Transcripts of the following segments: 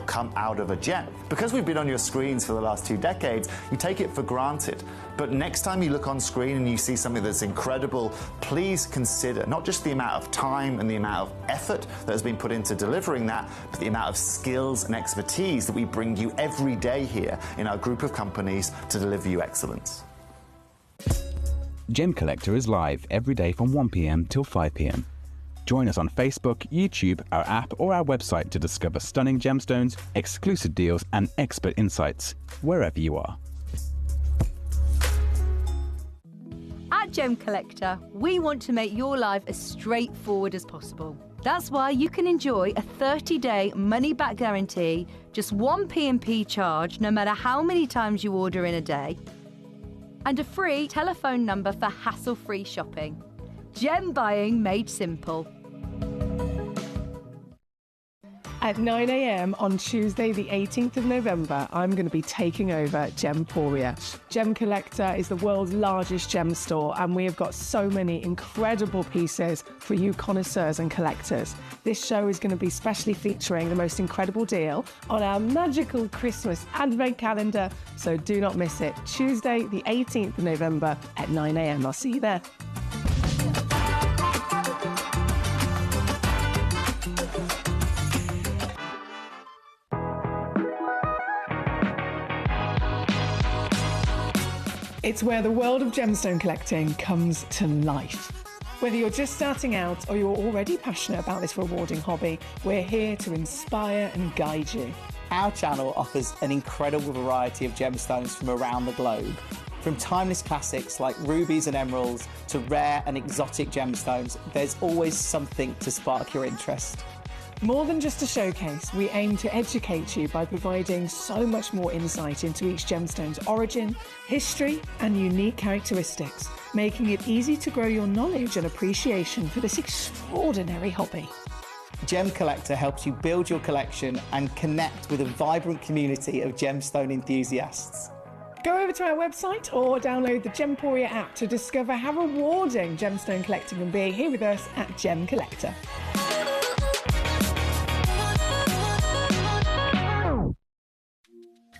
will come out of a gem. Because we've been on your screens for the last 2 decades, you take it for granted. But next time you look on screen and you see something that's incredible, please consider not just the amount of time and the amount of effort that has been put into delivering that, but the amount of skills and expertise that we bring you every day here in our group of companies to deliver you excellence. Gemcollector is live every day from 1 p.m. till 5 p.m. Join us on Facebook, YouTube, our app or our website to discover stunning gemstones, exclusive deals and expert insights wherever you are. At Gemcollector, we want to make your life as straightforward as possible. That's why you can enjoy a 30-day money-back guarantee, just 1 P&P charge no matter how many times you order in a day, and a free telephone number for hassle-free shopping. Gem buying made simple. At 9 a.m. on Tuesday, the 18th of November, I'm going to be taking over Gemporia. Gemcollector is the world's largest gem store, and we have got so many incredible pieces for you connoisseurs and collectors. This show is going to be specially featuring the most incredible deal on our magical Christmas advent calendar, so do not miss it. Tuesday, the 18th of November at 9 a.m. I'll see you there. It's where the world of gemstone collecting comes to life. Whether you're just starting out or you're already passionate about this rewarding hobby, we're here to inspire and guide you. Our channel offers an incredible variety of gemstones from around the globe. From timeless classics like rubies and emeralds to rare and exotic gemstones, there's always something to spark your interest. More than just a showcase, we aim to educate you by providing so much more insight into each gemstone's origin, history, and unique characteristics, making it easy to grow your knowledge and appreciation for this extraordinary hobby. Gemcollector helps you build your collection and connect with a vibrant community of gemstone enthusiasts. Go over to our website or download the Gemporia app to discover how rewarding gemstone collecting can be here with us at Gemcollector.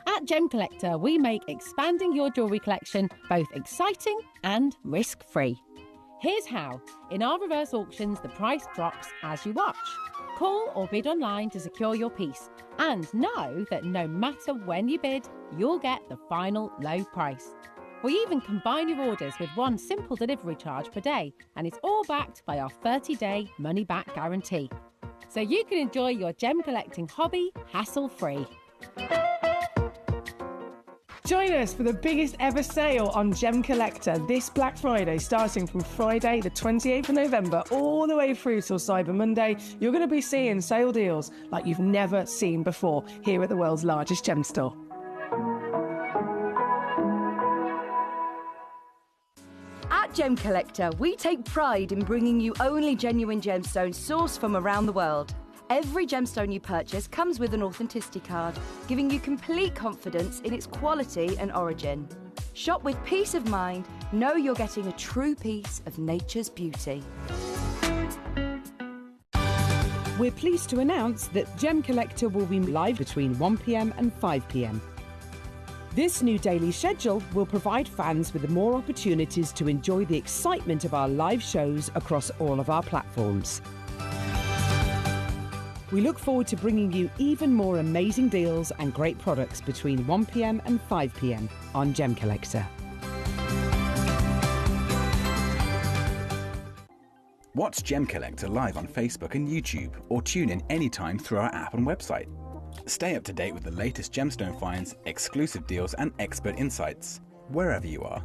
At Gemcollector, we make expanding your jewellery collection both exciting and risk-free. Here's how. In our reverse auctions, the price drops as you watch. Call or bid online to secure your piece, and know that no matter when you bid, you'll get the final low price. We even combine your orders with one simple delivery charge per day, and it's all backed by our 30-day money-back guarantee. So you can enjoy your gem collecting hobby hassle-free. Join us for the biggest ever sale on Gemcollector this Black Friday, starting from Friday the 28th of November all the way through till Cyber Monday. You're going to be seeing sale deals like you've never seen before here at the world's largest gem store. At Gemcollector, we take pride in bringing you only genuine gemstones sourced from around the world. Every gemstone you purchase comes with an authenticity card, giving you complete confidence in its quality and origin. Shop with peace of mind, know you're getting a true piece of nature's beauty. We're pleased to announce that Gemcollector will be live between 1 p.m. and 5 p.m. This new daily schedule will provide fans with more opportunities to enjoy the excitement of our live shows across all of our platforms. We look forward to bringing you even more amazing deals and great products between 1 p.m. and 5 p.m. on Gemcollector. Watch Gemcollector live on Facebook and YouTube, or tune in anytime through our app and website. Stay up to date with the latest gemstone finds, exclusive deals and expert insights, wherever you are.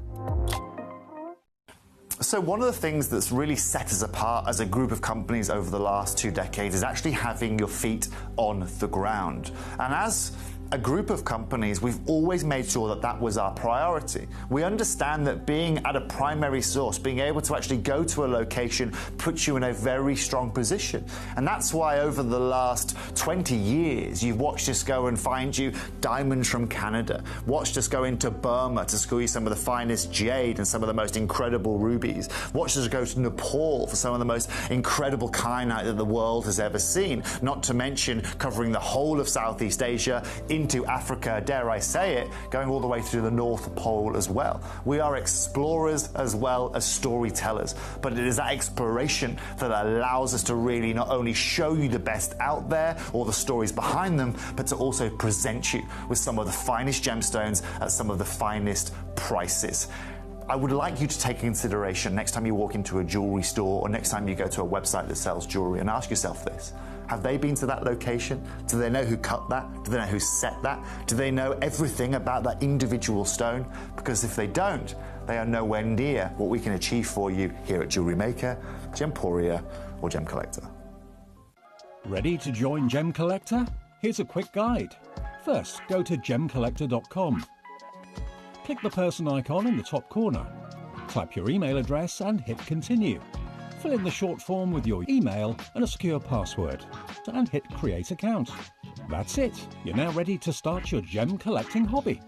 So one of the things that's really set us apart as a group of companies over the last 2 decades is actually having your feet on the ground. And as a group of companies, we've always made sure that that was our priority. We understand that being at a primary source, being able to actually go to a location, puts you in a very strong position. And that's why over the last 20 years, you've watched us go and find you diamonds from Canada, watched us go into Burma to squeeze some of the finest jade and some of the most incredible rubies, watched us go to Nepal for some of the most incredible kyanite that the world has ever seen, not to mention covering the whole of Southeast Asia, into Africa, dare I say it, going all the way through the North Pole as well. We are explorers as well as storytellers, but it is that exploration that allows us to really not only show you the best out there or the stories behind them, but to also present you with some of the finest gemstones at some of the finest prices. I would like you to take consideration next time you walk into a jewelry store or next time you go to a website that sells jewelry and ask yourself this. Have they been to that location? Do they know who cut that? Do they know who set that? Do they know everything about that individual stone? Because if they don't, they are nowhere near what we can achieve for you here at Jewelry Maker, Gemporia, or Gemcollector. Ready to join Gemcollector? Here's a quick guide. First, go to gemcollector.com. Click the person icon in the top corner. Type your email address and hit continue. Fill in the short form with your email and a secure password, and hit create account. That's it. You're now ready to start your gem collecting hobby.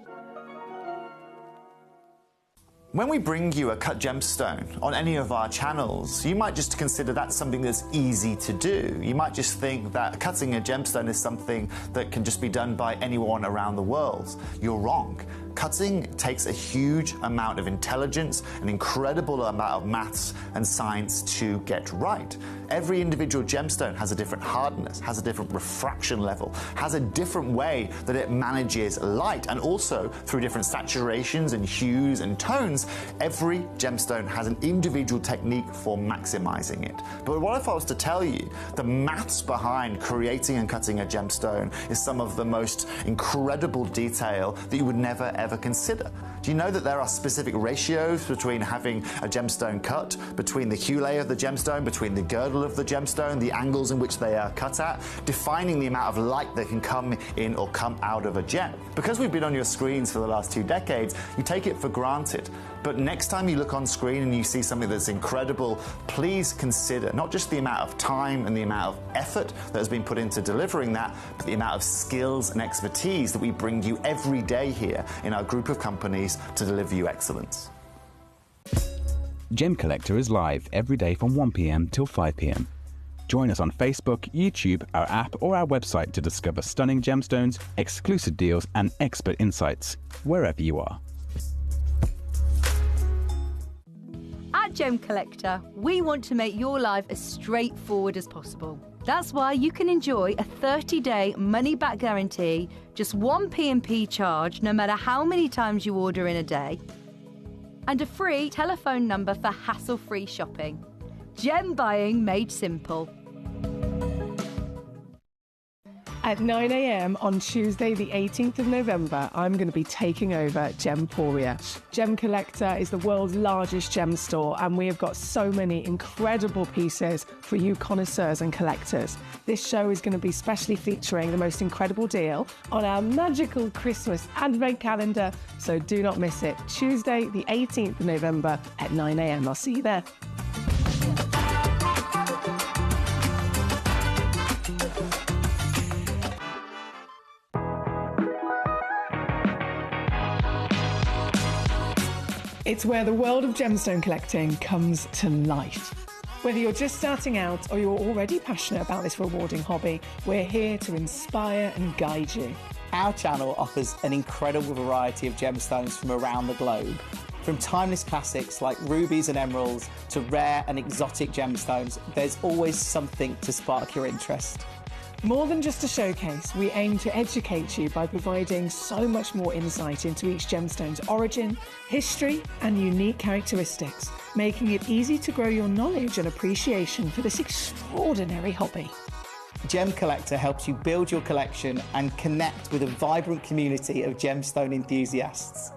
When we bring you a cut gemstone on any of our channels, you might just consider that something that's easy to do. You might just think that cutting a gemstone is something that can just be done by anyone around the world. You're wrong. Cutting takes a huge amount of intelligence, an incredible amount of maths and science to get right. Every individual gemstone has a different hardness, has a different refraction level, has a different way that it manages light, and also through different saturations and hues and tones, every gemstone has an individual technique for maximizing it. But what if I was to tell you the maths behind creating and cutting a gemstone is some of the most incredible detail that you would never ever consider? Do you know that there are specific ratios between having a gemstone cut, between the hue layer of the gemstone, between the girdle of the gemstone, the angles in which they are cut at, defining the amount of light that can come in or come out of a gem? Because we've been on your screens for the last 2 decades, you take it for granted. But next time you look on screen and you see something that's incredible, please consider not just the amount of time and the amount of effort that has been put into delivering that, but the amount of skills and expertise that we bring you every day here in our group of companies to deliver you excellence. Gemcollector is live every day from 1 p.m. till 5 p.m. Join us on Facebook, YouTube, our app, or our website to discover stunning gemstones, exclusive deals, and expert insights wherever you are. At Gemcollector, we want to make your life as straightforward as possible. That's why you can enjoy a 30-day money-back guarantee, just 1 P&P charge no matter how many times you order in a day, and a free telephone number for hassle-free shopping. Gem buying made simple. At 9 a.m. on Tuesday, the 18th of November, I'm going to be taking over Gemporia. Gemcollector is the world's largest gem store, and we have got so many incredible pieces for you connoisseurs and collectors. This show is going to be specially featuring the most incredible deal on our magical Christmas advent calendar, so do not miss it. Tuesday, the 18th of November at 9 a.m. I'll see you there. It's where the world of gemstone collecting comes to life. Whether you're just starting out or you're already passionate about this rewarding hobby, we're here to inspire and guide you. Our channel offers an incredible variety of gemstones from around the globe. From timeless classics like rubies and emeralds to rare and exotic gemstones, there's always something to spark your interest. More than just a showcase, we aim to educate you by providing so much more insight into each gemstone's origin, history, and unique characteristics, making it easy to grow your knowledge and appreciation for this extraordinary hobby. Gemcollector helps you build your collection and connect with a vibrant community of gemstone enthusiasts.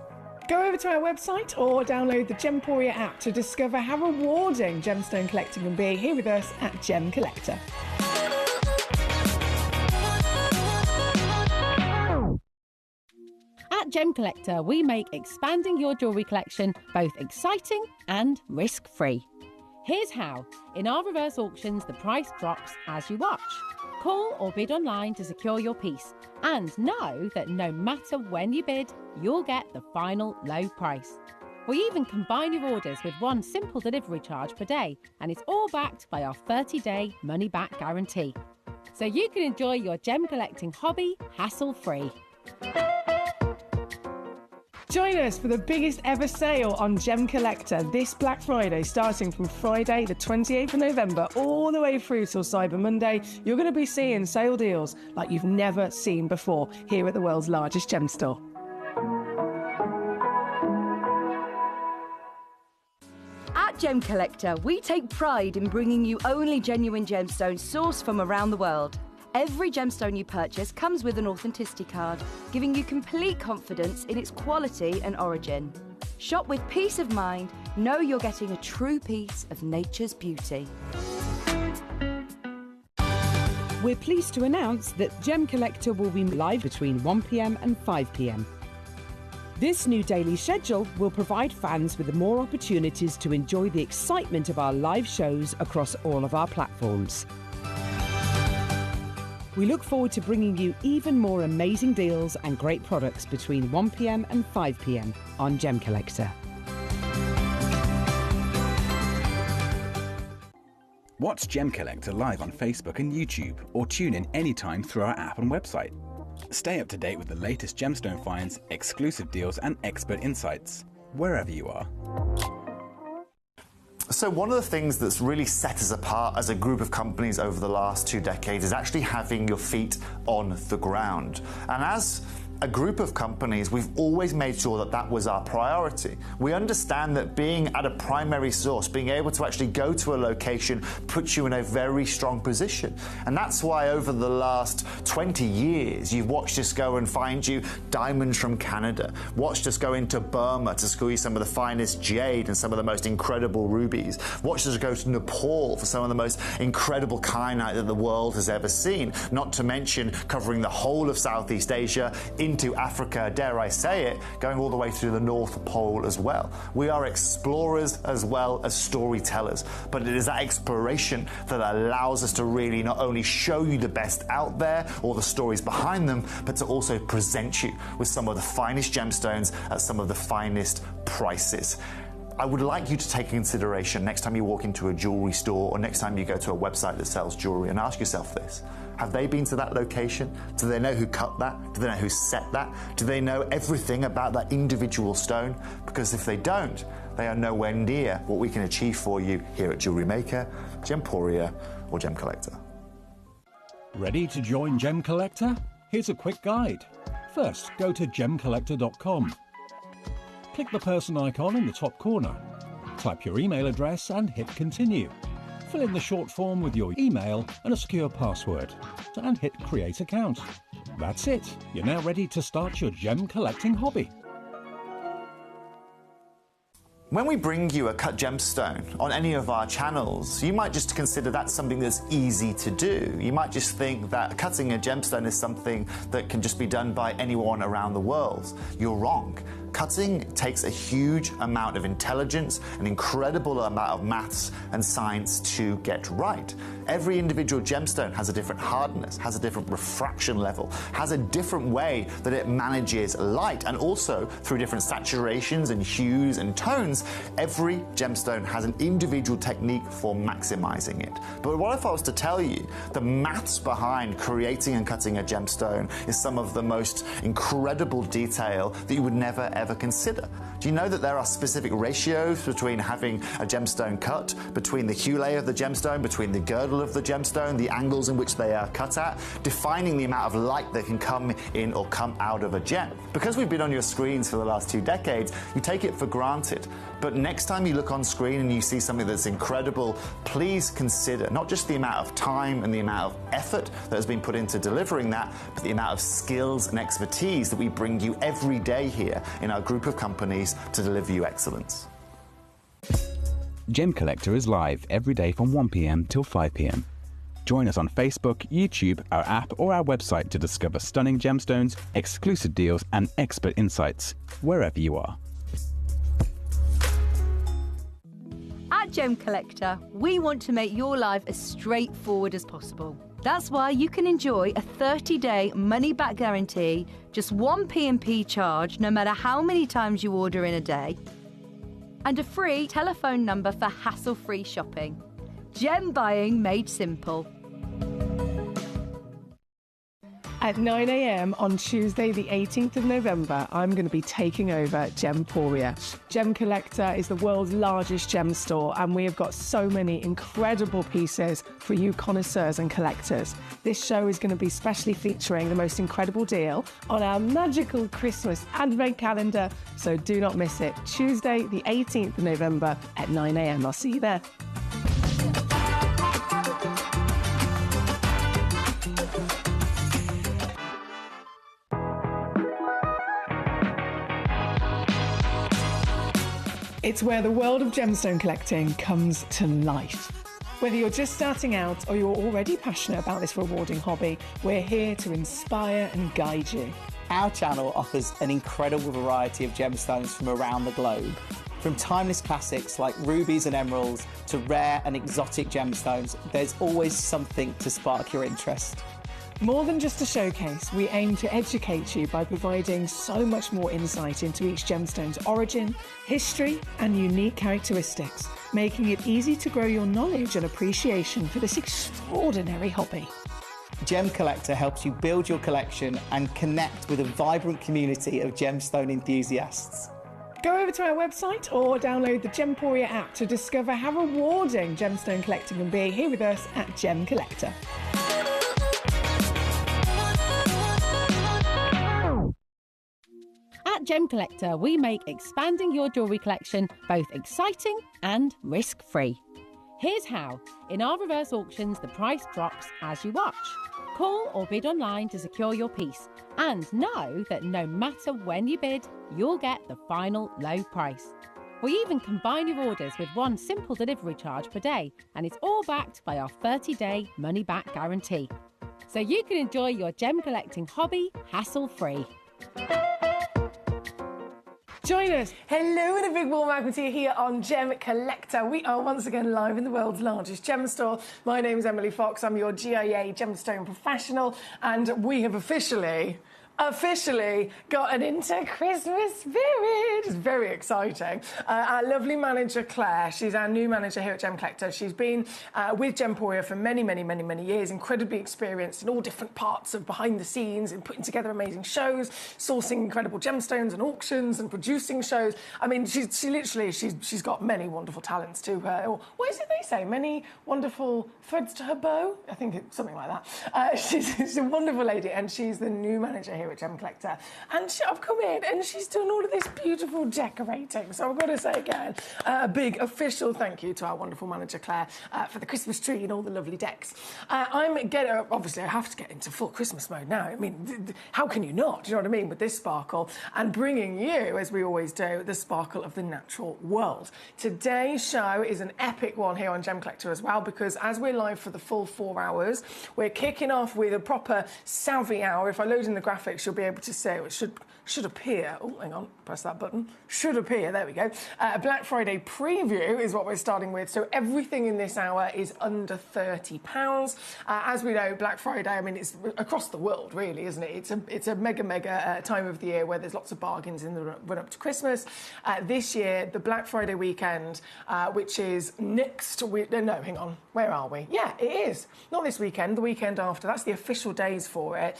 Go over to our website or download the Gemporia app to discover how rewarding gemstone collecting can be here with us at Gemcollector. At Gemcollector, we make expanding your jewellery collection both exciting and risk-free. Here's how. In our reverse auctions, the price drops as you watch. Call or bid online to secure your piece, and know that no matter when you bid, you'll get the final low price. We even combine your orders with one simple delivery charge per day, and it's all backed by our 30-day money-back guarantee. So you can enjoy your gem collecting hobby hassle-free. Join us for the biggest ever sale on Gemcollector this Black Friday, starting from Friday the 28th of November all the way through till Cyber Monday. You're going to be seeing sale deals like you've never seen before here at the world's largest gem store. At Gemcollector, we take pride in bringing you only genuine gemstones sourced from around the world. Every gemstone you purchase comes with an authenticity card, giving you complete confidence in its quality and origin. Shop with peace of mind, know you're getting a true piece of nature's beauty. We're pleased to announce that Gemcollector will be live between 1 p.m. and 5 p.m. This new daily schedule will provide fans with more opportunities to enjoy the excitement of our live shows across all of our platforms. We look forward to bringing you even more amazing deals and great products between 1 p.m. and 5 p.m. on Gemcollector. Watch Gemcollector live on Facebook and YouTube, or tune in anytime through our app and website. Stay up to date with the latest gemstone finds, exclusive deals and expert insights, wherever you are. So one of the things that's really set us apart as a group of companies over the last 2 decades is actually having your feet on the ground. And as a group of companies, we've always made sure that that was our priority. We understand that being at a primary source, being able to actually go to a location, puts you in a very strong position. And that's why over the last 20 years, you've watched us go and find you diamonds from Canada, watched us go into Burma to score you some of the finest jade and some of the most incredible rubies, watched us go to Nepal for some of the most incredible kyanite that the world has ever seen, not to mention covering the whole of Southeast Asia, into Africa, dare I say it, going all the way through the North Pole as well. We are explorers as well as storytellers, but it is that exploration that allows us to really not only show you the best out there or the stories behind them, but to also present you with some of the finest gemstones at some of the finest prices. I would like you to take into consideration next time you walk into a jewelry store or next time you go to a website that sells jewelry, and ask yourself this. Have they been to that location? Do they know who cut that? Do they know who set that? Do they know everything about that individual stone? Because if they don't, they are nowhere near what we can achieve for you here at Jewelry Maker, Gemporia, or Gemcollector. Ready to join Gemcollector? Here's a quick guide. First, go to gemcollector.com. Click the person icon in the top corner. Type your email address and hit continue. Fill in the short form with your email and a secure password, and hit create account. That's it. You're now ready to start your gem collecting hobby. When we bring you a cut gemstone on any of our channels, you might just consider that something that's easy to do. You might just think that cutting a gemstone is something that can just be done by anyone around the world. You're wrong. Cutting takes a huge amount of intelligence, an incredible amount of maths and science to get right. Every individual gemstone has a different hardness, has a different refraction level, has a different way that it manages light, and also through different saturations and hues and tones, every gemstone has an individual technique for maximizing it. But what if I was to tell you the maths behind creating and cutting a gemstone is some of the most incredible detail that you would never ever consider? Do you know that there are specific ratios between having a gemstone cut, between the hue layer of the gemstone, between the girdle of the gemstone, the angles in which they are cut at, defining the amount of light that can come in or come out of a gem? Because we've been on your screens for the last 2 decades, you take it for granted. But next time you look on screen and you see something that's incredible, please consider not just the amount of time and the amount of effort that has been put into delivering that, but the amount of skills and expertise that we bring you every day here in our group of companies to deliver you excellence. Gemcollector is live every day from 1 p.m. till 5 p.m. Join us on Facebook, YouTube, our app, or our website to discover stunning gemstones, exclusive deals, and expert insights wherever you are. At Gem Collector, we want to make your life as straightforward as possible. That's why you can enjoy a 30-day money-back guarantee, just one P&P charge no matter how many times you order in a day, and a free telephone number for hassle-free shopping. Gem buying made simple. At 9 a.m. on Tuesday, the 18th of November, I'm going to be taking over Gemporia. Gemcollector is the world's largest gem store, and we have got so many incredible pieces for you connoisseurs and collectors. This show is going to be specially featuring the most incredible deal on our magical Christmas advent calendar, so do not miss it. Tuesday, the 18th of November at 9 a.m. I'll see you there. It's where the world of gemstone collecting comes to life. Whether you're just starting out or you're already passionate about this rewarding hobby, we're here to inspire and guide you. Our channel offers an incredible variety of gemstones from around the globe. From timeless classics like rubies and emeralds to rare and exotic gemstones, there's always something to spark your interest. More than just a showcase, we aim to educate you by providing so much more insight into each gemstone's origin, history, and unique characteristics, making it easy to grow your knowledge and appreciation for this extraordinary hobby. Gem Collector helps you build your collection and connect with a vibrant community of gemstone enthusiasts. Go over to our website or download the Gemporia app to discover how rewarding gemstone collecting can be here with us at Gem Collector. At Gem Collector, we make expanding your jewellery collection both exciting and risk-free. Here's how. In our reverse auctions, the price drops as you watch. Call or bid online to secure your piece, and know that no matter when you bid, you'll get the final low price. We even combine your orders with one simple delivery charge per day, and it's all backed by our 30-day money-back guarantee. So you can enjoy your gem collecting hobby hassle-free. Join us. Hello and a big warm welcome to you here on Gem Collector. We are once again live in the world's largest gem store. My name is Emily Fox. I'm your GIA gemstone professional, and we have officially got an into Christmas spirit. It's very exciting. Our lovely manager Claire, she's our new manager here at Gem Collector. She's been with Gemporia for many years, incredibly experienced in all different parts of behind the scenes in putting together amazing shows, sourcing incredible gemstones and auctions and producing shows. I mean, she's got many wonderful talents to her. Or what is it they say? Many wonderful threads to her bow? I think it's something like that. She's a wonderful lady, and she's the new manager here at Gem Collector, and I've come in and she's done all of this beautiful decorating, so I've got to say again a big official thank you to our wonderful manager Claire for the Christmas tree and all the lovely decks. Obviously I have to get into full Christmas mode now. I mean, how can you not? Do you know what I mean? With this sparkle and bringing you, as we always do, the sparkle of the natural world. Today's show is an epic one here on Gem Collector as well, because as we're live for the full 4 hours, we're kicking off with a proper savvy hour. If I load in the graphics, you'll be able to see it should appear. Oh, hang on, press that button. Should appear, there we go. Black Friday preview is what we're starting with. So everything in this hour is under £30. As we know, Black Friday, I mean, it's across the world, really, isn't it? It's a mega time of the year where there's lots of bargains in the run up to Christmas. This year, the Black Friday weekend, which is next week. No, hang on. Where are we? Yeah, it is. Not this weekend, the weekend after. That's the official days for it.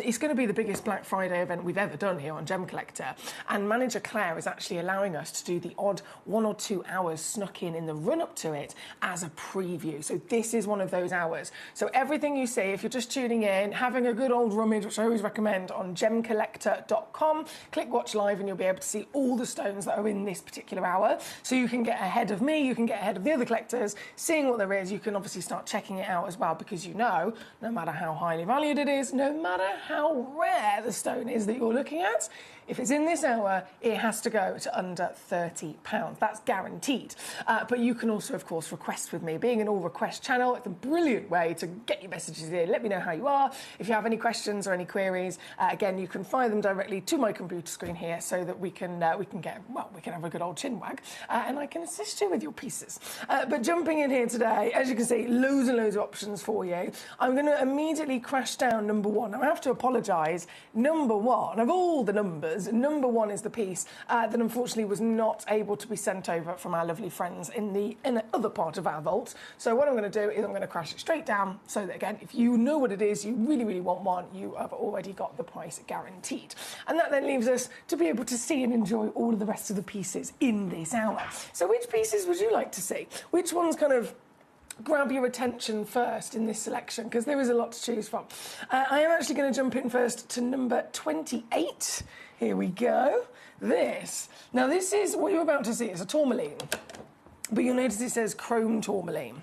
It's going to be the biggest Black Friday event we've ever done here on Gem Collector, and manager Claire is actually allowing us to do the odd 1 or 2 hours snuck in the run up to it as a preview. So this is one of those hours. So everything you see, if you're just tuning in, having a good old rummage, which I always recommend, on gemcollector.com, click watch live and you'll be able to see all the stones that are in this particular hour. So you can get ahead of me, you can get ahead of the other collectors, seeing what there is you can obviously start checking it out as well, because you know, no matter how highly valued it is, no matter how rare the stone is that you're looking at, if it's in this hour, it has to go to under £30. That's guaranteed. But you can also, of course, request with me. Being an all-request channel, it's a brilliant way to get your messages in. Let me know how you are. If you have any questions or any queries, again, you can fire them directly to my computer screen here, so that we can have a good old chin wag, and I can assist you with your pieces. But jumping in here today, as you can see, loads and loads of options for you. I'm going to immediately crash down number one. Now, I have to apologise. Number one, of all the numbers, number one is the piece that unfortunately was not able to be sent over from our lovely friends in the other part of our vault. So what I'm going to do is I'm going to crash it straight down, so that, again, if you know what it is, you really, really want one, you have already got the price guaranteed. And that then leaves us to be able to see and enjoy all of the rest of the pieces in this hour. So which pieces would you like to see? Which ones kind of grab your attention first in this selection? Because there is a lot to choose from. I am actually going to jump in first to number 28. Here we go. Now this is what you're about to see. It's a tourmaline, but you'll notice it says chrome tourmaline.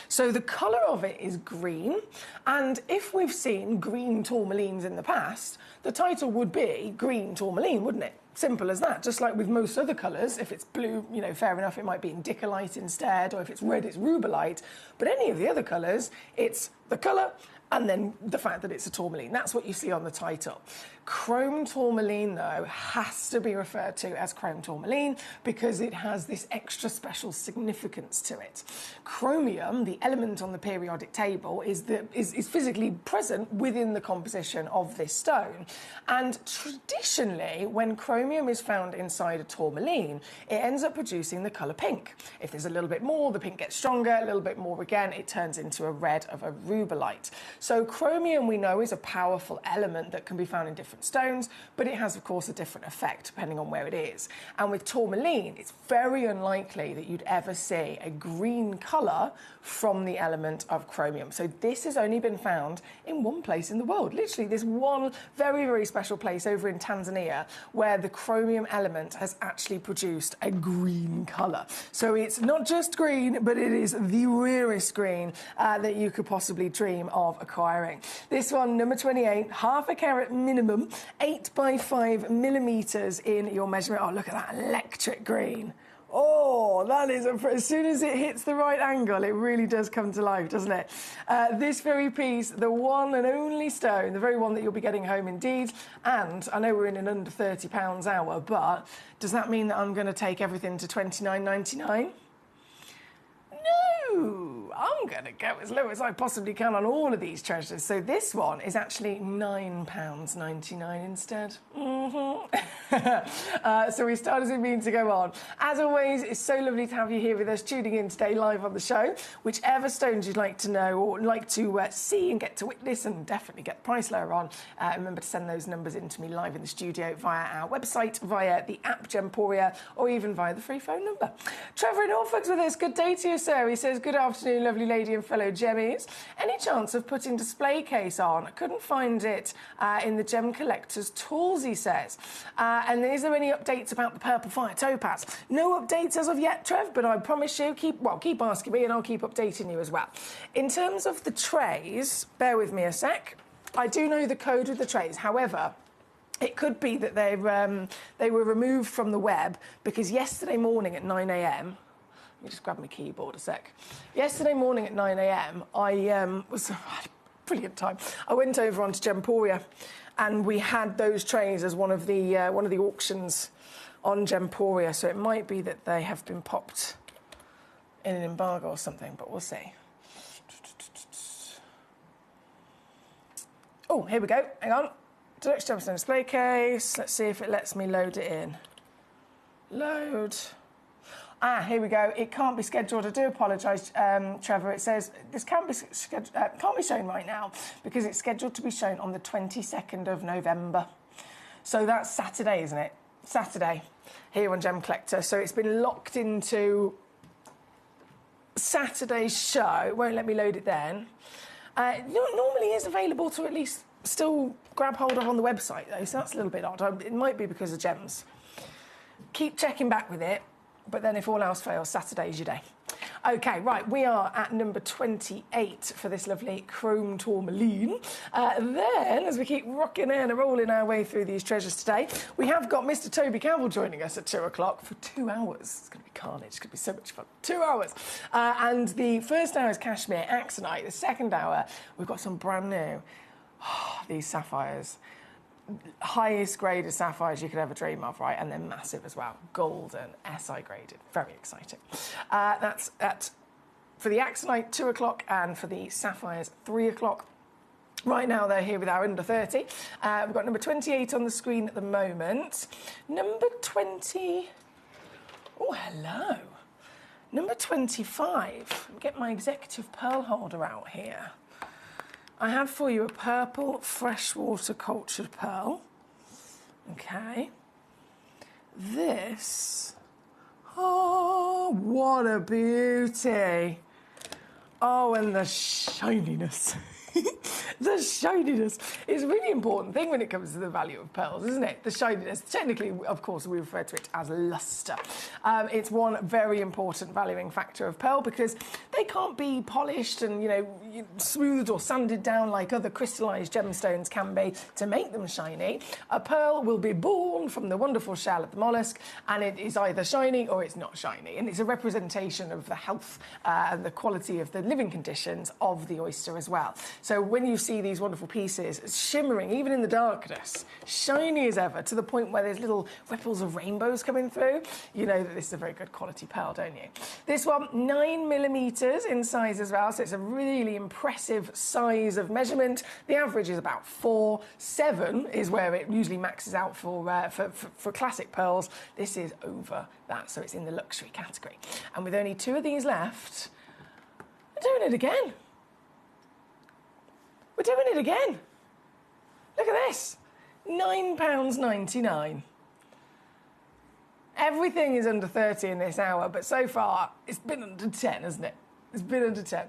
So the colour of it is green, and if we've seen green tourmalines in the past, the title would be green tourmaline, wouldn't it? Simple as that. Just like with most other colours, if it's blue, you know, fair enough, it might be indicolite instead, or if it's red, it's rubellite. But any of the other colours, it's the colour and then the fact that it's a tourmaline. That's what you see on the title. Chrome tourmaline, though, has to be referred to as chrome tourmaline because it has this extra special significance to it. Chromium, the element on the periodic table, is physically present within the composition of this stone. And traditionally, when chromium is found inside a tourmaline, it ends up producing the colour pink. If there's a little bit more, the pink gets stronger, a little bit more again, it turns into a red of a rubellite. So chromium, we know, is a powerful element that can be found in different stones, but it has, of course, a different effect depending on where it is. And with tourmaline, it's very unlikely that you'd ever see a green colour from the element of chromium. So this has only been found in one place in the world. Literally, this one very, very special place over in Tanzania where the chromium element has actually produced a green colour. So it's not just green, but it is the rarest green that you could possibly dream of acquiring. This one, number 28, half a carat minimum, 8 by 5 millimetres in your measurement. Oh, look at that electric green. Oh, that is, as soon as it hits the right angle, it really does come to life, doesn't it? This very piece, the one and only stone, the very one that you'll be getting home indeed. And I know we're in an under £30 hour, but does that mean that I'm going to take everything to $29.99? No, I'm going to go as low as I possibly can on all of these treasures. So this one is actually £9.99 instead. So we start as we mean to go on. As always, it's so lovely to have you here with us, tuning in today live on the show. Whichever stones you'd like to know or like to see and get to witness and definitely get the price lower on, remember to send those numbers in to me live in the studio via our website, via the app Gemporia, or even via the free phone number. Trevor in Norfolk's with us. Good day to you, sir. He says, good afternoon, lovely lady and fellow gemmies. Any chance of putting display case on? I couldn't find it in the Gem Collector's tools, he says. And is there any updates about the purple fire topaz? No updates as of yet, Trev, but I promise you, keep asking me and I'll keep updating you as well. In terms of the trays, bear with me a sec. I do know the code of the trays. However, it could be that they were removed from the web because yesterday morning at 9 a.m, let me just grab my keyboard a sec. Yesterday morning at 9 a.m, I had a brilliant time. I went over onto Gemporia, and we had those trays as one of the auctions on Gemporia. So it might be that they have been popped in an embargo or something, but we'll see. Oh, here we go. Hang on. Deluxe Gemstone display case. Let's see if it lets me load it in. Load. Ah, here we go. It can't be scheduled. I do apologise, Trevor. It says this can't be shown right now because it's scheduled to be shown on the 22nd of November. So that's Saturday, isn't it? Saturday, here on Gem Collector. So it's been locked into Saturday's show. It won't let me load it then. Normally is available to at least still grab hold of on the website, though, so that's a little bit odd. It might be because of gems. Keep checking back with it. But then if all else fails, Saturday's your day. Okay, right, we are at number 28 for this lovely chrome tourmaline. Then, as we keep rocking and rolling our way through these treasures today, we have got Mr. Toby Campbell joining us at 2 o'clock for 2 hours. It's going to be carnage. It's going to be so much fun. 2 hours. And the first hour is Cashmere Axonite. The second hour, we've got some brand new. These sapphires. Highest grade of sapphires you could ever dream of, right? And they're massive as well. Golden, SI graded. Very exciting. That's for the Axonite, 2 o'clock, and for the sapphires, 3 o'clock. Right now, they're here with our under 30. We've got number 28 on the screen at the moment. Number 20... Oh, hello. Number 25. I'll get my executive pearl holder out here. I have for you a purple freshwater cultured pearl. Okay. This. Oh, what a beauty. Oh, and the shininess. The shininess is a really important thing when it comes to the value of pearls, isn't it? The shininess. Technically, of course, we refer to it as luster. It's one very important valuing factor of pearl because they can't be polished and, smoothed or sanded down like other crystallised gemstones can be to make them shiny. A pearl will be born from the wonderful shell of the mollusk, and it is either shiny or it's not shiny. And it's a representation of the health and the quality of the living conditions of the oyster as well. So when you see these wonderful pieces shimmering, even in the darkness, shiny as ever, to the point where there's little ripples of rainbows coming through, you know that this is a very good quality pearl, don't you? This one, 9mm in size as well, so it's a really impressive size of measurement. The average is about 4. 7 is where it usually maxes out for classic pearls. This is over that, so it's in the luxury category. And with only 2 of these left, we're doing it again. We're doing it again. Look at this. £9.99. Everything is under 30 in this hour, but so far it's been under 10, hasn't it? It's been under 10.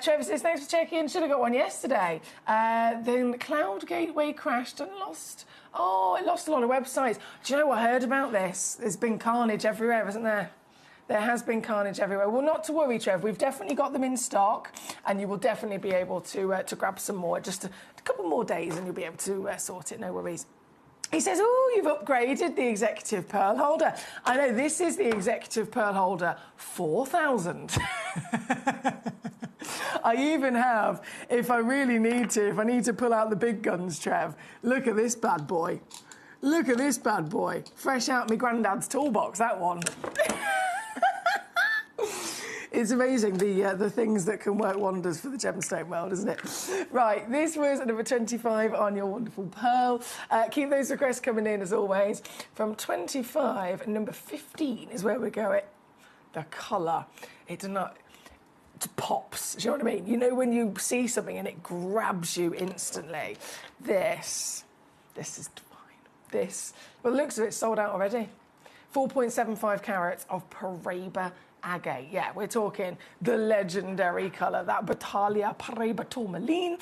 Trevor says, thanks for checking. Should have got one yesterday. Then Cloud Gateway crashed and lost. Oh, it lost a lot of websites. Do you know what I heard about this? There's been carnage everywhere, hasn't there? There has been carnage everywhere. Well, not to worry, Trev. We've definitely got them in stock, and you will definitely be able to grab some more. Just a couple more days, and you'll be able to sort it. No worries. He says, oh, you've upgraded the executive pearl holder. I know, this is the executive pearl holder 4000. I even have, if I really need to, if I need to pull out the big guns, Trev, look at this bad boy. Look at this bad boy. Fresh out my granddad's toolbox, that one. It's amazing, the things that can work wonders for the gemstone world, isn't it? Right, this was number 25 on your wonderful pearl. Keep those requests coming in, as always. From 25, number 15 is where we're going. The colour. It pops, do you know what I mean? You know when you see something and it grabs you instantly? This is divine. Well, the looks of it, sold out already. 4.75 carats of Paraiba agate. Yeah, we're talking the legendary colour, that Battalia Paraiba tourmaline,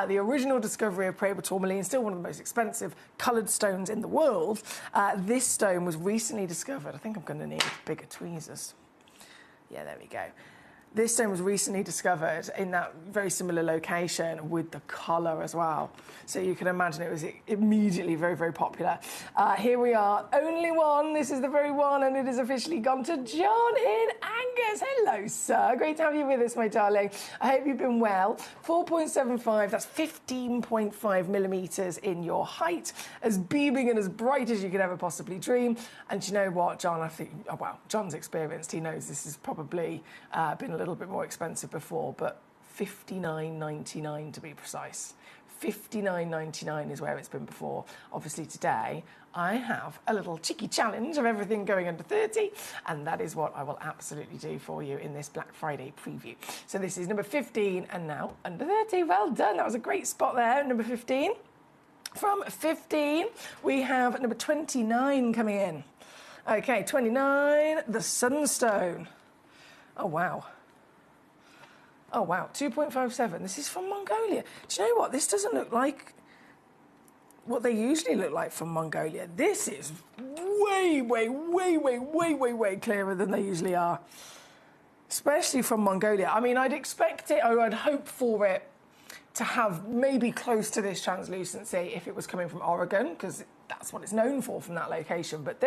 the original discovery of Paraiba tourmaline, still one of the most expensive coloured stones in the world. This stone was recently discovered. I think I'm going to need bigger tweezers. Yeah, there we go. This stone was recently discovered in that very similar location with the colour as well. So you can imagine it was immediately very, very popular. Here we are, only one. This is the very one, and it has officially gone to John in Angus. Hello, sir. Great to have you with us, my darling. I hope you've been well. 4.75, that's 15.5 millimetres in your height, as beaming and as bright as you could ever possibly dream. And do you know what, John? I think, oh, well, John's experienced. He knows this has probably been a little bit more expensive before, but $59.99 to be precise. $59.99 is where it's been before. Obviously today I have a little cheeky challenge of everything going under 30, and that is what I will absolutely do for you in this Black Friday preview. So this is number 15 and now under 30. Well done, that was a great spot there, number 15. From 15 we have number 29 coming in. Okay, 29, the Sunstone. Oh wow. Oh, wow, 2.57. This is from Mongolia. Do you know what? This doesn't look like what they usually look like from Mongolia. This is way, way, way, way, way, way, way clearer than they usually are. especially from Mongolia. I mean, I'd expect it, or I'd hope for it to have maybe close to this translucency if it was coming from Oregon, because that's what it's known for from that location. But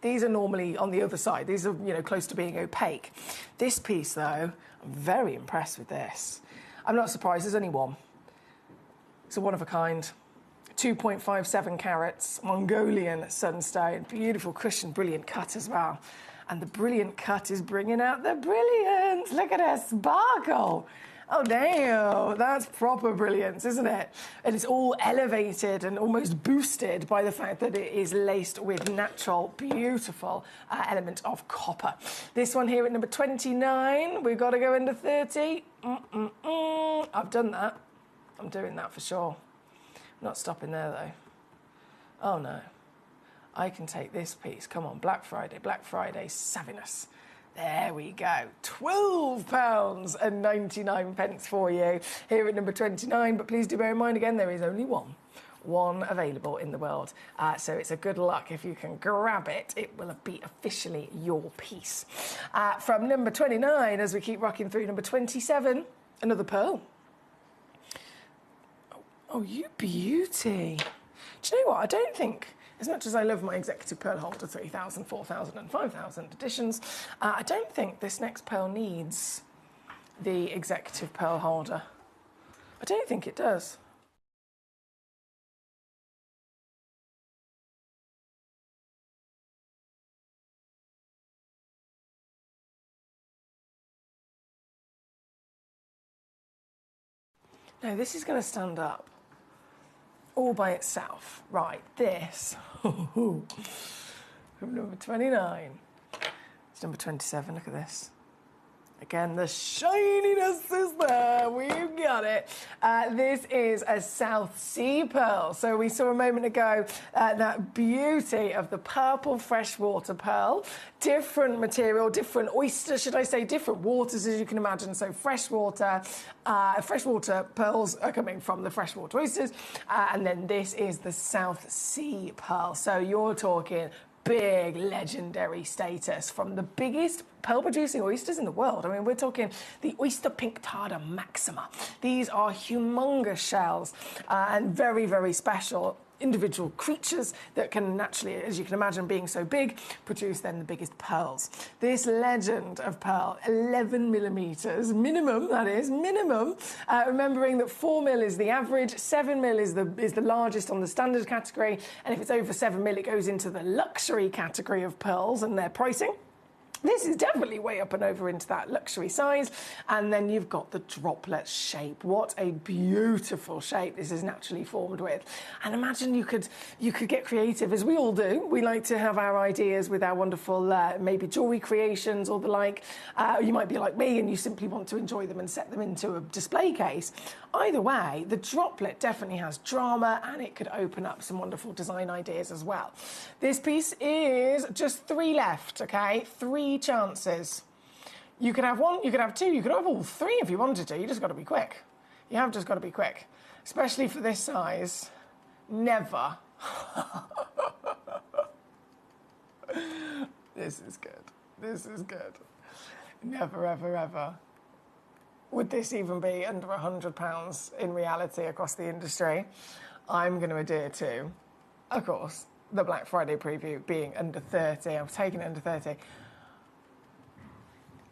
these are normally on the other side. These are, you know, close to being opaque. This piece, though, I'm very impressed with this. I'm not surprised, there's only one. It's a one of a kind. 2.57 carats, Mongolian sunstone. Beautiful cushion, brilliant cut as well. And the brilliant cut is bringing out the brilliance. Look at her sparkle. Oh, damn, that's proper brilliance, isn't it? And it's all elevated and almost boosted by the fact that it is laced with natural, beautiful element of copper. This one here at number 29, we've got to go into 30. I've done that. I'm doing that for sure. I'm not stopping there, though. Oh, no. I can take this piece. Come on, Black Friday, savviness. There we go. £12.99 for you here at number 29. But please do bear in mind, again, there is only one available in the world. So it's a good luck if you can grab it. It will be officially your piece. From number 29, as we keep rocking through, number 27, another pearl. Oh, you beauty. Do you know what? I don't think, as much as I love my executive pearl holder, 3,000, 4,000 and 5,000 editions, I don't think this next pearl needs the executive pearl holder. I don't think it does. No, this is going to stand up all by itself. Right, this, from number 29. It's number 27, look at this. Again, the shininess is there, we've got it. This is a South Sea pearl. So we saw a moment ago that beauty of the purple freshwater pearl. Different material, different oysters, should I say, different waters, as you can imagine. So freshwater pearls are coming from the freshwater oysters. And then this is the South Sea pearl. So you're talking big legendary status from the biggest pearl-producing oysters in the world. I mean, we're talking the oyster pinctada maxima. These are humongous shells and very, very special individual creatures that can naturally, as you can imagine, being so big, produce then the biggest pearls. This legend of pearl, 11 millimeters, minimum, that is, minimum. Remembering that 4 mil is the average, 7 mil is the largest on the standard category, and if it's over 7 mil, it goes into the luxury category of pearls and their pricing. This is definitely way up and over into that luxury size. And then you've got the droplet shape. What a beautiful shape this is naturally formed with. And imagine you could get creative, as we all do. We like to have our ideas with our wonderful maybe jewellery creations or the like. You might be like me and you simply want to enjoy them and set them into a display case. Either way, the droplet definitely has drama and it could open up some wonderful design ideas as well. This piece is just 3 left, okay? 3 chances. You could have 1, you could have 2, you could have all 3 if you wanted to. You just got to be quick. You have just got to be quick, especially for this size. Never. This is good. This is good. Never, ever, ever would this even be under £100 in reality across the industry. I'm going to adhere to, of course, the Black Friday preview being under 30. I've taken it under 30.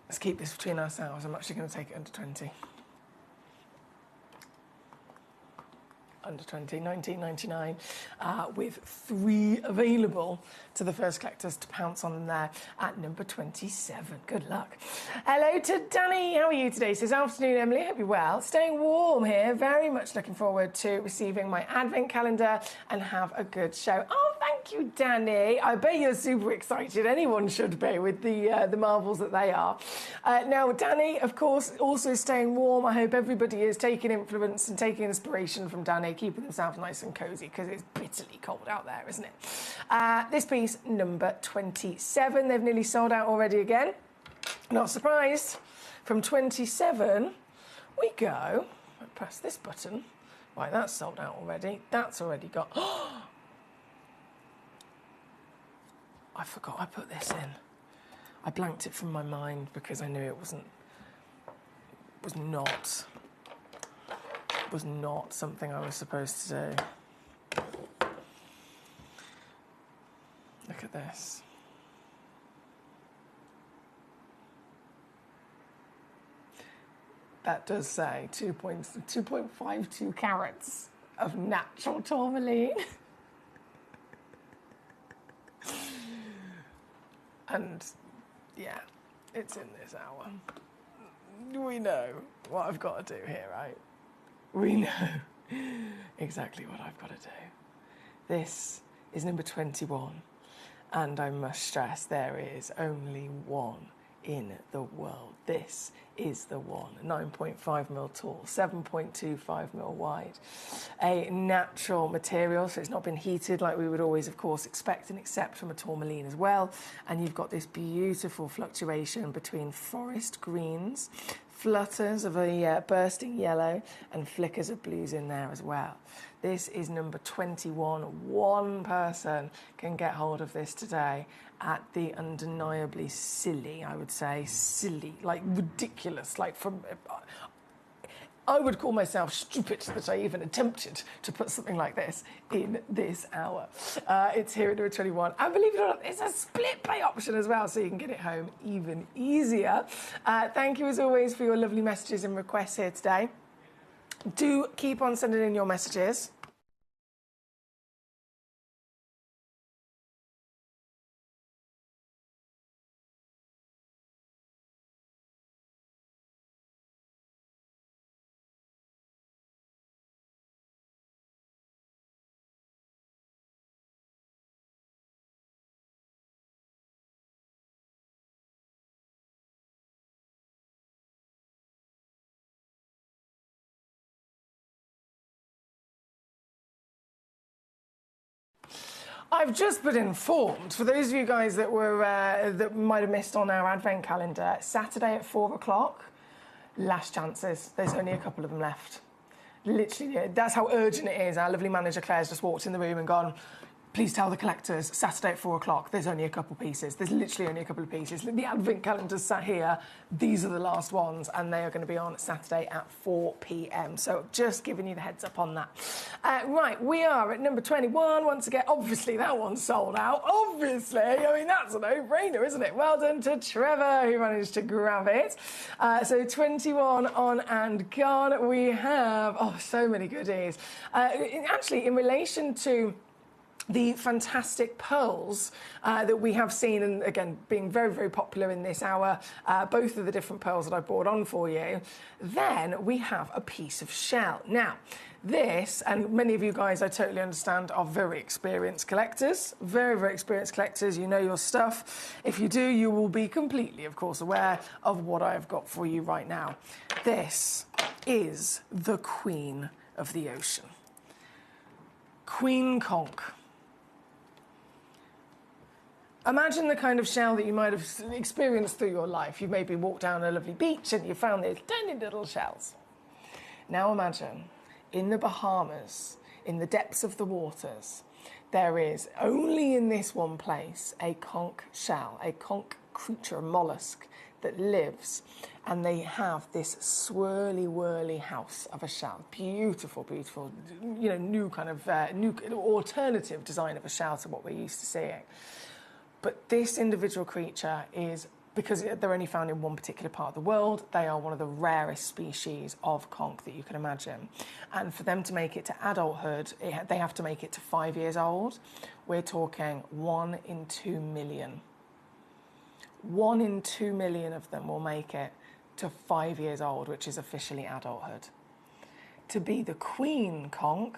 Let's keep this between ourselves. I'm actually going to take it under 20. Under 20, 19.99, with 3 available to the first collectors to pounce on them there at number 27. Good luck. Hello to Danny. How are you today? Says, afternoon, Emily. Hope you're well. Staying warm here. Very much looking forward to receiving my advent calendar and have a good show. Oh, thank you, Danny. I bet you're super excited. Anyone should be with the marvels that they are. Now, Danny, of course, also staying warm. I hope everybody is taking influence and taking inspiration from Danny, keeping themselves nice and cosy because it's bitterly cold out there, isn't it? This piece, number 27. They've nearly sold out already again. Not surprised. From 27, we go. I press this button. Right, that's sold out already. That's already got... I forgot I put this in. I blanked it from my mind because I knew it was not something I was supposed to do. Look at this. That does say 2.52 carats of natural tourmaline. And yeah, it's in this hour. We know what I've got to do here, right? We know exactly what I've got to do. This is number 21, and I must stress there is only one in the world. This is the one. 9.5mm tall, 7.25mm wide. A natural material, so it's not been heated like we would always, of course, expect and accept from a tourmaline as well. And you've got this beautiful fluctuation between forest greens, flutters of a bursting yellow, and flickers of blues in there as well. This is number 21. One person can get hold of this today at the undeniably silly, I would say, silly, like ridiculous, like from... I would call myself stupid that I even attempted to put something like this in this hour. It's here at number 21. And believe it or not, it's a split pay option as well, so you can get it home even easier. Thank you as always for your lovely messages and requests here today. Do keep on sending in your messages. I've just been informed, for those of you guys that were that might have missed on our advent calendar, Saturday at 4 o'clock, last chances. There's only a couple of them left. Literally, that's how urgent it is. Our lovely manager Claire's just walked in the room and gone, please tell the collectors, Saturday at 4 o'clock, there's only a couple pieces. There's literally only a couple of pieces. The advent calendar's sat here. These are the last ones, and they are going to be on Saturday at 4 p.m. So just giving you the heads up on that. Right, we are at number 21 once again. Obviously, that one's sold out. Obviously. I mean, that's a no-brainer, isn't it? Well done to Trevor, who managed to grab it. So 21 on and gone. We have, so many goodies. Actually, in relation to the fantastic pearls that we have seen, and again, being very, very popular in this hour, both of the different pearls that I brought on for you, then we have a piece of shell. Now, this, and many of you guys, I totally understand, are very experienced collectors, very, very experienced collectors. You know your stuff. If you do, you will be completely, of course, aware of what I've got for you right now. This is the Queen of the Ocean. Queen Conch. Imagine the kind of shell that you might have experienced through your life. You maybe walked down a lovely beach and you found these tiny little shells. Now imagine, in the Bahamas, in the depths of the waters, there is, only in this one place, a conch shell, a conch creature, a mollusk, that lives, and they have this swirly-whirly house of a shell. Beautiful, beautiful, new kind of, new alternative design of a shell to what we're used to seeing. But this individual creature is, because they're only found in one particular part of the world, they are one of the rarest species of conch that you can imagine. And for them to make it to adulthood, they have to make it to 5 years old. We're talking 1 in 2 million. 1 in 2 million of them will make it to 5 years old, which is officially adulthood. To be the queen conch,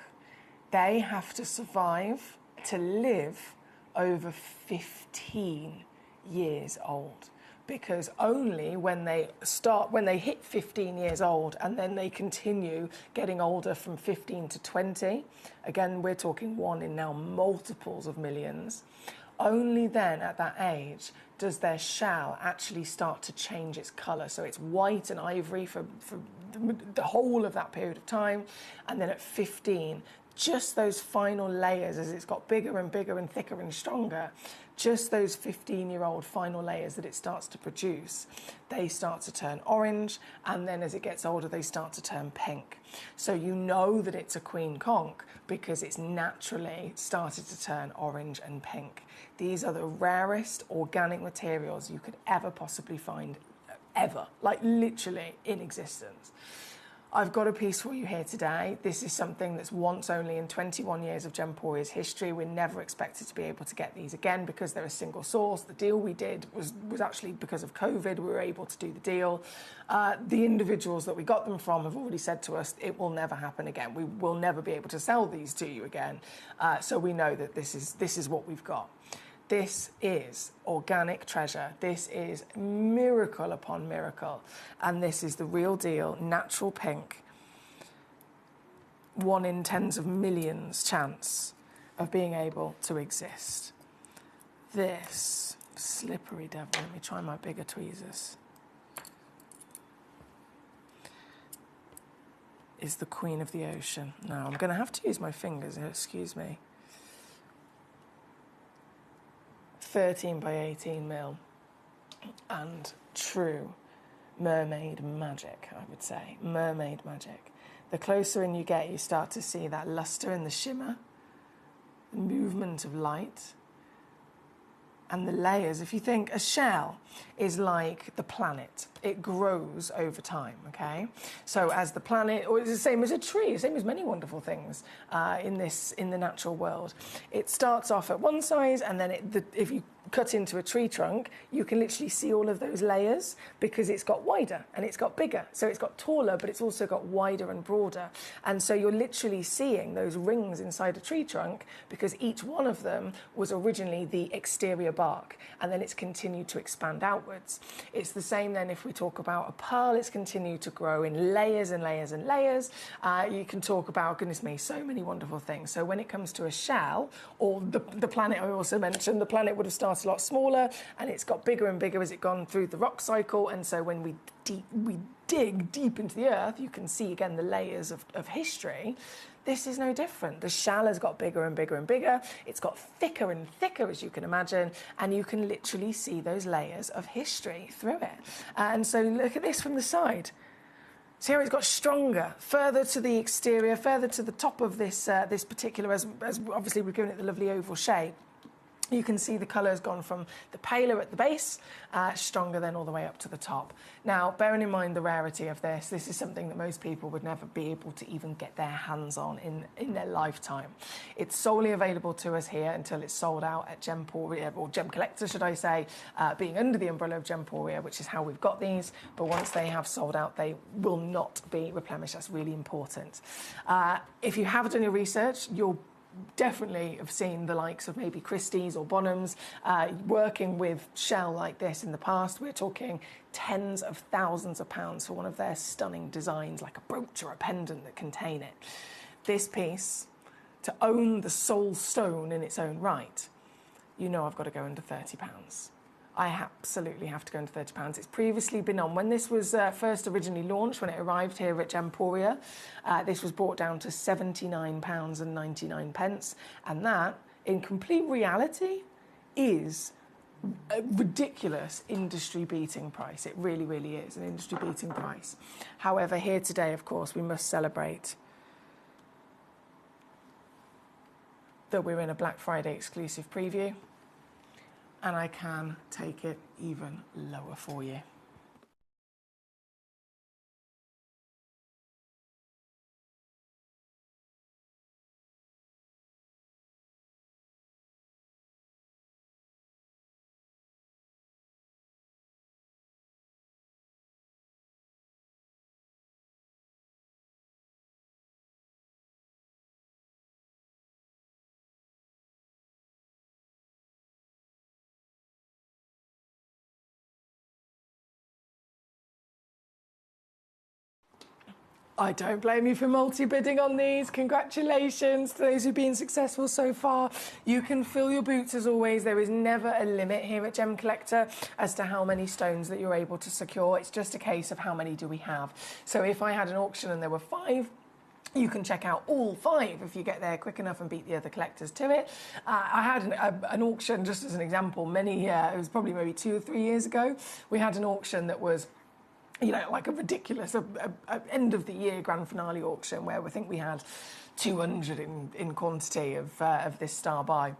they have to survive to live over 15 years old, because only when they hit 15 years old and then they continue getting older from 15 to 20, again we're talking 1 in now multiples of millions, only then at that age does their shell actually start to change its colour. So it's white and ivory for the whole of that period of time, and then at 15 just those final layers, as it's got bigger and bigger and thicker and stronger, just those 15-year-old final layers that it starts to produce, they start to turn orange, and then as it gets older, they start to turn pink. So you know that it's a queen conch because it's naturally started to turn orange and pink. These are the rarest organic materials you could ever possibly find, ever, like literally in existence. I've got a piece for you here today. This is something that's once only in 21 years of Gemporia's history. We're never expected to be able to get these again because they're a single source. The deal we did was actually because of COVID. We were able to do the deal. The individuals that we got them from have already said to us, it will never happen again. We will never be able to sell these to you again. So we know that this is what we've got. This is organic treasure. This is miracle upon miracle. And this is the real deal, natural pink. 1 in tens of millions chance of being able to exist. This slippery devil. Let me try my bigger tweezers. Is the queen of the ocean. Now, I'm going to have to use my fingers, excuse me. 13 by 18 mil, and true mermaid magic, I would say. Mermaid magic. The closer in you get, you start to see that luster and the shimmer, the movement of light, and the layers. If you think a shell is like the planet, it grows over time, okay? So as the planet, or it's the same as a tree, the same as many wonderful things in the natural world. It starts off at one size, and then if you cut into a tree trunk, you can literally see all of those layers because it's got wider and it's got bigger. So it's got taller, but it's also got wider and broader. And so you're literally seeing those rings inside a tree trunk because each one of them was originally the exterior bark, and then it's continued to expand outwards. It's the same then if we talk about a pearl. It's continued to grow in layers and layers and layers. You can talk about, goodness me, so many wonderful things. So when it comes to a shell, or the planet I also mentioned, the planet would have started a lot smaller, and it's got bigger and bigger as it gone through the rock cycle. And so when we dig deep into the earth, you can see again the layers of history. This is no different. The shell has got bigger and bigger and bigger. It's got thicker and thicker, as you can imagine, and you can literally see those layers of history through it. And so look at this from the side. See how it's got stronger, further to the exterior, further to the top of this this particular, as obviously we've given it the lovely oval shape. You can see the colour has gone from the paler at the base, stronger then all the way up to the top. Now, bearing in mind the rarity of this is something that most people would never be able to even get their hands on in their lifetime. It's solely available to us here until it's sold out at Gemporia, or Gemcollector, should I say, being under the umbrella of Gemporia, which is how we've got these. But once they have sold out, they will not be replenished. That's really important. If you have done your research, you'll definitely have seen the likes of maybe Christie's or Bonhams working with shell like this in the past. We're talking tens of thousands of pounds for one of their stunning designs, like a brooch or a pendant that contain it. This piece, to own the sole stone in its own right, you know I've got to go under £30. I absolutely have to go into £30. It's previously been on. When this was first originally launched, when it arrived here at Gemporia, this was brought down to £79.99. And that, in complete reality, is a ridiculous industry-beating price. It really, really is an industry-beating price. However, here today, of course, we must celebrate that we're in a Black Friday exclusive preview. And I can take it even lower for you. I don't blame you for multi-bidding on these. Congratulations to those who've been successful so far. You can fill your boots as always. There is never a limit here at Gemcollector as to how many stones that you're able to secure. It's just a case of how many do we have. So if I had an auction and there were 5, You can check out all 5 if you get there quick enough and beat the other collectors to it. I had an auction, just as an example, it was probably maybe 2 or 3 years ago. We had an auction that was, like a ridiculous end of the year grand finale auction where I think we had 200 in quantity of this star buy.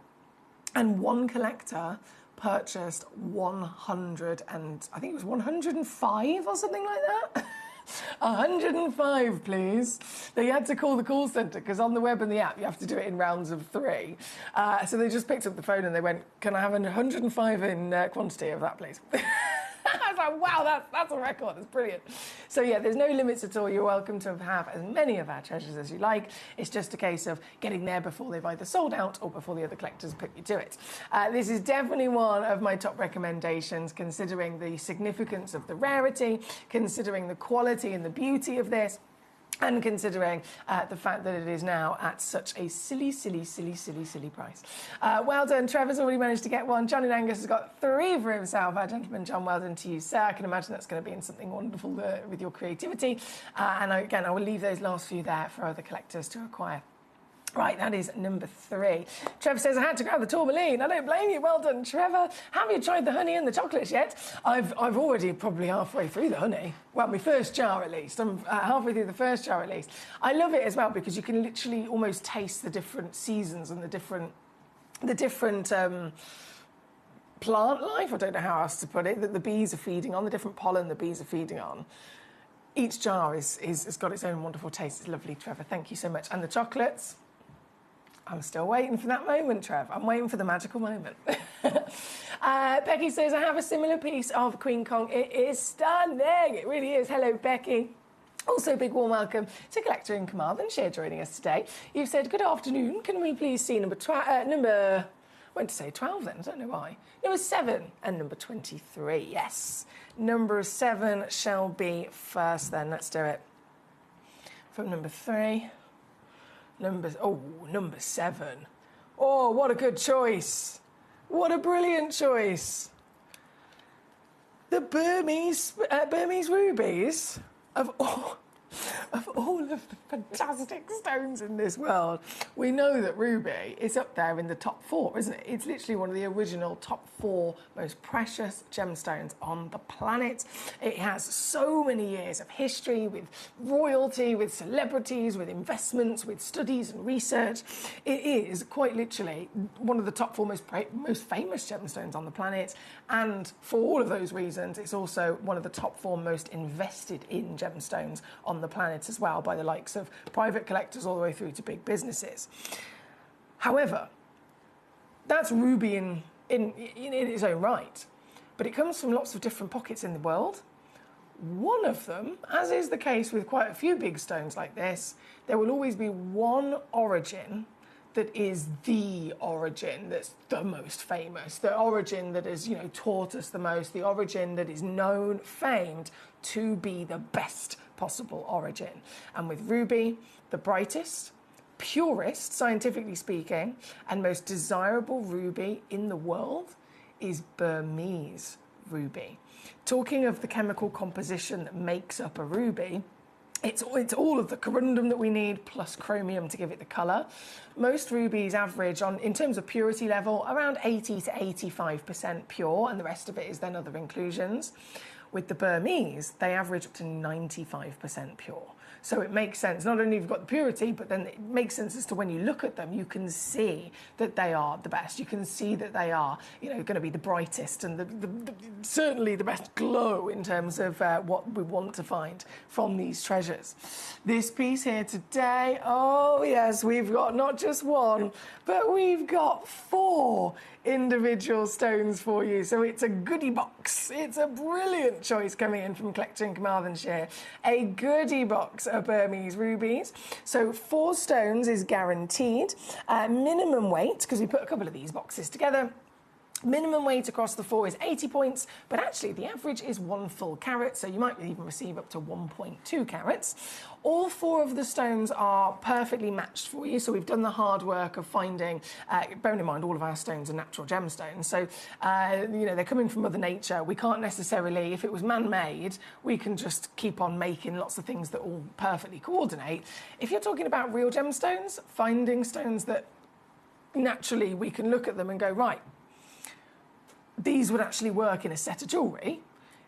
And one collector purchased 100 and I think it was 105 or something like that. 105, please. They had to call the call centre because on the web and the app you have to do it in rounds of 3. So they just picked up the phone and they went, "Can I have 105 in quantity of that, please?" I was like, wow, that's a record. That's brilliant. So yeah, there's no limits at all. You're welcome to have as many of our treasures as you like. It's just a case of getting there before they've either sold out or before the other collectors put you to it. This is definitely one of my top recommendations, considering the significance of the rarity, considering the quality and the beauty of this, and considering the fact that it is now at such a silly price. Well done. Trevor's already managed to get one. John in Angus has got 3 for himself. Our gentleman, John, well done to you, sir. I can imagine that's going to be in something wonderful with your creativity. And again, I will leave those last few there for other collectors to acquire. Right, that is number 3. Trevor says, I had to grab the tourmaline. I don't blame you. Well done, Trevor. Have you tried the honey and the chocolates yet? I've already probably halfway through the honey. Well, my first jar at least. I'm halfway through the first jar at least. I love it as well because you can literally almost taste the different seasons and the different plant life. I don't know how else to put it, that the bees are feeding on, the different pollen the bees are feeding on. Each jar has got its own wonderful taste. It's lovely, Trevor. Thank you so much. And the chocolates, I'm still waiting for that moment, Trev. I'm waiting for the magical moment. Becky says, I have a similar piece of Queen Kong. It is stunning. It really is. Hello, Becky. Also, big warm welcome to Collector in Carmarthenshire joining us today. You've said, good afternoon. Can we please see number... I went to say 12 then, I don't know why. Number 7 and number 23, yes. Number 7 shall be first then. Let's do it. From number 3... Number 7. Oh, what a good choice. What a brilliant choice. The Burmese rubies of all of the fantastic stones in this world. We know that ruby is up there in the top 4, isn't it? It's literally one of the original top 4 most precious gemstones on the planet. It has so many years of history with royalty, with celebrities, with investments, with studies and research. It is quite literally one of the top 4 most famous gemstones on the planet. And for all of those reasons, it's also one of the top 4 most invested in gemstones on the planet as well, by the likes of private collectors all the way through to big businesses. However, that's ruby in its own right, but it comes from lots of different pockets in the world. One of them, as is the case with quite a few big stones like this, there will always be one origin that is the origin that's the most famous, the origin that has, taught us the most, the origin that is known, famed to be the best possible origin. And with ruby, the brightest, purest, scientifically speaking, and most desirable ruby in the world is Burmese ruby. Talking of the chemical composition that makes up a ruby, it's all of the corundum that we need plus chromium to give it the colour. Most rubies average in terms of purity level, around 80 to 85% pure, and the rest of it is then other inclusions. With the Burmese, they average up to 95% pure. So it makes sense. Not only have you got the purity, but then it makes sense as to when you look at them, you can see that they are the best. You can see that they are, going to be the brightest and certainly the best glow in terms of what we want to find from these treasures. This piece here today, oh yes, we've got not just one, but we've got 4 individual stones for you. So it's a goodie box. It's a brilliant choice coming in from Collector in Carmarthenshire. A goodie box of Burmese rubies. So 4 stones is guaranteed. Minimum weight, because we put a couple of these boxes together, Minimum weight across the 4 is 80 points, but actually the average is 1 full carat, so you might even receive up to 1.2 carats. All 4 of the stones are perfectly matched for you, so we've done the hard work of finding, bearing in mind all of our stones are natural gemstones, so you know, they're coming from Mother Nature. We can't necessarily, if it was man-made, we can just keep on making lots of things that all perfectly coordinate. If you're talking about real gemstones, finding stones that naturally we can look at them and go, right, these would actually work in a set of jewellery,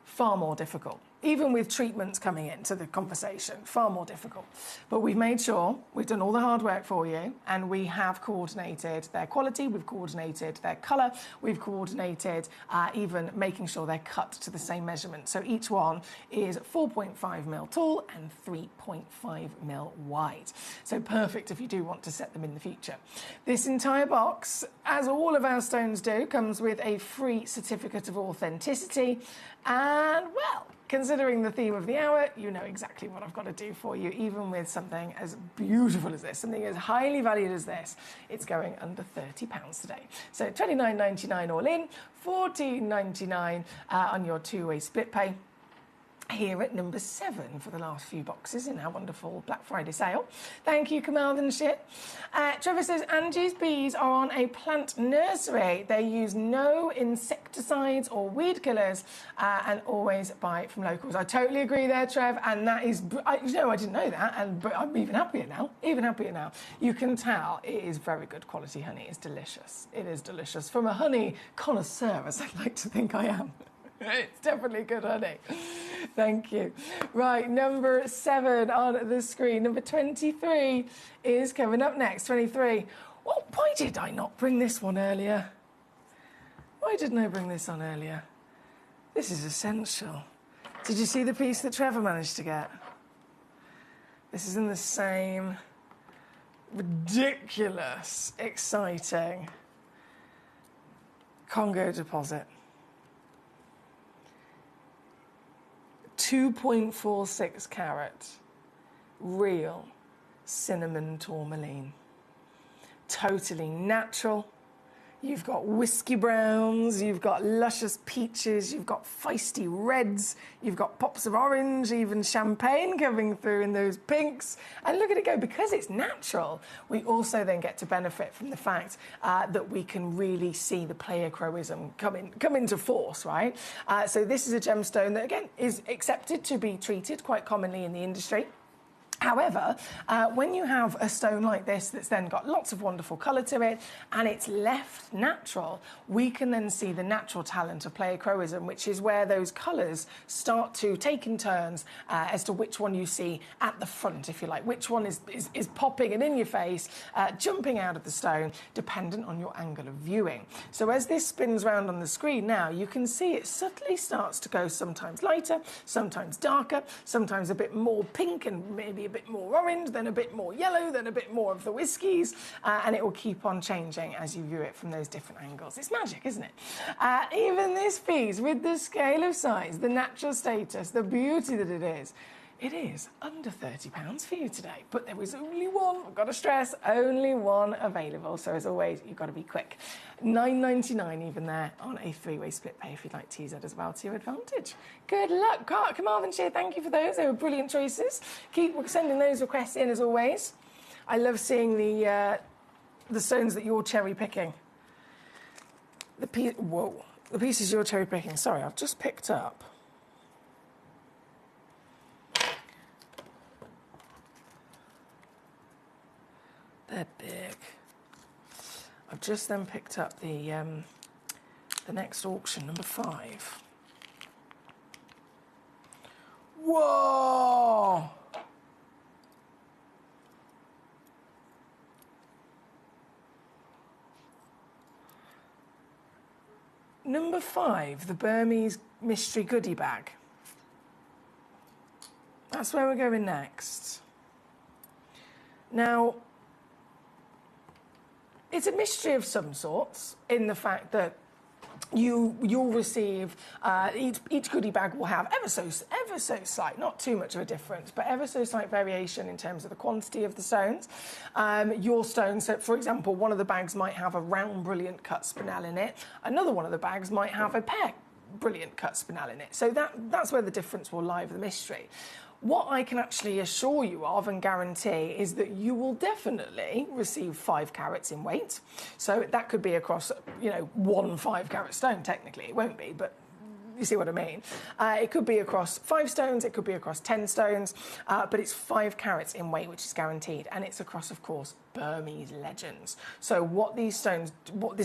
far more difficult. Even with treatments coming into the conversation, far more difficult. But we've made sure we've done all the hard work for you, and we have coordinated their quality, we've coordinated their colour, we've coordinated even making sure they're cut to the same measurement. So each one is 4.5 mil tall and 3.5 mil wide. So perfect if you do want to set them in the future. This entire box, as all of our stones do, comes with a free certificate of authenticity. And, well, considering the theme of the hour, you know exactly what I've got to do for you, even with something as beautiful as this, something as highly valued as this. It's going under £30 today. So $29.99 all in, $14.99 on your two-way split pay. Here at number 7 for the last few boxes in our wonderful Black Friday sale. Thank you, Kamal and Shit. Trevor says, Angie's bees are on a plant nursery. They use no insecticides or weed killers and always buy from locals. I totally agree there, Trev, and that is, you know, I didn't know that, but I'm even happier now, You can tell it is very good quality honey. It's delicious. It is delicious. From a honey connoisseur, as I'd like to think I am. It's definitely good honey. Thank you. Right, number 7 on the screen. Number 23 is coming up next. 23. Well, why did I not bring this one earlier? Why didn't I bring this on earlier? This is essential. Did you see the piece that Trevor managed to get? This is in the same ridiculous, exciting Congo deposit. 2.46 carat real cinnamon tourmaline. Totally natural. You've got whiskey browns, you've got luscious peaches, you've got feisty reds, you've got pops of orange, even champagne coming through in those pinks. And look at it go, because it's natural, we also then get to benefit from the fact that we can really see the pleiochroism come into force, right? So this is a gemstone that, again, is accepted to be treated quite commonly in the industry. However, when you have a stone like this that's then got lots of wonderful colour to it and it's left natural, we can then see the natural talent of pleiochroism, which is where those colours start to take in turns as to which one you see at the front, if you like, which one is popping and in your face, jumping out of the stone, dependent on your angle of viewing. So as this spins round on the screen now, you can see it subtly starts to go sometimes lighter, sometimes darker, sometimes a bit more pink and maybe a bit more orange, then a bit more yellow, then a bit more of the whiskies, and it will keep on changing as you view it from those different angles. It's magic, isn't it? Even this piece, with the scale of size, the natural status, the beauty that it is under £30 for you today. But there was only one, I've got to stress, only one available. So as always, you've got to be quick. $9.99 even there on a 3-way split pay if you'd like to use that as well to your advantage. Good luck. Kamal and Shea, thank you for those. They were brilliant choices. Keep sending those requests in as always. I love seeing the stones that you're cherry picking. The pieces you're cherry picking. Sorry, I've just picked up. They're big. I've just then picked up the next auction, number 5. Whoa! Number 5, the Burmese mystery goodie bag. That's where we're going next. Now, it's a mystery of some sorts in the fact that you'll receive, each goodie bag will have ever so slight, not too much of a difference, but ever so slight variation in terms of the quantity of the stones. Your stones, so for example, one of the bags might have a round brilliant cut spinel in it. Another one of the bags might have a pear brilliant cut spinel in it. So that's where the difference will lie, the mystery. What I can actually assure you of and guarantee is that you will definitely receive 5 carats in weight. So that could be across, one 5-carat stone, technically. It won't be, but you see what I mean. It could be across 5 stones, it could be across 10 stones, but it's 5 carats in weight, which is guaranteed. And it's across, of course, Burmese legends. So what this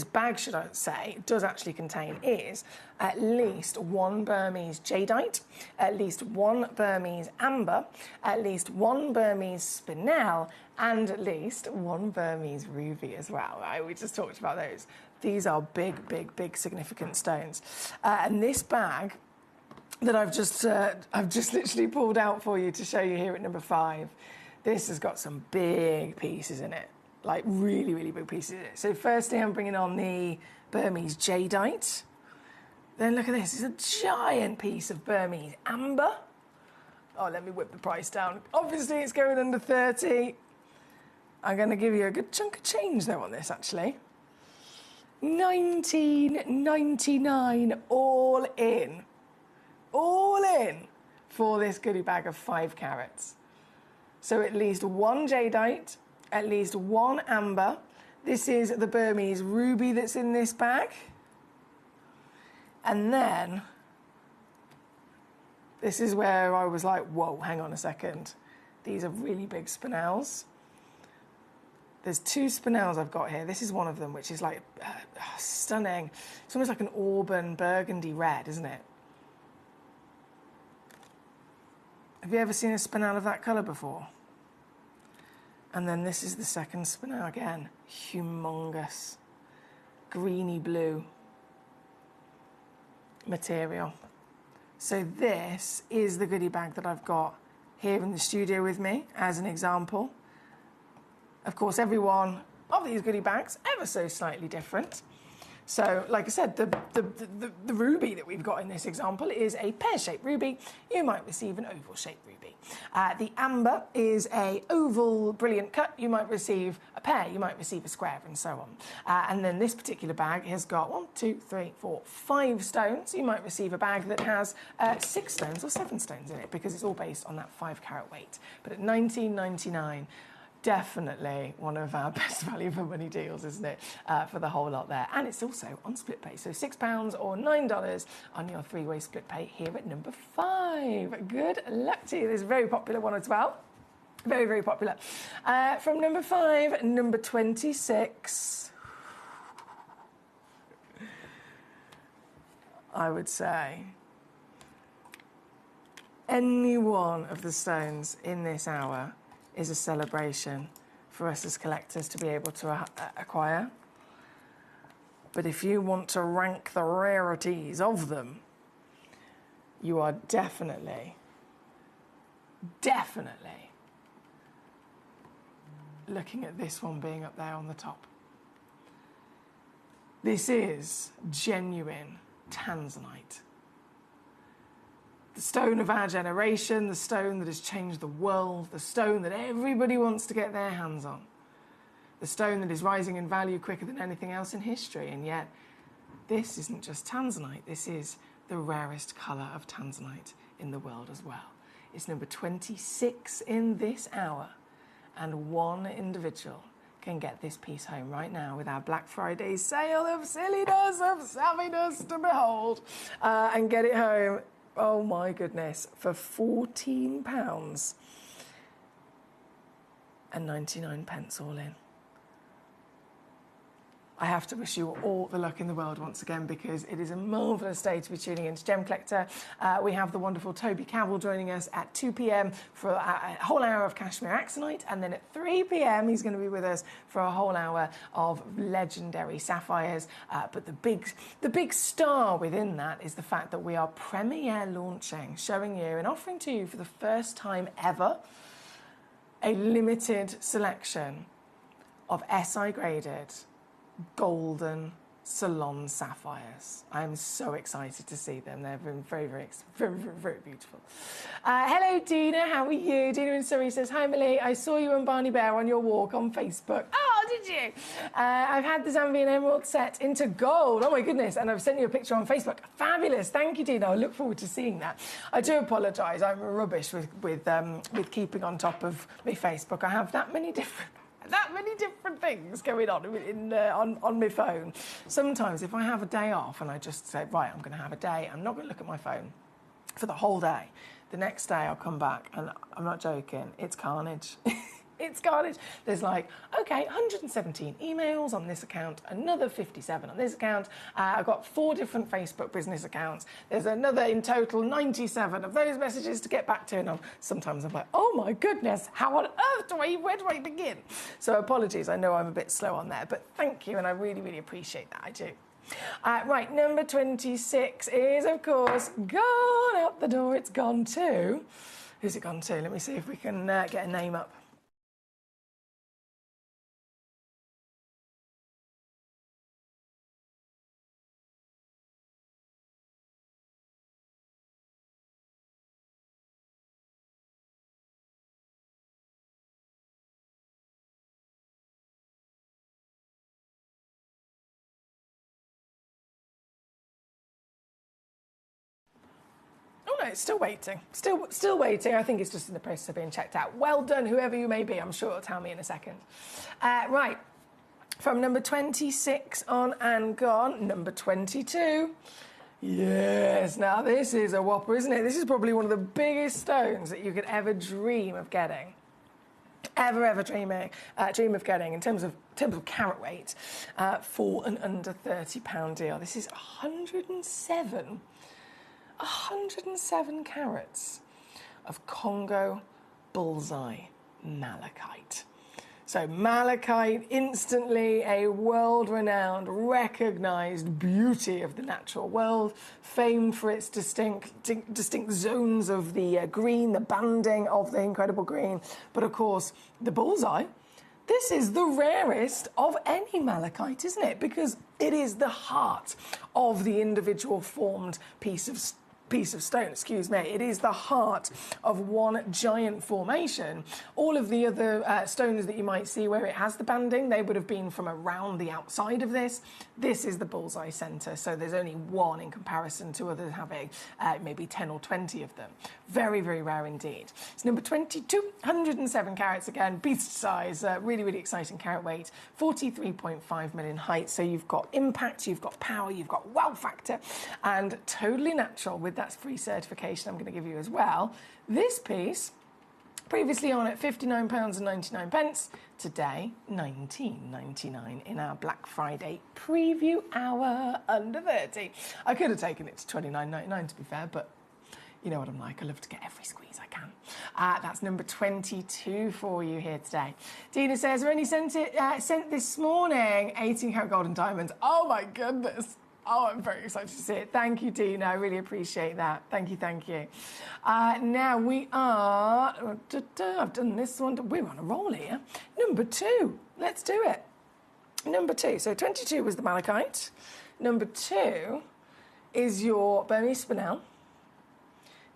bag, should I say, does actually contain is at least 1 Burmese jadeite, at least 1 Burmese amber, at least 1 Burmese spinel, and at least 1 Burmese ruby as well, right? We just talked about those. These are big, big, big significant stones. And this bag that I've just literally pulled out for you to show you here at number 5, this has got some big pieces in it, like really, really big pieces in it. So firstly, I'm bringing on the Burmese jadeite. Then look at this, it's a giant piece of Burmese amber. Oh, let me whip the price down. Obviously, it's going under 30. I'm going to give you a good chunk of change though on this, actually. $19.99 all in for this goodie bag of 5 carats. So at least 1 jadeite, at least 1 amber. This is the Burmese ruby that's in this bag. And then, this is where I was like, whoa, hang on a second. These are really big spinels. There's 2 spinels I've got here. This is one of them, which is like stunning. It's almost like an auburn burgundy red, isn't it? Have you ever seen a spinel of that colour before? And then this is the second spinel again. Humongous. Greeny blue material. So this is the goodie bag that I've got here in the studio with me as an example. Of course, every one of these goodie bags ever so slightly different. So, like I said, the ruby that we've got in this example is a pear-shaped ruby. You might receive an oval-shaped ruby. The amber is a oval brilliant cut. You might receive a pear, you might receive a square, and so on. And then this particular bag has got 1, 2, 3, 4, 5 stones. You might receive a bag that has 6 stones or 7 stones in it, because it's all based on that 5-carat weight. But at $19.99, definitely one of our best value for money deals, isn't it, for the whole lot there. And it's also on split pay, so £6 or $9 on your 3-way split pay here at number 5. Good luck to you. This is a very popular one as well. Very, very popular. From number 5, number 26. I would say any one of the stones in this hour is a celebration for us as collectors to be able to acquire. But if you want to rank the rarities of them, you are definitely looking at this one being up there on the top. This is genuine tanzanite. The stone of our generation, the stone that has changed the world, the stone that everybody wants to get their hands on, the stone that is rising in value quicker than anything else in history. And yet, this isn't just tanzanite, this is the rarest colour of tanzanite in the world as well. It's number 26 in this hour, and one individual can get this piece home right now with our Black Friday sale of silliness, of savviness to behold, and get it home. Oh my goodness, for £14 and 99 pence all in. I have to wish you all the luck in the world once again, because it is a marvellous day to be tuning into Gem Collector. We have the wonderful Toby Cavill joining us at 2 p.m. for a whole hour of Cashmere Axonite, and then at 3 p.m. he's going to be with us for a whole hour of legendary sapphires. But the big star within that is the fact that we are premiere launching, showing you and offering to you for the first time ever a limited selection of SI graded golden Salon sapphires. I'm so excited to see them. They've been very, very beautiful. Hello, Dina. How are you? Dina in Surrey says, hi, Millie. I saw you and Barney Bear on your walk on Facebook. Oh, did you? I've had the Zambian Emerald set into gold. Oh, my goodness. And I've sent you a picture on Facebook. Fabulous. Thank you, Dina. I look forward to seeing that. I do apologise. I'm rubbish with keeping on top of my Facebook. I have that many different things going on on my phone. Sometimes if I have a day off and I just say, right, I'm going to have a day, I'm not going to look at my phone for the whole day. The next day I'll come back and I'm not joking, it's carnage. It's carnage. There's like, okay, 117 emails on this account, another 57 on this account. I've got 4 different Facebook business accounts. There's another, in total, 97 of those messages to get back to. And sometimes I'm like, oh my goodness, how on earth where do I begin? So apologies, I know I'm a bit slow on there, but thank you, and I really, really appreciate that, I do. Right, number 26 is, of course, gone out the door. It's gone to, who's it gone to? Let me see if we can get a name up. No, it's still waiting. Still waiting. I think it's just in the process of being checked out. Well done, whoever you may be. I'm sure it'll tell me in a second. Right. From number 26 on and gone, number 22. Yes, now this is a whopper, isn't it? This is probably one of the biggest stones that you could ever dream of getting. Ever dream of getting in terms of carat weight for an under £30 deal. This is 107 carats of Congo bullseye malachite. So malachite, instantly a world-renowned, recognised beauty of the natural world, famed for its distinct zones of the green, the banding of the incredible green. But of course, the bullseye, this is the rarest of any malachite, isn't it? Because it is the heart of the individual formed piece of stone, excuse me. It is the heart of one giant formation. All of the other stones that you might see where it has the banding, they would have been from around the outside of this. This is the bullseye centre, so there's only one in comparison to others having maybe 10 or 20 of them. Very, very rare indeed. It's number 22, 107 carats again, beast size, really, really exciting carat weight, 43.5 million height. So you've got impact, you've got power, you've got wow factor, and totally natural with that free certification I'm going to give you as well. This piece, previously on at £59.99, today £19.99 in our Black Friday preview hour under 30. I could have taken it to £29.99 to be fair, but you know what I'm like, I love to get every squeeze I can. That's number 22 for you here today. Dina says, I only sent this morning, 18 karat gold and diamonds. Oh my goodness. Oh, I'm very excited to see it. Thank you, Dina. I really appreciate that. Thank you. Now we are... I've done this one. We're on a roll here. Number 2. Let's do it. Number 2. So 22 was the malachite. Number 2 is your Burmese spinel.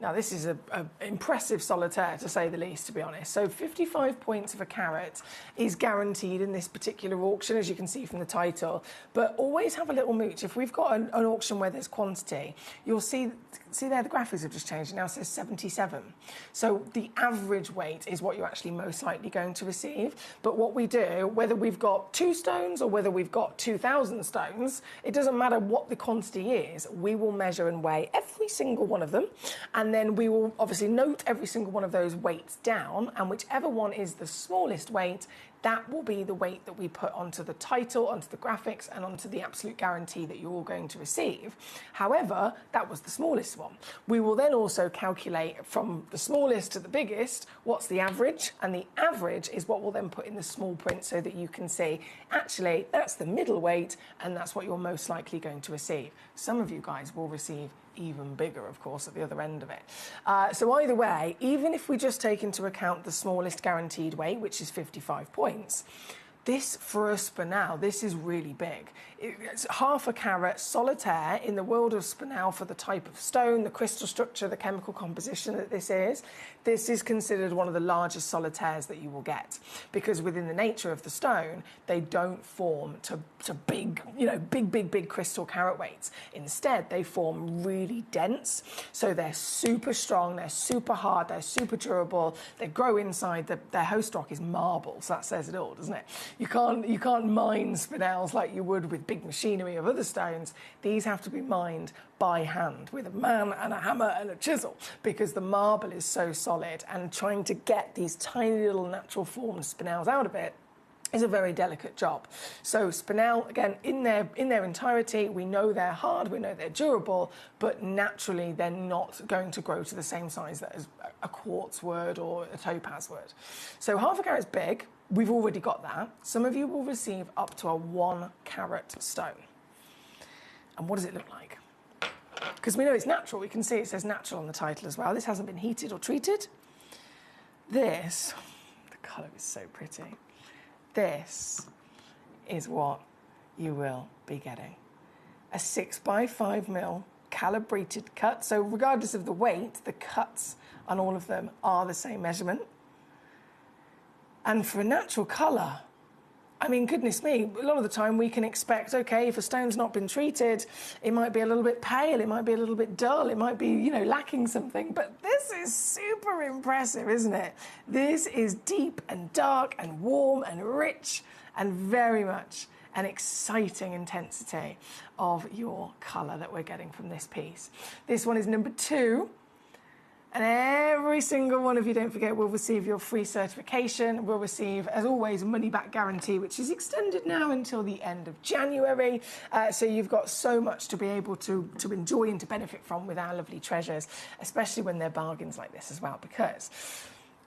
Now, this is an impressive solitaire, to say the least, to be honest. So 55 points of a carat is guaranteed in this particular auction, as you can see from the title. But always have a little mooch. If we've got an auction where there's quantity, you'll see there the graphics have just changed. It now says 77. So the average weight is what you're actually most likely going to receive. But what we do, whether we've got 2 stones or whether we've got 2,000 stones, it doesn't matter what the quantity is. We will measure and weigh every single one of them. And then we will obviously note every single one of those weights down, and whichever one is the smallest weight, that will be the weight that we put onto the title, onto the graphics, and onto the absolute guarantee that you're all going to receive. However, that was the smallest one. We will then also calculate from the smallest to the biggest, what's the average, and the average is what we'll then put in the small print so that you can see, actually, that's the middle weight, and that's what you're most likely going to receive. Some of you guys will receive even bigger, of course, at the other end of it. So either way, even if we just take into account the smallest guaranteed weight, which is 55 points, This, for a spinel, this is really big. It's half a carat solitaire in the world of spinel for the type of stone, the crystal structure, the chemical composition that this is. This is considered one of the largest solitaires that you will get, because within the nature of the stone, they don't form to big, big crystal carat weights. Instead, they form really dense, so they're super strong, they're super hard, they're super durable, they grow inside, their host rock is marble, so that says it all, doesn't it? You can't mine spinels like you would with big machinery of other stones. These have to be mined by hand with a man and a hammer and a chisel, because the marble is so solid, and trying to get these tiny little natural formed spinels out of it is a very delicate job. So spinel, again, in their entirety, we know they're hard, we know they're durable, but naturally they're not going to grow to the same size as a quartz would or a topaz would. So half a carat is big. We've already got that. Some of you will receive up to a 1 carat stone. And what does it look like? Because we know it's natural. We can see it says natural on the title as well. This hasn't been heated or treated. This, the colour is so pretty. This is what you will be getting. A 6x5mm calibrated cut. So regardless of the weight, the cuts on all of them are the same measurement. And for a natural colour, I mean, goodness me, a lot of the time we can expect, okay, if a stone's not been treated, it might be a little bit pale, it might be a little bit dull, it might be, lacking something. But this is super impressive, isn't it? This is deep and dark and warm and rich and very much an exciting intensity of your colour that we're getting from this piece. This one is number 2. And every single one of you, don't forget, will receive your free certification. We'll receive, as always, a money-back guarantee, which is extended now until the end of January. So you've got so much to be able to enjoy and to benefit from with our lovely treasures, especially when they're bargains like this as well, because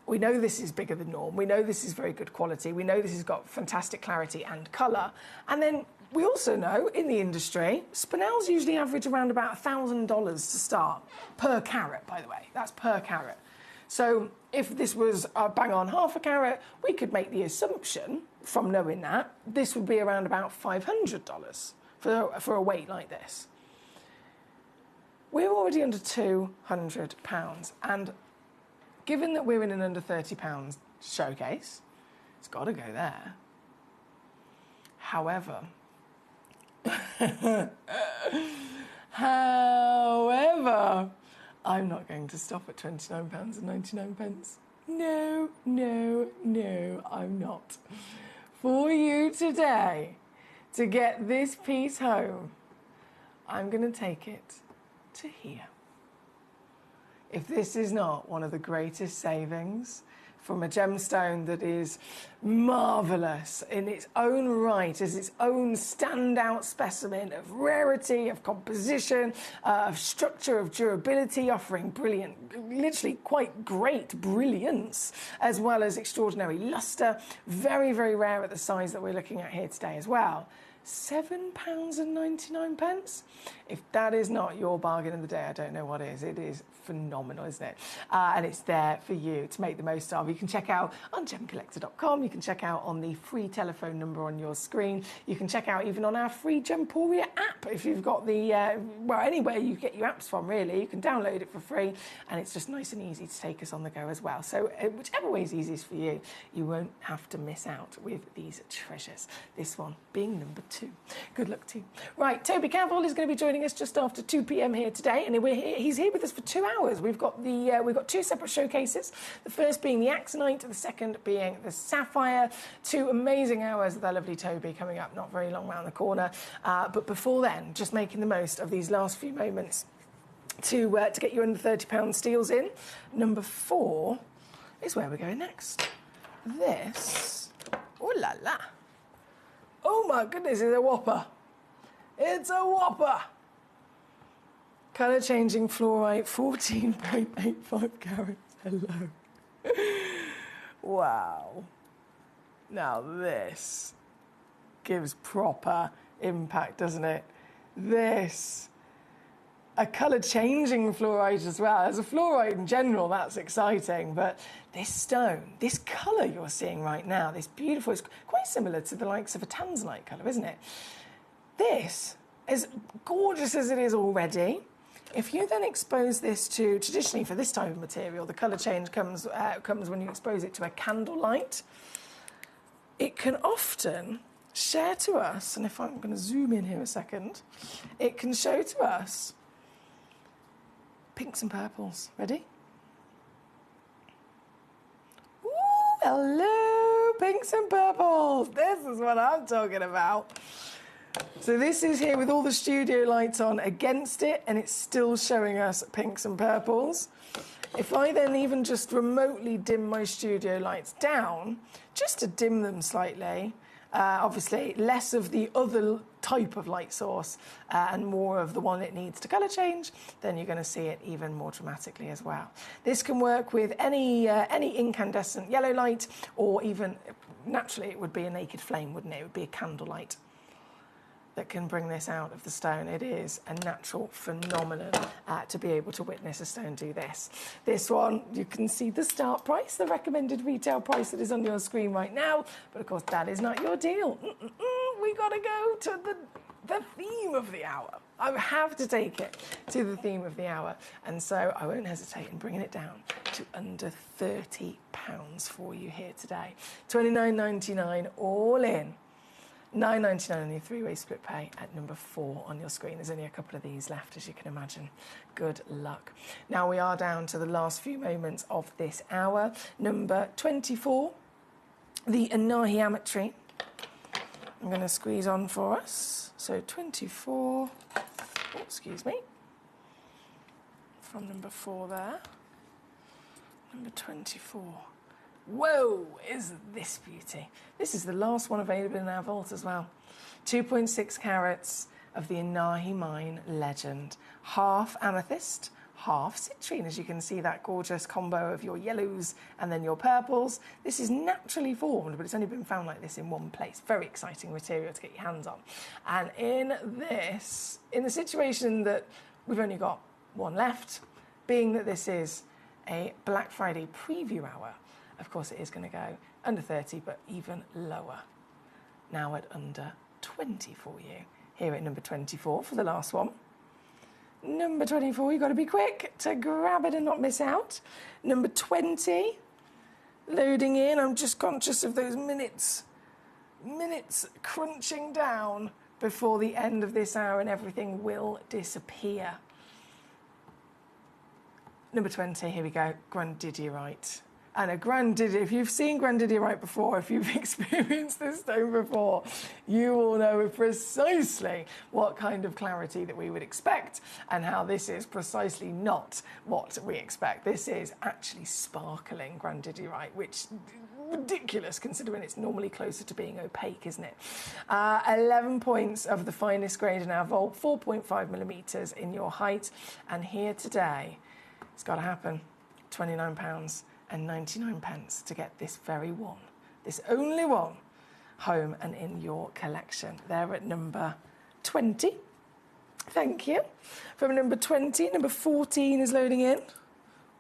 we know this is bigger than norm. We know this is very good quality. We know this has got fantastic clarity and colour. And then we also know, in the industry, spinels usually average around about $1,000 to start, per carat, by the way. That's per carat. So if this was bang on half a carat, we could make the assumption, from knowing that, this would be around about $500 for a weight like this. We're already under £200, and given that we're in an under £30 showcase, it's got to go there. However, I'm not going to stop at £29.99. No, I'm not. For you today, to get this piece home, I'm going to take it to here. If this is not one of the greatest savings from a gemstone that is marvellous in its own right, as its own standout specimen of rarity, of composition, of structure, of durability, offering brilliant, literally quite great brilliance, as well as extraordinary lustre, very, very rare at the size that we're looking at here today as well. £7.99. If that is not your bargain of the day, I don't know what is. It is phenomenal, isn't it? And it's there for you to make the most of. You can check out on gemcollector.com. You can check out on the free telephone number on your screen. You can check out even on our free Gemporia app. If you've got the, anywhere you get your apps from, really, you can download it for free. And it's just nice and easy to take us on the go as well. So whichever way is easiest for you, you won't have to miss out with these treasures. This one being number 2. Good luck to you. Right, Toby Campbell is going to be joining us just after 2 p.m. here today, and he's here with us for 2 hours. We've got 2 separate showcases. The first being the Axonite, the second being the Sapphire. 2 amazing hours with our lovely Toby coming up not very long round the corner. But before then, just making the most of these last few moments to get your under £30 steals in. Number 4 is where we're going next. This, oh la la. Oh my goodness, it's a whopper. It's a whopper. Colour changing fluorite, 14.85 carats. Hello. Wow. Now this gives proper impact, doesn't it? This a colour changing fluorite as well. As a fluorite in general, that's exciting, but this stone, this colour you're seeing right now, this beautiful, it's quite similar to the likes of a tanzanite colour, isn't it? This, as gorgeous as it is already, if you then expose this to, traditionally for this type of material, the colour change comes when you expose it to a candlelight. It can often share to us, and if I'm going to zoom in here a second, it can show to us pinks and purples. Ready? Ooh, hello, pinks and purples. This is what I'm talking about. So this is here with all the studio lights on against it, and it's still showing us pinks and purples. If I then even just remotely dim my studio lights down, just to dim them slightly, obviously less of the other type of light source and more of the one it needs to colour change, then you're going to see it even more dramatically as well. This can work with any incandescent yellow light, or even, naturally it would be a naked flame, wouldn't it? It would be a candlelight that can bring this out of the stone. It is a natural phenomenon to be able to witness a stone do this. This one, you can see the start price, the recommended retail price that is on your screen right now, but of course that is not your deal. We gotta go to the theme of the hour. I have to take it to the theme of the hour, and so I won't hesitate in bringing it down to under £30 for you here today. $29.99 all in. $9.99 on your three-way split pay at number 4 on your screen. There's only a couple of these left, as you can imagine. Good luck. Now we are down to the last few moments of this hour. Number 24, the Anahi Ametry. I'm going to squeeze on for us. So 24, oh, excuse me, from number 4 there. Number 24. Whoa, is this beauty. This is the last one available in our vault as well. 2.6 carats of the Anahi Mine legend. Half amethyst, half citrine, as you can see that gorgeous combo of your yellows and then your purples. This is naturally formed, but it's only been found like this in one place. Very exciting material to get your hands on. And in this, in the situation that we've only got one left, being that this is a Black Friday preview hour, of course, it is going to go under 30, but even lower. Now at under 20 for you. Here at number 24 for the last one. Number 24, you've got to be quick to grab it and not miss out. Number 20, loading in. I'm just conscious of those minutes crunching down before the end of this hour, and everything will disappear. Number 20, here we go, grandidierite. And a grandidierite, if you've seen grandidierite before, if you've experienced this stone before, you will know precisely what kind of clarity that we would expect and how this is precisely not what we expect. This is actually sparkling grandidierite, which ridiculous considering it's normally closer to being opaque, isn't it? 11 points of the finest grade in our vault, 4.5 millimetres in your height. And here today, it's got to happen, £29.99 to get this very one, this only one, home and in your collection. They're at number 20. Thank you. From number 20, number 14 is loading in.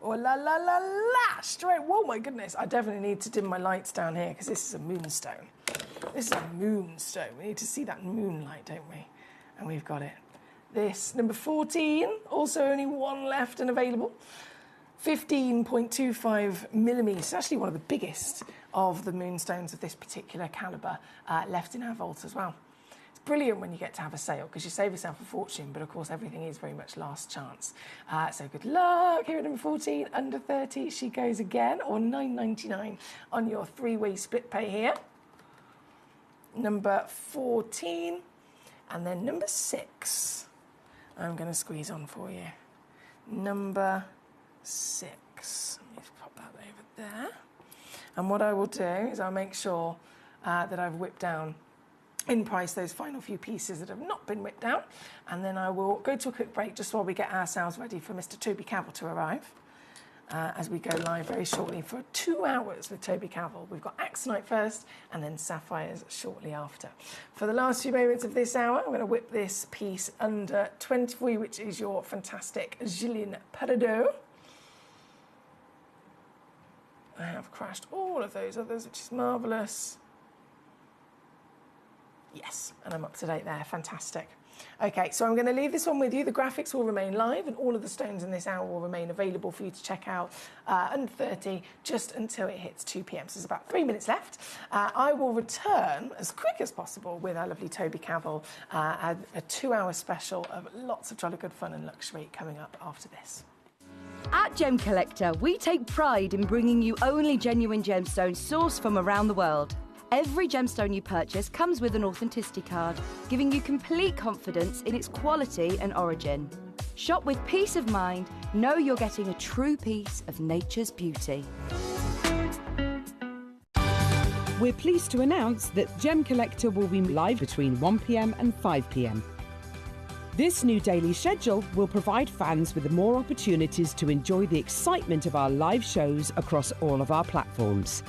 Oh, la, la, la, la, straight. Whoa, my goodness. I definitely need to dim my lights down here because this is a moonstone. This is a moonstone. We need to see that moonlight, don't we? And we've got it. This, number 14, also only one left and available. 15.25 millimetres, actually one of the biggest of the moonstones of this particular calibre left in our vault as well. It's brilliant when you get to have a sale because you save yourself a fortune, but of course everything is very much last chance. So good luck. Here at number 14, under 30, she goes again, or $9.99 on your three-way split pay here. Number 14, and then number 6. I'm going to squeeze on for you. Number 6. Let me just pop that over there. And what I will do is I'll make sure that I've whipped down in price those final few pieces that have not been whipped down, and then I will go to a quick break just while we get ourselves ready for Mr. Toby Cabell to arrive. as we go live very shortly for 2 hours with Toby Cavell. We've got Axonite first and then Sapphires shortly after. For the last few moments of this hour, I'm going to whip this piece under 20 for you, which is your fantastic Gillian Peridot. I have crashed all of those others, which is marvellous. Yes, and I'm up to date there. Fantastic. Okay, so I'm going to leave this one with you. The graphics will remain live and all of the stones in this hour will remain available for you to check out under 30 just until it hits 2 p.m. So there's about 3 minutes left. I will return as quick as possible with our lovely Toby Cavell, a 2-hour special of lots of jolly good fun and luxury coming up after this. At Gemcollector, we take pride in bringing you only genuine gemstones sourced from around the world. Every gemstone you purchase comes with an authenticity card, giving you complete confidence in its quality and origin. Shop with peace of mind, know you're getting a true piece of nature's beauty. We're pleased to announce that Gemcollector will be live between 1 p.m. and 5 p.m. This new daily schedule will provide fans with more opportunities to enjoy the excitement of our live shows across all of our platforms.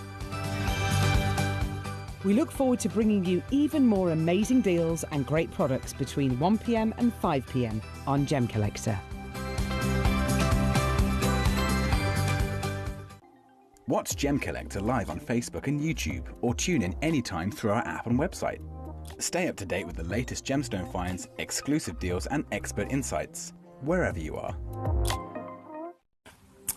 We look forward to bringing you even more amazing deals and great products between 1 p.m. and 5 p.m. on Gemcollector. Watch Gemcollector live on Facebook and YouTube, or tune in anytime through our app and website. Stay up to date with the latest gemstone finds, exclusive deals and expert insights, wherever you are.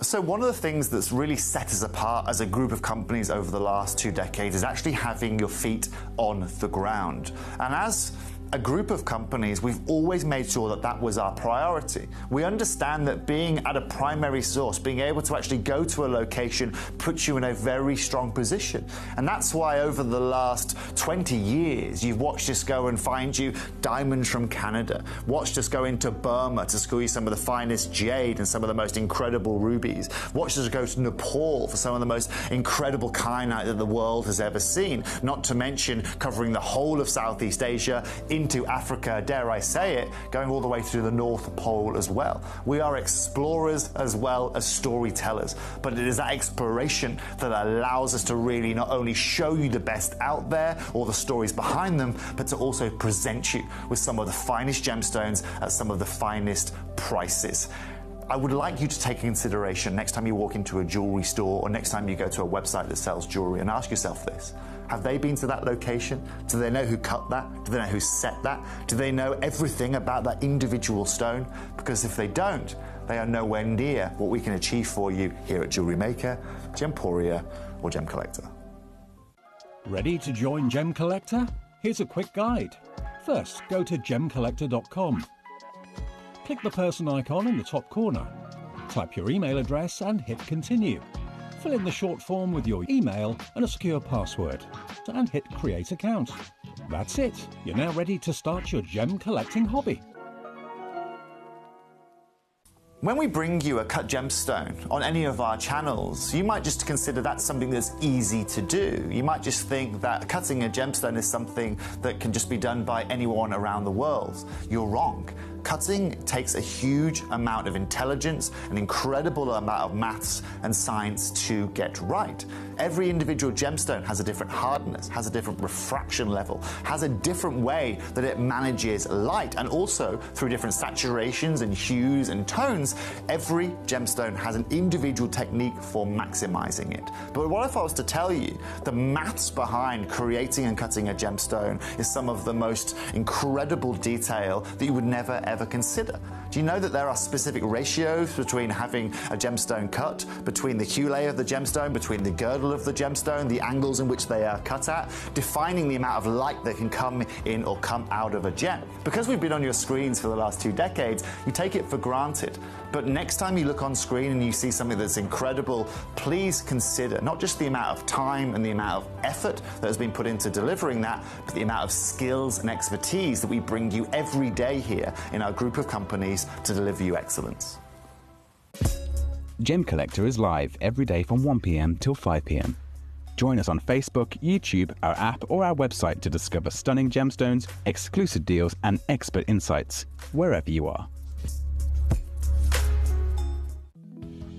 So one of the things that's really set us apart as a group of companies over the last 2 decades is actually having your feet on the ground. And as a group of companies, we've always made sure that that was our priority. We understand that being at a primary source, being able to actually go to a location, puts you in a very strong position. And that's why over the last 20 years, you've watched us go and find you diamonds from Canada, watched us go into Burma to school you some of the finest jade and some of the most incredible rubies, watched us go to Nepal for some of the most incredible kyanite that the world has ever seen, not to mention covering the whole of Southeast Asia, into Africa, dare I say it, going all the way through the North Pole as well. We are explorers as well as storytellers, but it is that exploration that allows us to really not only show you the best out there or the stories behind them, but to also present you with some of the finest gemstones at some of the finest prices. I would like you to take consideration next time you walk into a jewelry store or next time you go to a website that sells jewelry and ask yourself this. Have they been to that location? Do they know who cut that? Do they know who set that? Do they know everything about that individual stone? Because if they don't, they are nowhere near what we can achieve for you here at Jewelry Maker, Gemporia, or Gemcollector. Ready to join Gemcollector? Here's a quick guide. First, go to gemcollector.com. Click the person icon in the top corner. Type your email address and hit continue. Fill in the short form with your email and a secure password, and hit create account. That's it. You're now ready to start your gem collecting hobby. When we bring you a cut gemstone on any of our channels, you might just consider that something that's easy to do. You might just think that cutting a gemstone is something that can just be done by anyone around the world. You're wrong. Cutting takes a huge amount of intelligence, an incredible amount of maths and science to get right. Every individual gemstone has a different hardness, has a different refraction level, has a different way that it manages light, and also through different saturations and hues and tones, every gemstone has an individual technique for maximizing it. But what if I was to tell you the maths behind creating and cutting a gemstone is some of the most incredible detail that you would never ever consider? Do you know that there are specific ratios between having a gemstone cut, between the hue layer of the gemstone, between the girdle of the gemstone, the angles in which they are cut at, defining the amount of light that can come in or come out of a gem? Because we've been on your screens for the last 2 decades, you take it for granted. But next time you look on screen and you see something that's incredible, please consider not just the amount of time and the amount of effort that has been put into delivering that, but the amount of skills and expertise that we bring you every day here in our group of companies to deliver you excellence. Gemcollector is live every day from 1 p.m. till 5 p.m. Join us on Facebook, YouTube, our app or our website to discover stunning gemstones, exclusive deals and expert insights, wherever you are.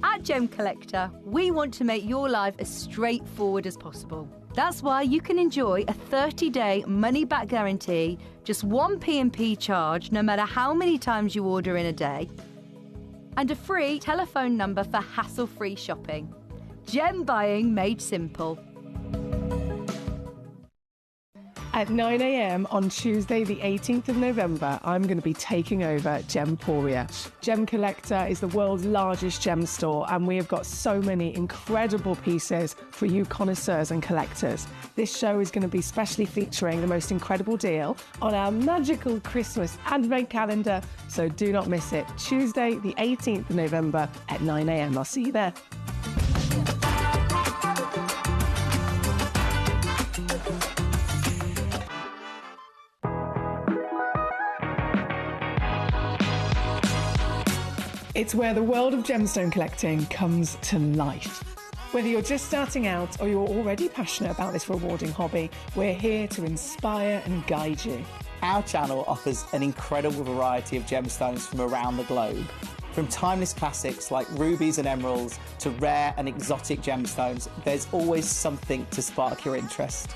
At At Gemcollector, we want to make your life as straightforward as possible. That's why you can enjoy a 30-day money-back guarantee, just one P&P charge no matter how many times you order in a day, and a free telephone number for hassle-free shopping. Gem buying made simple. At 9 a.m. on Tuesday, the 18th of November, I'm going to be taking over Gemporia. Gemcollector is the world's largest gem store, and we have got so many incredible pieces for you connoisseurs and collectors. This show is going to be specially featuring the most incredible deal on our magical Christmas Advent calendar, so do not miss it. Tuesday, the 18th of November at 9 a.m. I'll see you there. It's where the world of gemstone collecting comes to life. Whether you're just starting out or you're already passionate about this rewarding hobby, we're here to inspire and guide you. Our channel offers an incredible variety of gemstones from around the globe. From timeless classics like rubies and emeralds to rare and exotic gemstones, there's always something to spark your interest.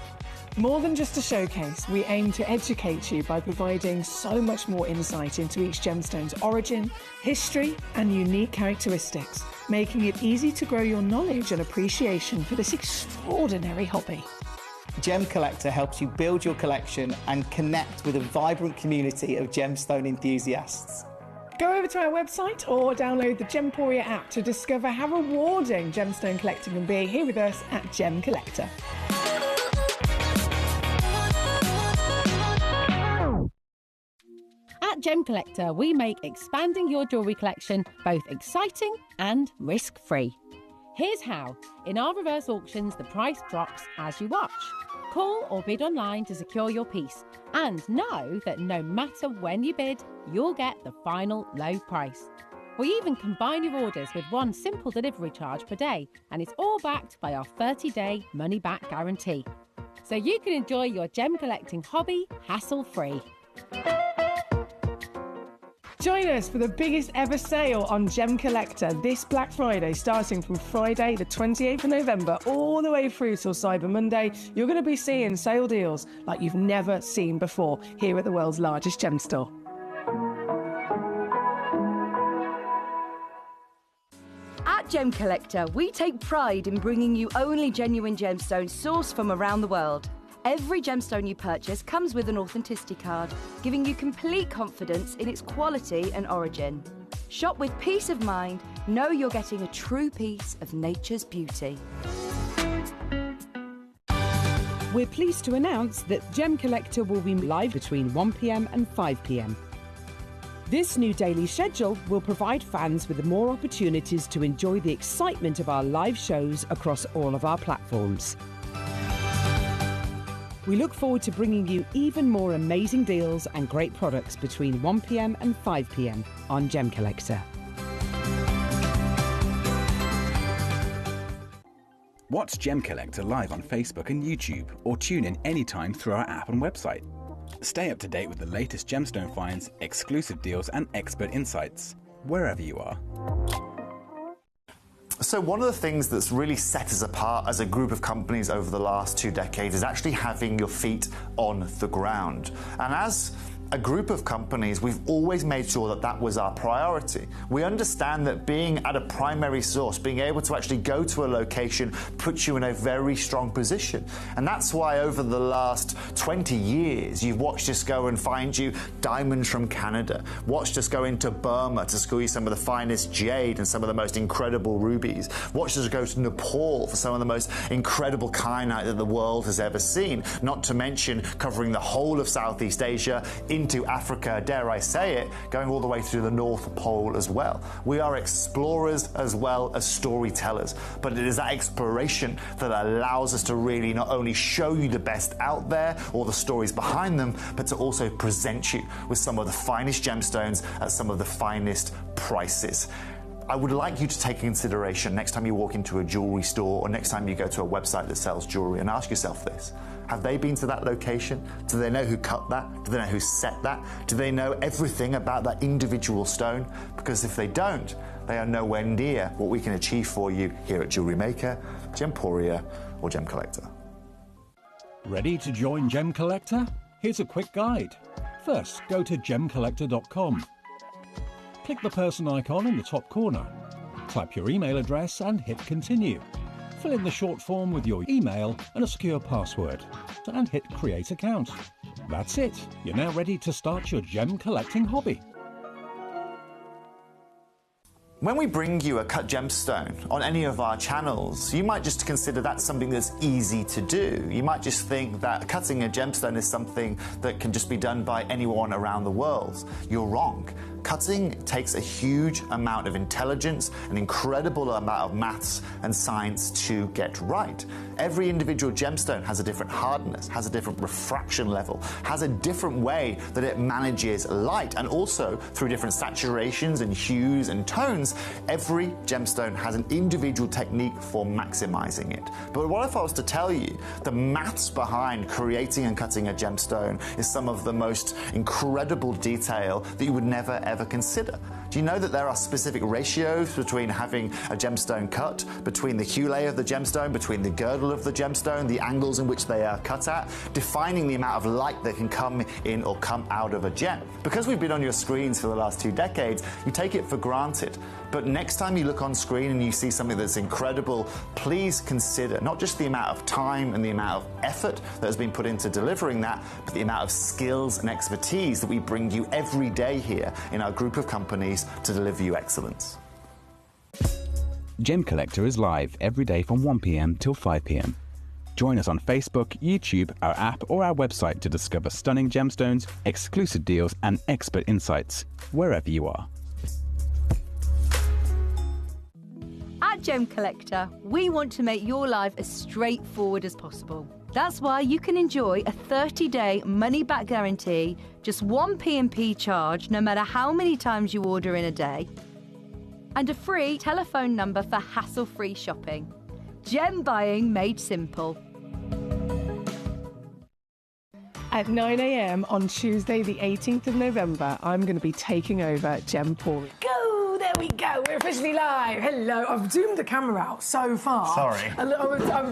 More than just a showcase, we aim to educate you by providing so much more insight into each gemstone's origin, history, and unique characteristics, making it easy to grow your knowledge and appreciation for this extraordinary hobby. Gemcollector helps you build your collection and connect with a vibrant community of gemstone enthusiasts. Go over to our website or download the Gemporia app to discover how rewarding gemstone collecting can be here with us at Gemcollector. At Gemcollector, we make expanding your jewellery collection both exciting and risk-free. Here's how. In our reverse auctions, the price drops as you watch. Call or bid online to secure your piece. And know that no matter when you bid, you'll get the final low price. We even combine your orders with one simple delivery charge per day, and it's all backed by our 30-day money-back guarantee. So you can enjoy your gem collecting hobby hassle-free. Join us for the biggest ever sale on Gemcollector this Black Friday, starting from Friday the 28th of November all the way through till Cyber Monday. You're going to be seeing sale deals like you've never seen before here at the world's largest gem store. At Gemcollector, we take pride in bringing you only genuine gemstones sourced from around the world. Every gemstone you purchase comes with an authenticity card, giving you complete confidence in its quality and origin. Shop with peace of mind, know you're getting a true piece of nature's beauty. We're pleased to announce that Gemcollector will be live between 1 p.m. and 5 p.m. This new daily schedule will provide fans with more opportunities to enjoy the excitement of our live shows across all of our platforms. We look forward to bringing you even more amazing deals and great products between 1 p.m. and 5 p.m. on Gemcollector. Watch Gemcollector live on Facebook and YouTube, or tune in anytime through our app and website. Stay up to date with the latest gemstone finds, exclusive deals and expert insights, wherever you are. So one of the things that's really set us apart as a group of companies over the last 2 decades is actually having your feet on the ground. And as a group of companies, we've always made sure that that was our priority. We understand that being at a primary source, being able to actually go to a location, puts you in a very strong position. And that's why over the last 20 years, you've watched us go and find you diamonds from Canada, watched us go into Burma to squeeze some of the finest jade and some of the most incredible rubies, watched us go to Nepal for some of the most incredible kyanite that the world has ever seen, not to mention covering the whole of Southeast Asia, into Africa, dare I say it, going all the way to the North Pole as well. We are explorers as well as storytellers, but it is that exploration that allows us to really not only show you the best out there or the stories behind them, but to also present you with some of the finest gemstones at some of the finest prices. I would like you to take into consideration next time you walk into a jewelry store or next time you go to a website that sells jewelry and ask yourself this. Have they been to that location? Do they know who cut that? Do they know who set that? Do they know everything about that individual stone? Because if they don't, They are nowhere near what we can achieve for you here at Jewellery Maker, Gemporia, or Gemcollector. Ready to join Gemcollector? Here's a quick guide. First, go to Gemcollector.com. Click the person icon in the top corner. Type your email address and hit continue. Fill in the short form with your email and a secure password, and hit create account. That's it. You're now ready to start your gem collecting hobby. When we bring you a cut gemstone on any of our channels, you might just consider that something that's easy to do. You might just think that cutting a gemstone is something that can just be done by anyone around the world. You're wrong. Cutting takes a huge amount of intelligence, an incredible amount of maths and science to get right. Every individual gemstone has a different hardness, has a different refraction level, has a different way that it manages light, and also through different saturations and hues and tones, every gemstone has an individual technique for maximizing it. But what if I was to tell you the maths behind creating and cutting a gemstone is some of the most incredible detail that you would never ever consider? Do you know that there are specific ratios between having a gemstone cut, between the hue layer of the gemstone, between the girdle of the gemstone, the angles in which they are cut at, defining the amount of light that can come in or come out of a gem? Because we've been on your screens for the last 2 decades, you take it for granted. But next time you look on screen and you see something that's incredible, please consider not just the amount of time and the amount of effort that has been put into delivering that, but the amount of skills and expertise that we bring you every day here in our group of companies to deliver you excellence. Gemcollector is live every day from 1 p.m. till 5 p.m. Join us on Facebook, YouTube, our app, or our website to discover stunning gemstones, exclusive deals, and expert insights wherever you are. At Gemcollector, we want to make your life as straightforward as possible. That's why you can enjoy a 30-day money-back guarantee, just 1 P&P charge no matter how many times you order in a day, and a free telephone number for hassle-free shopping. Gem buying made simple. At 9 a.m. on Tuesday, the 18th of November, I'm going to be taking over Gemporia. Go! There we go. We're officially live. Hello. I've zoomed the camera out so far. Sorry.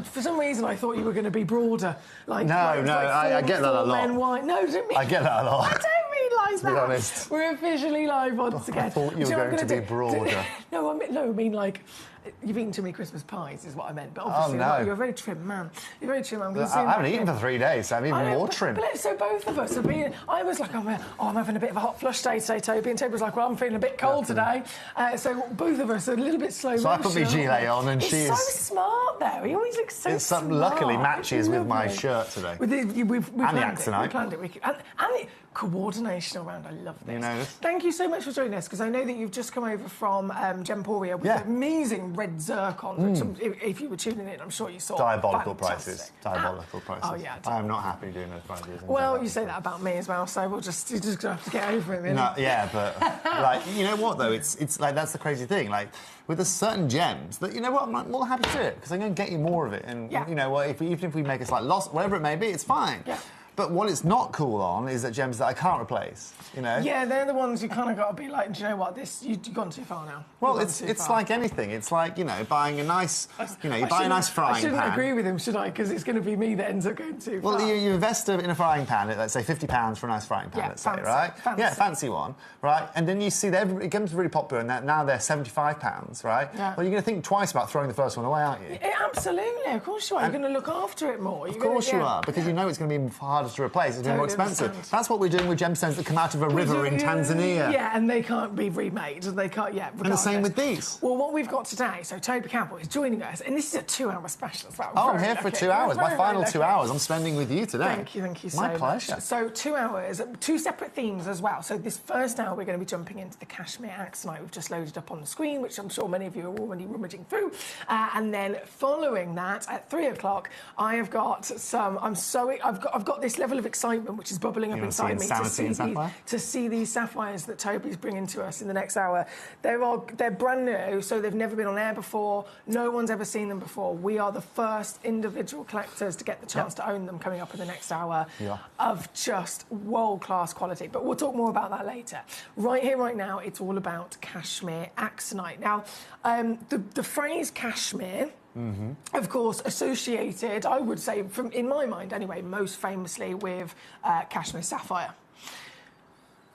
For some reason, I thought you were going to be broader. I get that a lot. No, don't mean. I get that a lot. I don't mean like to be that. honest. We're officially live once again. I thought you were going to be broader. No, I mean like. You've eaten too many Christmas pies, is what I meant. But obviously, you're a very trim man. You're very trim. I haven't eaten for 3 days, so I'm even more trim. But so both of us have been. I was like, I'm having a bit of a hot flush day today, Toby. And Toby was like, well, I'm feeling a bit cold today. So both of us are a little bit slow. So I put my gilet on, and she's so smart though. He always looks so smart. Luckily matches with my shirt today. We've and the accent. We planned it. And coordination around. I love this. You know this. Thank you so much for joining us, because I know that you've just come over from Gemporia with amazing red zircon. If you were tuning in, I'm sure you saw. Diabolical prices. Diabolical prices. Oh yeah. I am not happy doing those prices. Well, you say that about me as well, so you're just gonna have to get over it. Really. No, yeah, but you know what though? It's like that's the crazy thing. Like with a certain gems that I'm more happy to do it because I'm going to get you more of it, and even if we make a slight loss, whatever it may be, it's fine. Yeah. But what it's not cool on is that gems that I can't replace, Yeah, they're the ones you kind of got to be like, do you know what, you've gone too far now. Well, it's like anything. It's like, buying a nice, you buy a nice frying pan. I shouldn't agree with him, should I? Because it's going to be me that ends up going too far. Well, you invest in a frying pan, let's say £50 for a nice frying pan, let's say, right? Fancy. Yeah, fancy one, right? And then you see that it becomes really popular, and now they're £75, right? Yeah. Well, you're going to think twice about throwing the first one away, aren't you? Absolutely, of course you are. You're going to look after it more. Of course you are, because you know it's going to be harder to replace. It's going to be more expensive. That's what we're doing with gemstones that come out of a river in Tanzania. Yeah, and they can't be remade. They can't, And the same with these. Well, what we've got today, so Toby Campbell is joining us, and this is a 2-hour special as well. I'm here for 2 hours. My final 2 hours I'm spending with you today. Thank you so much. My pleasure. So 2 hours, 2 separate themes as well. So this first hour, we're going to be jumping into the cashmere accent we've just loaded up on the screen, which I'm sure many of you are already rummaging through. And then following that, at 3 o'clock, I have got some. I've got this this level of excitement which is bubbling up inside me to see these sapphires that Toby's bringing to us in the next hour. They're brand new, so they've never been on air before. No one's ever seen them before. We are the first individual collectors to get the chance to own them coming up in the next hour of just world-class quality. But we'll talk more about that later. Right here, right now, it's all about cashmere axonite. Now, the phrase cashmere, of course, associated, I would say, in my mind anyway, most famously with cashmere sapphire.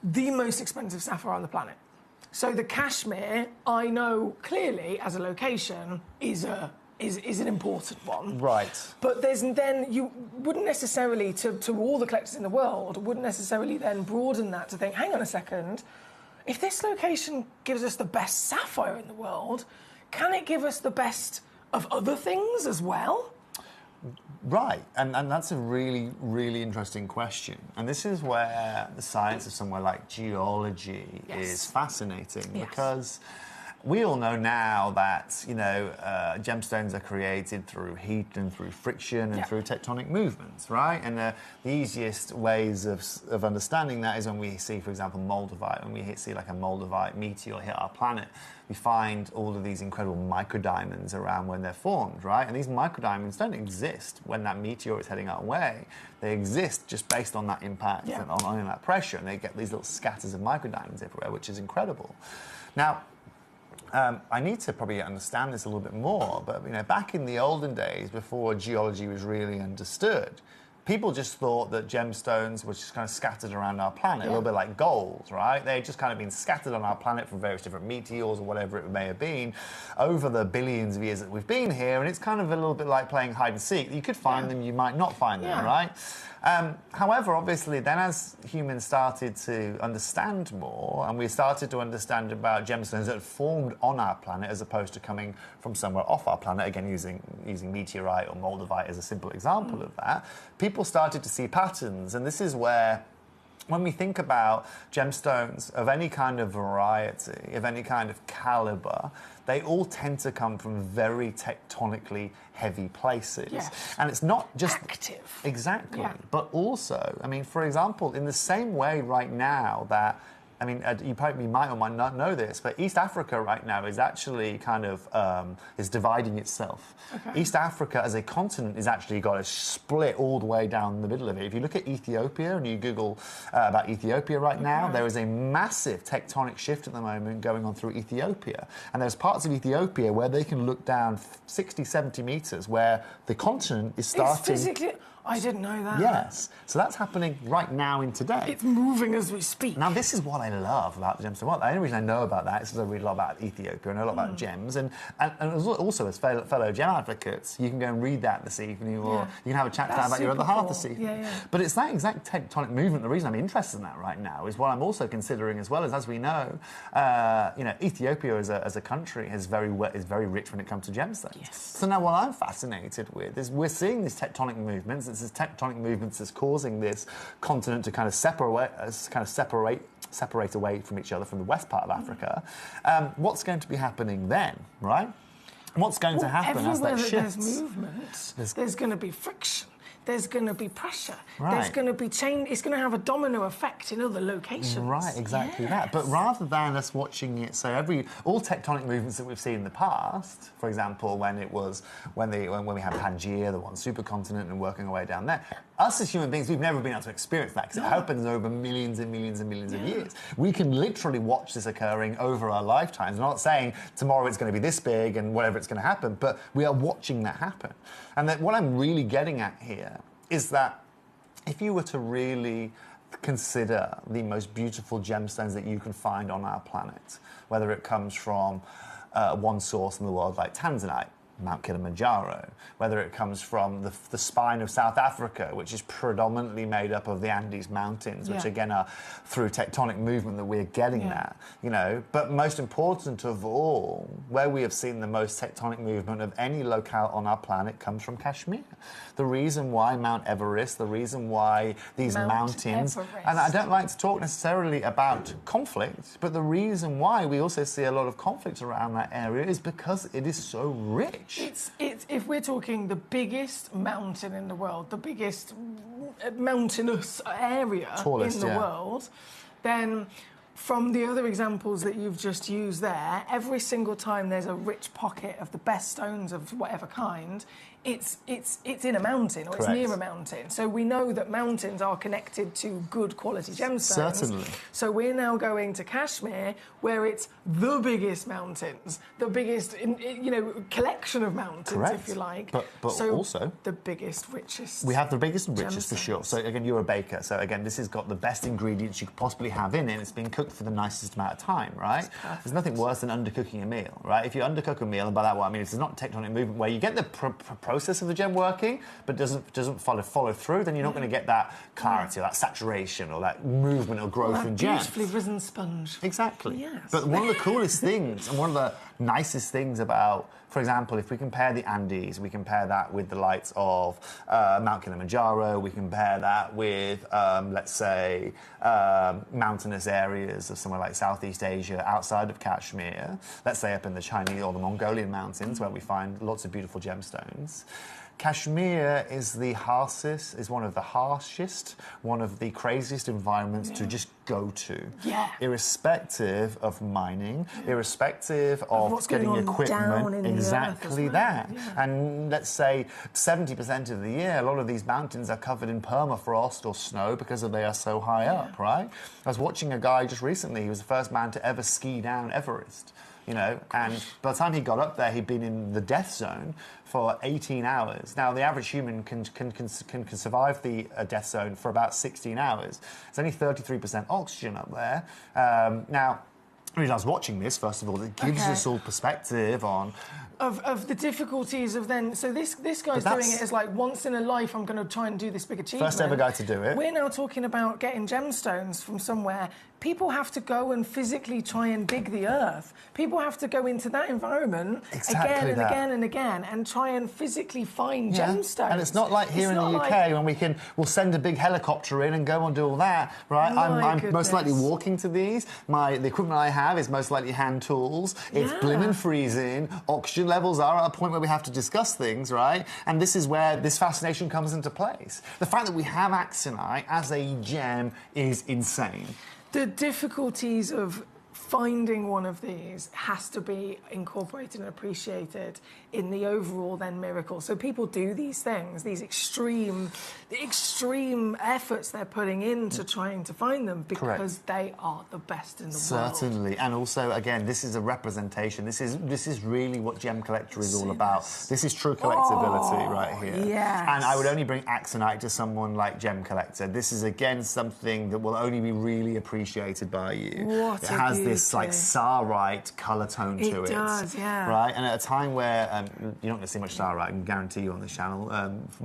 The most expensive sapphire on the planet. So the cashmere, I know clearly as a location, is an important one. Right. But then you wouldn't necessarily, to all the collectors in the world, wouldn't necessarily then broaden that to think, hang on a second, if this location gives us the best sapphire in the world, can it give us the best of other things as well? Right, and that's a really, really interesting question. And this is where the science of somewhere like geology is fascinating, because we all know now that, you know, gemstones are created through heat and through friction and through tectonic movements, right? And the easiest ways of understanding that is when we see, for example, moldavite. When we see like a moldavite meteor hit our planet, we find all of these incredible microdiamonds around when they're formed, right? And these microdiamonds don't exist when that meteor is heading our way. They exist just based on that impact and on that pressure, and they get these little scatters of microdiamonds everywhere, which is incredible. Now, I need to probably understand this a little bit more, but you know, back in the olden days, before geology was really understood, people just thought that gemstones were just kind of scattered around our planet, a little bit like gold, right? They'd just kind of been scattered on our planet from various different meteors or whatever it may have been over the billions of years that we've been here, and it's kind of a little bit like playing hide and seek. You could find them, you might not find them, right? However, obviously, then as humans started to understand more, and we started to understand about gemstones that had formed on our planet as opposed to coming from somewhere off our planet, again using meteorite or moldavite as a simple example of that, people started to see patterns. And this is where, when we think about gemstones of any kind of variety, of any kind of caliber, they all tend to come from very tectonically heavy places. And it's not just active. Exactly. But also, I mean, for example, in the same way right now that, I mean, you probably might or might not know this, but East Africa right now is actually kind of is dividing itself. East Africa as a continent is actually got a split all the way down the middle of it. If you look at Ethiopia and you Google about Ethiopia right now, there is a massive tectonic shift at the moment going on through Ethiopia. And there's parts of Ethiopia where they can look down 60, 70 metres, where the continent is starting... It's physically... I didn't know that. Yes. So that's happening right now in today. It's moving as we speak. Now, this is what I love about the gemstone. Well, the only reason I know about that is because I read a lot about Ethiopia. I know a lot about gems. And also, as fellow gem advocates, you can go and read that this evening, or you can have a chat about your other half this evening. But it's that exact tectonic movement. The reason I'm interested in that right now is what I'm also considering as well, as we know, you know, Ethiopia as a country is very rich when it comes to gemstones. So now what I'm fascinated with is we're seeing these tectonic movements. It's this tectonic movements that's causing this continent to kind of separate away from each other from the west part of Africa. What's going to be happening then, right? What's going to happen as that shifts? There's movement, there's going to be friction. There's going to be pressure. There's going to be change. It's going to have a domino effect in other locations. Right, exactly that. But rather than us watching it, so all tectonic movements that we've seen in the past, for example, when we had Pangaea, the one supercontinent, and working our way down there, us as human beings, we've never been able to experience that because it happens over millions and millions and millions of years. We can literally watch this occurring over our lifetimes. I'm not saying tomorrow it's going to be this big and whatever it's going to happen, but we are watching that happen. And that what I'm really getting at here is that if you were to really consider the most beautiful gemstones that you can find on our planet, whether it comes from one source in the world like tanzanite, Mount Kilimanjaro, whether it comes from the spine of South Africa, which is predominantly made up of the Andes Mountains, which again are through tectonic movement that we're getting that, you know. But most important of all, where we have seen the most tectonic movement of any locale on our planet comes from Kashmir. The reason why Mount Everest, the reason why these mountains, and I don't like to talk necessarily about conflict, but the reason why we also see a lot of conflict around that area is because it is so rich. It's if we're talking the biggest mountain in the world, the biggest mountainous area Tallest, in the yeah. world, then from the other examples that you've just used there, every single time there's a rich pocket of the best stones of whatever kind, it's in a mountain or Correct. it's near a mountain. So we know that mountains are connected to good quality gemstones. Certainly. So we're now going to Kashmir, where it's the biggest mountains, the biggest, collection of mountains, Correct. if you like. But so also the biggest, richest. we have the biggest and richest for gemstones. sure. So again, you're a baker. So again, this has got the best ingredients you could possibly have in it. It's been cooked for the nicest amount of time, right? There's nothing worse than undercooking a meal, right? If you undercook a meal, and by that what I mean it's not tectonic movement where you get the process of the gem working, but doesn't follow through, then you're not going to get that clarity or that saturation or that movement or growth in gems. Beautifully risen sponge. Exactly. Yes. But one of the coolest things and one of the nicest things about, for example, if we compare the Andes, we compare that with the likes of Mount Kilimanjaro, we compare that with, let's say, mountainous areas of somewhere like Southeast Asia outside of Kashmir, let's say up in the Chinese or the Mongolian mountains where we find lots of beautiful gemstones. Kashmir is one of the harshest, one of the craziest environments to just go to. Yeah. Irrespective of mining, irrespective of what's getting going on down equipment. in the earth Exactly as well, that. yeah. And let's say 70% of the year, a lot of these mountains are covered in permafrost or snow because they are so high up, right? I was watching a guy just recently, he was the first man to ever ski down Everest. And by the time he got up there, he'd been in the death zone for 18 hours. Now, the average human can survive the death zone for about 16 hours. It's only 33% oxygen up there. Now, the reason I was watching this, first of all, it gives us all perspective on... Of the difficulties of then... So this guy's doing it as like, once in a life, I'm going to try and do this big achievement. First ever guy to do it. We're now talking about getting gemstones from somewhere. People have to go and physically try and dig the earth. People have to go into that environment again and again and again and try and physically find gemstones. And it's not like here in the UK when we'll send a big helicopter in and go and do all that, right? I'm most likely walking to these. The equipment I have is most likely hand tools. It's blimmin' freezing. Oxygen levels are at a point where we have to discuss things, right? And this is where this fascination comes into place. The fact that we have axonite as a gem is insane. The difficulties of finding one of these has to be incorporated and appreciated in the overall then miracle. So people do these things, these extreme efforts they're putting into trying to find them because they are the best in the world. Certainly, and also again, this is a representation. This is really what Gemcollector is all about. This is true collectability right here. Yes. And I would only bring axonite to someone like Gemcollector. This is again something that will only be really appreciated by you. It has this like Sarite colour tone to it. It does, yeah. Right, and at a time where you're not going to see much Sarite, I can guarantee you on this channel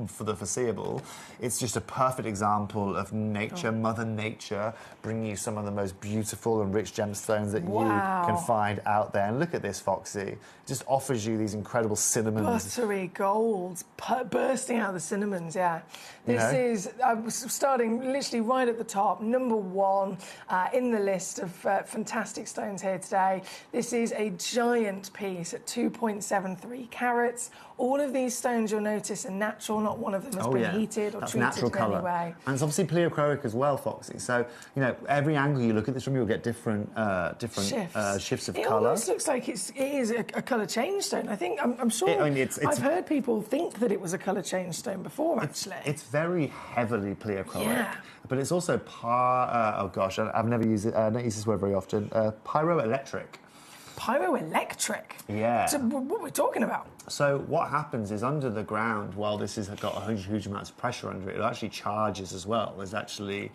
for the foreseeable. It's just a perfect example of nature, Mother Nature, bringing you some of the most beautiful and rich gemstones that you can find out there. And look at this, Foxy. It just offers you these incredible cinnamons. Buttery golds bursting out of the cinnamons, yeah. This is, I'm starting literally right at the top, #1 in the list of fantastic stones here today. This is a giant piece at 2.73 carats. All of these stones, you'll notice, are natural. Not one of them has been heated or treated natural in colour. any way. And it's obviously pleochroic as well, Foxy. So, every angle you look at this from, you'll get different shifts of it colour. It almost looks like it is a colour change stone. I think, I'm sure, I've heard people think that it was a colour change stone before, actually. It's very heavily pleochroic. Yeah. But it's also I've never used it, I don't use this word very often, pyroelectric. Pyroelectric? Yeah. So what are we talking about? So what happens is under the ground, while this has got a huge amounts of pressure under it, it actually charges as well. It actually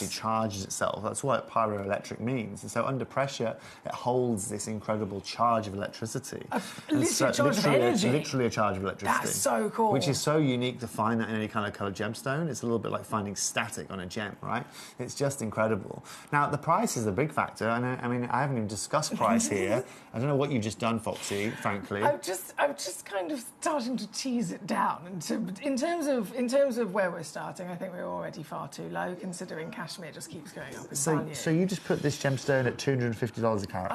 charges itself. That's what pyroelectric means. And so under pressure, it holds this incredible charge of electricity. Literally a charge of energy? Literally a charge of electricity. That's so cool. Which is so unique to find that in any kind of coloured gemstone. It's a little bit like finding static on a gem, right? It's just incredible. Now, the price is a big factor. And I mean, I haven't even discussed price here. I don't know what you've just done, Foxy, frankly. I'm just kind of starting to tease it down. And in terms of where we're starting, I think we're already far too low, considering Kashmir just keeps going up in value. So you just put this gemstone at $250 a carat?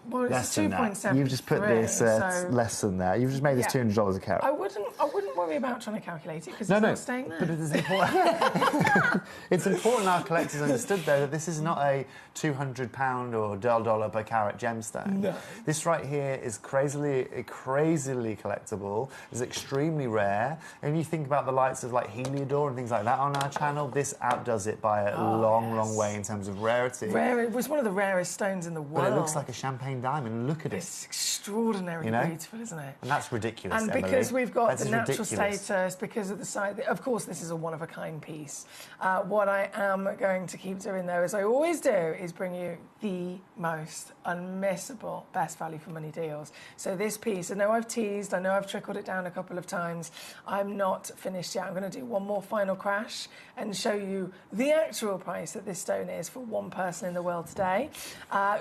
Well, it's less than that. 2.7. You've just put this less than that. You've just made this $200 a carat. I wouldn't don't worry about trying to calculate it because it's not staying there. But it is important. It's important our collectors understood, though, that this is not a £200 or $1 per carat gemstone. No. This right here is crazily collectible. It's extremely rare. And you think about the likes of like Heliodor and things like that on our channel, this outdoes it by a long way in terms of rarity. It was one of the rarest stones in the world. But it looks like a champagne diamond. Look at it. It's extraordinarily beautiful, isn't it? And that's ridiculous, And Emily. because we've got the natural ridiculous. status, because of the size, of course, this is a one-of-a-kind piece. What I am going to keep doing, though, as I always do, is bring you the most unmissable best value for money deals. So this piece, I know I've teased, I know I've trickled it down a couple of times. I'm not finished yet. I'm going to do one more final crash and show you the actual price that this stone is for one person in the world today.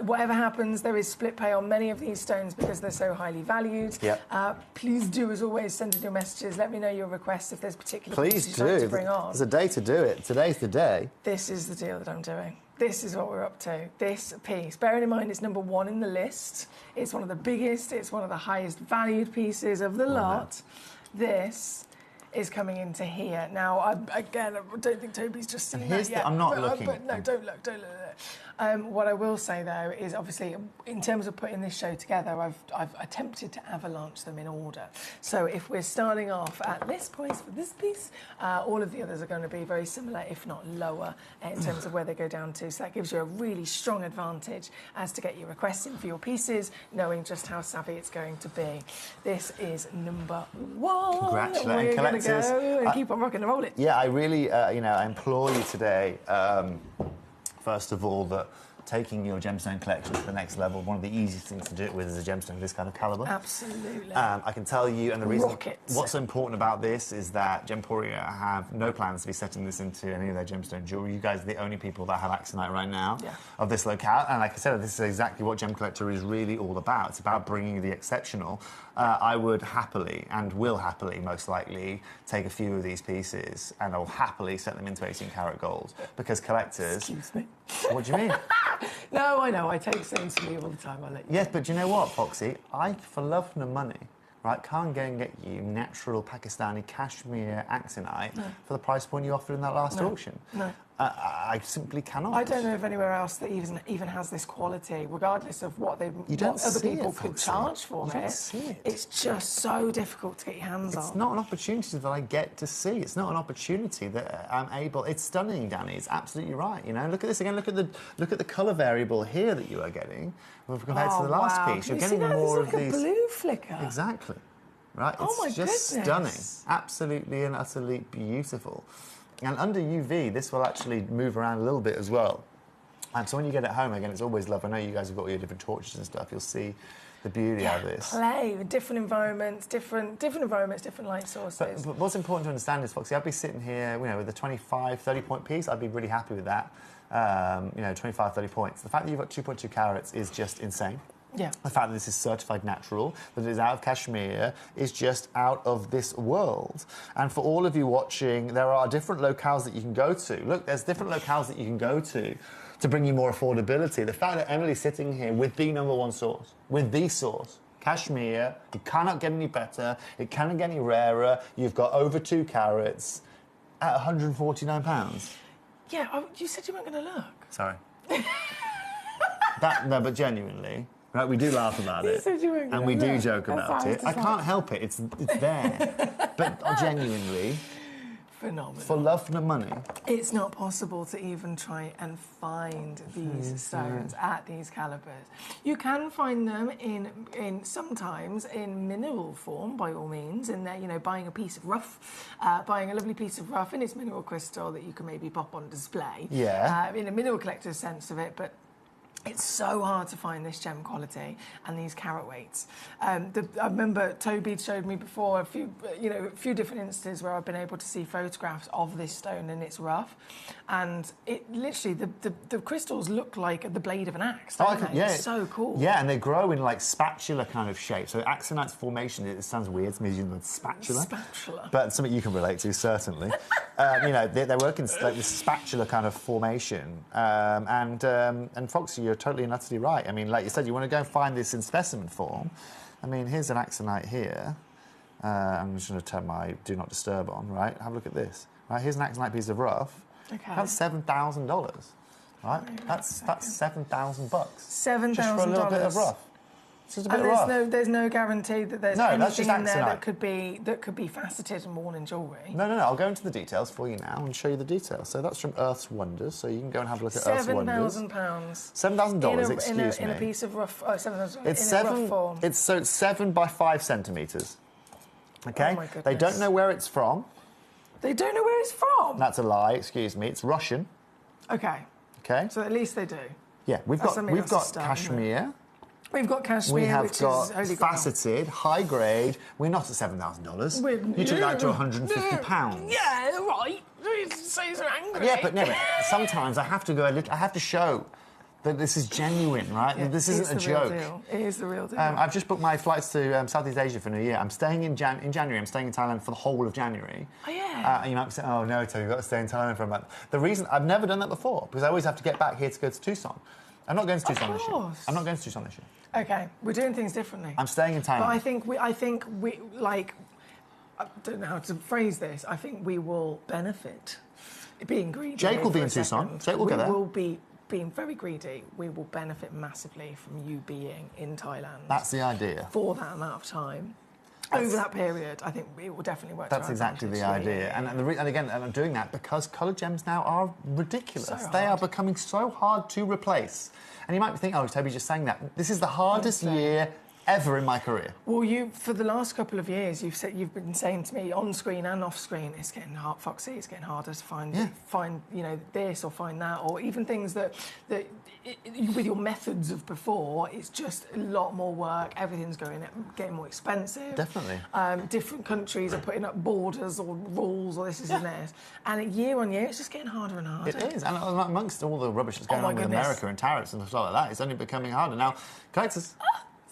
Whatever happens, there is split pay on many of these stones because they're so highly valued. Yep. Please do, as always, send in your messages. Let me know your requests if there's particular Please pieces you'd like do. to bring on. There's a day to do it. Today's the day. This is the deal that I'm doing. This is what we're up to. This piece, bearing in mind it's number one in the list. It's one of the biggest, it's one of the highest valued pieces of the lot. This is coming into here. Now, I don't think Toby's just seen that yet. I'm not looking. But no, don't look. What I will say, though, is obviously, in terms of putting this show together, I've attempted to avalanche them in order. So if we're starting off at this price for this piece, all of the others are going to be very similar, if not lower, in terms of where they go down to. So that gives you a really strong advantage as to get your requests in for your pieces, knowing just how savvy it's going to be. This is number one. Congratulations, we're collectors. Going to go and keep on rocking and rolling. Yeah, I really, I implore you today, first of all, that taking your gemstone collection to the next level, one of the easiest things to do it with is a gemstone of this kind of calibre. Absolutely. I can tell you, and the reason Rockets. what's so important about this is that Gemporia have no plans to be setting this into any of their gemstone jewellery. You guys are the only people that have axonite right now of this locale, and like I said, this is exactly what Gemcollector is really all about. It's about bringing the exceptional. I would happily, and will happily, most likely, take a few of these pieces, and I'll happily set them into 18 karat gold, because collectors... Excuse me. What do you mean? No, I know. I take stones from you all the time. I'll let you. Yes, but do you know what, Foxy? I, for love and money, right, can't go and get you natural Pakistani cashmere axonite for the price point you offered in that last auction. No. I simply cannot. I don't know of anywhere else that even has this quality, regardless of what other people could charge for it. You don't see it. It's just so difficult to get your hands on. It's not an opportunity that I get to see. It's not an opportunity that I'm able. It's stunning, Danny. It's absolutely right. You know, look at this again. Look at the colour variable here that you are getting compared to the last piece. You're getting more of these. Like a blue flicker. Exactly. Right. Oh my it's just goodness. Stunning. Absolutely and utterly beautiful. And under UV, this will actually move around a little bit as well. And so when you get it home, again, it's always love. I know you guys have got all your different torches and stuff. You'll see the beauty of this. Play with different environments, different light sources. But what's important to understand is, Foxy, I'd be sitting here, you know, with a 25, 30-point piece. I'd be really happy with that. 25, 30 points. The fact that you've got 2.2 carats is just insane. Yeah. The fact that this is certified natural, that it is out of Kashmir, is just out of this world. And for all of you watching, there are different locales that you can go to. Look, there's different locales that you can go to bring you more affordability. The fact that Emily's sitting here with the #1 source, with the source, Kashmir, you cannot get any better, it cannot get any rarer, you've got over 2 carats at £149. Yeah, you said you weren't going to look. Sorry. No, but genuinely... Right, we do laugh about it, and we do joke about it. I can't help it; it's there. But genuinely, phenomenal. For love and money, it's not possible to even try and find these stones at these calibers. You can find them in sometimes in mineral form, by all means. In there, you know, buying a piece of rough, buying a lovely piece of rough in its mineral crystal that you can maybe pop on display. Yeah. In a mineral collector's sense of it, but. It's so hard to find this gem quality and these carat weights. I remember Toby showed me before a few different instances where I've been able to see photographs of this stone in its rough, and it literally the crystals look like the blade of an axe. It's so cool. Yeah, and they grow in like spatula kind of shape. So axonite's formation, it sounds weird to me using the word spatula. Spatula. But something you can relate to, certainly. They work in like this spatula kind of formation. And Foxy, you're totally and utterly right. I mean, like you said, you want to go and find this in specimen form. I mean, here's an axonite here. I'm just going to turn my Do Not Disturb on, right? Have a look at this. Right, here's an actinite piece of rough. Okay. That's $7,000, right? That's $7,000. $7,000 just for a little bit of rough. It's just a bit and of rough. there's no guarantee that there's that's anything just in there actinite. that could be faceted and worn in jewellery. No. I'll go into the details for you now and show you the details. So that's from Earth's Wonders. So you can go and have a look at Earth's Wonders. £7,000. $7,000. Excuse me. In a piece of rough. Oh, $7,000. It's in a rough form. It's 7 by 5 centimetres. Okay. Oh my goodness. They don't know where it's from. They don't know where it's from. That's a lie. Excuse me. It's Russian. Okay. Okay. So at least they do. Yeah, we've got cashmere. We've got cashmere, we have which got is holy faceted, high grade. We're not at $7,000. You took that to £150. Yeah, right. So you're angry. Yeah, but sometimes I have to go. I have to show that this is genuine, right? Yeah, this isn't a joke. It is the real deal. I've just booked my flights to Southeast Asia for New Year. I'm staying in January. I'm staying in Thailand for the whole of January. Oh, yeah. You might be saying, oh, no, Toby, you've got to stay in Thailand for a month. The reason, I've never done that before, because I always have to get back here to go to Tucson. I'm not going to Tucson this year. I'm not going to Tucson this year. Okay, we're doing things differently. I'm staying in Thailand. But I think we like, I don't know how to phrase this. I think we will benefit being greedy. Jake will be in Tucson. Jake will go there. We will be being very greedy. We will benefit massively from you being in Thailand. That's the idea. For that amount of time. Over that period, I think it will definitely work. That's exactly the idea. Yeah. And again, I'm doing that because coloured gems now are ridiculous. So they are becoming so hard to replace. And you might think, oh, Toby's just saying that. This is the hardest year ever in my career. Well, for the last couple of years, you've been saying to me on screen and off screen, it's getting hard, Foxy. It's getting harder to find this or find that, or even things that with your methods of before, it's just a lot more work. Everything's getting more expensive. Definitely. Different countries are putting up borders or rules or this and this, and year on year, it's just getting harder and harder. It is, and amongst all the rubbish that's going on with America and tariffs and stuff like that, it's only becoming harder now. Collectors.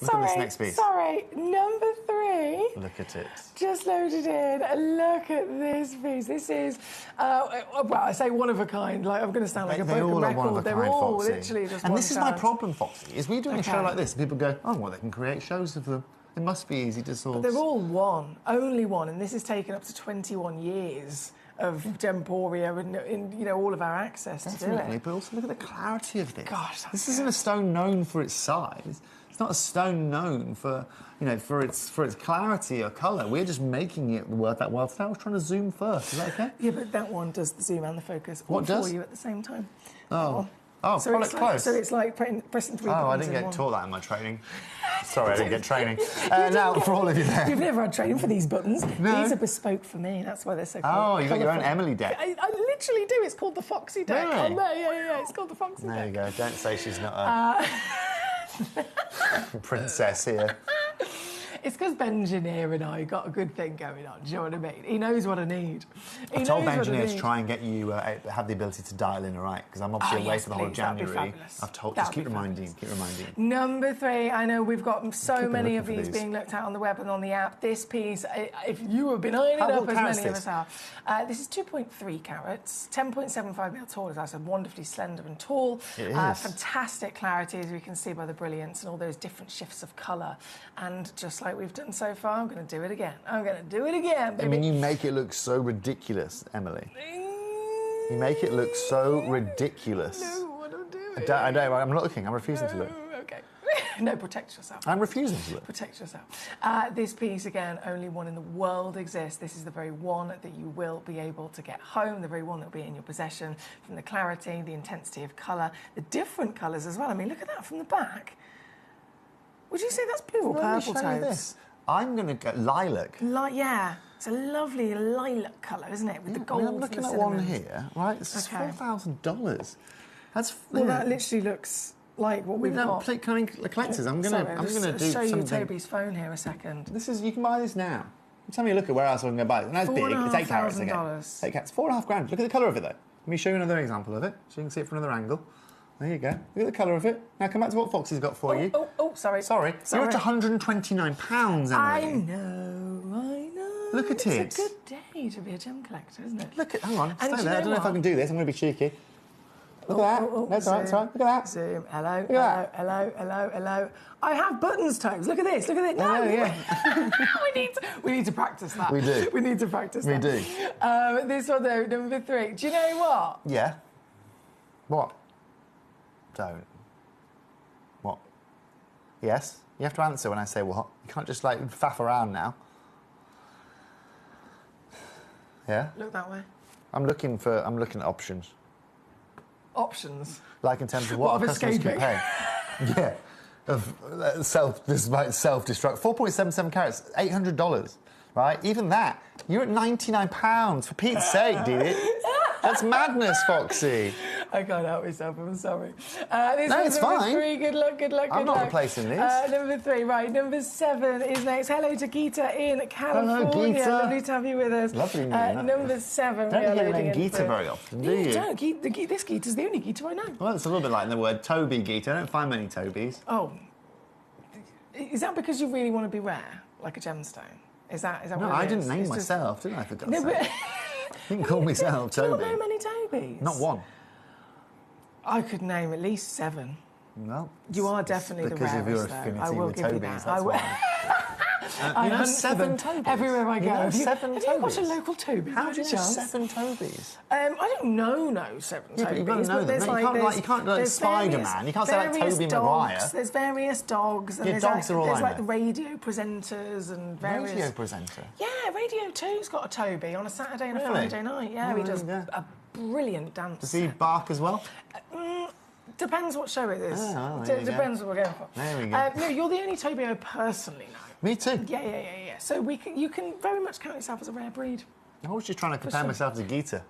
Look at this next piece. Sorry, number 3. Look at it. Just loaded in. Look at this piece. This is, well, I say one of a kind. Like I'm going to sound like a broken record. One of a They're kind, all Foxy. literally just and one this is kind. my problem, Foxy, is we doing a show like this, and people go, oh, well, they can create shows of them. It must be easy to source. But they're all one, only one, and this has taken up to 21 years of Gemporia and all of our access to do it. But also look at the clarity of this. Gosh, this isn't a stone known for its size. It's not a stone known for for its clarity or colour. We're just making it worth that while I was trying to zoom first. Is that okay? Yeah, but that one does the zoom and the focus all for you at the same time. Oh, so pull it close. So it's like pressing 3 buttons. Oh, I didn't get taught that in my training. Sorry, I didn't get training. Now, for all of you there. You've never had training for these buttons. No. These are bespoke for me. That's why they're so cool. Oh, you've got your own Emily deck. I literally do. It's called the Foxy deck. Really? Oh, no, yeah. It's called the Foxy deck. There you go. Don't say she's not a princess here. It's because Benjineer and I got a good thing going on. Do you know what I mean? He knows what I need. I told Benjineer to try and get you have the ability to dial in, all right? Because I'm obviously away for the whole of January. I've told. Just keep reminding. Number 3. I know we've got so many of these being looked at on the web and on the app. This piece, if you have been eyeing it up as many of us have, this is 2.3 carats, 10.75 mil tall. As I said, wonderfully slender and tall. It is. Fantastic clarity, as we can see by the brilliance and all those different shifts of colour. And just like we've done so far, I'm going to do it again. Baby. I mean, you make it look so ridiculous, Emily. You make it look so ridiculous. No, I don't do it. I don't. I'm not looking. I'm refusing to look. Okay. No, protect yourself. I'm refusing to look. Protect yourself. This piece, again, only one in the world exists. This is the very one that you will be able to get home, the very one that will be in your possession, from the clarity, the intensity of colour, the different colours as well. I mean, look at that from the back. Would you say that's blue or purple tones? I'm going to go lilac. Yeah. It's a lovely lilac colour, isn't it? With the gold. I'm looking at one here, right? It's $4,000. That's that literally looks like what we've got. Collectors. I'm going to do show you something. Toby's phone here a second. You can buy this now. Tell me, look at where else I can go buy it. And that's big. It's 8 carats again. It's $4,500. Look at the colour of it though. Let me show you another example of it, so you can see it from another angle. There you go. Look at the colour of it. Now come back to what Foxy's got for you. Oh, sorry. You're at £129, Emily. I know. Look at it. It's a good day to be a gem collector, isn't it? Look at. Hang on. Stay there. I don't know if I can do this. I'm going to be cheeky. Look at that. That's all right, it's all right. Look at that. Zoom. Hello, Look at hello. I have buttons, toes. Look at this. No, yeah. we need to practice that. We do. We need to practice We that. do. This one, though, number 3. Do you know what? Yeah. What? Don't. What? Yes? You have to answer when I say what. You can't just, like, faff around now. Yeah? Look that way. I'm looking at options. Options. Like in terms of what our of customers can escaping? pay. Yeah. Self-destruct. 4.77 carats, $800, right? Even that, you're at £99, for Pete's sake, dude. That's madness, Foxy. I can't help myself, I'm sorry. No, it's number fine. 3, good luck. I'm not replacing these. Number 3, right, number 7 is next. Hello to Gita in California. Hello, Gita. Lovely to have you with us. Lovely knowing that. Number 7, Don't we are hear the loading name in Gita for- very often, do you? Don't. This Gita's the only Gita I know. Well, it's a little bit like the word Toby, Gita. I don't find many Tobys. Oh. Is that because you really want to be rare, like a gemstone? Is that No, what it I is? didn't name It's just- myself, didn't I, for God's No, but... sake? You can call myself Do you Toby. not know many Tobys? Not one. I could name at least 7. Well, You are definitely the because rarest, of your though. affinity I will with give you Tobys, that. that's I will. why. I you know hunt for 7 them Tobys. everywhere I go. You know Have you 7 have you got a Tobys? local Toby? How by do you any know chance? 7 Tobys? I don't know 7 Yeah, Tobys. but you've got to know but them. there's No, you can't like there's Spider-Man. various- You can't say like various Tobey dogs. Maguire. There's various dogs. And Yeah, there's dogs like, are all there's I like know. the radio presenters and various... Radio presenter. Yeah, Radio 2's got a Toby on a Saturday and a Really? Friday night. Yeah, he does yeah. a brilliant dance. Does he bark as well? Depends what show it is. Oh, well, there you go. Depends what we're going for. There we go. No, you're the only Toby I personally know. Me too. Yeah. So you can very much count yourself as a rare breed. I was just trying to compare myself to Gita.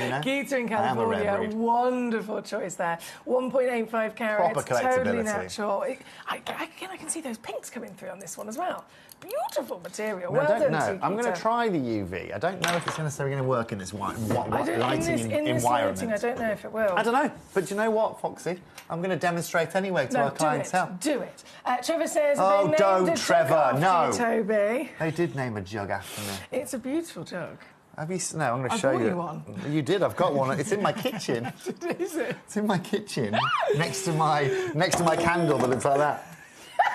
You know? Gita in I am a rare California, breed. wonderful choice there. 1.85 carats, Proper totally collectability. natural. I can see those pinks coming through on this one as well. Beautiful material. No, I well don't done know. to you, I'm going to Gita. try the UV. I don't know if it's necessarily going to work in this lighting in this environment. lighting, I don't know if it will. I don't know. But do you know what, Foxy? I'm going to demonstrate anyway to our clientele. Do it. Trevor says Oh, they named don't, a jug Trevor, after no. you, Toby. They did name a jug after me. It's a beautiful jug. Have you? No, I'm going to I show bought you. you one. You did. I've got one. It's in my kitchen. Is it? It's in my kitchen, next to my candle that looks like that.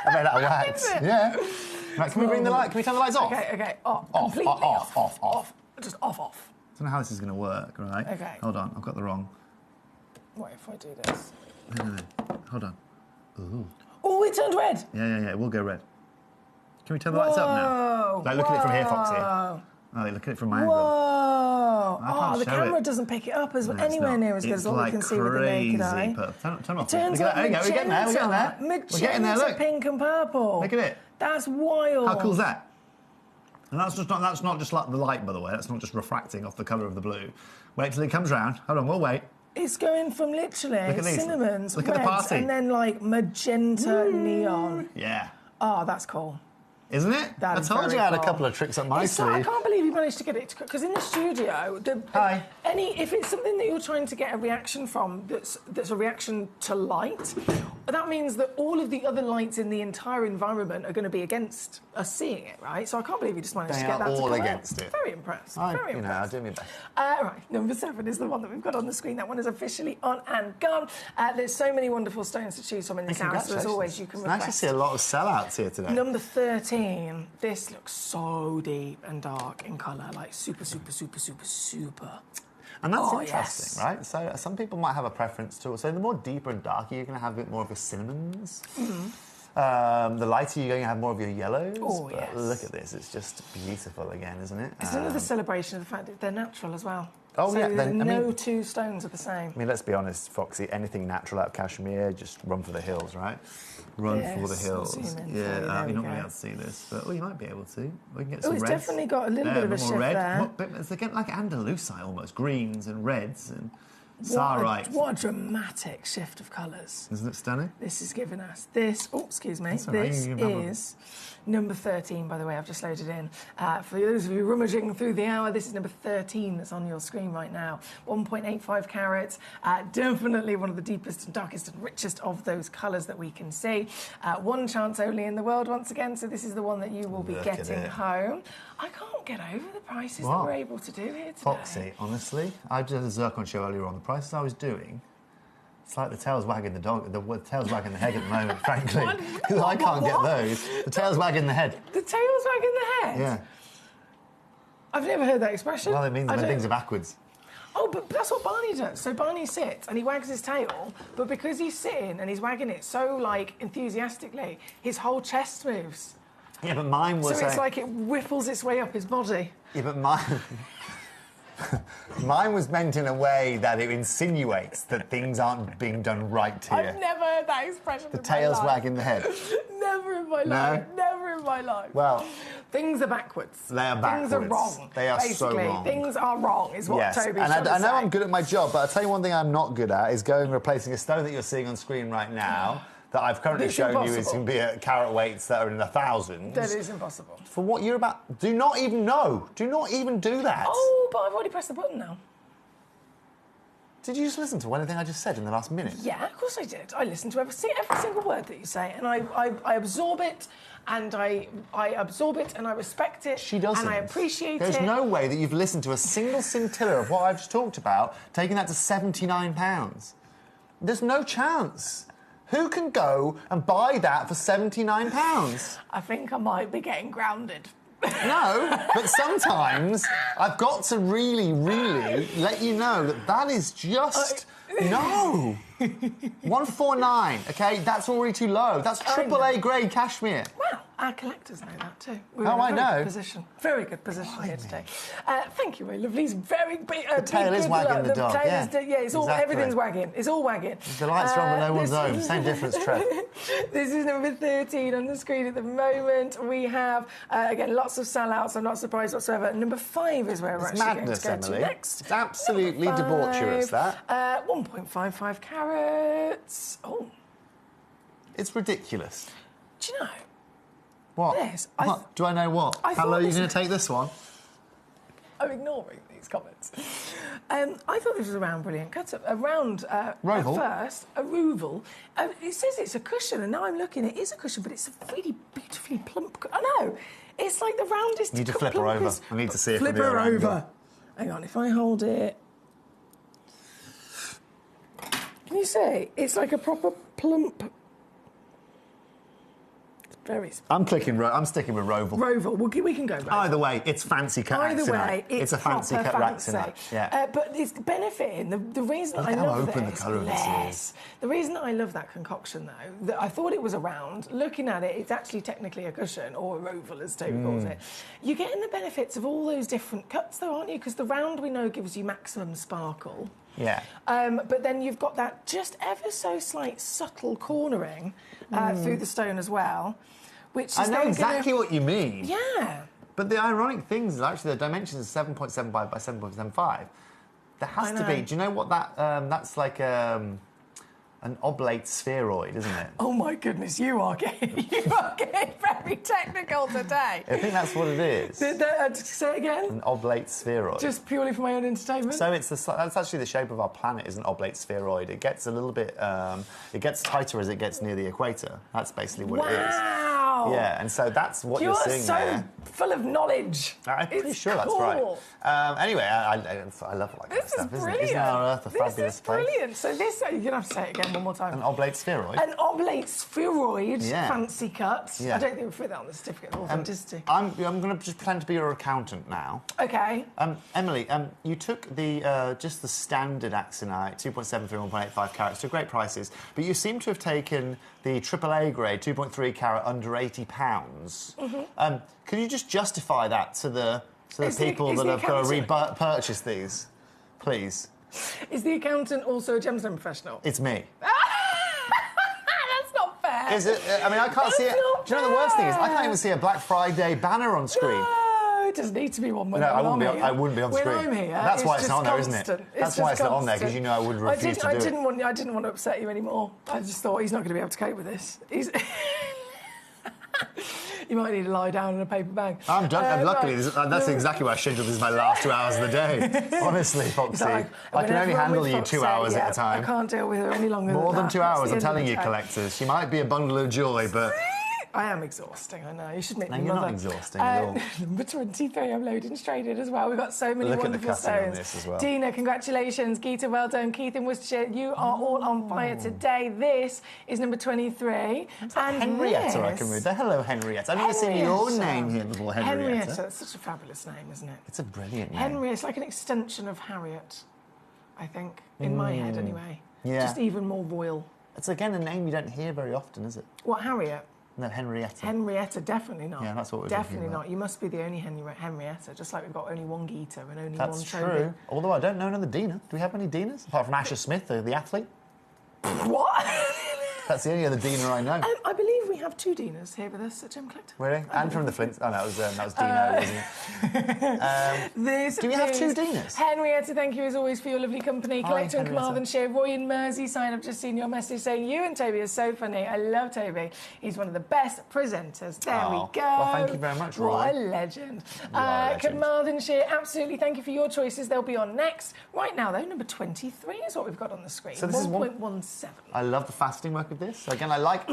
I made out of wax. Is it? Yeah. Right, can we bring the light? Can we turn the lights off? Okay. Off, Completely off. Just off. I don't know how this is going to work, right? Okay. Hold on, I've got the wrong. What if I do this? No. Hold on. Ooh. Oh, it turned red. Yeah. It will go red. Can we turn the lights up now? Like, look at it from here, Foxy. Whoa. Oh, look at it from my angle. Whoa! I can't The show camera it. doesn't pick it up as No, it's anywhere not. near as good It's as what we like can see with the naked eye. Turn off. Turns Look at that. There you go. We're getting there. magenta. We're getting there. Look. Pink and purple. Look at it. That's wild. How cool is that? And that's not just like the light, by the way. That's not just refracting off the colour of the blue. Wait till it comes round. Hold on, we'll wait. It's going from literally Look at these. cinnamons, Look at the reds, party. and then like magenta neon. Yeah. Oh, that's cool. Isn't it? That I is told you very I had a cool. couple of tricks up my I sleeve. can't believe you managed to get it because in the studio, Hi. if it's something that you're trying to get a reaction from that's a reaction to light, that means that all of the other lights in the entire environment are going to be against us seeing it, right? So I can't believe you just managed They to get are that all to come against out. it. Very impressed. I'll Very impressed. do my best. Right, number 7 is the one that we've got on the screen. That one is officially on and gone. There's so many wonderful stones to choose from in this house, so as always, you can I actually request. see a lot of sellouts here today. Number 13. This looks so deep and dark in colour, like super. And that's Oh, interesting, yes. right? So some people might have a preference to it. So the more deeper and darker, you're going to have a bit more of your cinnamons. The lighter, you're going to have more of your yellows. Oh, but yes. look at this. It's just beautiful again, isn't it? It's another celebration of the fact that they're natural as well. Oh, so yeah, then, I no mean- two stones are the same. I mean, let's be honest, Foxy, anything natural out of cashmere, just run for the hills, right? Run for the Yes, hills. I'll zoom in for you, Yeah, there you're we not going to go. be able to see this, but you might be able to. We can get Oh, some it's reds. definitely got a little bit of a more shift red. there. But it's again like Andalusi almost, greens and reds and What Sarite. a dramatic shift of colours. Isn't it stunning? This has given us this. Oh, excuse me. That's all right, This you can have one. is number 13, by the way. I've just loaded in. For those of you rummaging through the hour, this is number 13 that's on your screen right now. 1.85 carats. Definitely one of the deepest and darkest and richest of those colours that we can see. One chance only in the world once again, so this is the one that you will be Look at getting it. home. I can't can't get over the prices What? that we're able to do here today. Foxy, honestly, I did a Zircon show earlier on. The prices I was doing, it's like the tail's wagging the dog. The tail's wagging the head at the moment, frankly, because I can't get those. The tail's wagging the head. The tail's wagging the head? Yeah. I've never heard that expression. Well, it means when things are backwards. Oh, but that's what Barney does. So Barney sits and he wags his tail, but because he's sitting and he's wagging it so, like, enthusiastically, his whole chest moves. Yeah, but mine was... So it's like it whiffles its way up his body. Yeah, but mine... Mine was meant in a way that it insinuates that things aren't being done right here. I've never heard that expression The tail's wagging the head. Never in my life. Never in my life. Well... Things are backwards. They are backwards. Things are wrong. They are basically. so wrong. Things are wrong, is what yes. Toby's and trying to I know say. I'm good at my job, but I'll tell you one thing I'm not good at is going and replacing a stone that you're seeing on screen right now that I've currently It's shown you impossible. is going to be at carat weights that are in the thousands. That is impossible. For what you're about... Do not even know. Do not even do that. Oh, but I've already pressed the button now. Did you just listen to anything I just said in the last minute? Yeah, of course I did. I listen to every single word that you say, and I absorb it, and I absorb it, and I respect it. She doesn't. And I appreciate There's it. no way that you've listened to a single scintilla of what I've just talked about, taking that to £79. There's no chance. Who can go and buy that for £79? I think I might be getting grounded. No, but sometimes I've got to really, really let you know that that is just... No! 149, OK? That's already too low. That's AAA grade cashmere. Well, our collectors know that too. We're Oh, I in a very know. good position. Very good position here today. Thank you, my lovely. It's very big. The tail is wagging the dog, tail yeah. It's all, Exactly. everything's wagging. It's all wagging. The lights are on, but no one's this- home. Same difference, Trev. This is number 13 on the screen at the moment. We have, again, lots of sellouts. I'm not surprised whatsoever. Number 5 is where we're It's actually madness, going to go Emily. to next. It's absolutely Number debaucherous, that. 1.55 carats. Oh, It's ridiculous. do you know? What? Yes, What? Do I know what? I How thought low are you this- going to take this one? I'm ignoring these comments. I thought this was a round brilliant cut up. A round, Roval? at first, a Roval. It says it's a cushion, and now I'm looking, it is a cushion, but it's a really beautifully plump... I know. It's like the roundest... You need to flip her over. plumpest- I need to see it Flip from the her other over. angle. Hang on, if I hold it... Can you see? It's like a proper plump... It's very... I'm sticking with Roval. Roval. We can go Roval. Either way, it's fancy cut Either Axonite. way, it's a fancy proper cut fancy. Axonite. Yeah. But it's benefiting. The reason Look I how love open this, the colour of this yes. The reason that I love that concoction, though, that I thought it was a round. Looking at it, it's actually technically a cushion, or a Roval, as Toby calls it. You're getting the benefits of all those different cuts, though, aren't you? Because the round, we know, gives you maximum sparkle. Yeah. But then you've got that just ever so slight subtle cornering through the stone as well, which is I know then exactly what you mean. Yeah. But the ironic thing is actually the dimensions are 7.75 by 7.75. There has to be... Do you know what that... that's like an oblate spheroid, isn't it? Oh my goodness, you are getting very technical today. I think that's what it is. Say it again. An oblate spheroid. Just purely for my own entertainment. So that's actually the shape of our planet is an oblate spheroid. It gets a little bit... it gets tighter as it gets near the equator. That's basically what it is. Wow. Yeah, and so that's what you're seeing so there. full of knowledge. I'm pretty It's sure that's cool. right. Anyway, I love like This that is stuff. brilliant. Isn't our Earth a fabulous This is place? brilliant. So this, you're going to have to say it again one more time. An oblate spheroid. An oblate spheroid, Yeah. fancy cut. Yeah. I don't think we'll fit that on the certificate of authenticity. I'm going to just pretend to be your accountant now. Okay. Emily, you took the just the standard Axonite, 2.73, 1.85 carats, to great prices, but you seem to have taken the AAA grade, 2.3 carat, under £80. Can you just justify that to the people that have got to repurchase these, please? Is the accountant also a gemstone professional? It's me. That's not fair. Is it? I mean, I can't see it. That's Do you know the worst thing is? I can't even see a Black Friday banner on screen. No, it doesn't need to be one when No, I I'm wouldn't be. here. I wouldn't be on when screen. I'm here, That's why it's just not on there, isn't it? constant. That's why it's not on there, because you know I would refuse to do I it. didn't want to upset you anymore. I just thought he's not going to be able to cope with this. You might need to lie down in a paper bag. I'm done. Luckily, right. that's exactly why I scheduled this as my last 2 hours of the day. Honestly, Foxy. Like, I can only whenever I'm handle with you Foxy, 2 hours yeah, at a time. I can't deal with her any longer More than that. 2 That's hours, the I'm end of telling the you, day. collectors. She might be a bundle of joy, but I am exhausting, I know. You should make No, me you're mother. not exhausting at all. Number 23, I'm loading straight in as well. We've got so many Look at the wonderful cutting on stones. this as well. Dina, congratulations. Geeta, well done. Keith in Worcestershire, you are all on fire today. This is number 23. And Henrietta, I can read that. Hello, Henrietta. I've never seen your Henrietta. name here before, Henrietta. Henrietta, that's such a fabulous name, isn't it? It's a brilliant name. Henry, it's like an extension of Harriet, I think, in my head anyway. Yeah. Just even more royal. It's again a name you don't hear very often, is it? What, Harriet? No, Henrietta. Henrietta, definitely not. Yeah, that's what we're Definitely talking about. not. You must be the only Henrietta, just like we've got only one Geeta and only That's one true. Toby. Although I don't know another Dina. Do we have any Dinas? Apart from Asher Smith, the athlete? What? That's the only other Dina I know. I believe we have 2 Dinas here with us at Gemcollector. Really? And from the Flints. Oh, no, that was Dino, wasn't it? Do we have 2 Dinas? Henrietta, thank you as always for your lovely company. Hi, Collector in Henrietta. Carmarthenshire. Roy in Merseyside, I've just seen your message saying you and Toby are so funny. I love Toby. He's one of the best presenters. There we Oh, go. well, thank you very much, Roy. What a legend. are a legend. Carmarthenshire, absolutely. Thank you for your choices. They'll be on next. Right now, though, number 23 is what we've got on the screen. So this is 1.17. I love the faceting work of this. So again, I like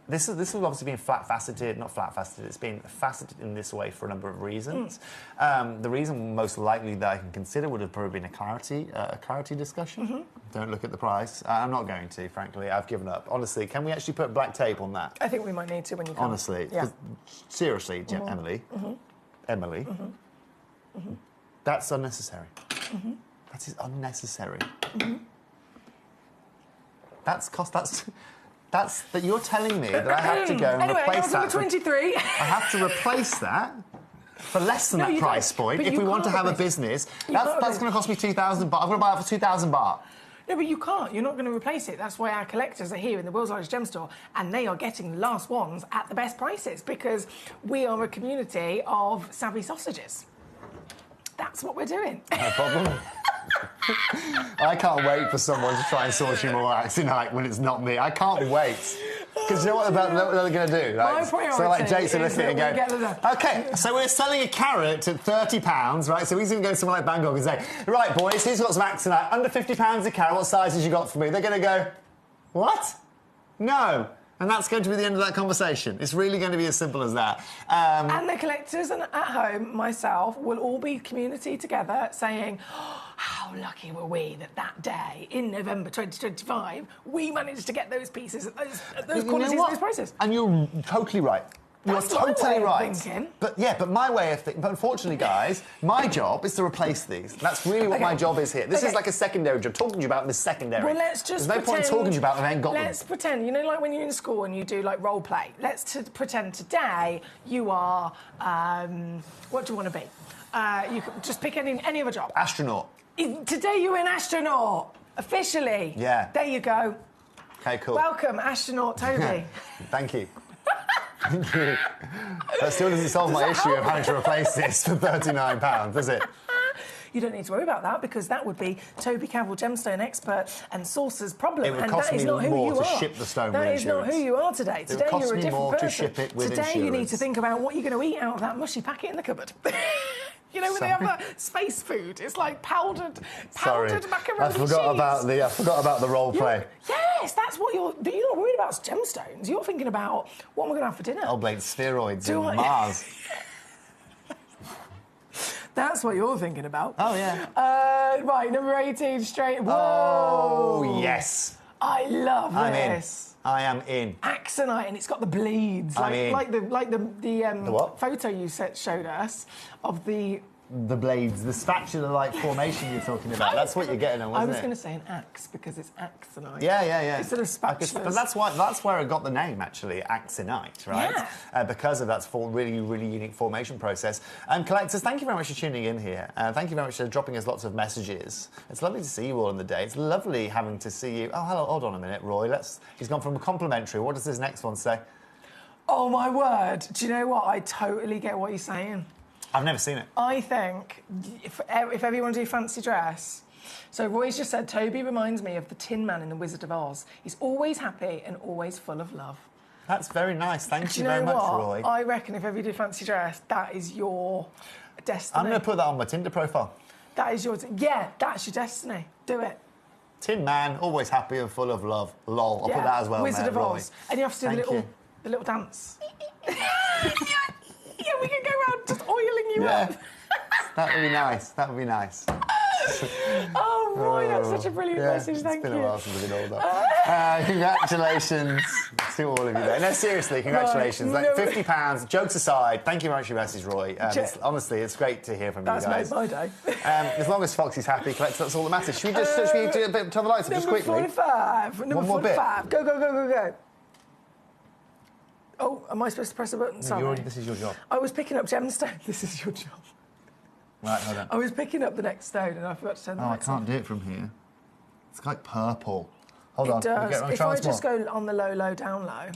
this has obviously been not flat faceted. It's been faceted in this way for a number of reasons. The reason most likely that I can consider would have probably been a clarity discussion. Don't look at the price. I'm not going to, frankly. I've given up. Honestly, can we actually put black tape on that? I think we might need to when you come. Honestly, Yeah. 'cause seriously, Emily, that's unnecessary. That is unnecessary. That's that you're telling me that I have to go and Anyway, replace that that. was number 23. I have to replace that for less than No, that you price don't. point. But If you we want to can't have a replace- business, You that's can't going to cost me 2,000 baht. I'm going to buy it for 2,000 baht. No, but you can't. You're not going to replace it. That's why our collectors are here in the world's largest gem store, and they are getting the last ones at the best prices because we are a community of savvy sausages. That's what we're doing. No problem. I can't wait for someone to try and source you more Axonite when it's not me. I can't wait. Because you know what they're going to do? My priority so like Jason is looking that and we going, get the- okay, so we're selling a carrot at £30, right? So he's going to go to someone like Bangkok and say, right, boys, here's got some Axonite, under £50 a carrot, what sizes you got for me? They're going to go, what? No. And that's going to be the end of that conversation. It's really going to be as simple as that. And the collectors and at home, myself, will all be community together saying, oh, how lucky were we that day in November 2025 we managed to get those pieces at those quantities at those prices. And you're totally right. That's You're my totally way of right. thinking. But my way of thinking. But unfortunately, guys, my job is to replace these. That's really what my job is here. This is like a secondary job. Talking to you about this secondary. Well, let's just There's no point in talking to you about them. I ain't got them. Let's pretend, you know, like when you're in school and you do like role play. Pretend today you are. What do you want to be? You can just pick any other job. Astronaut. Today you're an astronaut officially. Yeah. There you go. Okay, cool. Welcome, astronaut Toby. Thank you. Thank you. That still doesn't solve my issue of having to replace this for £39, does it? You don't need to worry about that because that would be Toby Cavill, gemstone expert and sourcer's problem. It would and cost that is me not who more you to are. ship the stone That with is not insurance. who you are today. It would Today cost you're a me different more to person. ship it with Today you need insurance. to think about what you're going to eat out of that mushy packet in the cupboard. You know when they have that space food? It's like powdered macaroni I forgot about the role play. Yes, that's what you're not worried about gemstones. You're thinking about what am I going to have for dinner. I'll blame steroids Do and I- Mars. That's what you're thinking about. Oh, yeah. Right, number 18, straight. Whoa. Oh, yes. I love I'm this. I am in. Axonite, and it's got the bleeds, I'm in. like the what? photo you showed us of the. The blades, the spatula-like formation you're talking about. That's what you're getting on, wasn't I was it? going to say an axe because it's axonite. Yeah. Instead of spatulas. But that's where I got the name, actually, Axonite, right? Yeah. Because of that really, really unique formation process. Collectors, thank you very much for tuning in here. Thank you very much for dropping us lots of messages. It's lovely to see you all in the day. It's lovely having to see you. Oh, hello, hold on a minute, Roy. He's gone from a complimentary. What does this next one say? Oh, my word. Do you know what? I totally get what you're saying. I've never seen it. I think if ever you want to do fancy dress. So Roy's just said, Toby reminds me of the Tin Man in The Wizard of Oz. He's always happy and always full of love. That's very nice. Thank Do you you know very much, what? Roy. I reckon if ever you do fancy dress, that is your destiny. I'm going to put that on my Tinder profile. That is yours. Yeah, that's your destiny. Do it. Tin Man, always happy and full of love. Lol. I'll put that as well. Wizard there, of Roy. Oz. And you have to do the Thank little you. The little dance. Yeah, we can go around just oiling you up. That would be nice. That would be nice. Oh, Roy, that's such a brilliant message. Thank you. It's been a while since we've been all that. Congratulations to all of you there. No, seriously, congratulations. Right, £50, jokes aside, thank you very much for your message, Roy. Honestly, it's great to hear from you guys. That's made my day. As long as Foxy's happy, Collector, that's all that matters. Should we do a bit of the lights up just quickly? Number 45. One more bit. Go. Oh, am I supposed to press the button? Sorry. This is your job. I was picking up gemstones. This is your job. Right, hold on. I was picking up the next stone and I forgot to turn the lights on. I can't do it from here. It's like purple. Hold on. It does. If I just more? go on the low, down low.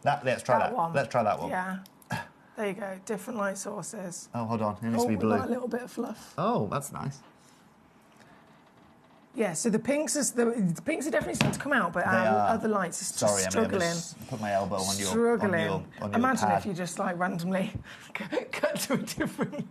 Let's try that one. Let's try that one. Yeah. There you go. Different light sources. Oh, hold on. It needs to be blue. A little bit of fluff. Oh, that's nice. Yeah, so the pinks are definitely starting to come out, but other lights are just struggling. Emily, I put my elbow on your struggling. On your Imagine pad. if you just like randomly cut to a different.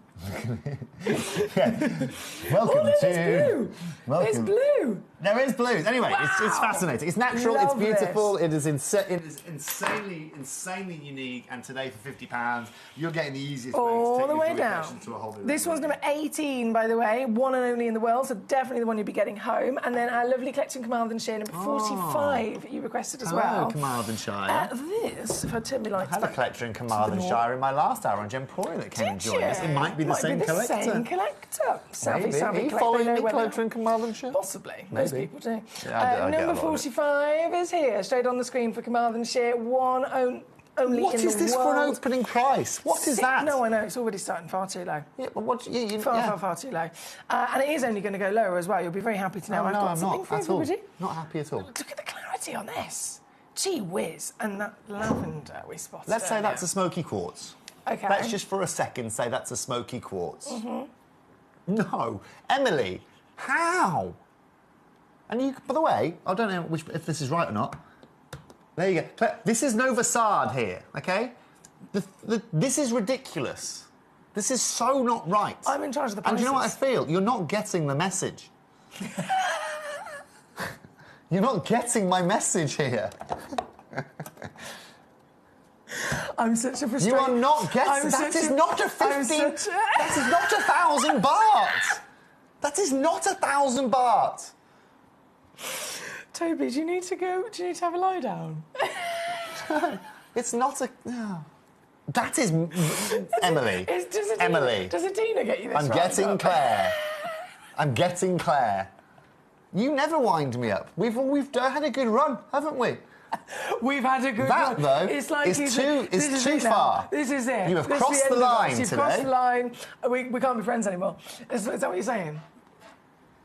Welcome to. Blue. Welcome. There's blue. There is blues. Anyway, wow. it's fascinating. It's natural. Love it's beautiful. This. It is insanely unique. And today for £50, you're getting the easiest way to take the way your down. to a whole new This level. one's number 18, by the way, one and only in the world, so definitely the one you'll be getting home. And then our lovely collection, Carmarthenshire, number 45, you requested as well. Hello, Carmarthenshire. This, if I turn my lights I had a collector in Carmarthenshire in my last hour on Gemporia that came and joined us. It might be the same collector. Same collector. Maybe. Are you following me, collector in Carmarthenshire? Possibly. Maybe. Most people do. Yeah, I number 45 is here, straight on the screen for Carmarthenshire. Only what in the world. What is this for an opening price? What is that? No, I know, it's already starting far too low. Yeah, but what? Far too low. And it is only going to go lower as well. You'll be very happy to know I've got something for everybody. Not happy at all. Look at the clarity on this. Gee whiz. And that lavender we spotted. Let's say that's a smoky quartz. Okay. Let's just for a second say that's a smoky quartz. No. Emily, how? And you, by the way, I don't know if this is right or not. There you go. This is no facade here, okay? This is ridiculous. This is so not right. I'm in charge of the prices. And do you know what I feel? You're not getting the message. You're not getting my message here. I'm such a frustrated... You are not getting... That is not a 15... That is not 1,000 baht! That is not 1,000 baht! Toby, do you need to have a lie down? It's not a... No. That is... Emily. Emily. Does Adina get you this I'm getting Claire. I'm getting Claire. You never wind me up. We've had a good run, haven't we? We've had a good run. That, though, it's like is too far. This is it. You have crossed the line today. You've crossed the line. We can't be friends anymore. Is that what you're saying?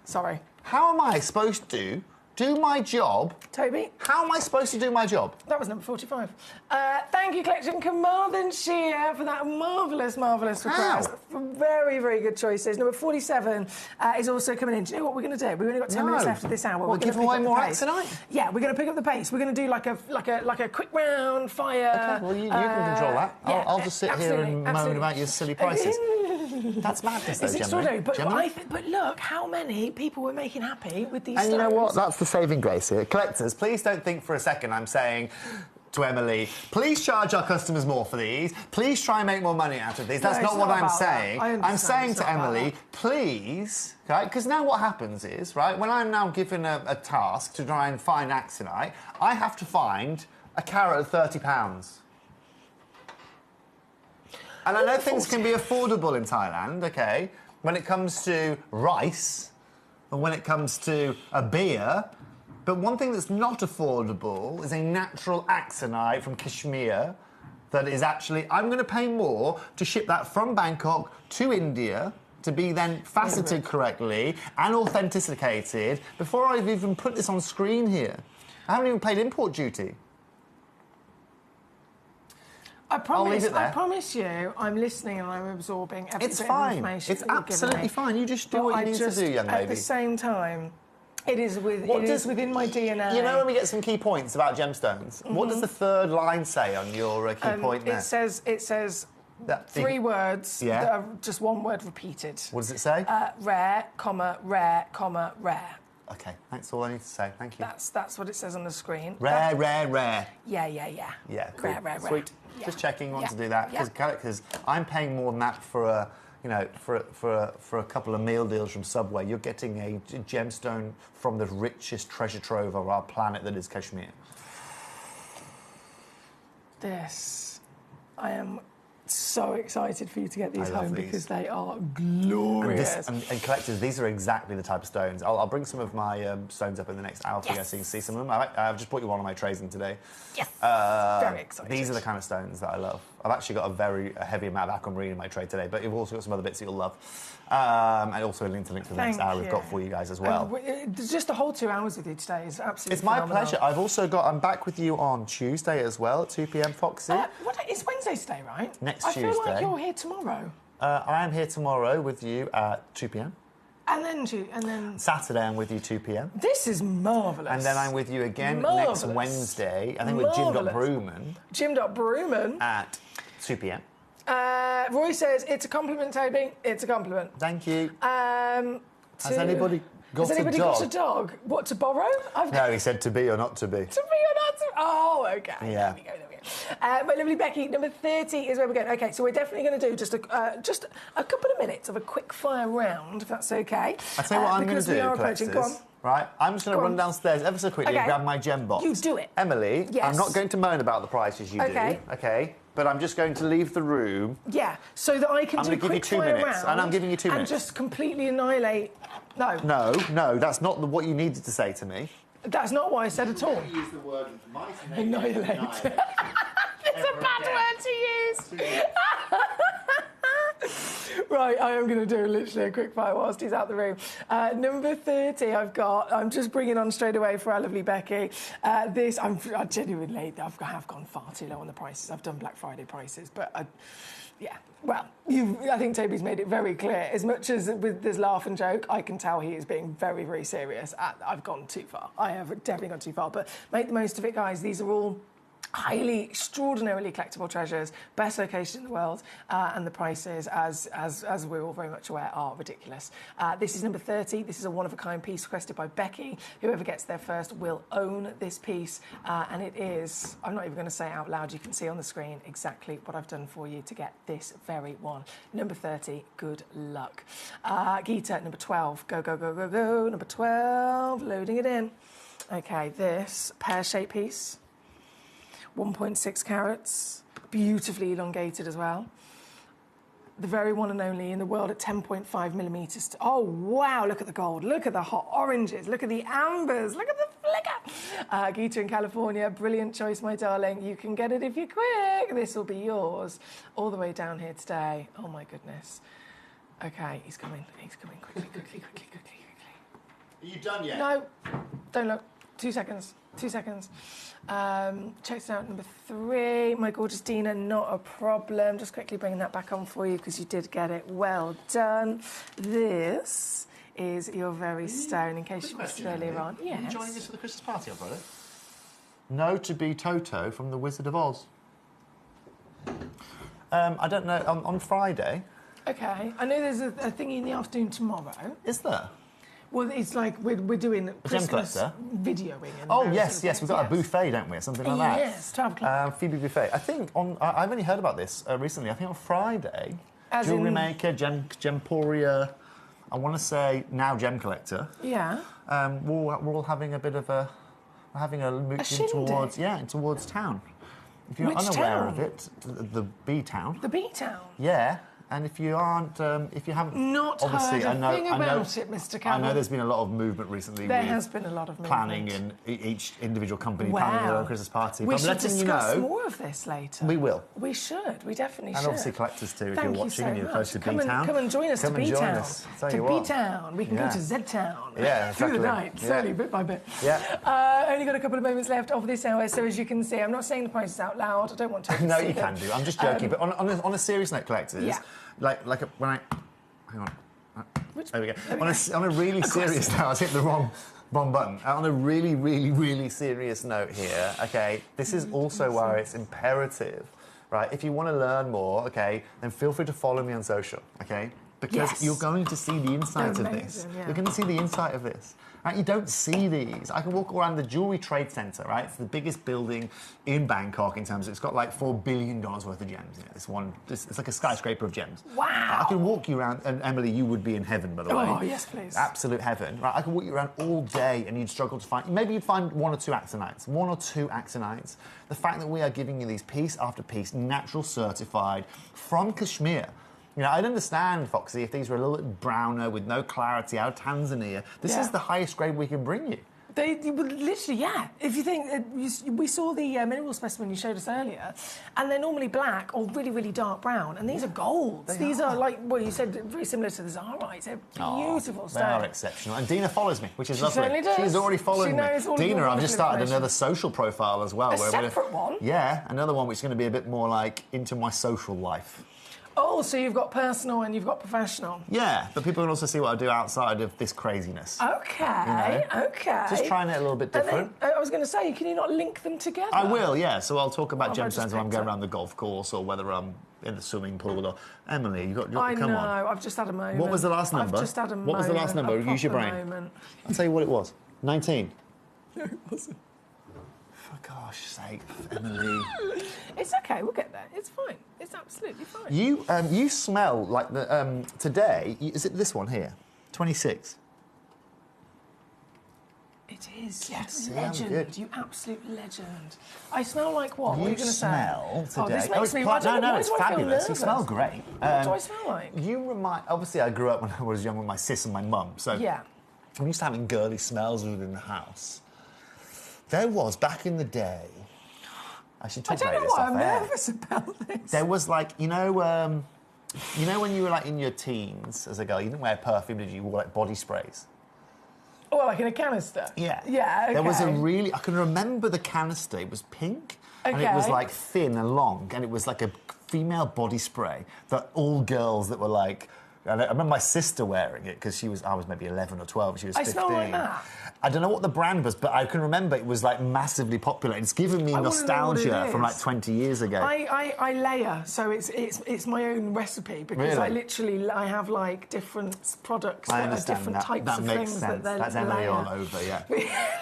Sorry. How am I supposed to do my job? Toby? How am I supposed to do my job? That was number 45. Thank you, Collection Carmarthenshire, for that marvellous request. Very, very good choices. Number 47 is also coming in. Do you know what we're going to do? We've only got 10 minutes left of this hour. We're giving away more acts tonight? Yeah, we're going to pick up the pace. We're going to do like a quick round fire. Okay, well, you can control that. Yeah, I'll just sit here and moan about your silly prices. That's madness, though, It's extraordinary. But look how many people we're making happy with these And stones. you know what? That's the saving grace here. Collectors, please don't think for a second I'm saying to Emily, please charge our customers more for these. Please try and make more money out of these. That's not what I'm saying. I'm saying to Emily, please, right? Because now what happens is, right, when I'm now given a task to try and find axonite, I have to find a carat of £30. And I know things can be affordable in Thailand, OK, when it comes to rice and when it comes to a beer, but one thing that's not affordable is a natural axonite from Kashmir that is actually... I'm going to pay more to ship that from Bangkok to India to be then faceted correctly and authenticated before I've even put this on screen here. I haven't even paid import duty. I promise you, I'm listening and I'm absorbing every bit of information. It's absolutely fine. You just do what you need to do, young lady. At the same time, it is within my DNA. You know when we get some key points about gemstones, what does the third line say on your key point there? It says three words that are just one word repeated. What does it say? Rare, comma, rare, comma, rare. Okay, that's all I need to say. Thank you. That's what it says on the screen. Rare. Yeah. Yeah, cool. Rare. Sweet. Yeah. Just checking. Want Yeah. to do that because I'm paying more than that for a, for a couple of meal deals from Subway. You're getting a gemstone from the richest treasure trove of our planet that is Kashmir. I am so excited for you to get these I love home these. because they are glorious. And collectors, these are exactly the type of stones. I'll bring some of my stones up in the next hour for you guys so you can see some of them. I've just brought you one of my trays in today. Yes. Very excited. These are the kind of stones that I love. I've actually got a heavy amount of aquamarine in my tray today, but you've also got some other bits that you'll love. And also a link for the next hour we've got for you guys as well. Just the whole 2 hours with you today is absolutely It's my phenomenal. pleasure. I'm back with you on Tuesday as well at 2 p.m, Foxy. It's Wednesday today, right? Next I feel like Tuesday. you're here tomorrow. I am here tomorrow with you at 2 p.m. And then Saturday I'm with you 2 p.m. This is marvellous. And then I'm with you again Marvellous. next Wednesday, I think with Jim Marvellous. Jim Brewman at 2 p.m. Roy says, it's a compliment, Toby. It's a compliment. Thank you. Has anybody got a dog? What, to borrow? No, he said to be or not to be. To be or not to... Oh, OK. Yeah. There we go. My lovely Becky, number 30 is where we're going. OK, so we're definitely going to do just a couple of minutes of a quick fire round, if that's OK. I'll tell you what I'm going to do, Go on. collectors. Right, I'm just going to run downstairs ever so quickly and grab my gem box. You do it. Emily, Yes. I'm not going to moan about the prices you do, OK? But I'm just going to leave the room. Yeah, so that I can do a quick fire round. I'm going to give you 2 minutes, and I'm giving you 2 minutes. And just completely annihilate... No, that's not what you needed to say to me. That's not what I said at all. Use the word annihilate. It's a bad word to use. Right, I am going to do literally a quick fire whilst he's out the room. Number 30 I'm just bringing on straight away for our lovely Becky. I genuinely, have gone far too low on the prices. I've done Black Friday prices, but I think Toby's made it very clear. As much as with this laugh and joke, I can tell he is being very, very serious. I've gone too far. I have definitely gone too far, but make the most of it, guys. These are all highly, extraordinarily collectible treasures, best location in the world, and the prices, as we're all very much aware, are ridiculous. This is number 30. This is a one-of-a-kind piece requested by Becky. Whoever gets there first will own this piece, and it is, I'm not even going to say it out loud, you can see on the screen exactly what I've done for you to get this very one. Number 30, good luck. Geeta, number 12, go, number 12, loading it in. Okay, this pear-shaped piece. 1.6 carats, beautifully elongated as well. The very one and only in the world at 10.5 millimetres. Oh, wow, look at the gold, look at the hot oranges, look at the ambers, look at the flicker. Geeta in California, brilliant choice, my darling. You can get it if you're quick. This will be yours all the way down here today. Oh, my goodness. OK, he's coming, quickly. Are you done yet? No, don't look. 2 seconds. Checks out number 3. My gorgeous Dina, not a problem. Just quickly bringing that back on for you because you did get it. Well done. This is your very stone, in case you missed it earlier on. Yes. Are you joining us for the Christmas party on Friday? No to be Toto from The Wizard of Oz. I don't know. On Friday. OK. I know there's a thingy in the afternoon tomorrow. Is there? Well, it's like we're doing Christmas Gemcollector? videoing. Oh, yes, we've got a buffet, don't we? Something like that. Yes, 12 o'clock. Phoebe buffet. I think I've only heard about this recently. I think on Friday, jewellery maker, Gemporia, I want to say now Gemcollector. Yeah. We're all having a bit of a... We're having a mooch towards town. If you're unaware of it, the B-Town. The B-Town? Yeah. And if you aren't, if you haven't, not obviously, heard a thing about it, Mr. Cameron. I know there's been a lot of movement recently. There has been a lot of movement. Planning in each individual company planning their own Christmas party. We but should discuss more of this later. We will. We should. We definitely should. And obviously collectors too. If you're watching and you're close to B-Town, come and join us to B-Town. To B-Town. We can go to Z-Town. Yeah, exactly. Through the night, slowly, bit by bit. Yeah. Only got a couple of moments left of this hour, so as you can see, I'm not saying the prices out loud. I don't want to. No, you can do. I'm just joking. But on a serious note, collectors. Yeah. When I... Hang on. There we go. On a really serious note, I was hitting the wrong button. On a really, really, really serious note here, OK, this is also where it's imperative, right? If you want to learn more, OK, then feel free to follow me on social, OK? because you're going to see the insides of this. Yeah. You're going to see the inside of this. Right? You don't see these. I can walk around the Jewellery Trade Centre, right? It's the biggest building in Bangkok in terms of it's got like $4 billion worth of gems. It's like a skyscraper of gems. Wow. I can walk you around, and Emily, you would be in heaven, by the way. Oh, yes, please. Absolute heaven. Right? I can walk you around all day and you'd struggle to find, maybe you'd find one or two axonites. The fact that we are giving you these piece after piece, natural certified, from Kashmir. I'd understand, Foxy, if these were a little bit browner with no clarity out of Tanzania. This is the highest grade we can bring you. They literally, yeah. If you think, we saw the mineral specimen you showed us earlier, and they're normally black or really, really dark brown, and these are golds. These are like, well, you said very similar to the Zarites. They're beautiful stones. They are exceptional. And Dina follows me, which is lovely. Certainly does. She's already following me. Dina, I've just started another social profile as well. A separate one? Yeah, another one which is going to be a bit more like into my social life. Oh, so you've got personal and you've got professional. Yeah, but people can also see what I do outside of this craziness. Okay, okay. Just trying it a little bit different. I was going to say, can you not link them together? I will, yeah. So I'll talk about gemstones when I'm going around the golf course or whether I'm in the swimming pool. Or Emily, come on. I've just had a moment. What was the last number? I've just had a moment. What was the last number? Use your brain. Moment. I'll tell you what it was. 19. No, it wasn't. For gosh sake, Emily. It's okay, we'll get there. It's fine. It's absolutely fine. You smell like the today. Is it this one here? 26. It is. Yes, legend. You absolute legend. I smell like what? What are you going to say? Smell today. Oh, this makes me. It's fabulous. You smell great. What do I smell like? You remind. Obviously, I grew up when I was young with my sis and my mum. So yeah, I'm used to having girly smells within the house. There was back in the day. I should talk about this off air. I'm nervous about this. There was like, when you were like in your teens as a girl, you didn't wear perfume, did you? You wore like body sprays. Oh, like in a canister? Yeah. Yeah, okay. There was I can remember the canister. It was pink. And it was like thin and long. And it was like a female body spray that all girls that were like, I remember my sister wearing it because I was maybe 11 or 12. She was 15. I smell like that. I don't know what the brand was, but I can remember it was like massively popular. It's given me nostalgia from like 20 years ago. I layer, so it's my own recipe because I have like different products that are different types of things that they're That's Emily all over, yeah.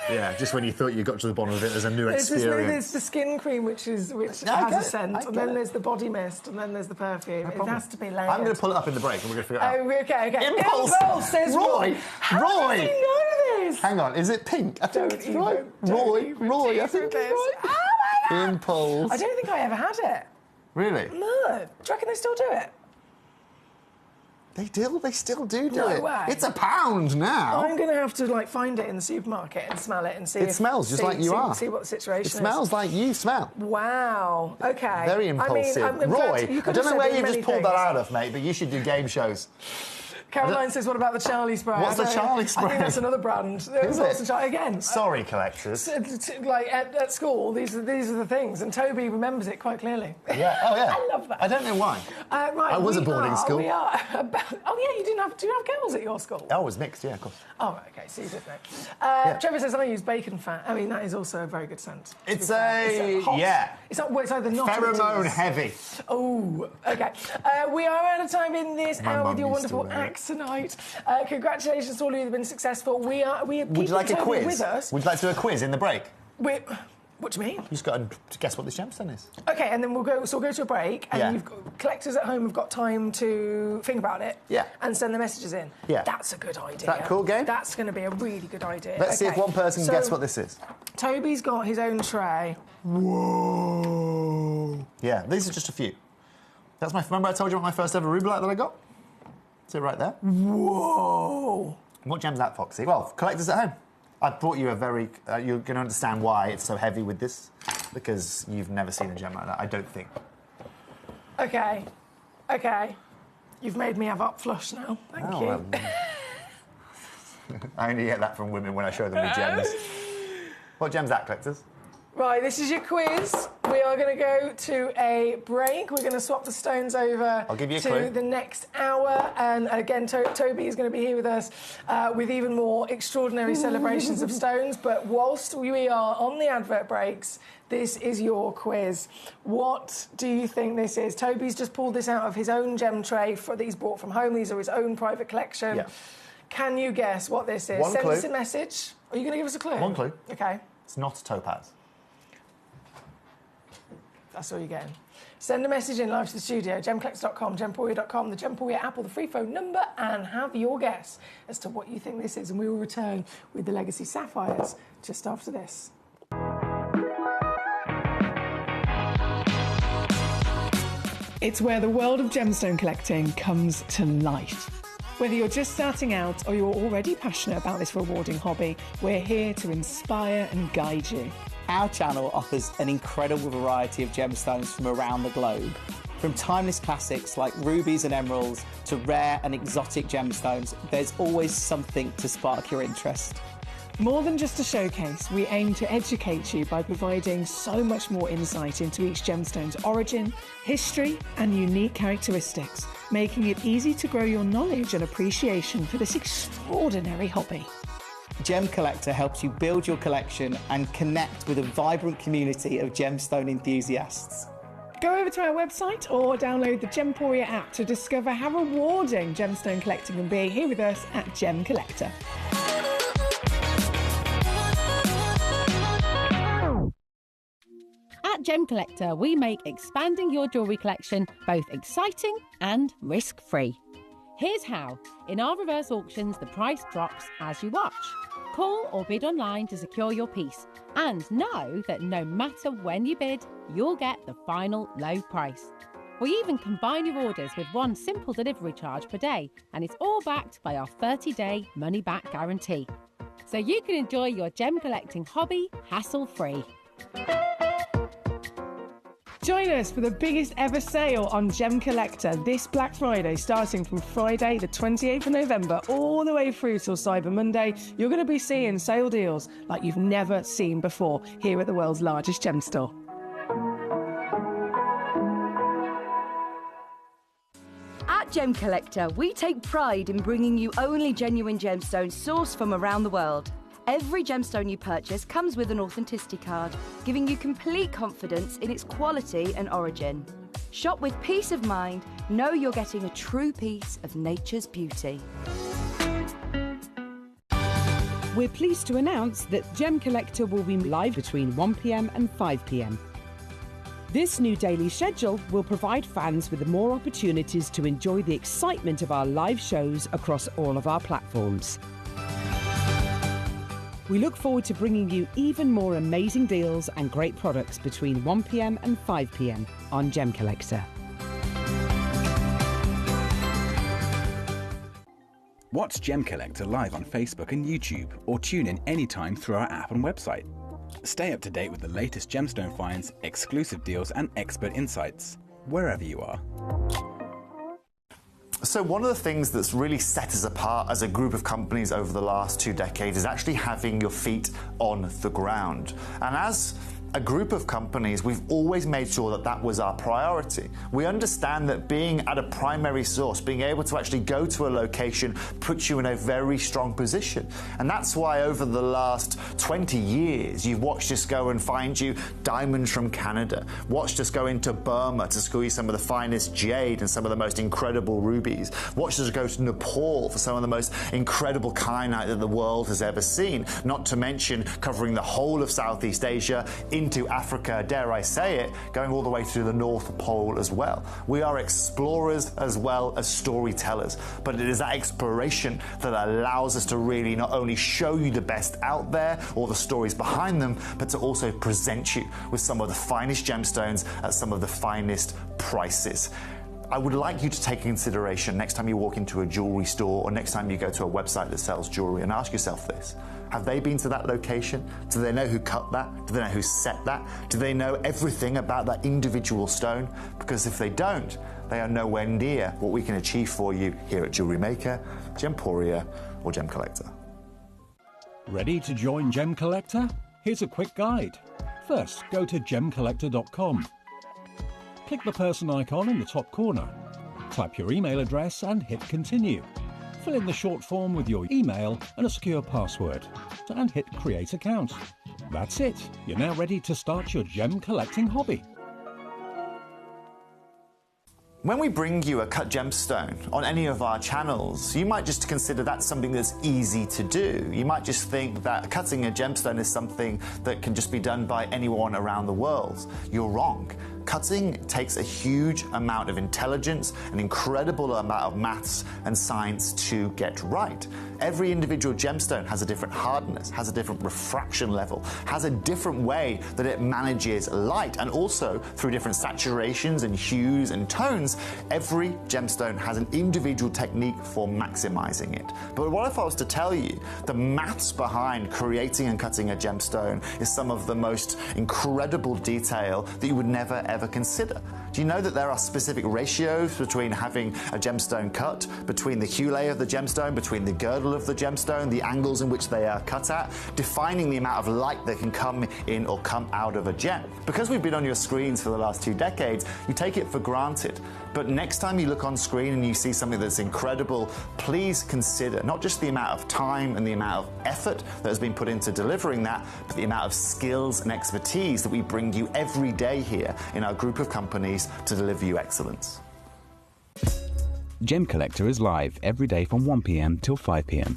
Yeah, just when you thought you got to the bottom of it, there's a new experience. There's the skin cream, which has a scent, and then there's the body mist, and then there's the perfume. It has to be layered. I'm going to pull it up in the break, and we're going to figure it out. Oh, okay. Impulse says Roy. How does he know this? Hang on, is it pink? I think it's right. Roy, I think it's right. Oh my God. Impulse. I don't think I ever had it. Really? No. Do you reckon they still do it? They still do it. No way. It's £1 now. I'm going to have to like find it in the supermarket and smell it and see. It smells just like you are. See what the situation is. It smells like you smell. Wow. Okay. Very impulsive. I mean, Roy, I don't know where you just pulled that out of, mate, but you should do game shows. Caroline says, what about the Charlie spray? What's the Charlie spray? I think that's another brand. Is it? Again. Sorry, collectors. Like at school, these are the things, and Toby remembers it quite clearly. Yeah. Oh, yeah. I love that. I don't know why. Right. I was at boarding school. We are. Oh, yeah. Do you have girls at your school? Oh, it was mixed. Yeah, of course. Oh, right, okay. So you did know. Trevor says I use bacon fat. I mean, that is also a very good scent. It's hot. Yeah. It's either not pheromone heavy. Oh, okay. We are out of time in this hour with your wonderful Axonite. Congratulations to all of you who have been successful. Would you like a quiz? With us. Would you like to do a quiz in the break? What do you mean? You just got to guess what this gemstone is. Okay, and then we'll go to a break, and collectors at home have got time to think about it. Yeah. And send the messages in. Yeah. That's a good idea. Is that a cool game? That's going to be a really good idea. Let's see if one person can guess what this is. Toby's got his own tray. Whoa. Yeah, these are just a few. Remember I told you about my first ever rubelite that I got? Is it right there? Whoa. What gem's that, Foxy? Well, collectors at home. I brought you a very... you're going to understand why it's so heavy with this, because you've never seen a gem like that, I don't think. Okay. You've made me have up flush now. Thank you. Well, I only get that from women when I show them the gems. What gem's that, collectors? Right, this is your quiz. We are going to go to a break. We're going to swap the stones over to the next hour. And again, Toby is going to be here with us with even more extraordinary celebrations of stones. But whilst we are on the advert breaks, This is your quiz. What do you think this is? Toby's just pulled this out of his own gem tray that he's bought from home. These are his own private collection. Yeah. Can you guess what this is? One Send clue. us a message. Are you going to give us a clue? One clue. Okay. It's not a topaz. That's all you're getting. Send a message in live to the studio, gemcollector.com, gemporia.com, the Gemporia app or the free phone number, and have your guess as to what you think this is. And we will return with the Legacy Sapphires just after this. It's where the world of gemstone collecting comes to life. Whether you're just starting out or you're already passionate about this rewarding hobby, we're here to inspire and guide you. Our channel offers an incredible variety of gemstones from around the globe. From timeless classics like rubies and emeralds to rare and exotic gemstones, there's always something to spark your interest. More than just a showcase, we aim to educate you by providing so much more insight into each gemstone's origin, history, and unique characteristics, making it easy to grow your knowledge and appreciation for this extraordinary hobby. Gemcollector helps you build your collection and connect with a vibrant community of gemstone enthusiasts. Go over to our website or download the Gemporia app to discover how rewarding gemstone collecting can be here with us at Gemcollector. At Gemcollector, we make expanding your jewellery collection both exciting and risk-free. Here's how. In our reverse auctions, the price drops as you watch. Call or bid online to secure your piece, and know that no matter when you bid, you'll get the final low price. We even combine your orders with one simple delivery charge per day, and it's all backed by our 30-day money-back guarantee. So you can enjoy your gem collecting hobby hassle-free. Join us for the biggest ever sale on Gemcollector this Black Friday, starting from Friday the 28th of November all the way through till Cyber Monday. You're going to be seeing sale deals like you've never seen before here at the world's largest gem store. At Gemcollector, we take pride in bringing you only genuine gemstones sourced from around the world. Every gemstone you purchase comes with an authenticity card, giving you complete confidence in its quality and origin. Shop with peace of mind, know you're getting a true piece of nature's beauty. We're pleased to announce that Gemcollector will be live between 1 p.m. and 5 p.m. This new daily schedule will provide fans with more opportunities to enjoy the excitement of our live shows across all of our platforms. We look forward to bringing you even more amazing deals and great products between 1 p.m. and 5 p.m. on Gemcollector. Watch Gemcollector live on Facebook and YouTube, or tune in anytime through our app and website. Stay up to date with the latest gemstone finds, exclusive deals and expert insights, wherever you are. So one of the things that's really set us apart as a group of companies over the last 2 decades is actually having your feet on the ground. And as a group of companies, we've always made sure that that was our priority. We understand that being at a primary source, being able to actually go to a location, puts you in a very strong position. And that's why over the last 20 years, you've watched us go and find you diamonds from Canada, watched us go into Burma to school you some of the finest jade and some of the most incredible rubies, watched us go to Nepal for some of the most incredible kyanite that the world has ever seen, not to mention covering the whole of Southeast Asia, into Africa, dare I say it, going all the way to the North Pole as well. We are explorers as well as storytellers, but it is that exploration that allows us to really not only show you the best out there or the stories behind them, but to also present you with some of the finest gemstones at some of the finest prices. I would like you to take consideration next time you walk into a jewelry store or next time you go to a website that sells jewelry and ask yourself this. Have they been to that location? Do they know who cut that? Do they know who set that? Do they know everything about that individual stone? Because if they don't, they are nowhere near what we can achieve for you here at Jewelry Maker, Gemporia, or Gemcollector. Ready to join Gemcollector? Here's a quick guide. First, go to gemcollector.com. Click the person icon in the top corner. Type your email address and hit continue. Fill in the short form with your email and a secure password, and hit create account. That's it. You're now ready to start your gem collecting hobby. When we bring you a cut gemstone on any of our channels, you might just consider that something that's easy to do. You might just think that cutting a gemstone is something that can just be done by anyone around the world. You're wrong. Cutting takes a huge amount of intelligence, an incredible amount of maths and science to get right. Every individual gemstone has a different hardness, has a different refraction level, has a different way that it manages light, and also through different saturations and hues and tones, every gemstone has an individual technique for maximizing it. But what if I was to tell you the maths behind creating and cutting a gemstone is some of the most incredible detail that you would never ever consider? Do you know that there are specific ratios between having a gemstone cut, between the hue layer of the gemstone, between the girdle of the gemstone, the angles in which they are cut at, defining the amount of light that can come in or come out of a gem? Because we've been on your screens for the last 2 decades, you take it for granted. But next time you look on screen and you see something that's incredible, please consider not just the amount of time and the amount of effort that has been put into delivering that, but the amount of skills and expertise that we bring you every day here in our group of companies to deliver you excellence. Gemcollector is live every day from 1 p.m. till 5 p.m.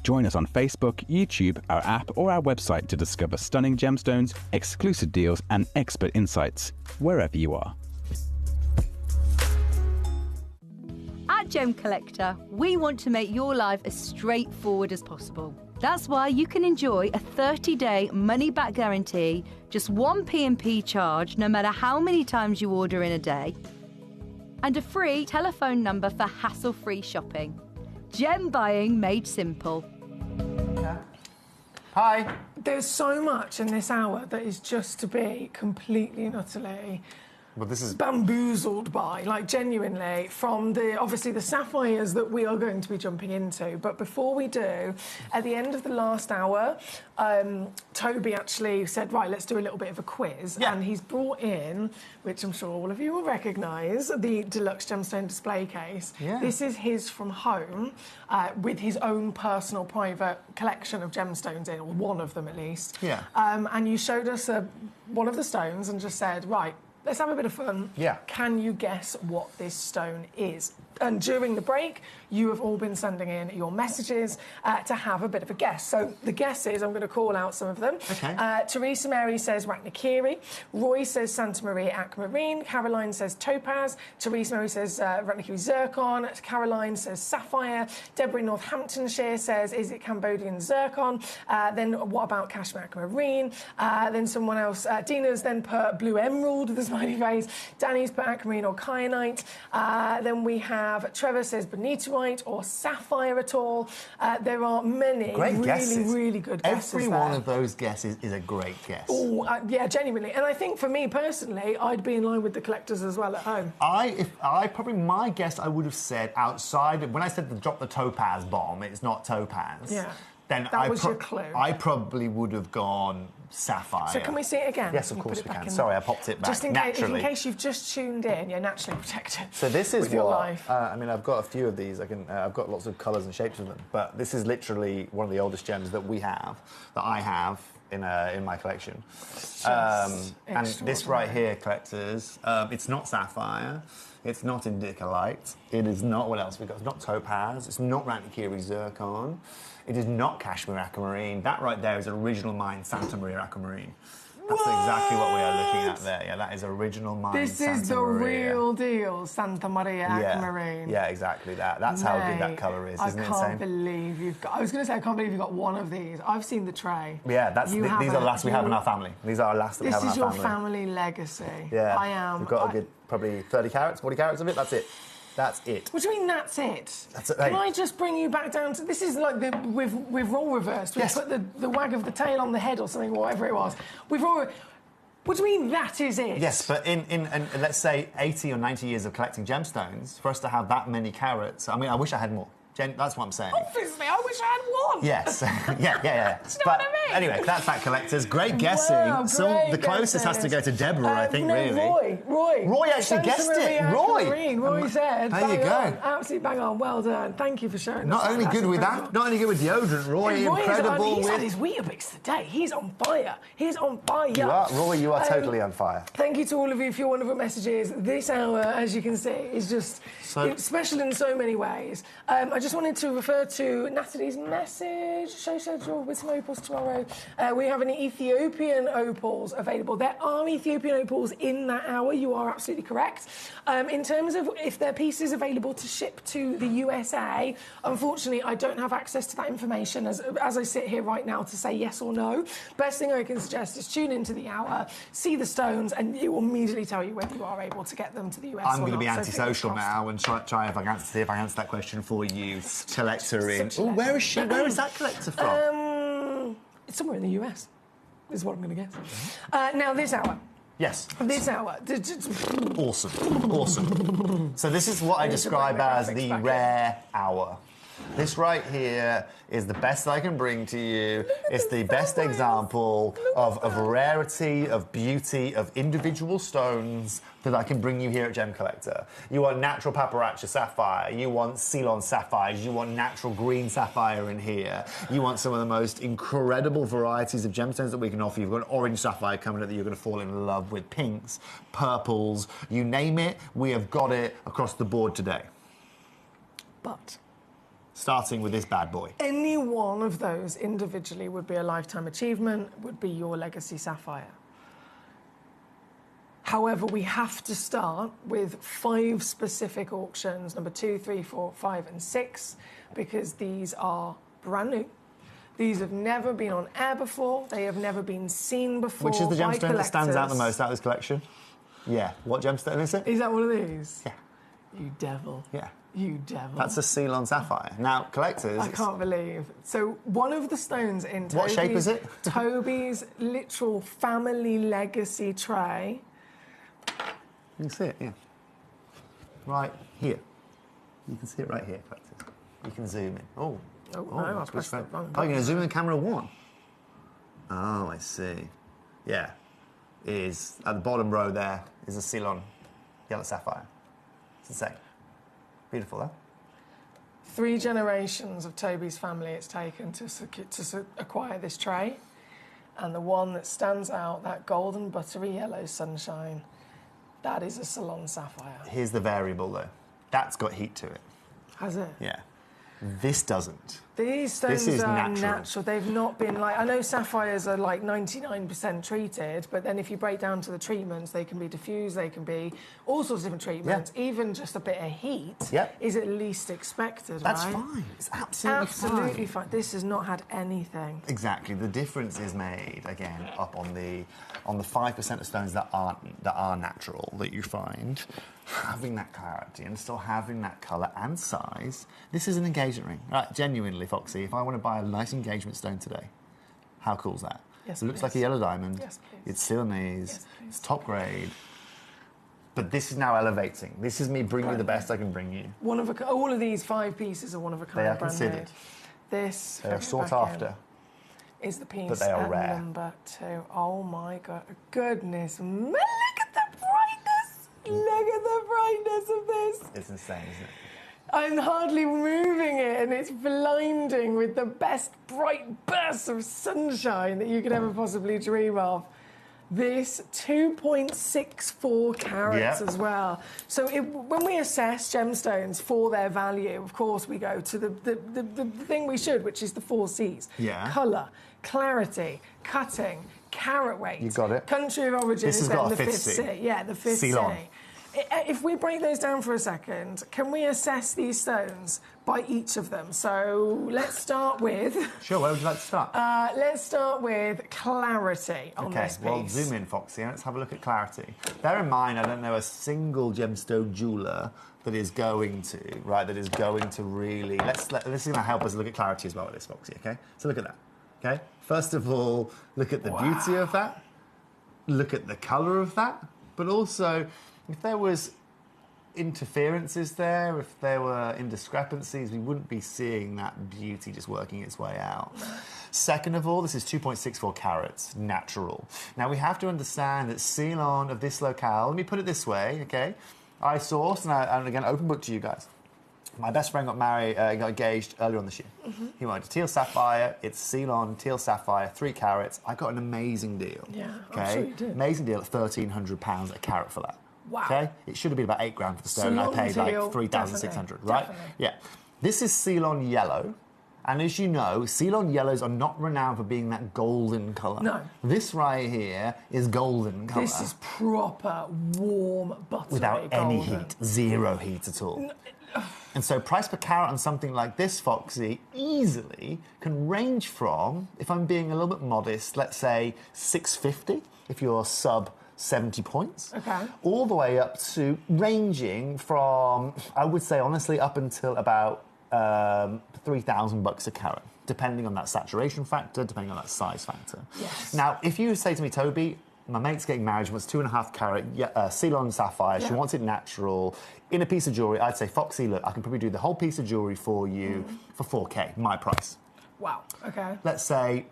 Join us on Facebook, YouTube, our app, or our website to discover stunning gemstones, exclusive deals, and expert insights wherever you are. At Gemcollector, we want to make your life as straightforward as possible. That's why you can enjoy a 30-day money-back guarantee, just 1 P&P charge no matter how many times you order in a day, and a free telephone number for hassle-free shopping. Gem buying made simple. Hi. There's so much in this hour that is just to be completely and utterly Well, this is bamboozled by, like genuinely, from obviously the sapphires that we are going to be jumping into. But before we do, at the end of the last hour, Toby actually said, right, let's do a little bit of a quiz. Yeah. And he's brought in, which I'm sure all of you will recognise, the deluxe gemstone display case. Yeah. This is his from home, with his own personal private collection of gemstones in, or one of them at least. Yeah. And you showed us one of the stones and just said, right, let's have a bit of fun. Yeah. Can you guess what this stone is? And during the break, you have all been sending in your messages to have a bit of a guess. So the guesses, I'm going to call out some of them. Okay. Teresa Mary says Ratnakiri. Roy says Santa Maria Aquamarine. Caroline says Topaz. Teresa Mary says Ratnakiri Zircon. Caroline says Sapphire. Deborah in Northamptonshire says, is it Cambodian Zircon? Then what about Kashmir Aquamarine? Then someone else, Dina's then put Blue Emerald with a smiley face. Danny's put Aquamarine or Kyanite. Then we have Trevor says Bonitoite or Sapphire at all. There are many really good guesses. Every one of those guesses is a great guess. Oh, yeah, genuinely. And I think for me personally, I'd be in line with the collectors as well at home. My guess, I would have said outside, when I said drop the topaz bomb, it's not topaz. Yeah. Then that was your clue. I probably would have gone sapphire. So can we see it again? Yes, of course we can. Sorry, I popped it back. Just in naturally. case you've just tuned in, you're naturally protected. So this is with your life. I mean, I've got a few of these. I've got lots of colours and shapes of them. But this is literally one of the oldest gems that I have in my collection. And this right here, collectors, it's not sapphire. It's not indicolite. It is not, what else we got? It's not topaz. It's not Ratnakiri Zircon. It is not Kashmir Aquamarine. That right there is original mine Santa Maria Aquamarine. That's exactly what we are looking at there. Yeah, that is original mine This Santa is the Maria. real deal, Santa Maria Aquamarine. Yeah, exactly that. That's how good that colour is, isn't it? I can't believe you've got... I was going to say, I can't believe you've got one of these. I've seen the tray. Yeah, these are the last we have in our family. These are our last that we have in our family. This is your family legacy. Yeah. I am. We've got a good, probably 30 carats, 40 carats of it. That's it. That's it. What do you mean that's it? That's it. Can I just bring you back down to... This is like we've role reversed. We've put the wag of the tail on the head or something, whatever it was. We've all... What do you mean that is it? Yes, but in let's say 80 or 90 years of collecting gemstones, for us to have that many carats, I mean, I wish I had more. Jen, that's what I'm saying. Obviously, I wish I had one. Yes. yeah. Do you know what I mean? Anyway, that's that collectors. Great guessing. Wow, great The closest has to go to Deborah, I think, no, really. Roy actually Santa guessed it. Maria Roy. Aquamarine. Roy said, There you bang go. on, absolutely bang on. Well done. Thank you for showing us. Not only That's good with incredible. that, not only good with deodorant, Roy, incredible He's with... had his Weetabix today. He's on fire. He's on fire. Roy, you are totally on fire. Thank you to all of you for your wonderful messages. This hour, as you can see, is just it's special in so many ways. I just wanted to refer to Natalie's message. Show schedule with some opals tomorrow. We have any Ethiopian opals available. There are Ethiopian opals in that hour. You are absolutely correct. In terms of if there are pieces available to ship to the USA, unfortunately, I don't have access to that information as I sit here right now to say yes or no. Best thing I can suggest is tune into the hour, see the stones, and it will immediately tell you whether you are able to get them to the US I'm or going to not. be So antisocial fingers crossed. now and try if I can see if I can answer that question for you. Collector in. Oh, where is she? Where is that collector from? It's somewhere in the US, is what I'm going to guess. Now, this hour. Yes. This hour. Awesome. So this is what I need to describe bring the as graphics the back in. rare hour. This right here is the best I can bring to you. It's the best example of rarity, of beauty, of individual stones that I can bring you here at Gem Collector. You want natural Paparacha sapphire, you want Ceylon sapphires, you want natural green sapphire in here, you want some of the most incredible varieties of gemstones that we can offer. You've got an orange sapphire coming up that you're going to fall in love with, pinks, purples, you name it, we have got it across the board today. But starting with this bad boy. any one of those individually would be a lifetime achievement, would be your legacy sapphire. However, we have to start with 5 specific auctions, number 2, 3, 4, 5, and 6, because these are brand new. These have never been on air before. They have never been seen before. Which is the by gemstone that stands out the collectors. most out of this collection? Yeah. What gemstone is it? Is that one of these? Yeah. You devil. Yeah. You devil. That's a Ceylon sapphire. Now, collectors... I can't believe. So one of the stones in Toby's... What shape is it? Toby's literal family legacy tray. You can see it, yeah. Right here. You can see it right here, collectors. You can zoom in. Oh. Oh, no, I pressed the wrong Oh, you're going to button. zoom in camera 1? Oh, I see. Yeah. It is, at the bottom row there, is a Ceylon yellow sapphire. It's insane. Beautiful, huh? 3 generations of Toby's family it's taken to acquire this tray. And the one that stands out, that golden buttery yellow sunshine, that is a Ceylon sapphire. Here's the variable, though. That's got heat to it. Has it? Yeah. This doesn't. These stones is are natural. They've not been like... I know sapphires are like 99% treated, but then if you break down to the treatments, they can be diffused, they can be all sorts of different treatments. Yeah. Even just a bit of heat Yep. is at least expected, That's right? fine. It's absolutely Fine. This has not had anything. Exactly. The difference is made again up on the 5% of stones that are natural that you find, having that clarity and still having that colour and size. This is an engagement ring, right? Genuinely, Foxy. If I want to buy a nice engagement stone today, how cool is that? Yes, It looks please. like a yellow diamond. Yes, please. It's Ceylonese. Yes, please. It's top grade. But this is now elevating. This is me bringing you the best I can bring you. One of all of these 5 pieces are one of a kind. They are brand considered. made. This They are sought after. is the piece But they are at rare. number 2. Oh my goodness! Look at the brightness! Look at the brightness of this. It's insane, isn't it? I'm hardly moving it, and it's blinding with the best bright bursts of sunshine that you could ever possibly dream of. This 2.64 carats Yeah. as well. So when we assess gemstones for their value, of course, we go to the thing we should, which is the 4 C's. Yeah. Colour, clarity, cutting, carat weight. You got it. Country of origin This has is then got a the 5th 5th C. C. Yeah, the 5th Ceylon. C. If we break those down for a second, can we assess these stones by each of them? So let's start with... Sure, where would you like to start? let's start with clarity on Okay, this piece. well, zoom in, Foxy, and let's have a look at clarity. Bear in mind, I don't know a single gemstone jeweller that is going to, right, that is going to really... This is going to help us look at clarity as well with this, Foxy, okay? So look at that, okay? First of all, look at the beauty of that. Look at the colour of that. But also, if there was interferences there, if there were indiscrepancies, we wouldn't be seeing that beauty just working its way out. Second of all, this is 2.64 carats, natural. Now, we have to understand that Ceylon of this locale, let me put it this way, okay? I sourced, and again, open book to you guys. My best friend got married, got engaged earlier on this year. He wanted a teal sapphire. It's Ceylon teal sapphire, 3 carats. I got an amazing deal. Yeah, okay? I'm sure you did. Amazing deal at £1,300 a carat for that. Wow. Okay, it should have been about £8 for the stone. Ceylon I paid teal, like 3,600, right? definitely. Yeah. This is Ceylon yellow. And as you know, Ceylon yellows are not renowned for being that golden colour. No. This right here is golden colour. This is proper, warm, buttery without any golden. heat, 0 heat at all. And so price per carat on something like this, Foxy, easily can range from, if I'm being a little bit modest, let's say $650 if you're sub 70 points. Okay. All the way up to ranging from, I would say honestly, up until about $3,000 a carat, depending on that saturation factor, depending on that size factor. Yes. Now, if you say to me, Toby, my mate's getting married, she wants 2.5 carat Ceylon sapphire, she wants it natural, in a piece of jewellery, I'd say, Foxy, look, I can probably do the whole piece of jewellery for you for 4K, my price. Wow, okay. Let's say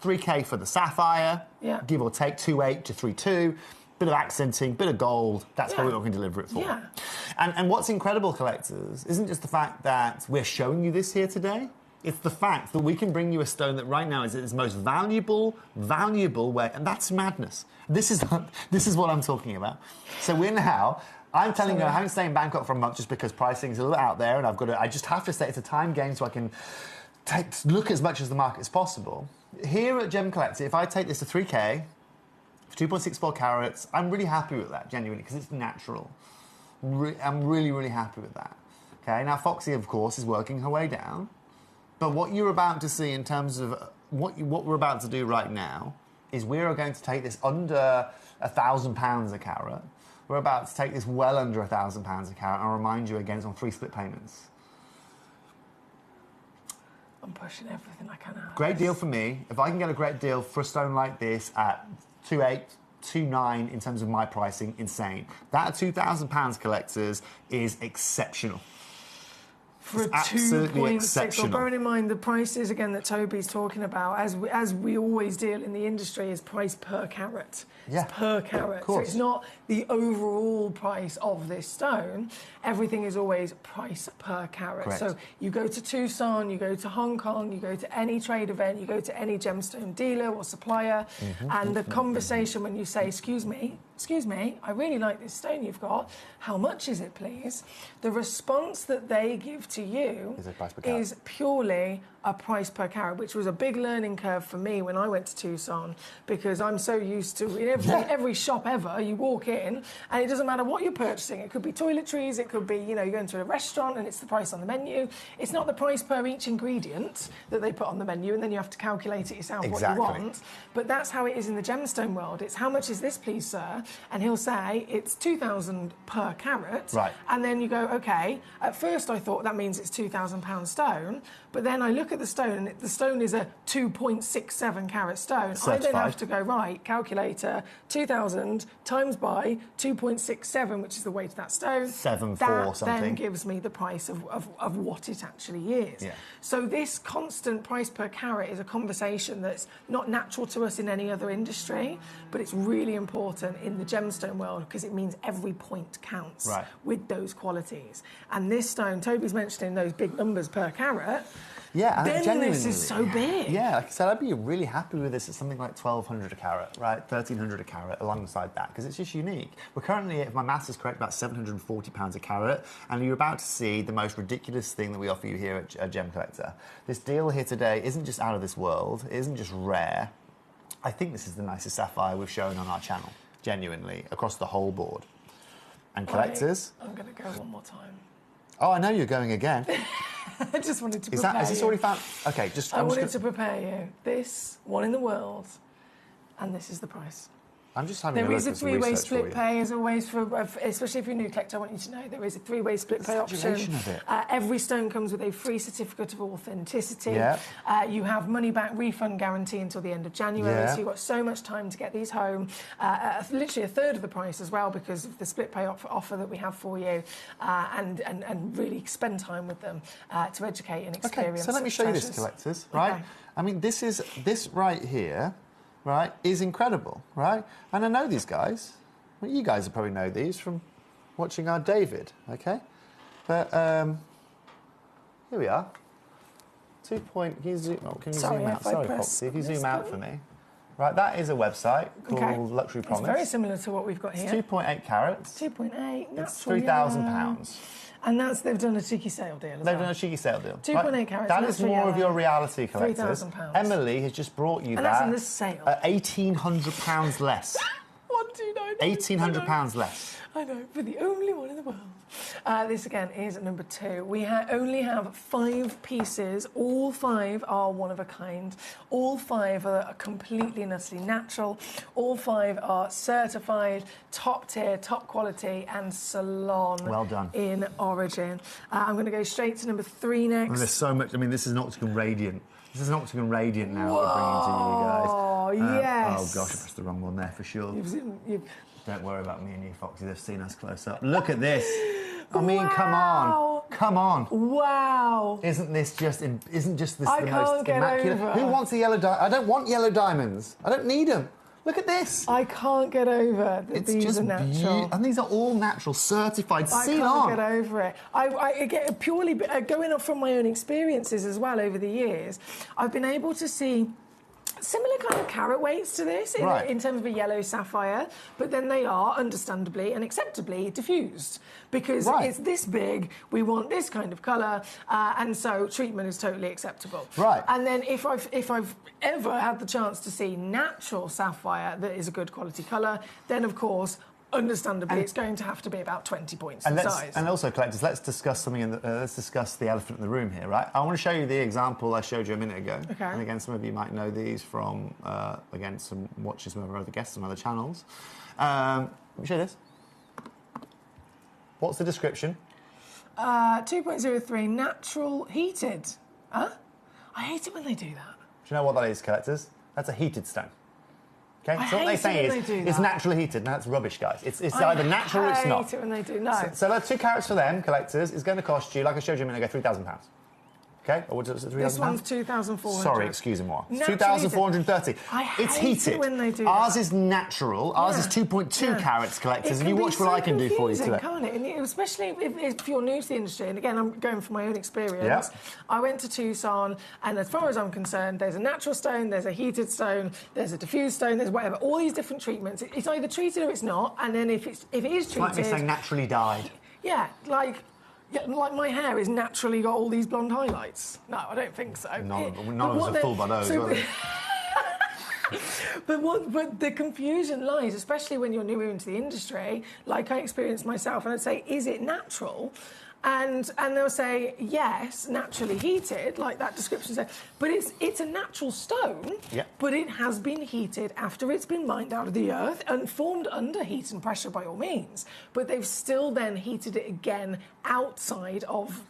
3K for the sapphire, give or take 2.8 to 3.2, bit of accenting, bit of gold, that's probably what we can deliver it for. Yeah. And what's incredible, collectors, isn't just the fact that we're showing you this here today, it's the fact that we can bring you a stone that right now is its most valuable way, and that's madness. This is what I'm talking about. So we're now, I'm telling you, I haven't stayed in Bangkok for a month just because pricing is a little out there, and I just have to say it's a time game so I can look as much as the market as possible. Here at Gemcollector, if I take this to 3K, 2.64 carats, I'm really happy with that, genuinely, because it's natural. I'm really, really happy with that. Okay, now Foxy, of course, is working her way down. But what you're about to see in terms of what we're about to do right now is we are going to take this under £1,000 a carat. We're about to take this well under £1,000 a carat. I'll remind you again, it's on 3 split payments. I'm pushing everything I can out. Great deal for me. If I can get a great deal for a stone like this at 2.8, 2.9 in terms of my pricing, insane. That at £2,000, collectors, is exceptional. For a absolutely 2.6, exceptional. well, bearing in mind the prices again that Toby's talking about, as we always deal in the industry, is price per carat. Yeah, it's per carat. of course. So it's not the overall price of this stone. Everything is always price per carat. Correct. So you go to Tucson, you go to Hong Kong, you go to any trade event, you go to any gemstone dealer or supplier, and the conversation when you say, excuse me, I really like this stone you've got. How much is it, please? The response that they give to you is purely a price per carat, which was a big learning curve for me when I went to Tucson, because I'm so used to in every shop ever, you walk in and it doesn't matter what you're purchasing. It could be toiletries, it could be, you know, you go into a restaurant and it's the price on the menu. It's not the price per each ingredient that they put on the menu, and then you have to calculate it yourself what you want. But that's how it is in the gemstone world. It's how much is this, please, sir? And he'll say it's 2,000 per carat. Right. And then you go, okay, at first I thought that means it's £2,000 stone, but then I look at the stone and the stone is a 2.67 carat stone. Certified. I then have to go, right, calculator, 2,000 times by 2.67, which is the weight of that stone. 7.4 that something. then gives me the price of what it actually is. Yeah. So this constant price per carat is a conversation that's not natural to us in any other industry, but it's really important in the gemstone world because it means every point counts with those qualities. And this stone, Toby's mentioning those big numbers per carat. Yeah, then this is so big. Yeah, like I said, I'd be really happy with this at something like 1,200 a carat, right? 1,300 a carat alongside that, because it's just unique. We're currently, if my maths is correct, about £740 a carat, and you're about to see the most ridiculous thing that we offer you here at Gemcollector. This deal here today isn't just out of this world, it isn't just rare. I think this is the nicest sapphire we've shown on our channel, genuinely, across the whole board. And collectors... I'm going to go one more time. Oh, I know you're going again. I just wanted to prepare Is this already found? Okay, just... I wanted to prepare you. This, one in the world, and this is the price. I'm just having a There look is a at some three-way research for split you. pay as always, especially if you're a new collector. I want you to know there is a three-way split pay option. Saturation of it. Every stone comes with a free certificate of authenticity. Yeah. You have money-back refund guarantee until the end of January, Yeah. so you've got so much time to get these home. Literally a third of the price as well because of the split pay offer that we have for you, and really spend time with them to educate and experience. Okay, so let me show you this, treasures. collectors, right? Okay. I mean, this right here, right, is incredible, right? And I know these guys. Well, you guys will probably know these from watching our David, okay? But here we are. Can you zoom Sorry, out? if I Sorry, press Foxy, if you this zoom out button. for me. Right, that is a website called Luxury Promise. It's very similar to what we've got here. It's 2.8 carats. 2.8. It's natural £3,000. And they've done a cheeky sale deal as They've well. done a cheeky sale deal. 2.8 carats. That is natural more of yellow. your reality, collectors. £3,000. Emily has just brought you And that that's in this sale. at £1,800 less. 129. £1,800 less. I know, for the only one in the world. This again is number 2. We only have 5 pieces. All 5 are one of a kind. All 5 are completely and utterly natural. All 5 are certified, top tier, top quality, and salon. Well done. In origin. I'm going to go straight to number 3 next. And there's so much. I mean, this is an Octagon Radiant. This is an Octagon Radiant now that we're bringing to you guys. Oh, yes. Oh, gosh, I pressed the wrong one there for sure. You've Don't worry about me and you, Foxy. They've seen us close up. Look at this. I mean, come on. Come on. Wow. Isn't this just this I the can't most get immaculate? over. Who wants a yellow diamond? I don't want yellow diamonds. I don't need them. Look at this. I can't get over that It's these just are natural. and these are all natural, certified, I sealed can't on. get over it. I get purely going off from my own experiences as well over the years. I've been able to see similar kind of carat weights to this Right. in terms of a yellow sapphire, but then they are understandably and acceptably diffused because Right. it's this big, we want this kind of colour, and so treatment is totally acceptable. Right. And then if I've ever had the chance to see natural sapphire that is a good quality colour, then of course, understandably, it's going to have to be about 20 points in size. And also, collectors, let's discuss something. Let's discuss the elephant in the room here, right? I want to show you the example I showed you a minute ago. Okay. And again, some of you might know these from again some watches, some of our other guests, some other channels. Let me show you this. What's the description? 2.03 natural heated. Huh? I hate it when they do that. Do you know what that is, collectors? That's a heated stone. Okay, I so what they hate say it when is they do it's that. naturally heated. No, that's rubbish, guys. It's either natural or it's not. I hate it when they do. No. So that's 2 carats for them, collectors. It's going to cost you, like I showed you a minute ago, £3,000. Okay, or was it £3,000? This one's 2,400. Sorry, excuse-moi. Naturally 2,430. I It's hate heated. it when they do Ours that. is natural. Ours is 2.2 carats, collectors. And you watch what I can do for you today. Can't it? And especially if you're new to the industry, and again, I'm going from my own experience. Yeah. I went to Tucson, and as far as I'm concerned, there's a natural stone, there's a heated stone, there's a diffused stone, there's whatever. All these different treatments. It's either treated or it's not. And then if it is treated, Like me saying naturally dyed. yeah, like my hair has naturally got all these blonde highlights. No, I don't think so. None But of us what are they- fooled by those, so- are they? But the confusion lies, especially when you're newer into the industry, like I experienced myself, and I'd say, is it natural? And they'll say, yes, naturally heated, like that description said, but it's a natural stone, Yeah. but it has been heated after it's been mined out of the earth and formed under heat and pressure by all means. But they've still then heated it again outside of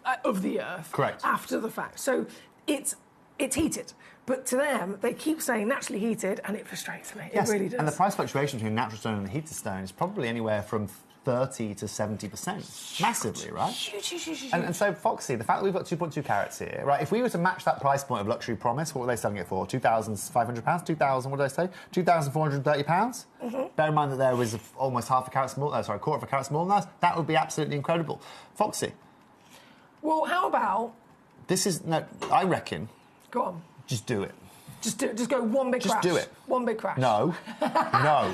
the earth. Correct. After the fact. So it's heated. But to them, they keep saying naturally heated, and it frustrates me. Yes, It really does. and the price fluctuation between natural stone and heated stone is probably anywhere from 30 to 70%. Massively, right? Huge. And so, Foxy, the fact that we've got 2.2 carats here, right, if we were to match that price point of Luxury Promise, what were they selling it for? £2,500? 2,000, what did I say? £2,430? Mm-hmm. Bear in mind that there was almost half a carat smaller, a quarter of a carat smaller than that. That would be absolutely incredible. Foxy, Well, how about... I reckon, Go on. just do it. Just do it. Just go one big Just crash. do it. One big crash. No. No.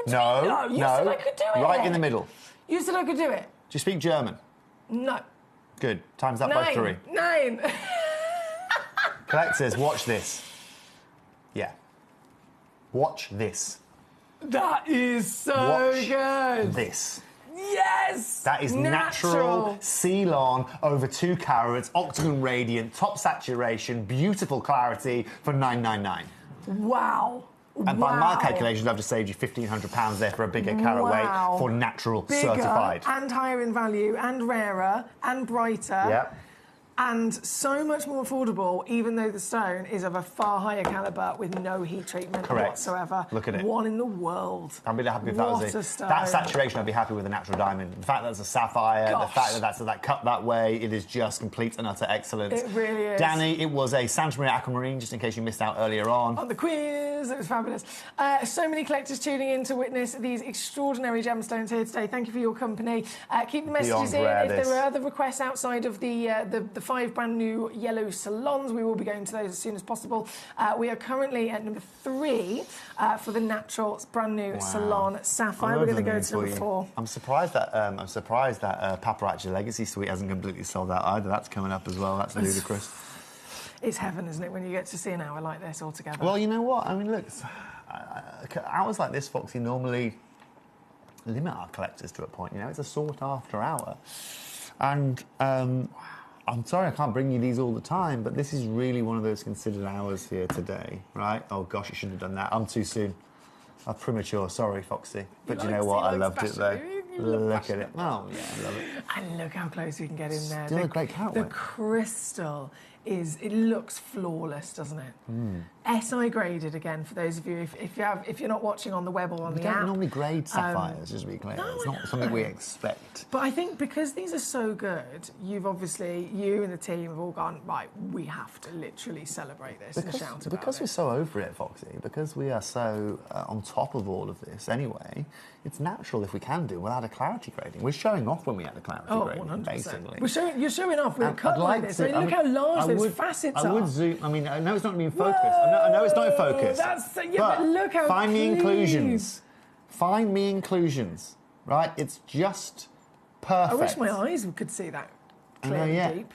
No. You said I could do it. Right in the middle. You said I could do it. Do you speak German? No. Good. Times that by 3. 9. Collectors, watch this. Yeah. Watch this. That is so Watch good. this. Yes. That is natural, seal-on, over 2 carats, octagon radiant, top saturation, beautiful clarity for $999. Wow. And by my calculations, I've just saved you £1,500 there for a bigger carat weight for natural certified. And higher in value, and rarer, and brighter. Yep. And so much more affordable, even though the stone is of a far higher calibre with no heat treatment whatsoever. Look at it. One in the world. I'd be happy if that was a stone. That saturation, I'd be happy with a natural diamond. The fact that it's a sapphire, the fact that that's cut that way, it is just complete and utter excellence. It really is. Danny, it was a Santa Maria aquamarine, just in case you missed out earlier on. On the quiz, it was fabulous. So many collectors tuning in to witness these extraordinary gemstones here today. Thank you for your company. Keep the messages in. If there are other requests outside of the 5 brand new yellow salons, we will be going to those as soon as possible. We are currently at number 3 for the natural brand new salon sapphire. We're going to go to number 4. I'm surprised that Paparazzi Legacy Suite hasn't completely sold out either. That's coming up as well. That's ludicrous. It's heaven, isn't it, when you get to see an hour like this all together? Well, you know what? I mean, look, hours like this, Foxy, normally limit our collectors to a point. You know, it's a sought-after hour. And I'm sorry I can't bring you these all the time, but this is really one of those considered hours here today, right? Oh, gosh, you shouldn't have done that. I'm too soon. I'm premature. Sorry, Foxy. But you know what? I loved it, though. Look at it. Oh, yeah, I love it. And look how close we can get in there. Still a great carat weight. The crystal it looks flawless, doesn't it? SI graded again for those of you if you're not watching on the web or on the app. We don't normally grade sapphires, just to be clear. It's not something we expect. But I think because these are so good, you and the team have all gone, right, we have to literally celebrate this and shout about it. Because we're so over it, Foxy, because we are so on top of all of this anyway, it's natural if we can do without a clarity grading. We're showing off when we add a clarity grading, 100%. basically. You're showing off with a cut like this. I mean, look how large those facets are. I would zoom. I mean, I know it's not being focused. I know it's not in focus. But look how find me clean. inclusions. Find me inclusions. Right? It's just perfect. I wish my eyes could see that clearly deep.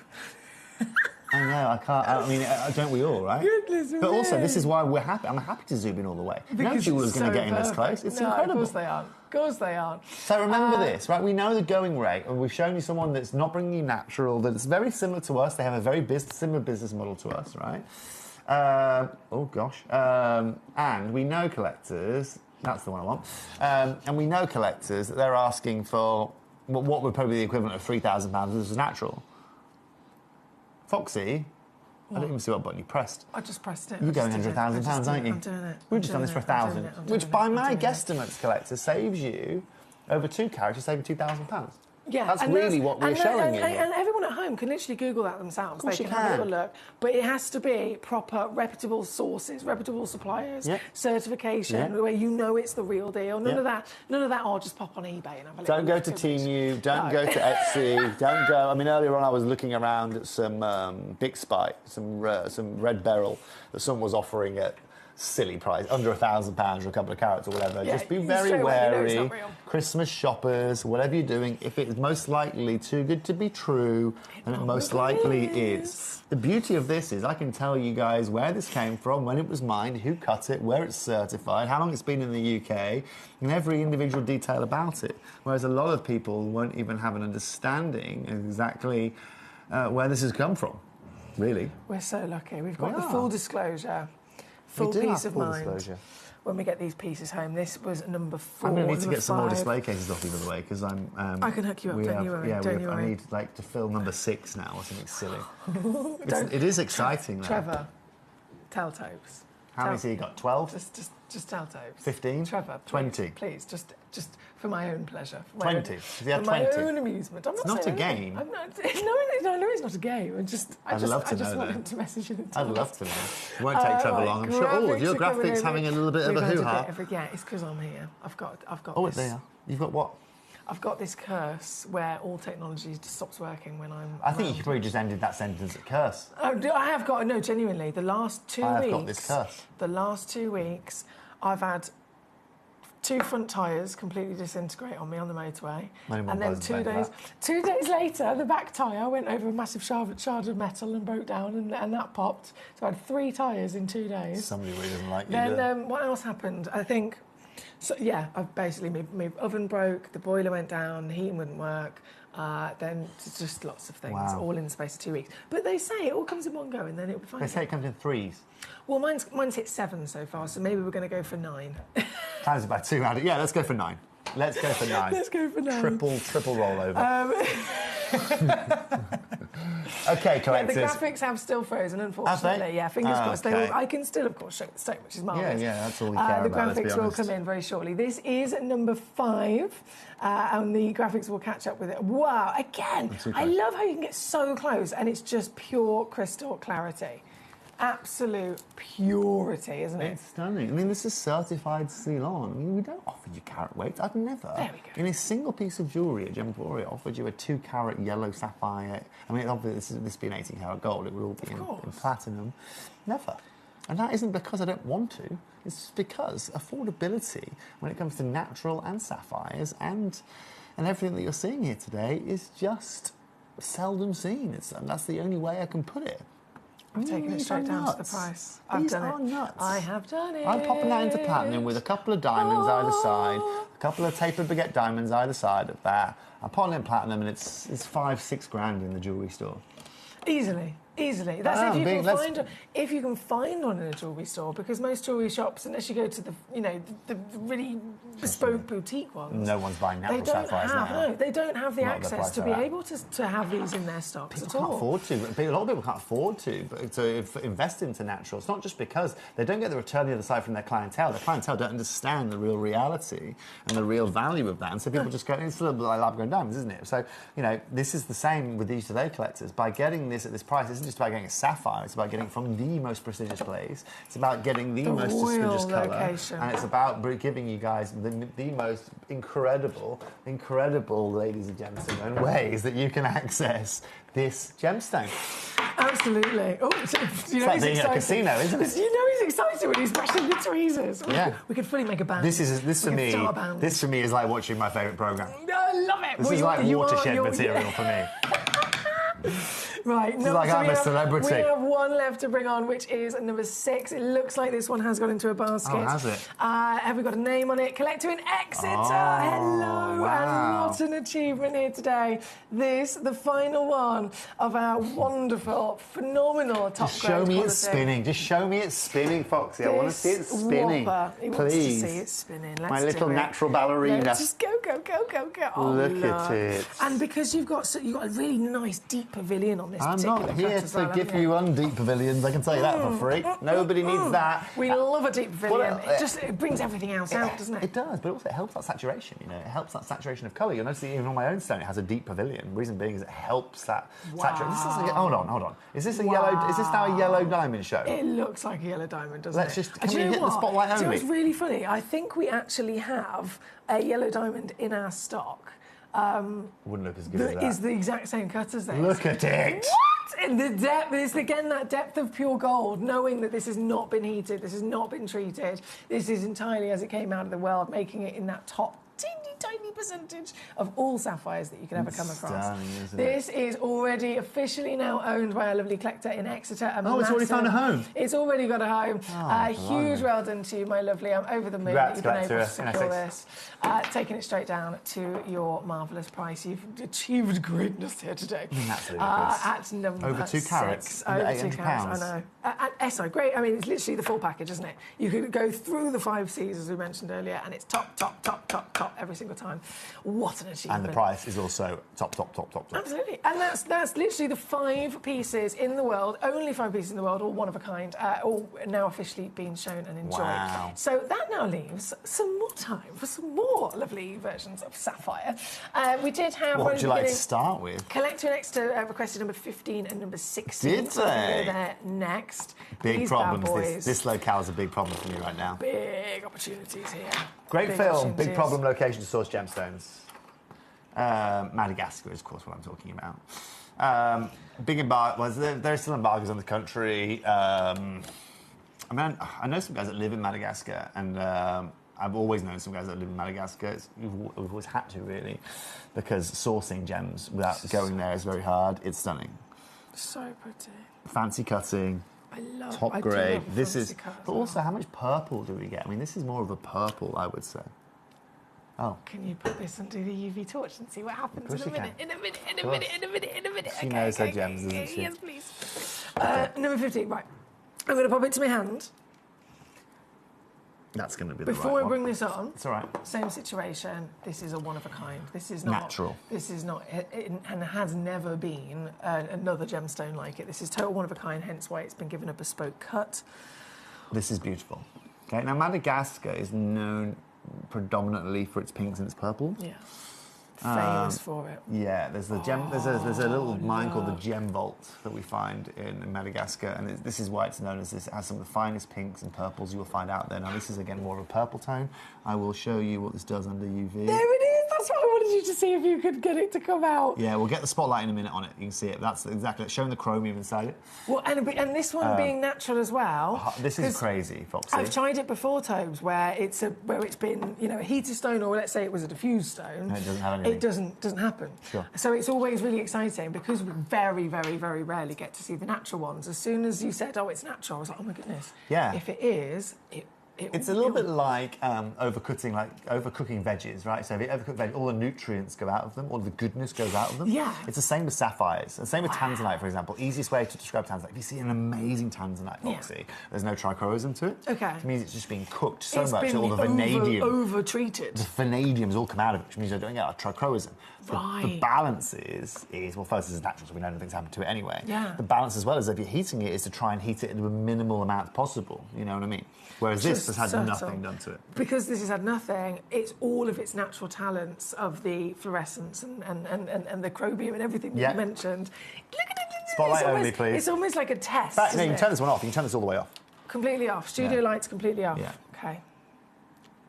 I know, I can't. I mean, don't we all, right? Goodness but also, me. This is why we're happy. I'm happy to zoom in all the way. Because Nobody was going to get in this close. It's incredible. Of course they aren't. Of course they aren't. So remember this, right? We know the going rate, and we've shown you someone that's not bringing you natural, that's very similar to us. They have a very similar business model to us, right? And we know collectors. That's the one I want. And we know collectors that they're asking for what would probably be the equivalent of £3,000 as natural. Foxy, I didn't even see what button you pressed. I just pressed it. You're going £100,000, aren't you? I'm doing it. We've just done this for 1,000, which by my guesstimates, collector, saves you over 2 carats. You're saving £2,000. Yeah, that's really what we're showing you. And everyone at home can literally Google that themselves. They can have a little look. But it has to be proper, reputable sources, reputable suppliers, certification, where you know it's the real deal. None of that. I'll just pop on eBay and have a look. Don't go to Temu. Don't go to Etsy. Don't go. I mean, earlier on I was looking around at some Big Spike, some Red Beryl that someone was offering at silly price, under £1,000 for a couple of carats or whatever. Just be very wary. Christmas shoppers, whatever you're doing, if it's most likely too good to be true, and it most likely is. The beauty of this is I can tell you guys where this came from, when it was mined, who cut it, where it's certified, how long it's been in the UK, and every individual detail about it. Whereas a lot of people won't even have an understanding exactly where this has come from, really. We're so lucky. We've got the full disclosure. Full peace of mind when we get these pieces home. This was number 4. I'm going to need to get some more display cases off you, by the way, because I can hook you up, don't you worry. I need to fill number 6 now or something silly. It is exciting, though. Trevor, tell Topes. How many have you got? 12? Just tell Topes. 15? Trevor, please, 20? Please, just for my own pleasure. 20? For my own amusement. It's not a game. No, it's not a game. I just want him to message you. I'd love to know. It won't take Trevor long. I'm sure all of your graphics having a little bit of a hoo-ha. Yeah, it's because I'm here. I've got Oh, this. there. You've got what? I've got this curse where all technology just stops working when I'm I think you probably just ended that sentence at curse. I have got, no, genuinely, the last 2 weeks... I have got this curse. The last 2 weeks, I've had 2 front tyres completely disintegrate on me on the motorway. And then 2 days later, the back tyre went over a massive shard of metal and broke down, and that popped. So I had 3 tyres in 2 days. Somebody really doesn't like you. Then what else happened? I think So yeah, I've basically my oven broke, the boiler went down, the heating wouldn't work. Then just lots of things, all in the space of 2 weeks. But they say it all comes in one go, and then it'll be fine. They say it comes in 3s. Well, mine's hit 7 so far, so maybe we're going to go for 9. Times it by 2 out of... Yeah, let's go for 9. Let's go for 9. Let's go for 9. Triple rollover. Okay, collectors. Yeah, the graphics have still frozen, unfortunately. Yeah, fingers crossed. Okay. I can still, of course, show the stone, which is marvellous. Yeah, that's all we care the about, let's be graphics will honest. come in very shortly. This is number 5, and the graphics will catch up with it. Wow, again, I love how you can get so close, and it's just pure crystal clarity. Absolute purity, isn't it? It's stunning. I mean, this is certified Ceylon. I mean, we don't offer you carat weights. I've never, There we go. in a single piece of jewellery at Gemcollector, offered you a 2-carat yellow sapphire. I mean, obviously, this being 18-carat gold, it would all be in platinum. Never. And that isn't because I don't want to. It's because affordability, when it comes to natural and sapphires and everything that you're seeing here today, is just seldom seen. And that's the only way I can put it. I've taken it straight down to the price. I've These done are it. nuts. I have done it. I'm popping that into platinum with a couple of diamonds either side, a couple of tapered baguette diamonds either side of that. I'm popping it in platinum, and it's 5-6 grand in the jewellery store. Easily. That's if you can find one in a jewellery store, because most jewellery shops, unless you go to the really bespoke boutique ones, no one's buying natural sapphires now. No, they don't have the access to be able to have these in their stocks at all. Can't afford to. A lot of people can't afford to invest into natural. It's not just because they don't get the return the other side from their clientele. Their clientele don't understand the real reality and the real value of that, and so people just go, it's a little bit like lab-grown diamonds, isn't it? So, this is the same with these today collectors. By getting this at this price, it's just about getting a sapphire, it's about getting it from the most prestigious place, it's about getting the most prestigious colour, and it's about giving you guys the most incredible ladies and gentlemen ways that you can access this gemstone. Absolutely. Oh, it's like being at a casino, isn't it? You know he's excited when he's brushing the tweezers. We could fully make a band. This for me is like watching my favourite programme. I love it. This is like watershed material for me. Right, it's like I'm a celebrity. We have one left to bring on, which is number 6. It looks like this one has gone into a basket. Oh, has it? Have we got a name on it? Collector in Exeter. Wow. Hello, and what an achievement here today. This, the final one of our wonderful, phenomenal top Just show me quality. it spinning. Just show me it spinning, Foxy. I want to see it spinning. He Please. wants to see it spinning. My little natural ballerina. Let's just go. Oh, look at it. And because you've got a really nice deep pavilion on this I'm particular not here to give you undeep pavilions, I can tell you that for free. Nobody needs that. We love a deep pavilion. It brings everything else out, doesn't it? It does, but also it helps that saturation, It helps that saturation of colour. You'll notice even on my own stone, it has a deep pavilion. Reason being is it helps that saturation. Hold on. Is this now a yellow diamond show? It looks like a yellow diamond, doesn't it? Can we hit the spotlight only? It's really funny. I think we actually have a yellow diamond in our stock. Wouldn't look as good as that. Is the exact same cut as this. Look at it! What? And the depth is, again, that depth of pure gold, knowing that this has not been heated, this has not been treated. This is entirely as it came out of the world, making it in that top tiny percentage of all sapphires that you can ever come across. Stunning, isn't this is already officially now owned by our lovely collector in Exeter. It's already found a home. It's already got a home. Huge well done to you, my lovely. I'm over the moon that you've been able to secure this. Taking it straight down to your marvellous price. You've achieved greatness here today. Absolutely. At number over 2 carats. 6. Over 2 carats, I know. At SI, great. I mean, it's literally the full package, isn't it? You could go through the 5 Cs, as we mentioned earlier, and it's top every single time. What an achievement. And the price is also top. Absolutely. And that's literally the 5 pieces in the world, only 5 pieces in the world, all one of a kind, all now officially being shown and enjoyed. Wow. So that now leaves some more time for some more lovely versions of Sapphire. We did have... What would you like to start with? Collector and Exeter requested number 15 and number 16. Did so they? Go there next. Big These problems. bad boys. This locale is a big problem for me right now. Big opportunities here. Great film, big problem location to source gemstones. Madagascar is, of course, what I'm talking about. Big embargo. There are still embargoes on the country. I know some guys that live in Madagascar, and I've always known some guys that live in Madagascar. We've always had to, really, because sourcing gems without going there is very hard. It's stunning. So pretty. Fancy cutting, top grade. This is, but also how much purple do we get? I mean, this is more of a purple, I would say. Oh. Can you put this under the UV torch and see what happens in a minute? In a minute. She knows her gems, doesn't she? Yes, please. Number 15, right. I'm going to pop it to my hand. That's going to be the Before right we bring one. this on, it's all right. Same situation. This is a one of a kind. This is not natural. This is not, and has never been another gemstone like it. This is total one of a kind. Hence why it's been given a bespoke cut. This is beautiful. Okay, now Madagascar is known predominantly for its pinks and its purples. Yeah. Famous for it. Yeah, there's the gem. There's a little mine called the Gem Vault that we find in Madagascar, and this is why it's known as this. It has some of the finest pinks and purples you will find out there. Now this is again more of a purple tone. I will show you what this does under UV. There it is. That's what I wanted you to see if you could get it to come out. Yeah, we'll get the spotlight in a minute on it. You can see it. That's exactly it. Showing the chromium inside it. Well, and this one being natural as well. This is crazy, Foxy. I've tried it before, Tobes, where it's been a heated stone, or let's say it was a diffused stone. And it doesn't have anything. It doesn't happen. Sure. So it's always really exciting because we very, very, very rarely get to see the natural ones. As soon as you said, "Oh, it's natural," I was like, "Oh my goodness!" Yeah. If it is, it's a little bit like overcooking veggies, right? So if you overcook veggies, all the nutrients go out of them, all the goodness goes out of them. Yeah. It's the same with sapphires. The same with tanzanite, for example. Easiest way to describe tanzanite. If you see an amazing tanzanite, Foxy, there's no trichroism to it. Okay. Which means it's just being cooked so It's much been that all the vanadium... over-treated. The vanadium's all come out of it, which means I don't get a trichroism. Right. The balance is, well, first, it's natural, so we know nothing's happened to it anyway. Yeah. The balance as well is if you're heating it is to try and heat it into a minimal amount possible, you know what I mean? Whereas this has had nothing done to it. Because this has had nothing, it's all of its natural talents of the fluorescence and the chromium and everything that you mentioned. Look at it. Spotlight only, please. It's almost like a test. In fact, no, you can turn this one off. You can turn this all the way off. Completely off. Studio lights completely off. Yeah. Okay.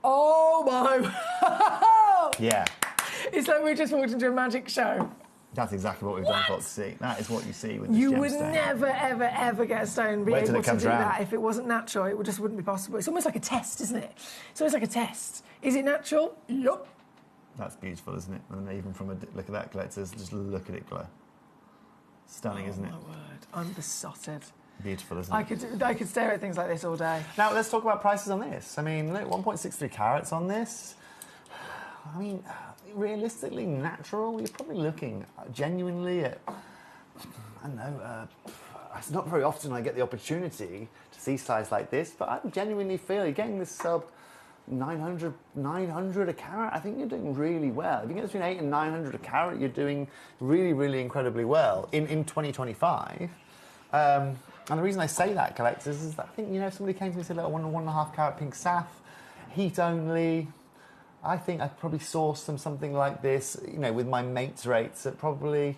Oh my. Yeah. It's like we just walked into a magic show. That's exactly what we've done, Foxy. That is what you see with this You gemstone. would never, ever, ever get a stone be Wait till able it to comes do round. that. If it wasn't natural, it just wouldn't be possible. It's almost like a test, isn't it? It's almost like a test. Is it natural? Yup. That's beautiful, isn't it? And even from a look at that, collectors, just look at it glow. Stunning, isn't it? Oh, my word. I'm besotted. Beautiful, isn't it? I could stare at things like this all day. Now, let's talk about prices on this. I mean, look, 1.63 carats on this. I mean, realistically, natural, you're probably looking genuinely at, I don't know, it's not very often I get the opportunity to see size like this, but I genuinely feel you're getting this sub 900 a carat. I think you're doing really well. If you get between 800 and 900 a carat, you're doing really, really incredibly well in 2025. And the reason I say that, collectors, is that I think, somebody came to me and said, look, I want a 1.5 carat pink saph, heat only. I think I'd probably source something like this, with my mates' rates at probably,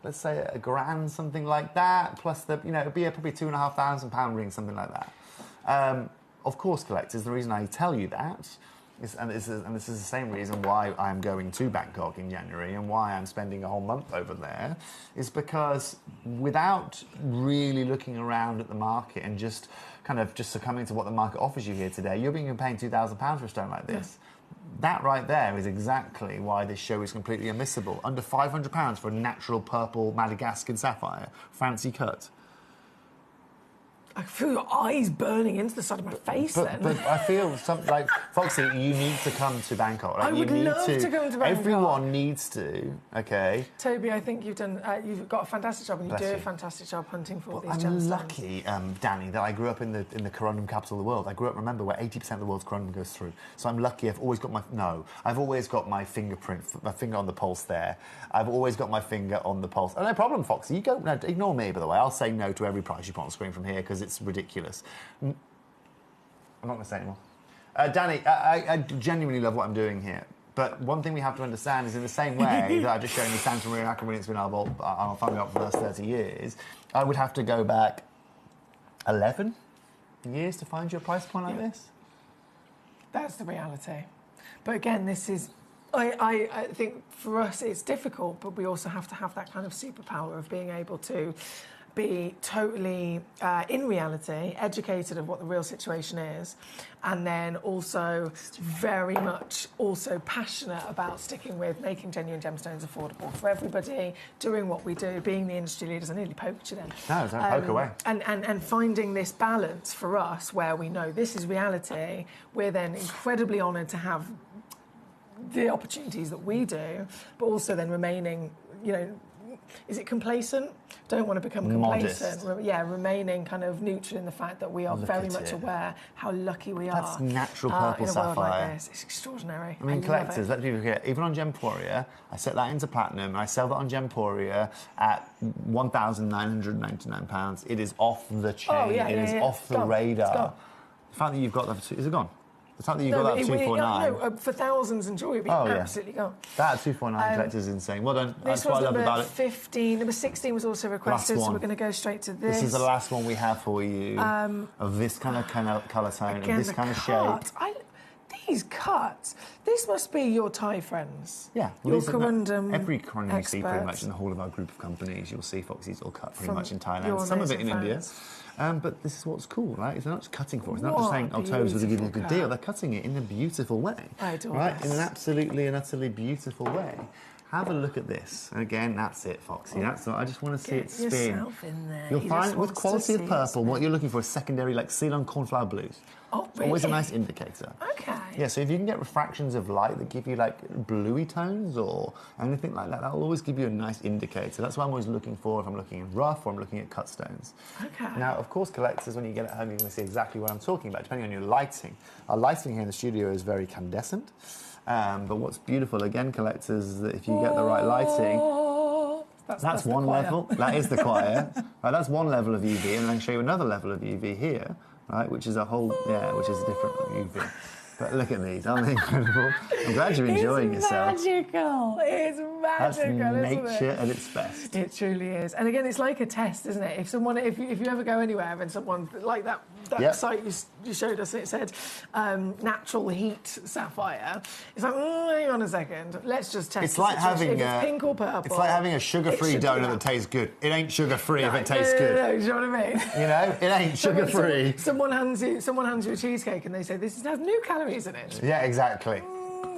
let's say, $1,000, something like that. Plus, it'd be probably £2,500 ring, something like that. Of course, collectors, the reason I tell you that is, and this is the same reason why I'm going to Bangkok in January and why I'm spending a whole month over there, is because without really looking around at the market and just succumbing to what the market offers you here today, you're paying £2,000 for a stone like this. Yeah. That right there is exactly why this show is completely unmissable. Under £500 for a natural purple Madagascan sapphire, fancy cut. I feel your eyes burning into the side of my face but I feel something like, Foxy, you need to come to Bangkok. I would love to come to Bangkok. Everyone needs to, okay? Toby, I think you've got a fantastic job, and you do a fantastic job hunting for these gemstones. I'm lucky, Danny, that I grew up in the corundum capital of the world. I grew up, remember, where 80% of the world's corundum goes through. So I'm lucky. I've always got my fingerprint, my finger on the pulse there. I've always got my finger on the pulse. Oh, no problem, Foxy. You go. No, ignore me, by the way. I'll say no to every price you put on the screen from here because it's ridiculous. I'm not going to say anymore. Danny, I genuinely love what I'm doing here. But one thing we have to understand is in the same way that I've just shown you Santa Maria and Aquamarine, it's been our family up for the last 30 years, I would have to go back 11 years to find you a price point like this. That's the reality. But again, this is... I think for us it's difficult, but we also have to have that kind of superpower of being able to be totally, in reality, educated of what the real situation is, and then also very much also passionate about sticking with making genuine gemstones affordable for everybody, doing what we do, being the industry leaders. I nearly poked you then. No, don't poke away. And finding this balance for us where we know this is reality, we're then incredibly honoured to have the opportunities that we do, but also then remaining, you know, is it complacent? Don't want to become complacent. Remaining kind of neutral in the fact that we are very much aware how lucky we are. That's natural purple in a sapphire. world like this. It's extraordinary. I mean, collectors, let people forget, even on Gemporia, I set that into platinum, and I sell that on Gemporia at £1,999. It is off the chain. It is off the radar. The fact that you've got that, is it gone? The fact that you've got that at 249. No, for thousands and joy, it'd be absolutely gone. That at 249 collectors is insane. Well done. That's what I love about it. 15. Number 16 was also requested, so we're going to go straight to this. This is the last one we have for you of this kind of colour tone, again, of this kind of shape. These cuts. This must be your Thai friends. Yeah. Your corundum every corundum you see pretty much experts. in the whole of our group of companies, you'll see Foxy's all cut pretty much in your Thailand. Some of it in amazing India. But this is what's cool, right? They're not just cutting for us. They're not just saying, oh, Tobes will give you a good deal. They're cutting it in a beautiful way. I adore right? this. In an absolutely and utterly beautiful way. Have a look at this. And again, that's it, Foxy. That's what I just want to see it spin. Yourself in there. You'll find with quality of purple, what you're looking for is secondary, like Ceylon cornflower blues. Oh, It's always a nice indicator. Okay. Yeah, so if you can get refractions of light that give you like bluey tones or anything like that, that'll always give you a nice indicator. That's what I'm always looking for if I'm looking in rough or I'm looking at cut stones. Okay. Now, of course, collectors, when you get it home, you're going to see exactly what I'm talking about, depending on your lighting. Our lighting here in the studio is very candescent. But what's beautiful, again, collectors, is that if you get the right lighting, that's one level. That is the choir. Right, that's one level of UV, and then I can show you another level of UV here, right, which is a whole, which is a different UV. But look at these, aren't they incredible? I'm glad you're enjoying yourself. Magical. It's magical. That's isn't nature it? at its best. It truly is. And again, it's like a test, isn't it? If you ever go anywhere and someone like that site you showed us, it said natural heat sapphire. It's like, hang on a second, let's just test. It's like having if it's pink or purple. It's like having a sugar-free donut that tastes good. It ain't sugar-free if it tastes good. No, do you know what I mean? You know, it ain't sugar-free. Someone hands you a cheesecake and they say this has no calories in it. Yeah, exactly.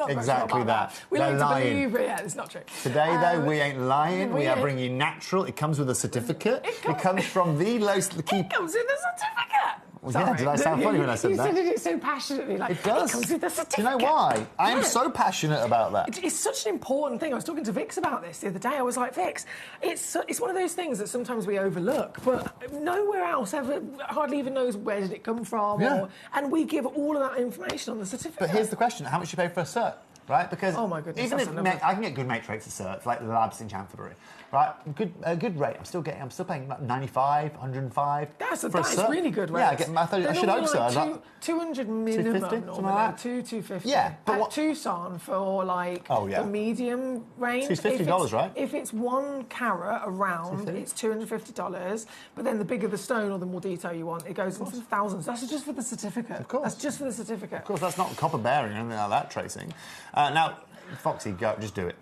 Exactly that. We They're like to lying. believe, but yeah, it's not true. Today, though, we ain't lying. We are bringing you natural. It comes with a certificate. It comes from the lowest. It comes with a certificate. Well, yeah, did I sound funny when I said that? You said it so passionately, like it does. It comes with a certificate. Do you know why? I am so passionate about that. It's such an important thing. I was talking to Vix about this the other day. I was like, Vix, it's one of those things that sometimes we overlook, but nowhere else ever hardly even knows where did it come from. Yeah. And we give all of that information on the certificate. But here's the question: how much do you pay for a cert? Right, because oh my goodness, even if I can get good matrix certs like the labs in Chanterbury, right? Good rate. I'm still paying about 95, 105. That's a really good rate. Yeah, I should hope so. Like 200 minimum, 250, something like that. 250. Yeah, but at Tucson for like the medium range. $250, right? If it's 1 carat around, it's $250. But then the bigger the stone or the more detail you want, it goes into the thousands. That's just for the certificate. Of course. That's just for the certificate. Of course, that's not copper bearing or anything like that tracing. Now, Foxy, go, just do it.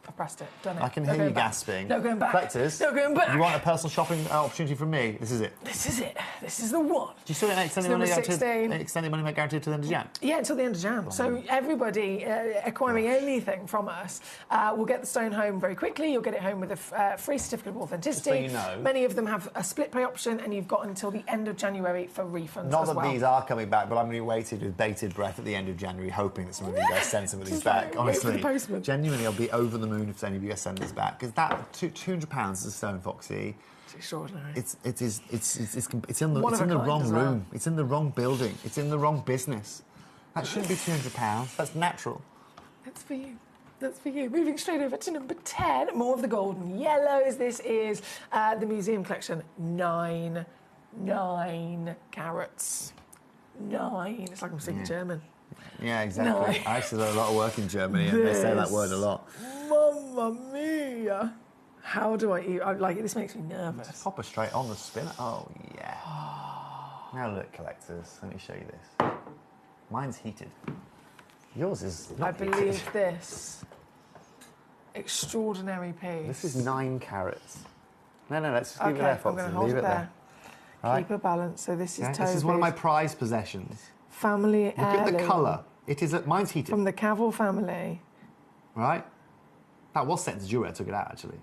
I've pressed it, done it. I can hear you gasping. No going back. Collectors, no going back. You want a personal shopping opportunity from me? This is it. This is it. This is the one. Do you still get extended money back guaranteed to the end of Jan? Yeah, until the end of Jan. So everybody acquiring anything from us will get the stone home very quickly. You'll get it home with a free certificate of authenticity. Just so you know. Many of them have a split pay option, and you've got until the end of January for refunds Not as that well. these are coming back, but I'm going to be waited with bated breath at the end of January, hoping that some of you guys send some of these back. Honestly, genuinely, I'll be over the moon if any of you guys send these back, because that £200 is a stone, Foxy. It's extraordinary. It's in the wrong room. It's in the wrong building. It's in the wrong business. That shouldn't be £200. That's natural. That's for you. That's for you. Moving straight over to number 10, more of the golden yellows. This is the museum collection. 9 carats. 9. It's like I'm speaking German. Yeah, exactly. 9. I actually did a lot of work in Germany, and they say that word a lot. Mamma mia! How do I eat? Like, this makes me nervous. Just pop her straight on the spinner. Oh yeah. Now look, collectors. Let me show you this. Mine's heated. Yours is not heated. I believe this. Extraordinary piece. This is 9 carats. No, let's just leave it there, Foxy. I'm going to hold leave it there. there. Right. Keep a balance. So this is Toby's. This is one of my prized possessions. Family Look heirloom. at the colour. It is, mine's heated. From the Cavell family. Right? That was set into jewellery. I took it out, actually.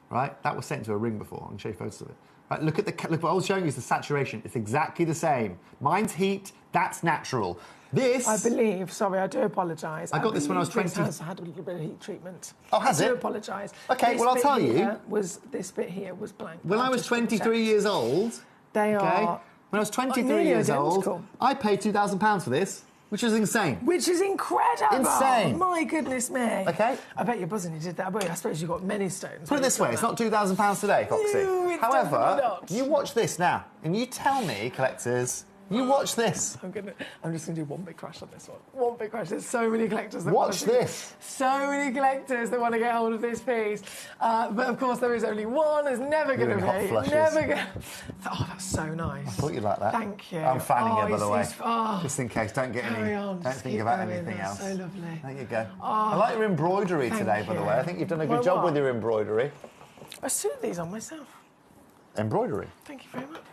Right? That was set into a ring before. I can show you photos of it. Right, look, what I was showing you is the saturation. It's exactly the same. Mine's heat. That's natural. This... I believe, sorry, I do apologise. I got this when I was 20. This has had a little bit of heat treatment. Oh, has it? I do apologise. Okay, well, I'll tell you. This bit here was blank. When I was 23 years old... They are... When I was 23 years old, I paid £2,000 for this, which is insane. Which is incredible. Insane. My goodness me. Okay. I bet you're buzzing you did that. But I suppose you've got many stones. Put it this way, it's not £2,000 today, Foxy. No, it's However, definitely not. you watch this now, and you tell me, collectors, you watch this. I'm just going to do one big crash on this one. One big crash. There's so many collectors that watch this. So many collectors that want to get hold of this piece. But of course, there is only one. There's never going to be. Hot flushes. Never going. Oh, that's so nice. I thought you'd like that. Thank you. I'm fanning it, by the way. Oh. Just in case. Don't get Carry any. on. Don't Just think keep about going. anything That's else. so lovely. There you go. Oh, I like your embroidery today, by the way. I think you've done a good job with your embroidery. I sewed these on myself. Embroidery. Thank you very much.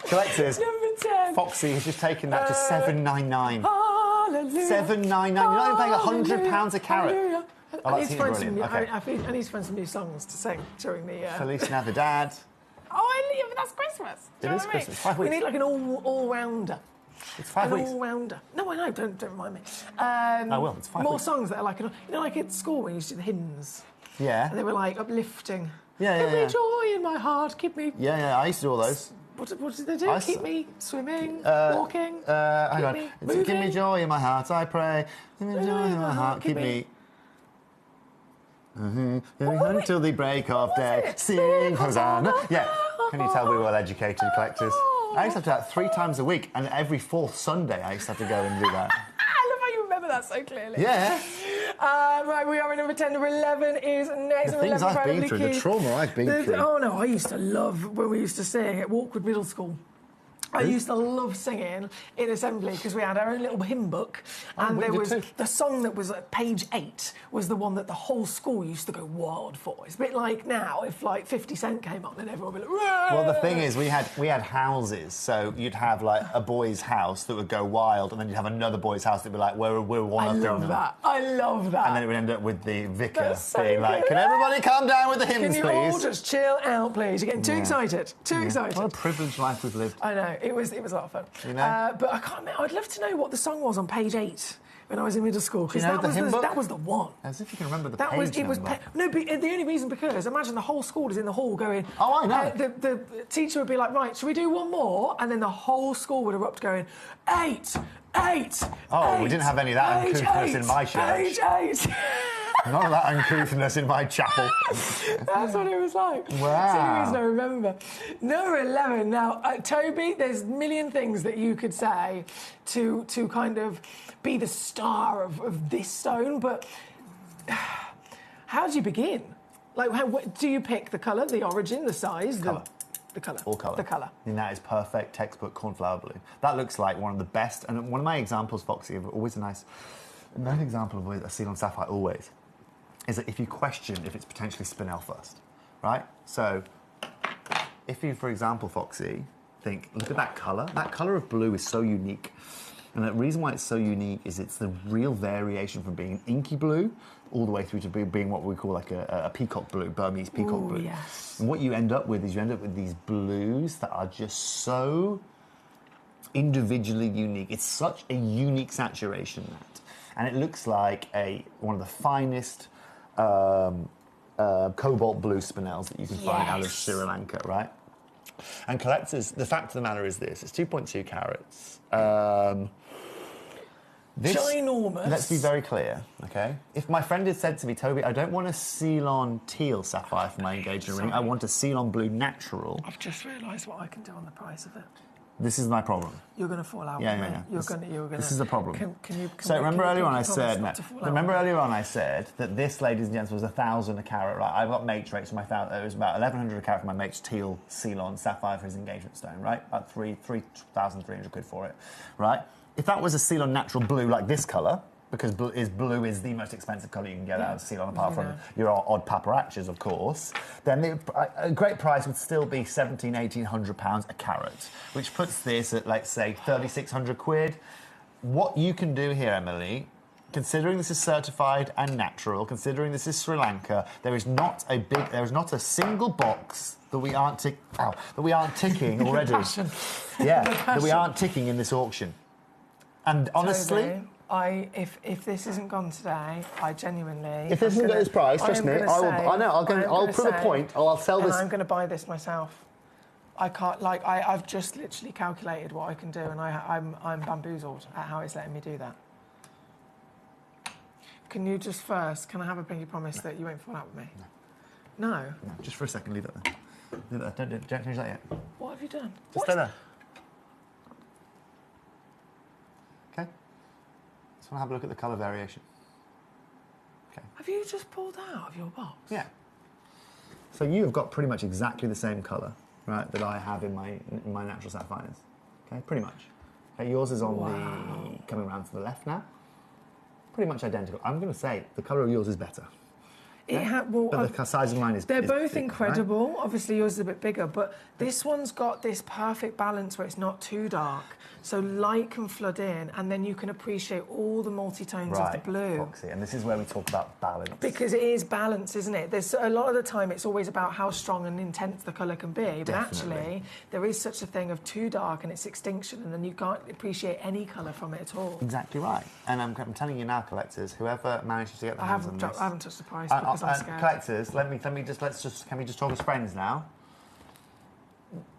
Collectors, Number 10. Foxy has just taken that to $7.99. Hallelujah. $7.99. You're not even paying £100 a carat. Hallelujah. Oh, I that's need to find brilliant. some. Okay. I need to find some new songs to sing during the. Feliz Navidad. Oh, I leave. That's Christmas. Do you know It is what I mean? Christmas. 5 We weeks. need like an all-rounder. It's 5 weeks. An all-rounder. No, I know. Don't remind me. I will. It's 5 more weeks. songs that are like, like at school when you used to do the hymns. Yeah. And they were like uplifting. Yeah. Keep me joy in my heart. Keep me. Yeah. I used to do all those. What did they do? Keep me swimming, walking. Hang on. moving. Give me joy in my heart, I pray. Give me joy in my heart. Keep me. Until the break of day. Sing Hosanna. Yeah. Can you tell we were well-educated collectors? I used to have to do that 3 times a week, and every 4th Sunday I used to have to go and do that. I love how you remember that so clearly. Yeah. Right, we are at number 10. Number 11 is next. The things I've been through, the trauma I've been through. Oh, no, I used to love when we used to sing at Walkwood Middle School. I used to love singing in assembly because we had our own little hymn book, and there was the song that was at page 8 was the one that the whole school used to go wild for. It's a bit like now if like 50 Cent came on and everyone would be like. Wah! Well, the thing is, we had houses, so you'd have like a boy's house that would go wild, and then you'd have another boy's house that'd be like, we're one of them. I love that. I love that. And then it would end up with the vicar That's so being like, good. "Can everybody calm down with the hymns, Can you all please?" just chill out, please? You're getting too excited. Too excited. What a privileged life we've lived. I know, it was a lot of fun. You know? But I can't remember. I'd love to know what the song was on page 8 when I was in middle school, because Do you know the hymn book? that was the one. As if you can remember the That page was it. number. No, but the only reason because imagine the whole school is in the hall going. Oh, I know. The teacher would be like, right, shall we do one more? And then the whole school would erupt going, 8, 8. Oh, 8, we didn't have any of that page uncouthness 8, in my church. Page 8. None of that uncouthness in my chapel. That's what it was like. Wow. It's the only reason I remember. Number 11. Now, Toby, there's a million things that you could say to kind of be the star of this stone, but how do you begin? Like, do you pick the colour, the origin, the size? Colour. The colour. All colour. The colour. And that is perfect textbook cornflower blue. That looks like one of the best, and one of my examples, Foxy, of always a nice example of a Ceylon sapphire always, is that if you question if it's potentially spinel first, right? So, if you, for example, Foxy, think, look at that colour of blue is so unique. And the reason why it's so unique is it's the real variation from being an inky blue all the way through to being what we call like a peacock blue, Burmese peacock blue. Yes. And what you end up with is these blues that are just so individually unique. It's such a unique saturation, that. And it looks like one of the finest cobalt blue spinels that you can find out of Sri Lanka, right? And collectors, the fact of the matter is this, it's 2.2 carats. Ginormous. Let's be very clear, okay? If my friend had said to me, Toby, I don't want a Ceylon teal sapphire for my engagement ring, I want a Ceylon blue natural. I've just realised what I can do on the price of it. This is my problem. You're going to fall out Yeah, with yeah, me. yeah. You're going to... This is the problem. So remember earlier on I said... said that this, ladies and gents, was 1,000 a carat, right? I've got mates rates for my it was about 1,100 a carat for my mate's teal Ceylon sapphire for his engagement stone, right? About 3,300 quid for it, right? If that was a Ceylon natural blue like this colour, because blue is the most expensive colour you can get out of Ceylon, apart from your odd paparachas, of course, then a great price would still be £1,700–1,800 a carat, which puts this at, let's say, 3,600 quid. What you can do here, Emily, considering this is certified and natural, considering this is Sri Lanka, there is not a single box that we aren't ticking already. That we aren't ticking in this auction. And honestly, if this isn't gone today, I genuinely. If this isn't got this price, trust me, I'll prove a point. I'll sell this. I'm going to buy this myself. I can't, I've just literally calculated what I can do, and I'm bamboozled at how it's letting me do that. Can you just can I have a pinky promise that you won't fall out with me? No. No? No, just for a second, leave it there. Leave it there. Don't change that yet. What have you done? Just stay there. Okay. Just want to have a look at the colour variation. Okay. Have you just pulled out of your box? Yeah. So you have got pretty much exactly the same colour, right, that I have in my natural sapphires. Okay, pretty much. Okay, yours is on the coming around to the left now. Pretty much identical. I'm going to say the colour of yours is better. But the size of mine is... They're both incredible. Right? Obviously, yours is a bit bigger, but this one's got this perfect balance where it's not too dark, so light can flood in, and then you can appreciate all the multi-tones of the blue. Foxy, and this is where we talk about balance. Because it is balance, isn't it? There's a lot of the time it's always about how strong and intense the colour can be, but actually there is such a thing of too dark and it's extinction, and then you can't appreciate any colour from it at all. Exactly right. And I'm telling you now, collectors, whoever manages to get their hands on this... I haven't touched the price because I'm scared. Collectors, can we just talk as friends now?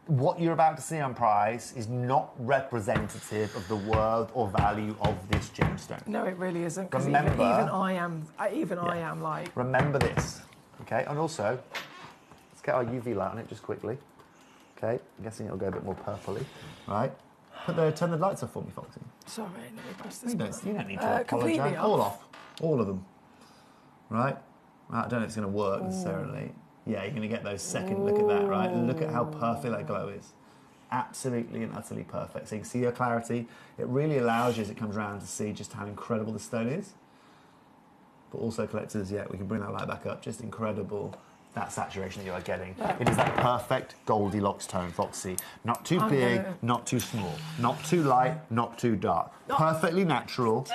What you're about to see on price is not representative of the worth or value of this gemstone. No, it really isn't. Because even I am like. Remember this, okay? And also, let's get our UV light on it just quickly. Okay, I'm guessing it'll go a bit more purpley, right? Turn the lights off for me, Foxy. Sorry, let me press this. You don't need to apologise. All off, all of them, right? I don't know if it's going to work necessarily. Yeah, you're going to get those second look at that, right? Look at how perfect that glow is. Absolutely and utterly perfect. So you can see your clarity. It really allows you, as it comes around, to see just how incredible the stone is. But also, collectors, we can bring that light back up. Just incredible, that saturation that you are getting. It is that perfect Goldilocks tone, Foxy. Not too big, not too small. Not too light, not too dark. Perfectly natural.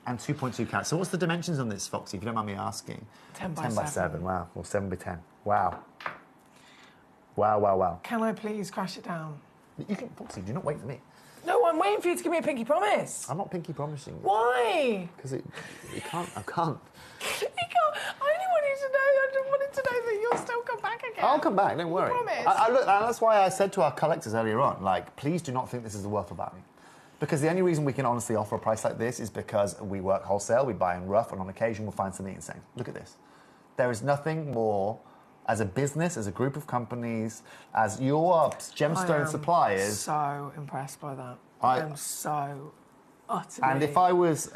And 2.2 carats. So what's the dimensions on this, Foxy, if you don't mind me asking? 10 by 7. Wow. Or 7 by 10. Wow. Wow. Can I please crash it down? You can, Foxy, do not wait for me. No, I'm waiting for you to give me a pinky promise. I'm not pinky promising. Why? Because I can't. You can't. I only wanted to know. I just wanted to know that you'll still come back again. I'll come back, don't worry. Promise. Look, that's why I said to our collectors earlier on, please do not think this is the worth of value. Because the only reason we can honestly offer a price like this is because we work wholesale, we buy in rough, and on occasion we'll find something insane. Look at this. There is nothing more, as a business, as a group of companies, as your gemstone suppliers... I am so impressed by that. I am so utterly... And if I was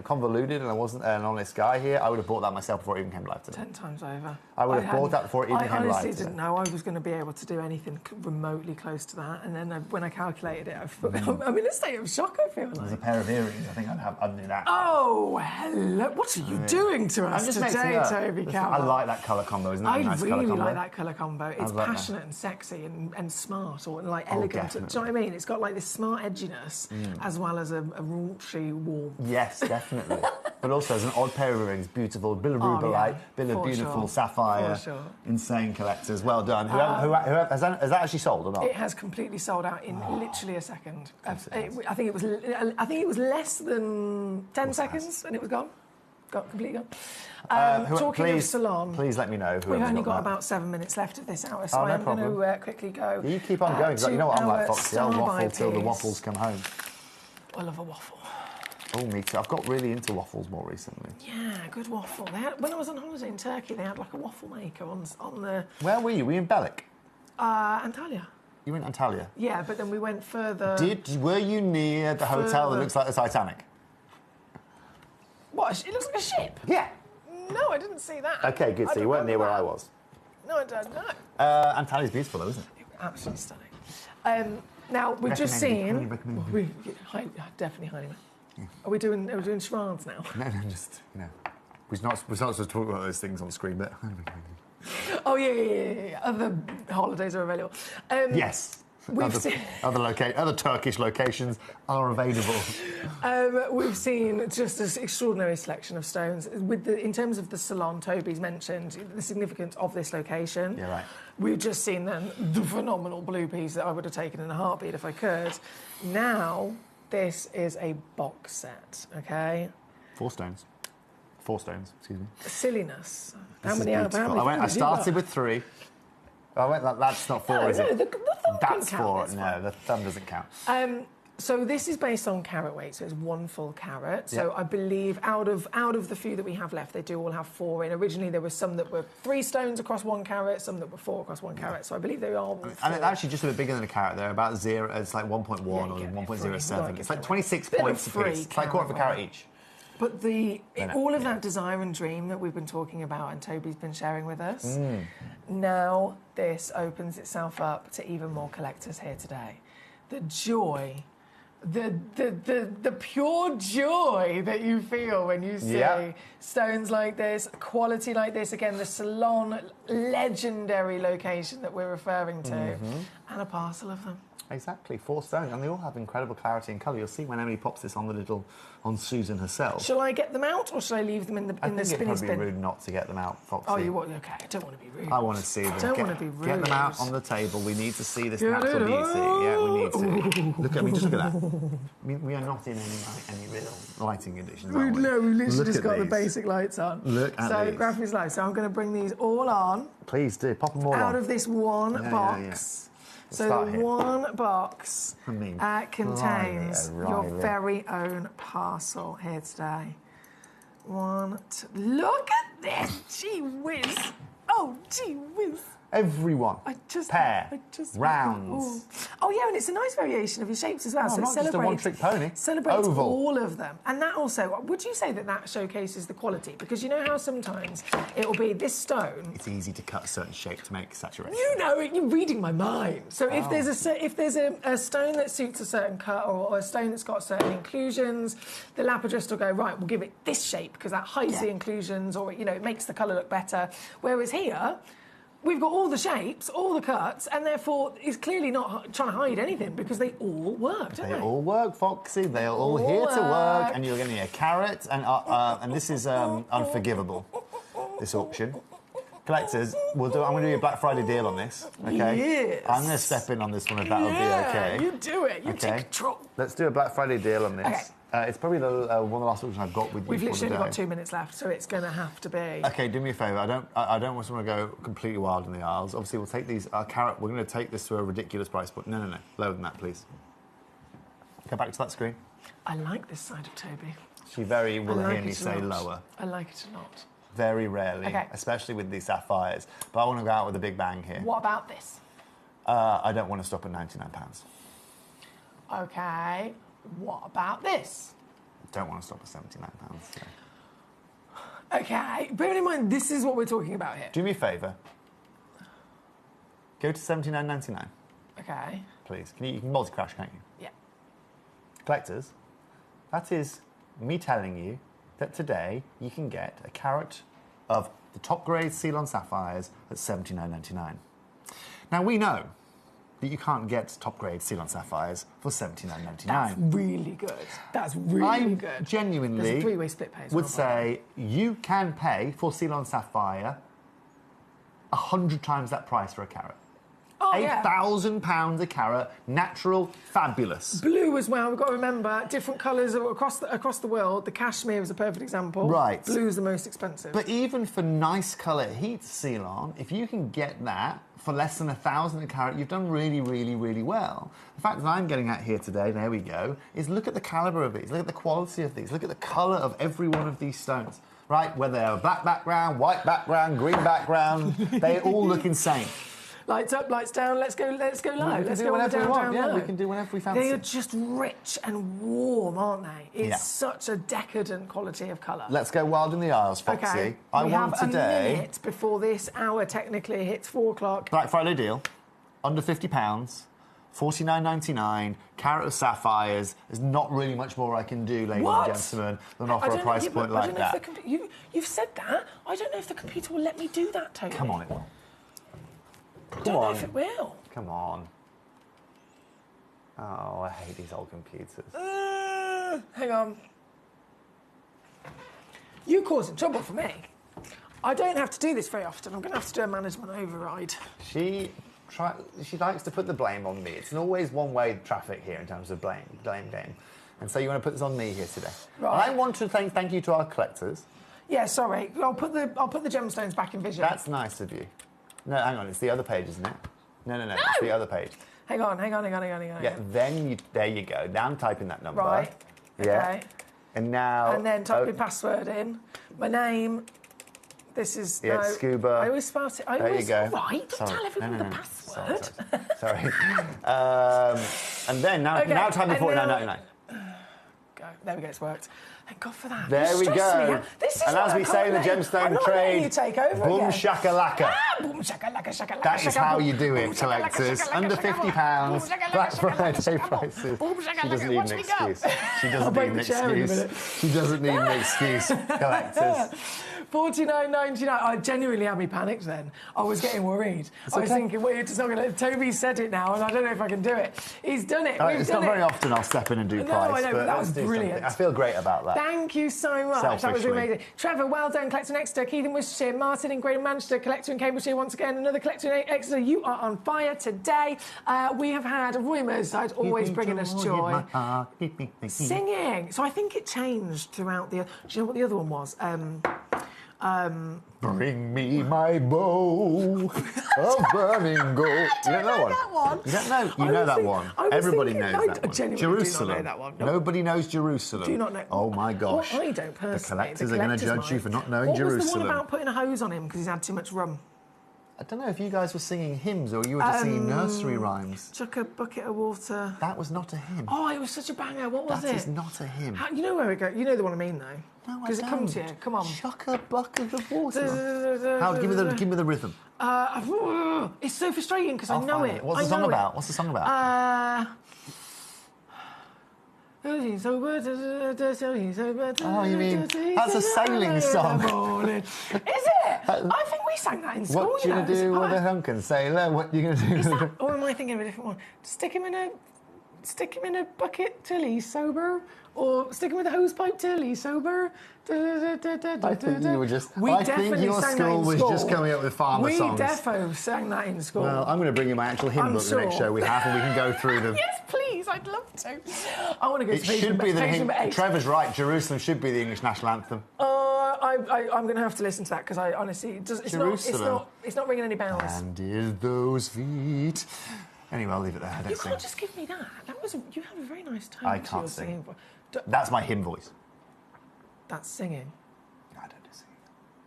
convoluted and I wasn't an honest guy here, I would have bought that myself before it even came live today. 10 times over. I would have bought that before it even came live today. I honestly didn't know I was going to be able to do anything remotely close to that, and then when I calculated it, I'm in a state of shock, I feel like. There's a pair of earrings I think I'd do that. Oh, hello. What are you doing to us today, Toby Calvert? I like that colour combo, isn't it? I really like that colour combo. It's passionate and sexy and smart, or elegant. Do you know what I mean? It's got this smart edginess as well as a raunchy warmth. Yes, definitely. But also, as an odd pair of earrings, beautiful, bit of rubellite, bit of beautiful sapphire, insane collectors. Well done. Whoever has that actually sold or not? It has completely sold out in literally a second. I think it was less than 10 seconds, and it was gone. Completely gone. Talking of salon, please let me know. We've only got about 7 minutes left of this hour, so I'm going to quickly go. You keep on going. You know what I'm like, Foxy. I'll waffle till the waffles come home. I love a waffle. Oh, me too. I've got really into waffles more recently. Yeah, good waffle. When I was on holiday in Turkey, they had a waffle maker on the... Where were you? Were you in Belek? Antalya. You were in Antalya? Yeah, but then we went further... Were you near the hotel that looks like the Titanic? What? It looks like a ship? Yeah. No, I didn't see that. Okay, good. So you weren't near where I was? No, I don't know. Antalya's beautiful, though, isn't it? Absolutely stunning. Now, we've just seen... Recommend. Definitely highly. Are we doing charades now? No, just, we're not supposed to talk about those things on screen, but... Oh, yeah. Other holidays are available. Yes. Other Turkish locations are available. We've seen just an extraordinary selection of stones. In terms of the salon, Toby's mentioned the significance of this location. Yeah, right. We've just seen then the phenomenal blue piece that I would have taken in a heartbeat if I could. Now, this is a box set, okay? 4 stones. 4 stones, excuse me. Silliness. How many I started with 3. That's not 4, is it? The thumb That's can count. 4. No, the thumb doesn't count. So this is based on carat weight, so it's 1 full carat. So I believe out of the few that we have left, they do all have 4 in. Originally, there were some that were 3 stones across 1 carat, some that were 4 across 1 carat. So I believe they are all 4. And it's actually just a bit bigger than a carat. They're about 0. It's like 1.1 or 1.07. It's like 26 points a piece. It's like quarter of a carat each. But all of that desire and dream that we've been talking about and Toby's been sharing with us, now this opens itself up to even more collectors here today. The joy, the pure joy that you feel when you see stones like this, quality like this, again, the salon, legendary location that we're referring to, and a parcel of them. Exactly, 4 stones, and they all have incredible clarity and colour. You'll see when Emily pops this on Susan herself. Shall I get them out, or shall I leave them in the spinning spin? It'd probably be rude not to get them out, Foxy. Oh, you want? Okay, I don't want to be rude. I want to see them. Don't want to be rude. Get them out on the table. We need to see this natural beauty. Yeah, we need to. Look at me. Just look at that. I mean, we are not in any real lighting conditions, are we? No, we've literally just got the basic lights on. Look at these. Graphics lights. So I'm going to bring these all on. Please do. Pop them all out on. of this one box. So the one box contains your very own parcel here today. Look at this! Gee whiz! Oh, gee whiz! Everyone. Rounds. Oh, yeah, and it's a nice variation of your shapes as well. So not just a one-trick pony. Celebrates Oval. all of them. And that also, would you say that showcases the quality? Because you know how sometimes it will be this stone. It's easy to cut a certain shape to make saturation. You know it. You're reading my mind. So if there's a stone that suits a certain cut or a stone that's got certain inclusions, the lapidrist will go, right, we'll give it this shape because that hides the inclusions, or it makes the colour look better. Whereas here, we've got all the shapes, all the cuts, and therefore it's clearly not trying to hide anything because they all work, don't they? They all work, Foxy. They're all here to work, and you're getting a carrot, and this is unforgivable, this auction. Collectors, I'm going to do a Black Friday deal on this, okay? Yes. I'm going to step in on this one if that'll be okay. You do it. You take control. Let's do a Black Friday deal on this. Okay. It's probably one of the last auctions I've got with you. We've literally only got 2 minutes left, so it's going to have to be. Okay, do me a favour. I don't want someone to go completely wild in the aisles. Obviously, we'll take these. Carrot. We're going to take this to a ridiculous price, but no, lower than that, please. Go back to that screen. I like this side of Toby. She very will hear me say lower. I like it a lot. Very rarely, especially with these sapphires. But I want to go out with a big bang here. What about this? I don't want to stop at £99. Okay. What about this? Don't want to stop at £79. So. Okay. Bearing in mind, this is what we're talking about here. Do me a favour. Go to £79.99. Okay. Please. You can multi-crash, can't you? Yeah. Collectors, that is me telling you that today you can get a carat of the top grade Ceylon sapphires at £79.99. Now we know that you can't get top grade Ceylon sapphires for £79.99. That's really good. That's really good. I genuinely There's a three-way split pay would say you can pay for Ceylon sapphire 100 times that price for a carat. Oh, £8,000 a carat, natural, fabulous. Blue as well. We've got to remember different colours across the world. The cashmere is a perfect example. Right. Blue is the most expensive. But even for nice colour heat Ceylon, if you can get that for less than £1,000 a carat, you've done really, really, really well. The fact that I'm getting at here today, there we go, is look at the calibre of these, look at the quality of these, look at the colour of every one of these stones. Right, whether they're a black background, white background, green background, they all look insane. Lights up, lights down, let's go live. Let's go whenever we want. Yeah, we can do whenever we fancy. They are just rich and warm, aren't they? It's such a decadent quality of colour. Let's go wild in the aisles, Foxy. Okay. I we want have today... a minute before this hour technically hits 4 o'clock. Black Friday deal, under £50, $49.99, carat of sapphires. There's not really much more I can do, ladies and gentlemen, than offer a price point like that. You've said that. I don't know if the computer will let me do that, Tony. Come on, it will. I don't know if it will. Come on. Oh, I hate these old computers. Hang on. You causing trouble for me. I don't have to do this very often. I'm going to have to do a management override. She likes to put the blame on me. It's always one-way traffic here in terms of blame game. And so you want to put this on me here today. Right. I want to thank you to our collectors. Yeah, sorry. I'll put the gemstones back in vision. That's nice of you. No, hang on. It's the other page, isn't it? No. It's the other page. Hang on. Yeah, there you go. Now I'm typing that number. Right. Yeah. Okay. And now... And then type my password in. My name. This is... Yeah, no, Scuba. I always spell it... There you go. Right, don't tell everyone the password. Sorry. And then, now type the 49.99. Go. There we go, it's worked. Thank God for that. There we go. And as we say in the gemstone trade, boom shakalaka. Boom shakalaka, shakalaka. That is how you do it, collectors. Under £50, Black Friday prices. She doesn't need an excuse. She doesn't need an excuse. She doesn't need an excuse, collectors. $49.99. I genuinely had me panicked then. I was getting worried. I was thinking, well, it's not going to... Toby said it now, and I don't know if I can do it. He's done it. It's not very often I'll step in and do price. I know, but that was brilliant. Something. I feel great about that. Thank you so much. Selfishly. That was amazing. Trevor, well done. Collector in Exeter, Keith in Worcestershire, Martin in Greater Manchester, Collector in Cambridgeshire once again, another Collector in Exeter. You are on fire today. We have had Roy Merseyside always bringing us joy. Singing. So I think it changed throughout the... Do you know what the other one was? Bring me my bow of burning gold. You don't know that one? You don't know? You know that one. Everybody knows that one. Jerusalem. Do not know that one. Nobody knows Jerusalem. Do not know. Oh my gosh. Well, I don't personally. The collectors are going to judge you for not knowing Jerusalem. What was the one about putting a hose on him because he's had too much rum? I don't know if you guys were singing hymns or you were just singing nursery rhymes. Chuck a bucket of water. That was not a hymn. Oh, it was such a banger. What was it? That is not a hymn. You know where we go. You know the one I mean, though. No, I don't. Because it comes here. Come on. Chuck a bucket of water. How? Give me the rhythm. It's so frustrating because I know it. What's the song about? What's the song about? Oh, you mean that's a sailing song? Is it? I think we sang that in school. What you gonna do with a hunkin' sailor? What you gonna do? Is that, or am I thinking of a different one? Stick him in a bucket till he's sober, or stick him with a hose pipe till he's sober. I think you were just. I think your school was just coming up with farmer songs. We defo sang that in school. Well, I'm going to bring you my actual hymn book the next show we have, and we can go through them. Yes, please. I'd love to. I want to go to page number 8. Trevor's right. Jerusalem should be the English national anthem. I'm going to have to listen to that because I honestly, it's not ringing any bells. And is those feet. Anyway, I'll leave it there. You can't just give me that. You have a very nice tone. I can't sing. That's my hymn voice. That's singing. I don't do singing.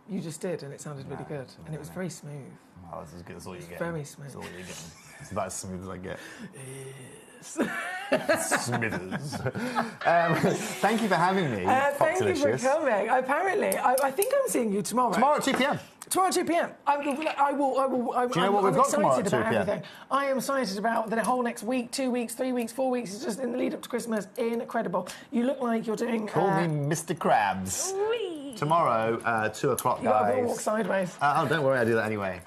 You just did, and it sounded really good, and it was very smooth. Oh, that's as good as all you get. Very smooth. That's all you're getting. It's about as smooth as I get. Yes. Smithers. Thank you for having me. Thank you for coming. Apparently, I think I'm seeing you tomorrow. Tomorrow at 2 p.m. Tomorrow at 2 p.m. I will. Do you know what we've got tomorrow at 2 p.m? Everything. I am excited about the whole next week, 2 weeks, 3 weeks, 4 weeks. It's just in the lead up to Christmas. Incredible. You look like you're doing. Call me Mr. Krabs. Wee. Tomorrow, 2 o'clock, guys. You got to walk sideways. Oh, don't worry, I do that anyway.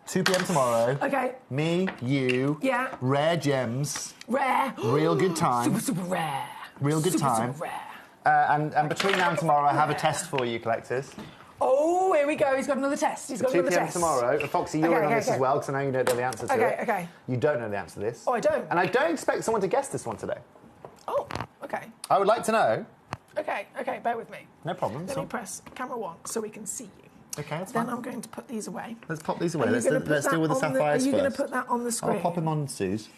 2 p.m. tomorrow. Okay. Me, you. Yeah. Rare gems. Rare. Real good time. Super rare. Real good time. Super rare. And between now and tomorrow, I have a test for you, collectors. Oh, here we go. He's got another test. 2 p.m. tomorrow. Foxy, you're in on this as well, because I know you don't know the answer to it. Okay. You don't know the answer to this. Oh, I don't. And I don't expect someone to guess this one today. Oh, okay. I would like to know. Okay, bear with me. No problem. Let me press camera 1 so we can see you. Okay, that's fine. Then I'm going to put these away. Let's pop these away. Let's deal with the sapphires first. Are you going to put that on the screen? I'll pop him on, Suze.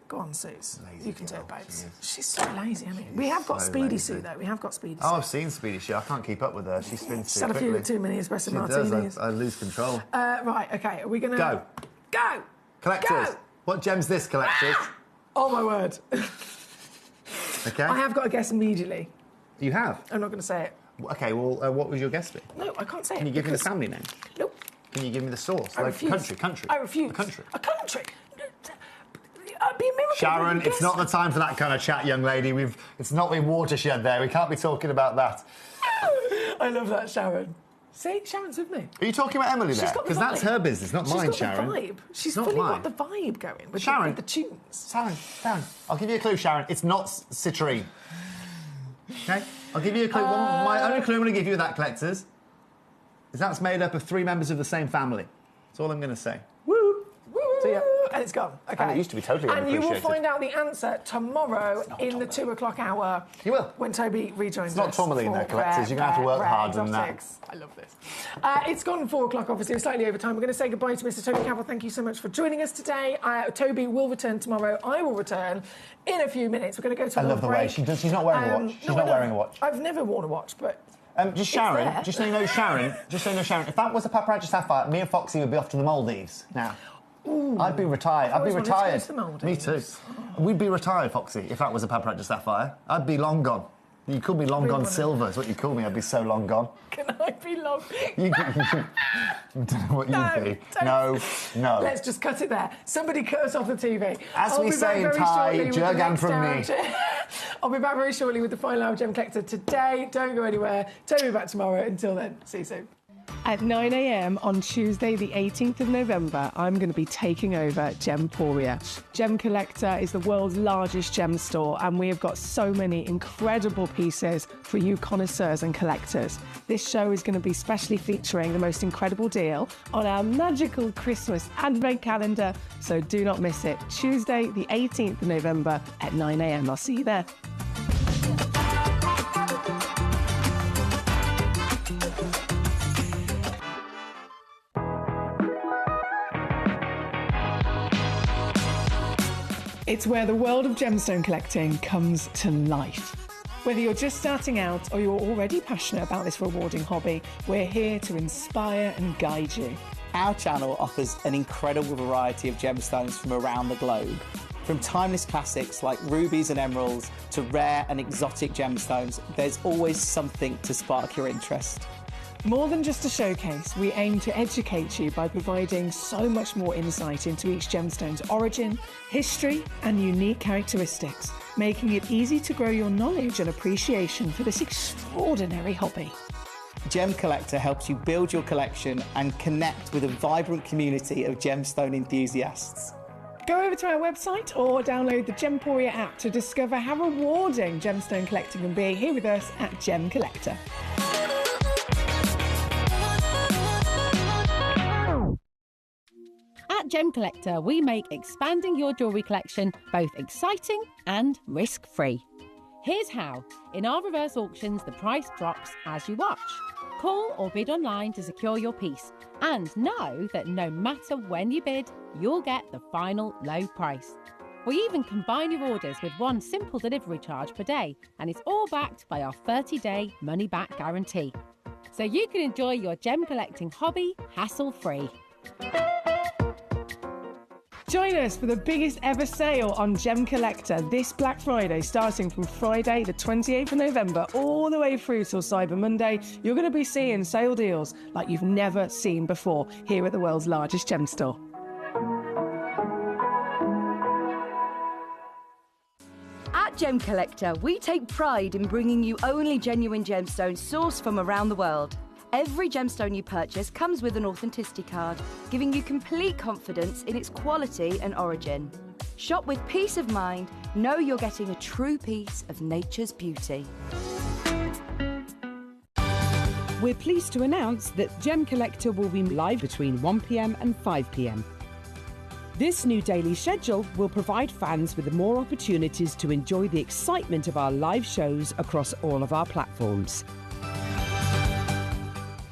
Go on, Suze. Lazy you can do it, girl, babes. She's so lazy, isn't it? We have got Speedy Sue, though. We have got Speedy Sue. Oh, I've seen Speedy Sue. I can't keep up with her. She spins too quickly. She's had a few too many espresso martinis. I lose control. Right, okay. Are we going to... Go! Collectors. Go! What gem's this, collectors? Oh, my word. Okay. I have got a guess immediately. You have? I'm not going to say it. Okay, well, what was your guess be? No, I can't say it. Can you give me the family name? Nope. Can you give me the source? I refuse. Country. I refuse. A country. A country. Sharon, it's not the time for that kind of chat, young lady. It's not the watershed there. We can't be talking about that. I love that, Sharon. See, Sharon's with me. Are you talking about Emily there? Because that's her business, not mine, Sharon. She's got the vibe. She's not fully mine. got the vibe going with, Sharon, with the tunes. Sharon, I'll give you a clue, Sharon. It's not citrine. Okay? I'll give you a clue. My only clue I'm going to give you with that, collectors, is that's made up of 3 members of the same family. That's all I'm going to say. Woo! Woo! So, yeah. And it's gone. Okay. And it used to be totally unappreciated. And you will find out the answer tomorrow in the 2 o'clock hour. You will. When Toby rejoins us. It's not tourmaline there, collectors. You're going to have to work harder than that. I love this. It's gone 4 o'clock, obviously. We're slightly over time. We're going to say goodbye to Mr. Toby Cavill. Thank you so much for joining us today. Toby will return tomorrow. I will return in a few minutes. We're going to go to a break. I love the way she's not wearing a watch. She's not wearing a watch. I've never worn a watch, but... just Sharon, just so you know, Sharon, if that was a paparazzi sapphire, me and Foxy would be off to the Maldives now. Ooh. I'd be retired. I'd be retired. To go to the Me too. We'd be retired, Foxy, if that was a paparazzi sapphire. I'd be long gone. You call me long gone silver, is what you call me. I'd be so long gone. Can I be long? I don't know what you'd be. No. Let's just cut it there. Somebody cut us off the TV. As we say in Thai, Jurgen from me. I'll be back very shortly with the final hour of Gem Collector today. Don't go anywhere. Toby back tomorrow. Until then, see you soon. At 9 a.m. on Tuesday, the 18th of November, I'm going to be taking over Gemporia. Gemcollector is the world's largest gem store, and we have got so many incredible pieces for you connoisseurs and collectors. This show is going to be specially featuring the most incredible deal on our magical Christmas advent calendar, so do not miss it. Tuesday, the 18th of November at 9 a.m. I'll see you there. It's where the world of gemstone collecting comes to life. Whether you're just starting out or you're already passionate about this rewarding hobby, we're here to inspire and guide you. Our channel offers an incredible variety of gemstones from around the globe. From timeless classics like rubies and emeralds to rare and exotic gemstones, there's always something to spark your interest. More than just a showcase, we aim to educate you by providing so much more insight into each gemstone's origin, history, and unique characteristics, making it easy to grow your knowledge and appreciation for this extraordinary hobby. Gemcollector helps you build your collection and connect with a vibrant community of gemstone enthusiasts. Go over to our website or download the Gemporia app to discover how rewarding gemstone collecting can be here with us at Gemcollector. At Gemcollector, we make expanding your jewellery collection both exciting and risk-free. Here's how. In our reverse auctions, the price drops as you watch. Call or bid online to secure your piece. And know that no matter when you bid, you'll get the final low price. We even combine your orders with one simple delivery charge per day, and it's all backed by our 30-day money-back guarantee. So you can enjoy your gem collecting hobby hassle-free. Join us for the biggest ever sale on Gemcollector this Black Friday, starting from Friday the 28th of November all the way through till Cyber Monday. You're going to be seeing sale deals like you've never seen before here at the world's largest gem store. At Gemcollector, we take pride in bringing you only genuine gemstones sourced from around the world. Every gemstone you purchase comes with an authenticity card, giving you complete confidence in its quality and origin. Shop with peace of mind, know you're getting a true piece of nature's beauty. We're pleased to announce that Gemcollector will be live between 1 p.m. and 5 p.m. This new daily schedule will provide fans with more opportunities to enjoy the excitement of our live shows across all of our platforms.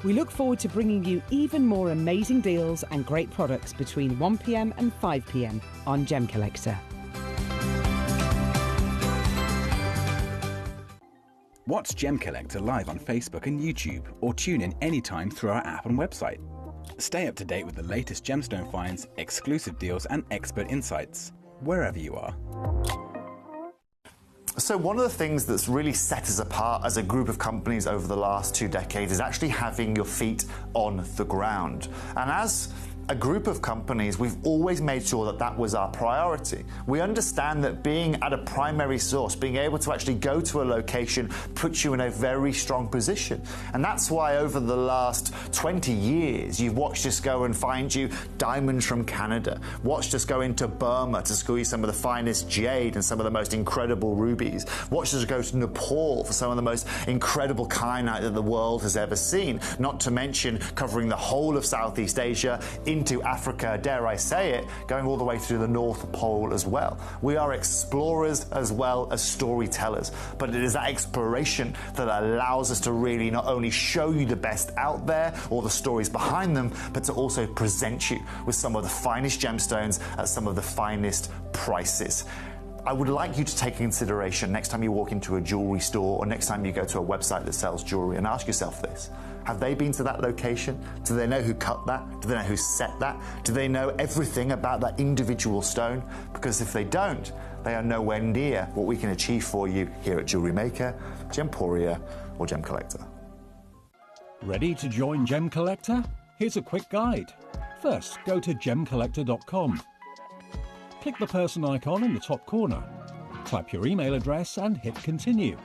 We look forward to bringing you even more amazing deals and great products between 1 p.m. and 5 p.m. on Gemcollector. Watch Gemcollector live on Facebook and YouTube, or tune in anytime through our app and website. Stay up to date with the latest gemstone finds, exclusive deals and expert insights, wherever you are. So one of the things that's really set us apart as a group of companies over the last 2 decades is actually having your feet on the ground. And as a group of companies, we've always made sure that that was our priority. We understand that being at a primary source, being able to actually go to a location, puts you in a very strong position. And that's why over the last 20 years, you've watched us go and find you diamonds from Canada, watched us go into Burma to squeeze some of the finest jade and some of the most incredible rubies, watched us go to Nepal for some of the most incredible kyanite that the world has ever seen, not to mention covering the whole of Southeast Asia, into Africa, dare I say it, going all the way to the North Pole as well. We are explorers as well as storytellers, but it is that exploration that allows us to really not only show you the best out there or the stories behind them, but to also present you with some of the finest gemstones at some of the finest prices. I would like you to take consideration next time you walk into a jewelry store or next time you go to a website that sells jewelry and ask yourself this. Have they been to that location? Do they know who cut that? Do they know who set that? Do they know everything about that individual stone? Because if they don't, they are nowhere near what we can achieve for you here at Jewelry Maker, Gemporia, or Gemcollector. Ready to join Gemcollector? Here's a quick guide. First, go to Gemcollector.com. Click the person icon in the top corner. Type your email address and hit continue.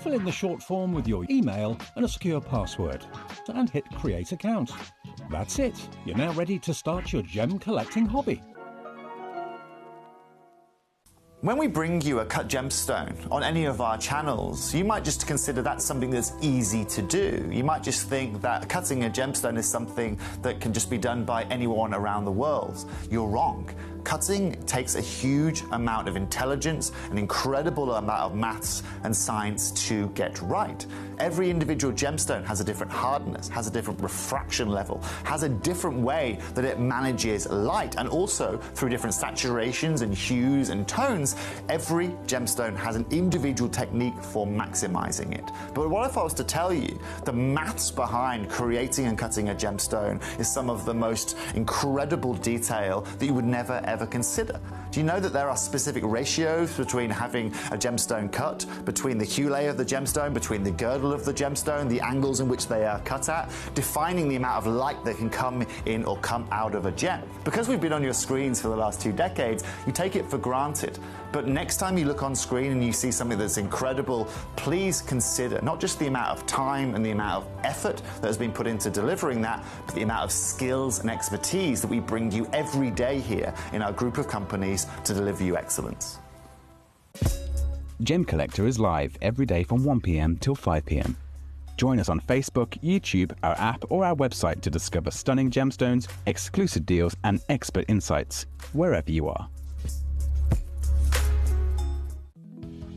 Fill in the short form with your email and a secure password, and hit create account. That's it. You're now ready to start your gem collecting hobby. When we bring you a cut gemstone on any of our channels, you might just consider that something that's easy to do. You might just think that cutting a gemstone is something that can just be done by anyone around the world. You're wrong. Cutting takes a huge amount of intelligence, an incredible amount of maths and science to get right. Every individual gemstone has a different hardness, has a different refraction level, has a different way that it manages light, and also through different saturations and hues and tones, every gemstone has an individual technique for maximizing it. But what if I was to tell you the maths behind creating and cutting a gemstone is some of the most incredible detail that you would never ever consider? Do you know that there are specific ratios between having a gemstone cut, between the hue layer of the gemstone, between the girdle of the gemstone, the angles in which they are cut at, defining the amount of light that can come in or come out of a gem? Because we've been on your screens for the last 2 decades, you take it for granted. But next time you look on screen and you see something that's incredible, please consider not just the amount of time and the amount of effort that has been put into delivering that, but the amount of skills and expertise that we bring you every day here in our group of companies to deliver you excellence. Gemcollector is live every day from 1 p.m. till 5 p.m. Join us on Facebook, YouTube, our app, or our website to discover stunning gemstones, exclusive deals, and expert insights wherever you are.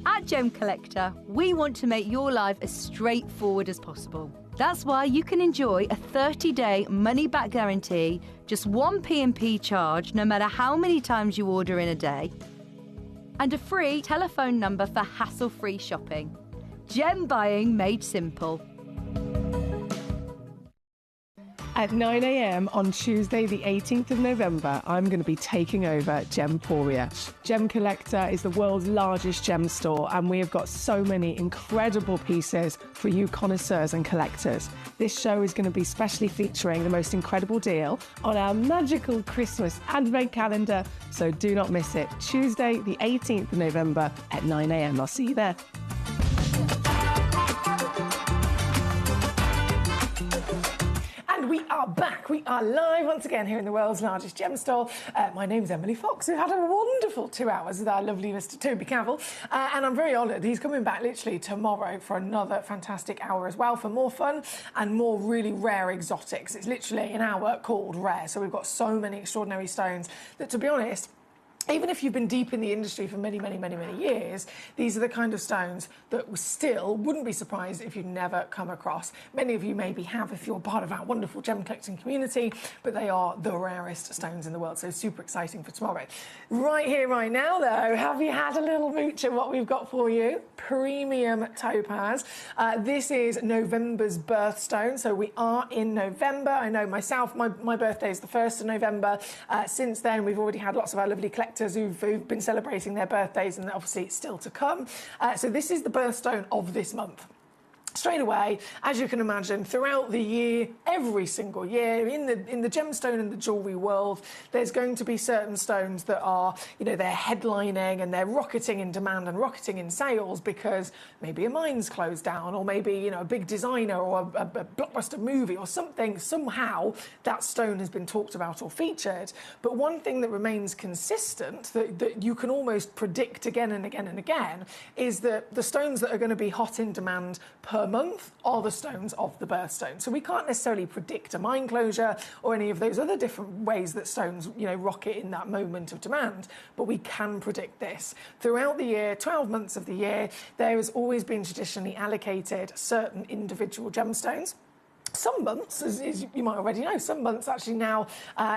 At Gemcollector, we want to make your life as straightforward as possible. That's why you can enjoy a 30-day money-back guarantee, just 1 P&P charge no matter how many times you order in a day, and a free telephone number for hassle-free shopping. Gem buying made simple. At 9 a.m. on Tuesday, the 18th of November, I'm going to be taking over Gemporia. Gemcollector is the world's largest gem store, and we have got so many incredible pieces for you connoisseurs and collectors. This show is going to be specially featuring the most incredible deal on our magical Christmas advent calendar, so do not miss it. Tuesday, the 18th of November at 9 a.m. I'll see you there. We are back. We are live once again here in the world's largest gem store. My name's Emily Fox. We've had a wonderful 2 hours with our lovely Mr. Toby Cavill, and I'm very honoured. He's coming back literally tomorrow for another fantastic hour as well, for more fun and more really rare exotics. It's literally an hour called Rare, so we've got so many extraordinary stones that, to be honest, even if you've been deep in the industry for many, many, many, many years, these are the kind of stones that still wouldn't be surprised if you'd never come across. Many of you maybe have if you're part of our wonderful gem collecting community, but they are the rarest stones in the world, so super exciting for tomorrow. Right here, right now, though, have you had a little mooch at what we've got for you? Premium topaz. This is November's birthstone, so we are in November. I know myself, my birthday is the 1st of November. Since then, we've already had lots of our lovely collectors who've been celebrating their birthdays, and obviously it's still to come. So this is the birthstone of this month. straight away, as you can imagine, throughout the year, every single year, in the gemstone and the jewellery world, there's going to be certain stones that are, they're headlining and they're rocketing in demand and rocketing in sales because maybe a mine's closed down, or maybe, a big designer or a blockbuster movie or something, somehow that stone has been talked about or featured. But one thing that remains consistent, that you can almost predict again and again and again, is that the stones that are going to be hot in demand per month are the stones of the birthstone. So we can't necessarily predict a mine closure or any of those other different ways that stones, rocket in that moment of demand, but we can predict this. Throughout the year, 12 months of the year, there has always been traditionally allocated certain individual gemstones. Some months, as you might already know, some months actually now,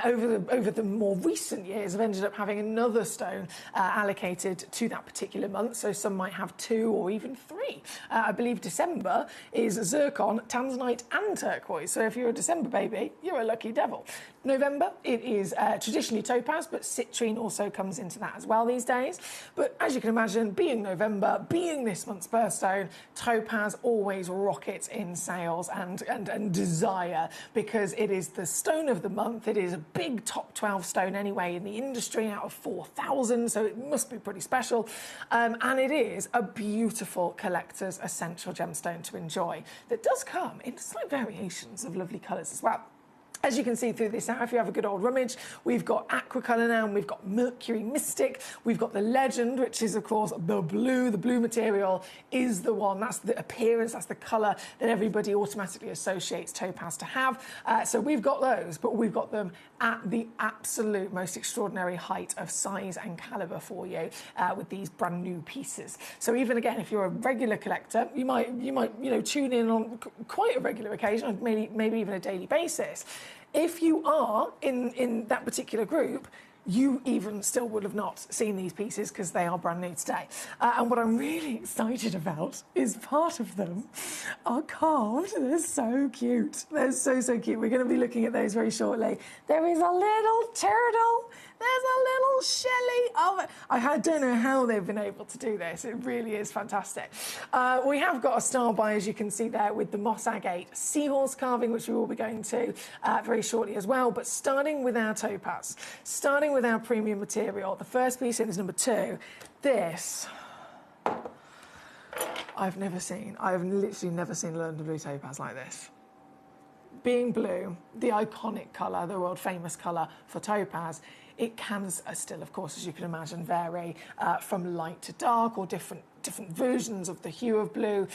over the more recent years, have ended up having another stone allocated to that particular month. So some might have 2 or even 3. I believe December is zircon, tanzanite and turquoise. So if you're a December baby, you're a lucky devil. November, it is traditionally topaz, but citrine also comes into that as well these days. But as you can imagine, being November, being this month's birthstone, topaz always rockets in sales and desire, because it is the stone of the month. It is a big top 12 stone anyway in the industry out of 4,000, so it must be pretty special. And it is a beautiful collector's essential gemstone to enjoy that does come in slight variations of lovely colours as well. As you can see through this now, if you have a good old rummage, we've got aquacolour now, and we've got Mercury Mystic, we've got the Legend, which is, of course, the blue material is the one, that's the appearance, that's the colour that everybody automatically associates topaz to have. So we've got those, but we've got them at the absolute most extraordinary height of size and calibre for you with these brand new pieces. So even again, if you're a regular collector, you might tune in on quite a regular occasion, maybe even a daily basis. If you are in that particular group, you even still would have not seen these pieces because they are brand new today. And what I'm really excited about is part of them are carved. They're so cute. They're so cute. We're going to be looking at those very shortly. There is a little turtle. There's a little Shelley. I don't know how they've been able to do this. It really is fantastic. We have got a star by, as you can see there, with the moss agate seahorse carving, which we will be going to very shortly as well. But starting with our topaz, starting with our premium material, the first piece in is number 2. This I've literally never seen London blue topaz like this. Being blue, the iconic colour, the world famous colour for topaz, it can still, of course, as you can imagine, vary from light to dark, or different versions of the hue of blue.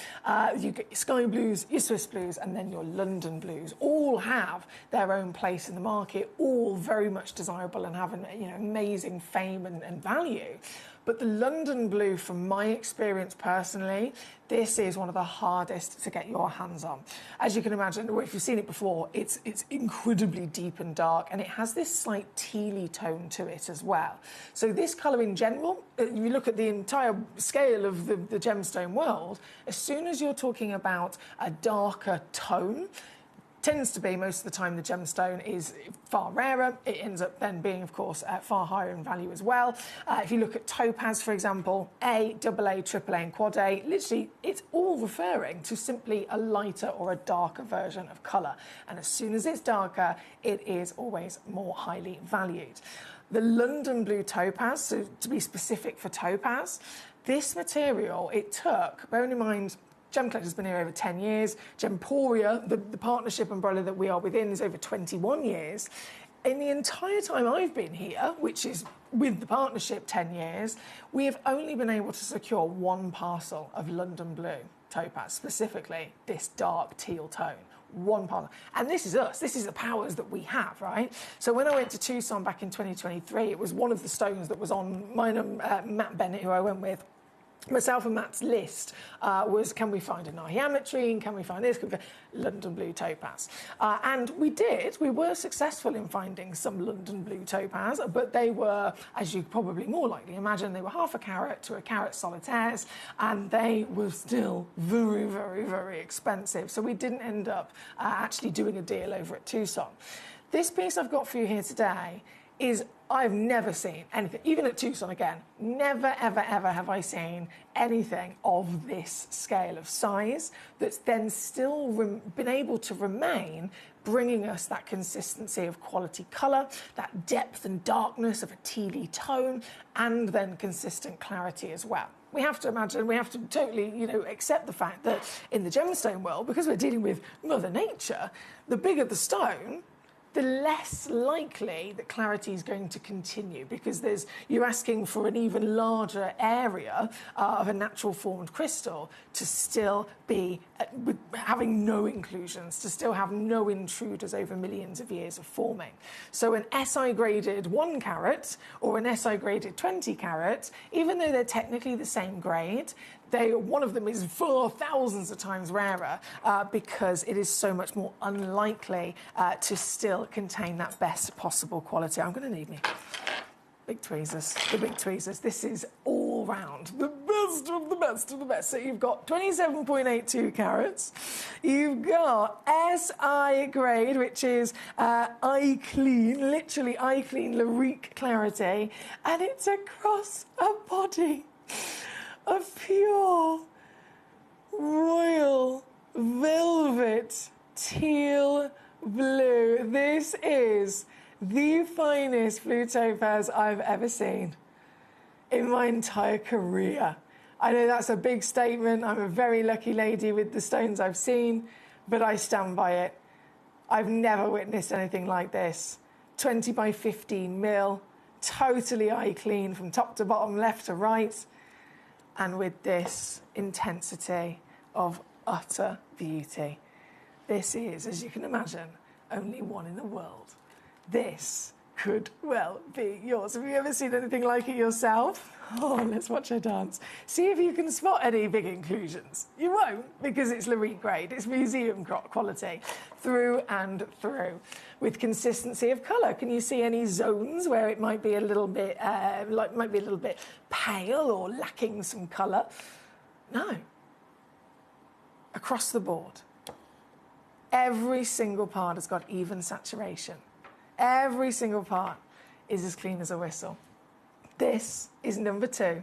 You get your sky blues, your Swiss blues, and then your London blues. All have their own place in the market, all very much desirable and have an amazing fame and value. But the London blue, from my experience personally, this is one of the hardest to get your hands on. As you can imagine, if you've seen it before, it's incredibly deep and dark, and it has this slight tealy tone to it as well. So this colour in general, if you look at the entire scale of the gemstone world, as soon as you're talking about a darker tone, tends to be most of the time the gemstone is far rarer. It ends up then being, of course, far higher in value as well. If you look at topaz, for example, A, AA, AAA and quad A, literally it's all referring to simply a lighter or a darker version of colour. And as soon as it's darker, it is always more highly valued. The London blue topaz, so to be specific for topaz, this material, it took, bearing in mind, Gemcollector's been here over 10 years. Gemporia, the partnership umbrella that we are within, is over 21 years. In the entire time I've been here, which is with the partnership 10 years, we have only been able to secure 1 parcel of London blue topaz, specifically this dark teal tone. 1 parcel. And this is us. This is the powers that we have, right? So when I went to Tucson back in 2023, it was one of the stones that was on mine and Matt Bennett, who I went with. Myself and Matt's list was, can we find a Nahiametrine? Can we find this? Can we find London blue topaz? And we did. We were successful in finding some London blue topaz, but they were, as you probably more likely imagine, they were half a carat to a carat solitaires, and they were still very, very, very expensive. So we didn't end up actually doing a deal over at Tucson. This piece I've got for you here today is I've never seen anything, even at Tucson again, never, ever, ever have I seen anything of this scale of size that's then still been able to remain, bringing us that consistency of quality colour, that depth and darkness of a tealy tone, and then consistent clarity as well. We have to imagine, we have to totally, accept the fact that in the gemstone world, because we're dealing with Mother Nature, the bigger the stone, the less likely that clarity is going to continue, because you're asking for an even larger area of a natural formed crystal to still be having no inclusions, to still have no intruders over millions of years of forming. So an SI graded 1 carat or an SI graded 20 carat, even though they're technically the same grade, one of them is thousands of times rarer because it is so much more unlikely to still contain that best possible quality. I'm going to need me big tweezers, the big tweezers. This is all round the best of the best of the best. So you've got 27.82 carats. You've got SI grade, which is eye clean, literally eye clean, Larique clarity, and it's across a body of pure royal velvet teal blue. This is the finest blue topaz I've ever seen in my entire career. I know that's a big statement. I'm a very lucky lady with the stones I've seen, but I stand by it. I've never witnessed anything like this. 20 by 15 mil, totally eye clean from top to bottom, left to right, and with this intensity of utter beauty. This is, as you can imagine, only one in the world. This could well be yours. Have you ever seen anything like it yourself? Oh, let's watch her dance. See if you can spot any big inclusions. You won't, because it's Larique grade. It's museum quality through and through, with consistency of colour. Can you see any zones where it might be a little bit, pale or lacking some colour? No. Across the board, every single part has got even saturation. Every single part is as clean as a whistle. This is number 2.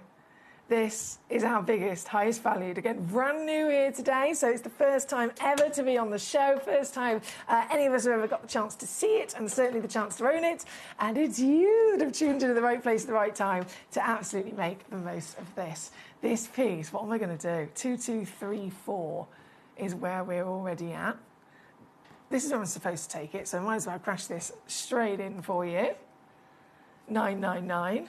This is our biggest, highest valued. Again, brand new here today, so it's the first time ever to be on the show, first time any of us have ever got the chance to see it, and certainly the chance to own it. And it's you that have tuned into the right place at the right time to absolutely make the most of this. This piece, what am I going to do? 2, 2, 3, 4 is where we're already at. This is where I'm supposed to take it, so I might as well crash this straight in for you. 999.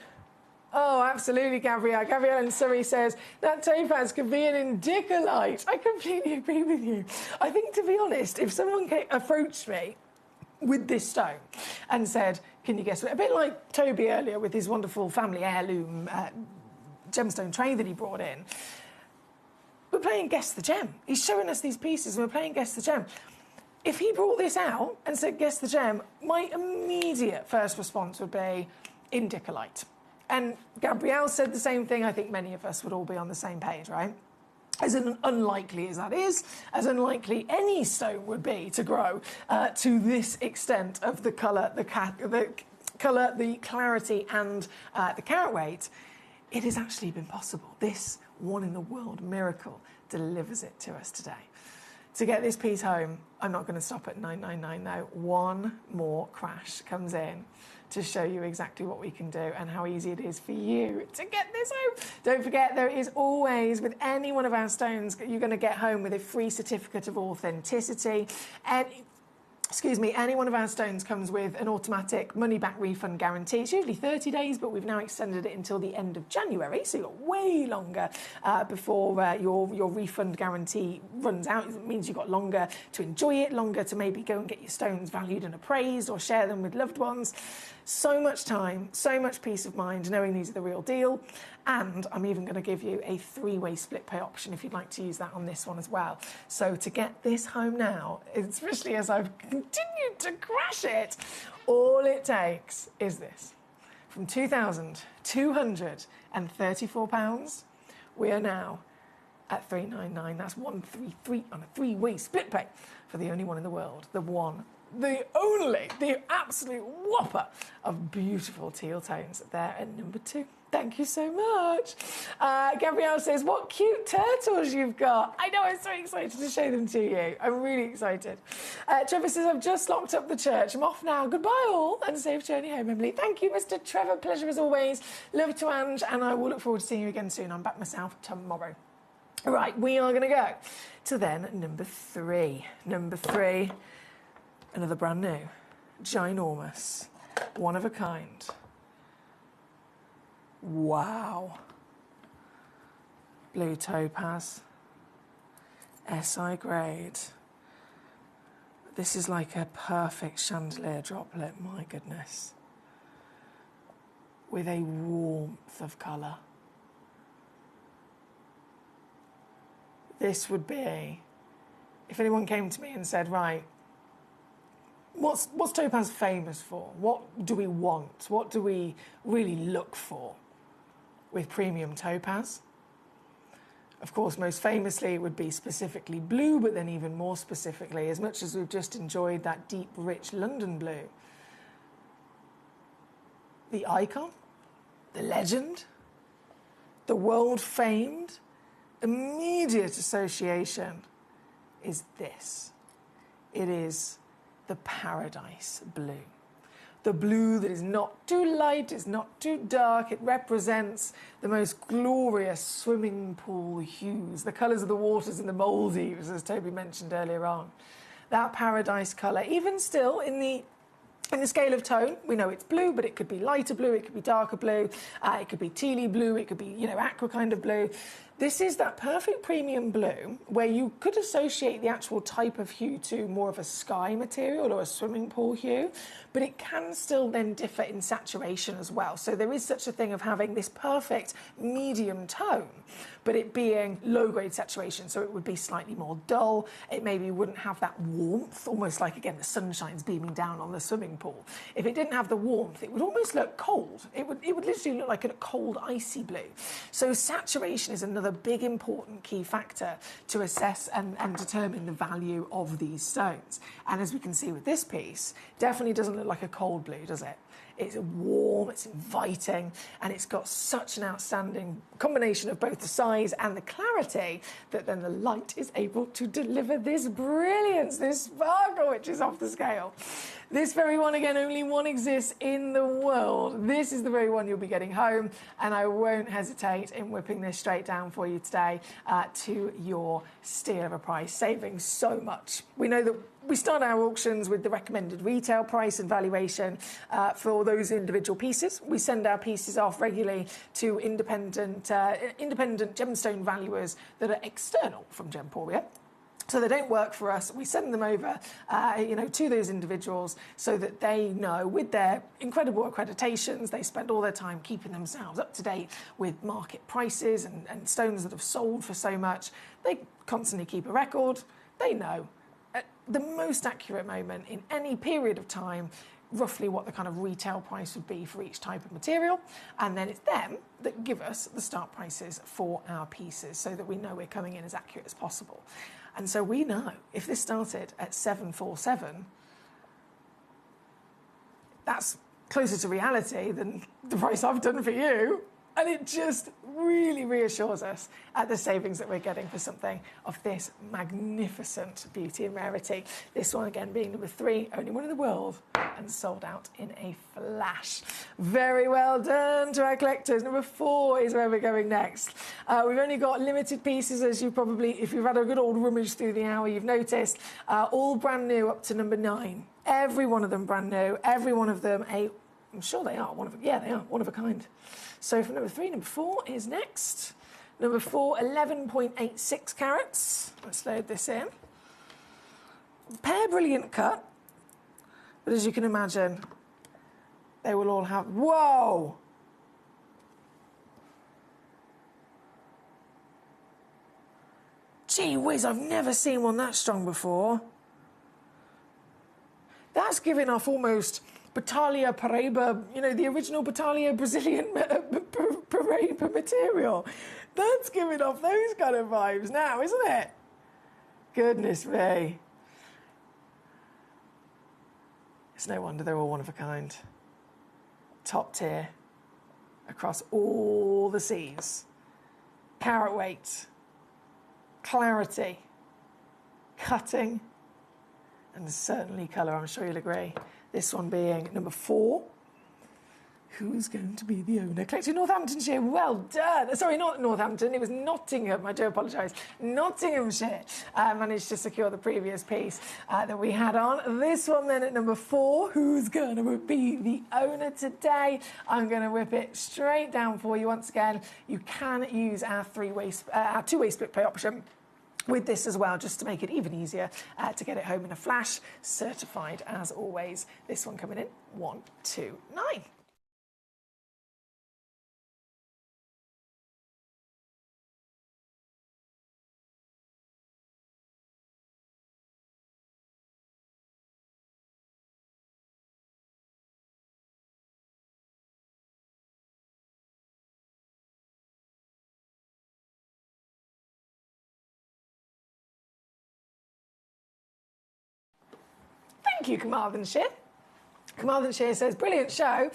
Oh, absolutely, Gabrielle. Gabrielle in Surrey says, that topaz could be an indicolite. I completely agree with you. I think, to be honest, if someone approached me with this stone and said, can you guess what? A bit like Toby earlier with his wonderful family heirloom gemstone tray that he brought in. We're playing Guess the Gem. He's showing us these pieces and we're playing Guess the Gem. If he brought this out and said, guess the gem, my immediate first response would be indicolite. And Gabrielle said the same thing. I think many of us would all be on the same page, right? As unlikely as that is, as unlikely any stone would be to grow to this extent of the colour, the colour, the clarity, and the carat weight, it has actually been possible. This one-in-the-world miracle delivers it to us today. To get this piece home, I'm not going to stop at 999 though. One more crash comes in to show you exactly what we can do and how easy it is for you to get this home. Don't forget, there is always, with any one of our stones, you're going to get home with a free certificate of authenticity. And any one of our stones comes with an automatic money-back refund guarantee. It's usually 30 days, but we've now extended it until the end of January, so you've got way longer before your refund guarantee runs out. It means you've got longer to enjoy it, longer to maybe go and get your stones valued and appraised or share them with loved ones. So much time, so much peace of mind knowing these are the real deal. And I'm even going to give you a 3-way split pay option if you'd like to use that on this one as well. So to get this home now, especially as I've continued to crash it, all it takes is this. From £2,234, we are now at $399. That's 133 on a 3-way split pay for the only one in the world, the one the absolute whopper of beautiful teal tones there at number 2. Thank you so much. Gabrielle says, what cute turtles you've got. I know, I'm so excited to show them to you. I'm really excited. Trevor says, I've just locked up the church. I'm off now. Goodbye all, and safe journey home, Emily. Thank you, Mr. Trevor. Pleasure as always. Love to Ange, and I will look forward to seeing you again soon. I'm back myself tomorrow. Right, we are going to go to then number 3. Number 3, another brand new, ginormous, one of a kind. Wow. Blue topaz. SI grade. This is like a perfect chandelier droplet, my goodness. With a warmth of colour. This would be, if anyone came to me and said, right, what's topaz famous for? What do we want? What do we really look for with premium topaz? Of course, most famously, it would be specifically blue, but then even more specifically, as much as we've just enjoyed that deep, rich London blue, the icon, the legend, the world-famed, immediate association is this. It is the paradise blue. The blue that is not too light, is not too dark. It represents the most glorious swimming pool hues, the colours of the waters in the Maldives, as Toby mentioned earlier on. That paradise colour, even still in the scale of tone, we know it's blue, but it could be lighter blue, it could be darker blue, it could be tealy blue, it could be, aqua kind of blue. This is that perfect premium blue where you could associate the actual type of hue to more of a sky material or a swimming pool hue, but it can still then differ in saturation as well. So there is such a thing of having this perfect medium tone, but it being low-grade saturation, so it would be slightly more dull. It maybe wouldn't have that warmth, almost like, again, the sunshine's beaming down on the swimming pool. If it didn't have the warmth, it would almost look cold. It would literally look like a cold, icy blue. So saturation is another big, important key factor to assess and determine the value of these stones. And as we can see with this piece, definitely doesn't look like a cold blue, does it? It's warm, it's inviting, and it's got such an outstanding combination of both the size and the clarity that then the light is able to deliver this brilliance, this sparkle, which is off the scale. This very one, again, only one exists in the world. This is the very one you'll be getting home, and I won't hesitate in whipping this straight down for you today to your steal of a price, saving so much. We know that we start our auctions with the recommended retail price and valuation for those individual pieces. We send our pieces off regularly to independent gemstone valuers that are external from Gemporia. So they don't work for us. We send them over, to those individuals so that they know, with their incredible accreditations, they spend all their time keeping themselves up to date with market prices and stones that have sold for so much. They constantly keep a record. They know at the most accurate moment in any period of time roughly what the kind of retail price would be for each type of material, and then it's them that give us the start prices for our pieces so that we know we're coming in as accurate as possible. And so we know if this started at 747, that's closer to reality than the price I've done for you. And it just really reassures us at the savings that we're getting for something of this magnificent beauty and rarity. This one, again, being number 3, only one in the world, and sold out in a flash. Very well done to our collectors. Number 4 is where we're going next. We've only got limited pieces, as you probably, if you've had a good old rummage through the hour, you've noticed, all brand new up to number 9. Every one of them brand new. Every one of them I'm sure they are. They are one of a kind. So for number 3, number 4 is next. Number 4, 11.86 carats. Let's load this in. Pear brilliant cut. But as you can imagine, they will all have... Whoa! Gee whiz, I've never seen one that strong before. That's giving off almost... Batalha Paraíba, the original Batalha Brazilian Paraíba material. That's giving off those kind of vibes now, isn't it? Goodness me. It's no wonder they're all one of a kind. Top tier across all the C's. Carat weight, clarity, cutting, and certainly colour, I'm sure you'll agree. This one being number 4. Who's going to be the owner? Collecting Northamptonshire, well done. Sorry, not Northampton, it was Nottingham, I do apologise. Nottinghamshire managed to secure the previous piece that we had on. This one then at number 4, who's going to be the owner today? I'm going to whip it straight down for you once again. You can use our two-way split pay option with this as well, just to make it even easier to get it home in a flash. Certified as always. This one coming in 129. Thank you, Carmarthenshire. Carmarthenshire says, brilliant show.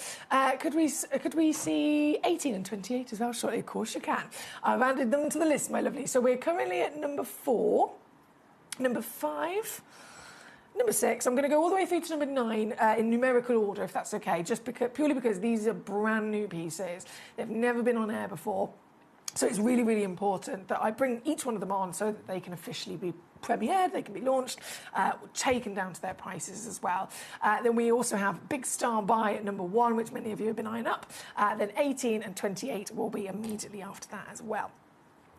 Could we see 18 and 28 as well? Shortly, of course you can. I've added them to the list, my lovely. So we're currently at number 4, number 5, number 6. I'm going to go all the way through to number 9 in numerical order, if that's okay, just purely because these are brand new pieces. They've never been on air before. So it's really, really important that I bring each one of them on so that they can officially be premiered, they can be launched, taken down to their prices as well. Then we also have Big Star Buy at number 1, which many of you have been eyeing up. Then 18 and 28 will be immediately after that as well.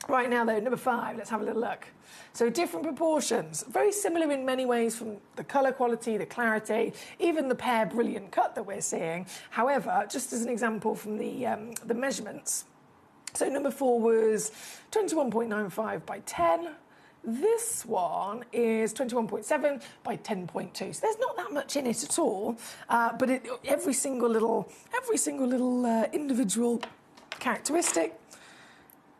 Right now, though, number 5, let's have a little look. So different proportions, very similar in many ways from the colour quality, the clarity, even the pear brilliant cut that we're seeing. However, just as an example from the measurements, so number 4 was 21.95 by 10. This one is 21.7 by 10.2. So there's not that much in it at all, but every single little individual characteristic,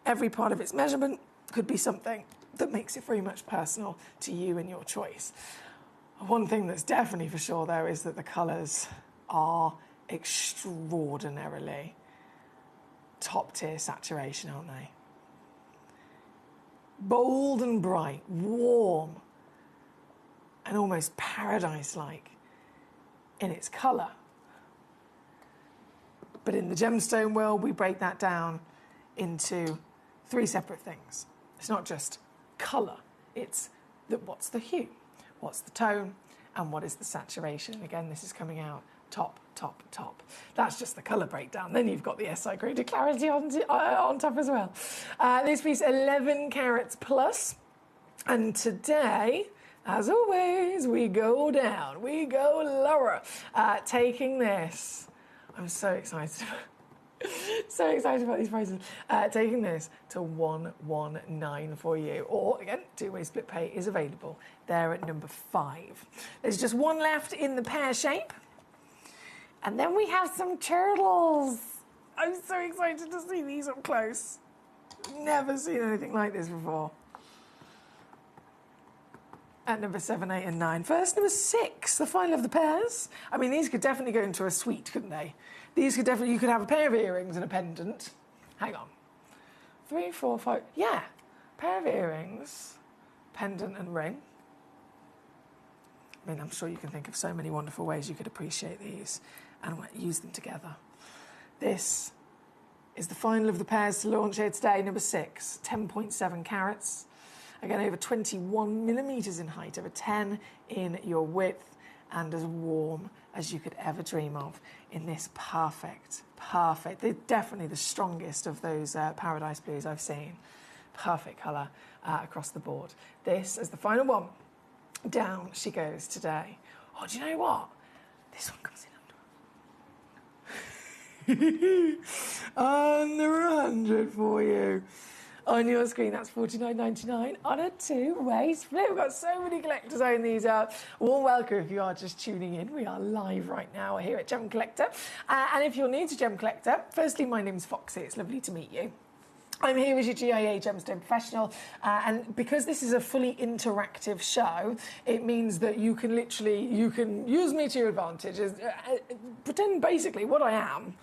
every part of its measurement could be something that makes it very much personal to you and your choice. One thing that's definitely for sure, though, is that the colours are extraordinarily top-tier saturation, aren't they? Bold and bright, warm, and almost paradise-like in its colour. But in the gemstone world, we break that down into 3 separate things. It's not just colour, it's what's the hue, what's the tone, and what is the saturation. Again, this is coming out top. That's just the colour breakdown. Then you've got the SI graded clarity on top as well. This piece, 11 carats plus. And today, as always, we go down. We go lower. Taking this. I'm so excited. So excited about these prices. Taking this to 119 for you. Or, again, two-way split pay is available there at number 5. There's just one left in the pear shape. And then we have some turtles. I'm so excited to see these up close. Never seen anything like this before. At number 7, 8 and 9. First, number 6, the final of the pairs. I mean, these could definitely go into a suite, couldn't they? These could definitely, you could have a pair of earrings and a pendant. Hang on. 3, 4, 5, yeah. Pair of earrings, pendant and ring. I mean, I'm sure you can think of so many wonderful ways you could appreciate these and use them together. This is the final of the pairs to launch here today, number 6, 10.7 carats. Again, over 21 millimetres in height, over 10 in your width, and as warm as you could ever dream of in this perfect, they're definitely the strongest of those paradise blues I've seen. Perfect colour across the board. This is the final one. Down she goes today. Oh, do you know what? This one comes in under 100 for you. On your screen, that's $49.99 on a two-way split. We've got so many collectors eyeing these up. Warm welcome if you are just tuning in. We are live right now here at Gem Collector. And if you're new to Gem Collector, firstly, my name's Foxy. It's lovely to meet you. I'm here as your GIA Gemstone professional, and because this is a fully interactive show, it means that you can use me to your advantage. Pretend basically what I am,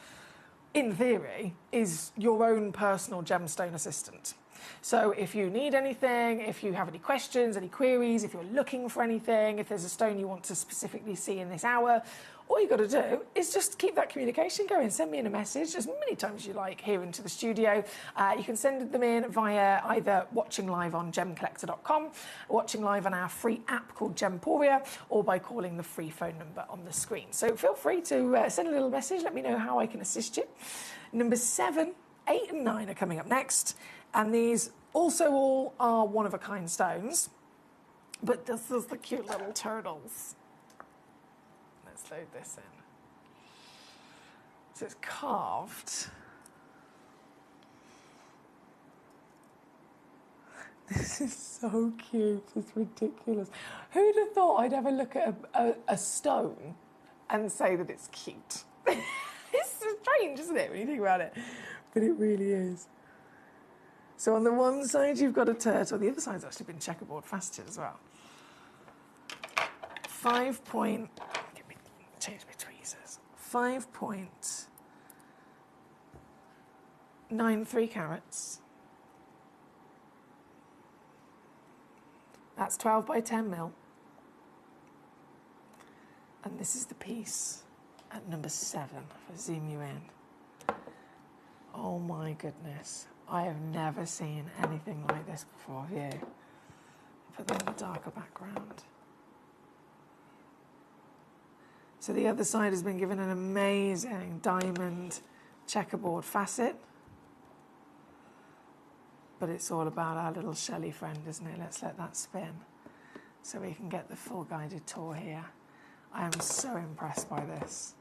in theory, is your own personal gemstone assistant. So if you need anything, if you have any questions, any queries, if you're looking for anything, if there's a stone you want to specifically see in this hour, all you've got to do is just keep that communication going. Send me in a message as many times as you like here into the studio. You can send them in via either watching live on gemcollector.com, watching live on our free app called Gemporia, or by calling the free phone number on the screen. So feel free to send a little message. Let me know how I can assist you. Number 7, 8 and 9 are coming up next. And these also all are one-of-a-kind stones. But this is the cute little turtles. Let's load this in. So it's carved. This is so cute. It's ridiculous. Who'd have thought I'd ever look at a stone and say that it's cute? It's strange, isn't it, when you think about it? But it really is. So on the one side, you've got a turtle. The other side's actually been checkerboard faceted as well. 5.93 carats. That's 12 by 10 mil. And this is the piece at number 7. If I zoom you in. Oh my goodness. I have never seen anything like this before. Here. Put that in a darker background. So the other side has been given an amazing diamond checkerboard facet. But it's all about our little Shelley friend, isn't it? Let's let that spin so we can get the full guided tour here. I am so impressed by this.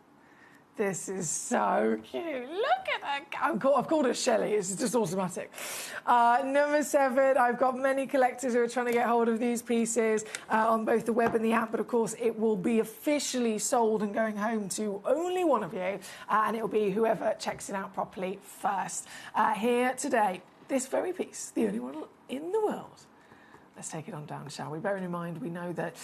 This is so cute. Look at that. I've called her Shelley. It's just automatic. Number 7, I've got many collectors who are trying to get hold of these pieces on both the web and the app, but of course it will be officially sold and going home to only one of you, and it will be whoever checks it out properly first. Here today, this very piece, the only one in the world. Let's take it on down, shall we? Bearing in mind, we know that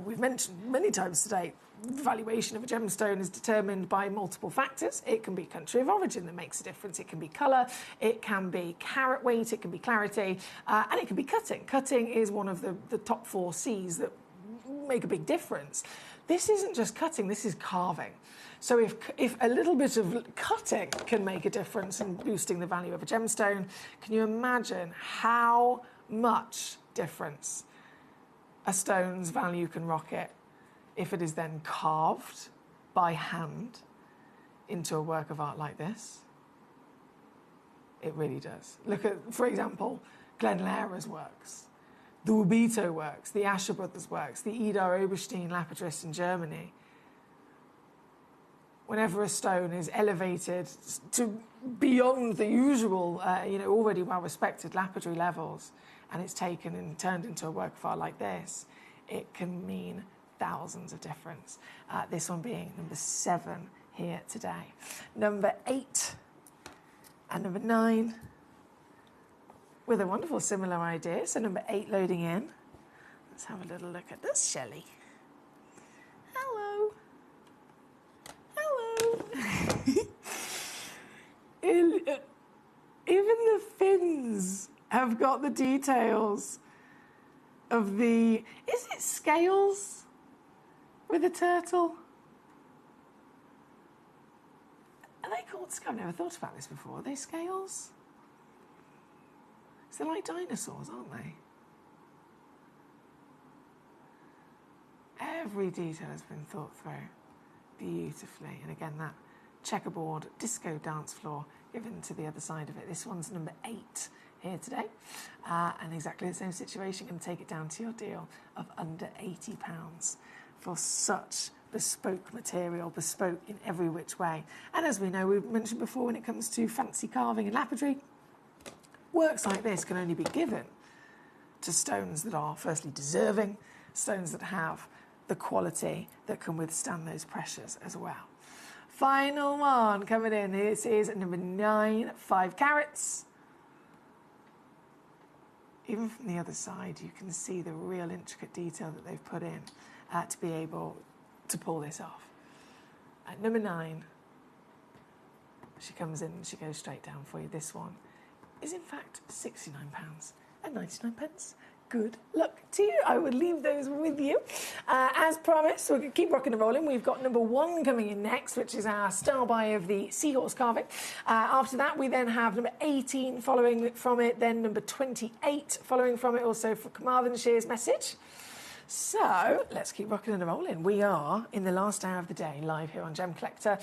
we've mentioned many times today, the valuation of a gemstone is determined by multiple factors. It can be country of origin that makes a difference. It can be colour. It can be carat weight. It can be clarity. And it can be cutting. Cutting is one of the top 4 C's that make a big difference. This isn't just cutting. This is carving. So if a little bit of cutting can make a difference in boosting the value of a gemstone, can you imagine how much difference a stone's value can rocket if it is then carved by hand into a work of art like this? It really does. Look at, for example, Glenn Lehra's works, the Ubito works, the Ascher Brothers works, the Idar Oberstein lapidus in Germany. Whenever a stone is elevated to beyond the usual, already well-respected lapidary levels, and it's taken and turned into a work of art like this, it can mean thousands of difference. This one being number 7 here today. Number 8 and number 9 with a wonderful similar idea. So number 8 loading in. Let's have a little look at this, Shelley. Hello. Hello. Even the fins have got the details of the... Is it scales with a turtle? Are they called... I've never thought about this before. Are they scales? They're like dinosaurs, aren't they? Every detail has been thought through beautifully. And again, that checkerboard disco dance floor given to the other side of it. This one's number 8 here today. And exactly the same situation. Going to take it down to your deal of under £80 for such bespoke material, bespoke in every which way. And as we know, we've mentioned before, when it comes to fancy carving and lapidary, works like this can only be given to stones that are firstly deserving, stones that have the quality that can withstand those pressures as well. Final one coming in. This is number 9, 5 carats. even from the other side, you can see the real intricate detail that they've put in to be able to pull this off. At number 9, she comes in and she goes straight down for you. This one is in fact £69.99. Good luck to you. I will leave those with you. As promised, we're going to keep rocking and rolling. We've got number 1 coming in next, which is our star buy of the seahorse carving. After that, we then have number 18 following from it, then number 28 following from it, also for Carmarthanshire's message. So let's keep rocking and rolling. We are in the last hour of the day live here on Gem Collector.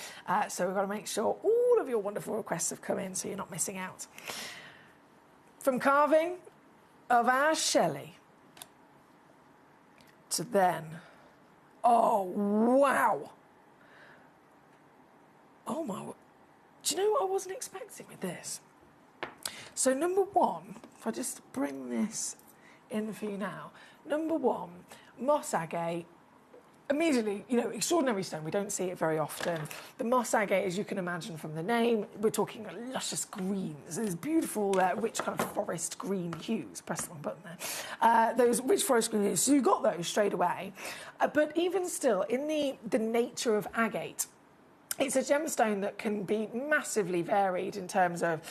So we've got to make sure all of your wonderful requests have come in so you're not missing out. From carving of our Shelley to then, oh wow, oh my, do you know what I wasn't expecting with this? So number 1, if I just bring this in for you now, number 1, moss agate. Immediately, you know, extraordinary stone. We don't see it very often. The moss agate, as you can imagine from the name, we're talking luscious greens. There's beautiful, rich kind of forest green hues. Press the wrong button there. Those rich forest green hues. So you got those straight away. But even still, in the nature of agate, it's a gemstone that can be massively varied in terms of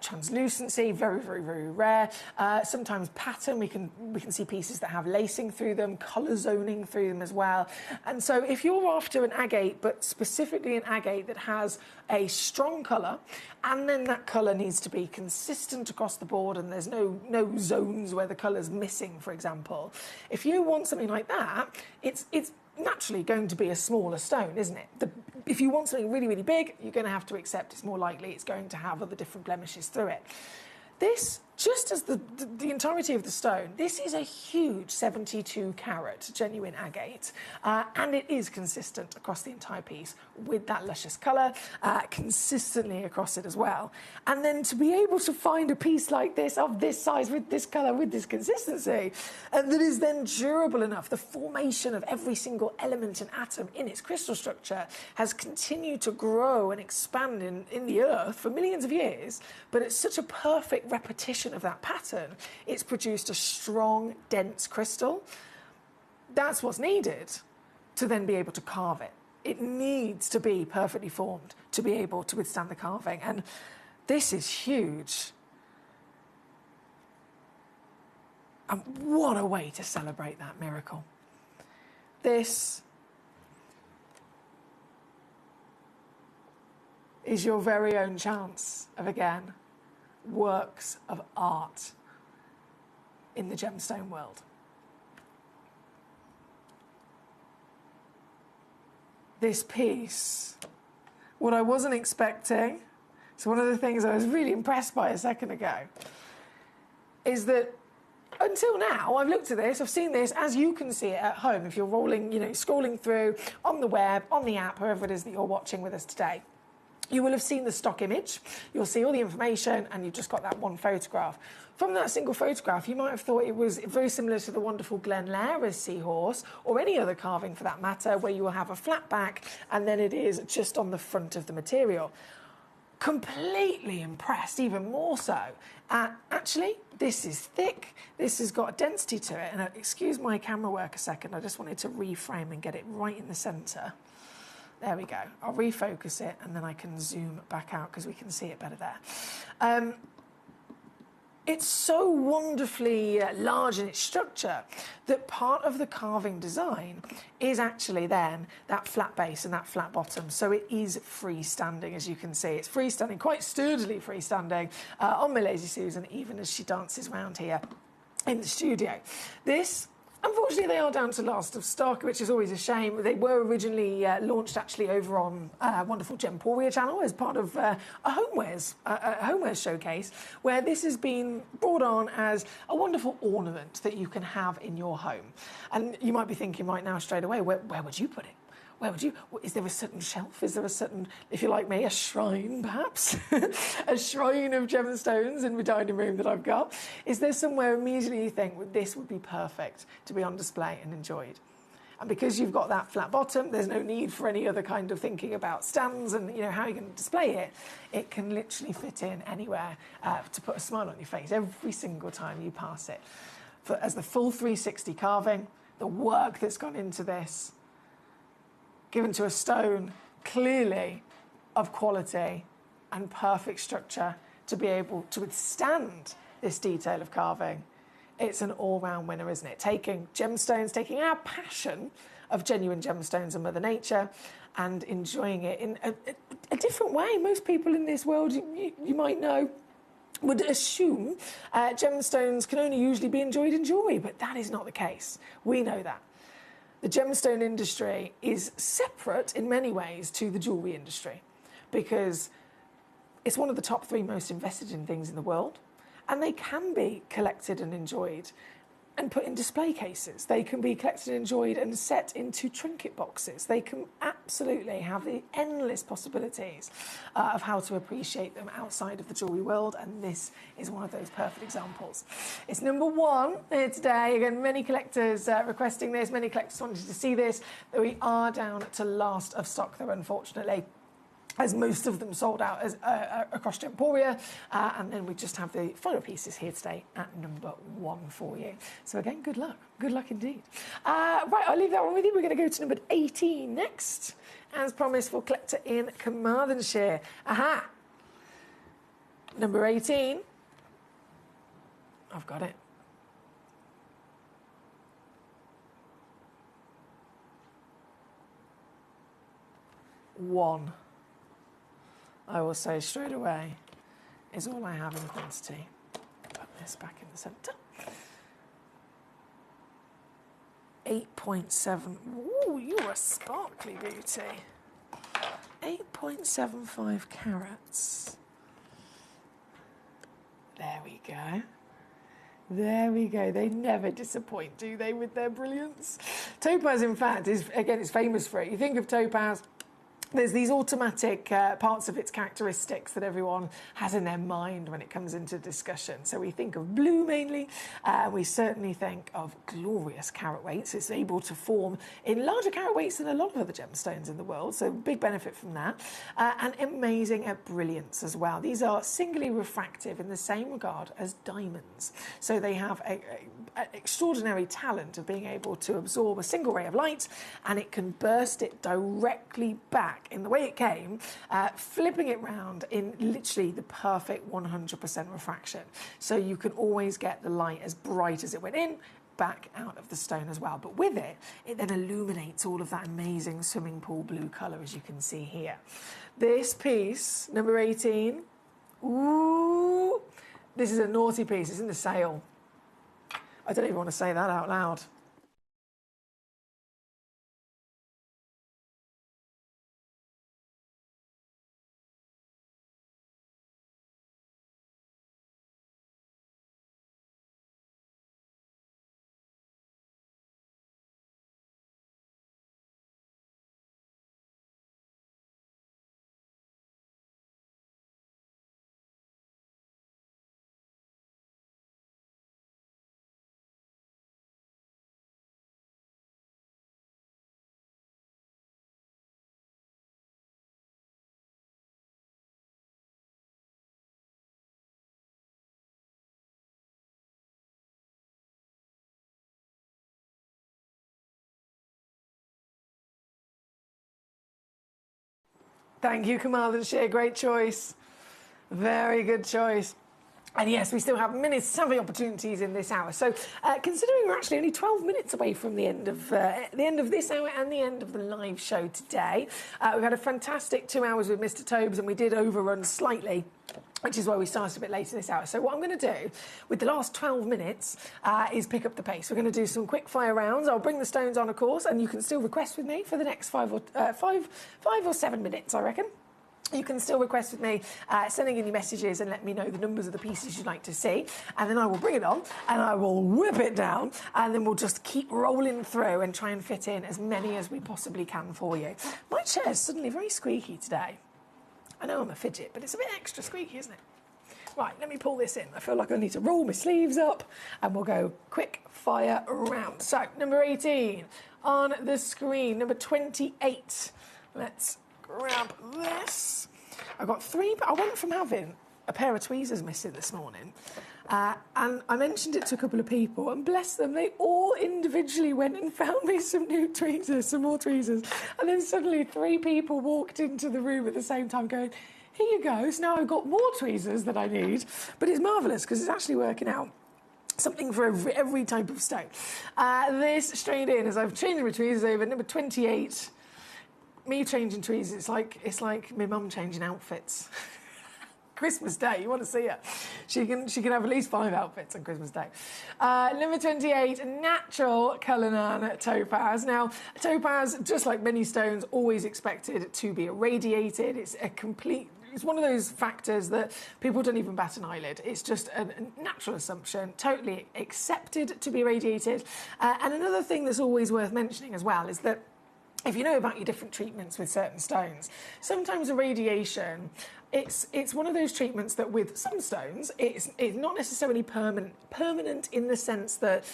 translucency, very, very, very rare. Sometimes pattern, we can see pieces that have lacing through them, colour zoning through them as well. And so if you're after an agate, but specifically an agate that has a strong colour, and then that colour needs to be consistent across the board and there's no zones where the colour's missing, for example. If you want something like that, it's naturally going to be a smaller stone, isn't it? If you want something really, really big, you're going to have to accept it's more likely it's going to have other different blemishes through it. This, just as the entirety of the stone, this is a huge 72 carat genuine agate, and it is consistent across the entire piece with that luscious colour, consistently across it as well. And then to be able to find a piece like this, of this size, with this colour, with this consistency, and that is then durable enough, the formation of every single element and atom in its crystal structure has continued to grow and expand in the earth for millions of years, but it's such a perfect repetition of that pattern, it's produced a strong, dense crystal. That's what's needed to then be able to carve it. It needs to be perfectly formed to be able to withstand the carving, and this is huge. And what a way to celebrate that miracle. This is your very own chance of, again, works of art in the gemstone world. This piece, what I wasn't expecting, so one of the things I was really impressed by a second ago, is that until now, I've looked at this, I've seen this, as you can see it at home, if you're rolling, scrolling through on the web, on the app, however it is that you're watching with us today. You will have seen the stock image, you'll see all the information, and you've just got that one photograph. From that single photograph, you might have thought it was very similar to the wonderful Glen Lara's seahorse, or any other carving for that matter, where you will have a flat back, and then it is just on the front of the material. Completely impressed, even more so. Actually, this is thick, this has got a density to it, and excuse my camera work a second, I just wanted to reframe and get it right in the centre. There we go. I'll refocus it and then I can zoom back out because we can see it better there. It's so wonderfully large in its structure that part of the carving design is actually then that flat base and that flat bottom. So it is freestanding, as you can see. It's freestanding, quite sturdily freestanding on my Lazy Susan, even as she dances around here in the studio. This, unfortunately, they are down to last of stock, which is always a shame. They were originally launched actually over on wonderful Gemporia channel as part of a homewares showcase, where this has been brought on as a wonderful ornament that you can have in your home. And you might be thinking right now straight away, where would you put it? Where would you? Is there a certain shelf? Is there a certain, if you're like me, a shrine perhaps? A shrine of gemstones in the dining room that I've got? Is there somewhere immediately you think, well, this would be perfect to be on display and enjoyed? And because you've got that flat bottom, there's no need for any other kind of thinking about stands and how you're going to display it. It can literally fit in anywhere to put a smile on your face every single time you pass it. As the full 360 carving, the work that's gone into this, given to a stone clearly of quality and perfect structure to be able to withstand this detail of carving. It's an all-round winner, isn't it? Taking gemstones, taking our passion of genuine gemstones and Mother Nature and enjoying it in a different way. Most people in this world, you might know, would assume gemstones can only usually be enjoyed in jewellery, but that is not the case. We know that. The gemstone industry is separate in many ways to the jewellery industry because it's one of the top 3 most invested in things in the world, and they can be collected and enjoyed and put in display cases. They can be collected and enjoyed and set into trinket boxes. They can absolutely have the endless possibilities of how to appreciate them outside of the jewellery world, and this is one of those perfect examples. It's number 1 here today. Again, many collectors requesting this, many collectors wanted to see this. We are down to last of stock though, unfortunately, as most of them sold out across Gemporia, and then we just have the final pieces here today at number 1 for you. So again, good luck indeed. Right, I'll leave that one with you. We're going to go to number 18 next, as promised, for collector in Carmarthenshire. Aha! Number 18. I've got it. One. I will say straight away, is all I have in quantity. Put this back in the centre. 8.7. Ooh, you're a sparkly beauty. 8.75 carats. There we go. There we go. They never disappoint, do they, with their brilliance? Topaz, in fact, is famous for it. You think of topaz, there's these automatic parts of its characteristics that everyone has in their mind when it comes into discussion. So we think of blue mainly. We certainly think of glorious carat weights. It's able to form in larger carat weights than a lot of other gemstones in the world. So big benefit from that. And amazing at brilliance as well. These are singly refractive in the same regard as diamonds. So they have an extraordinary talent of being able to absorb a single ray of light, and it can burst it directly back in the way it came, flipping it round in literally the perfect 100% refraction. So you can always get the light as bright as it went in, back out of the stone as well. But with it, it then illuminates all of that amazing swimming pool blue colour, as you can see here. This piece, number 18, ooh, this is a naughty piece. It's in the sale. I don't even want to say that out loud. Thank you, Carmarthenshire. Great choice. Very good choice. And yes, we still have so many opportunities in this hour. So, considering we're actually only 12 minutes away from the end of this hour and the end of the live show today, we've had a fantastic 2 hours with Mr. Tobes, and we did overrun slightly, which is why we started a bit later this hour. So what I'm going to do with the last 12 minutes is pick up the pace. We're going to do some quick fire rounds. I'll bring the stones on, of course, and you can still request with me for the next 5 or 7 minutes, I reckon. You can still request with me, sending in your messages and let me know the numbers of the pieces you'd like to see. And then I will bring it on and I will whip it down, and then we'll just keep rolling through and try and fit in as many as we possibly can for you. My chair's suddenly very squeaky today. I know I'm a fidget, but it's a bit extra squeaky, isn't it? Right, let me pull this in. I feel like I need to roll my sleeves up, and we'll go quick fire round. So, number 18. on the screen. Number 28. Let's grab this. I've got three, but I went from having a pair of tweezers missing this morning. And I mentioned it to a couple of people, and bless them, they all individually went and found me some new tweezers, some more tweezers. And then suddenly 3 people walked into the room at the same time going, here you go, so now I've got more tweezers that I need. But it's marvellous because it's actually working out. Something for every type of stone. This straight in, as I've changed my tweezers over, number 28. Me changing tweezers, it's like my mum changing outfits. Christmas Day, you want to see her. She can have at least 5 outfits on Christmas Day. Number 28, natural Cullinan topaz. Now, topaz, just like many stones, always expected to be irradiated. It's one of those factors that people don't even bat an eyelid. It's just a natural assumption, totally accepted to be irradiated. And another thing that's always worth mentioning as well is that if you know about your different treatments with certain stones, sometimes irradiation, it's one of those treatments that with some stones, it's not necessarily permanent in the sense that,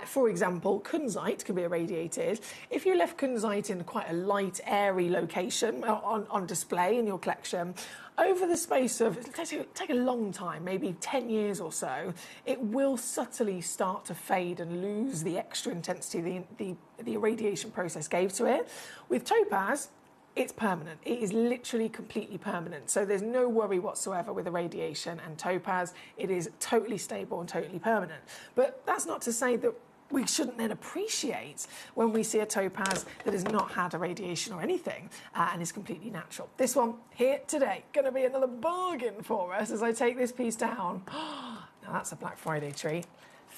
for example, kunzite can be irradiated. If you left kunzite in quite a light, airy location on display in your collection, over the space of, it'll take a long time, maybe 10 years or so, it will subtly start to fade and lose the extra intensity the irradiation process gave to it. With topaz, it's permanent. It is literally completely permanent. So there's no worry whatsoever with irradiation and topaz. It is totally stable and totally permanent. But that's not to say that we shouldn't then appreciate when we see a topaz that has not had irradiation or anything and is completely natural. This one here today, going to be another bargain for us as I take this piece down. Now that's a Black Friday treat.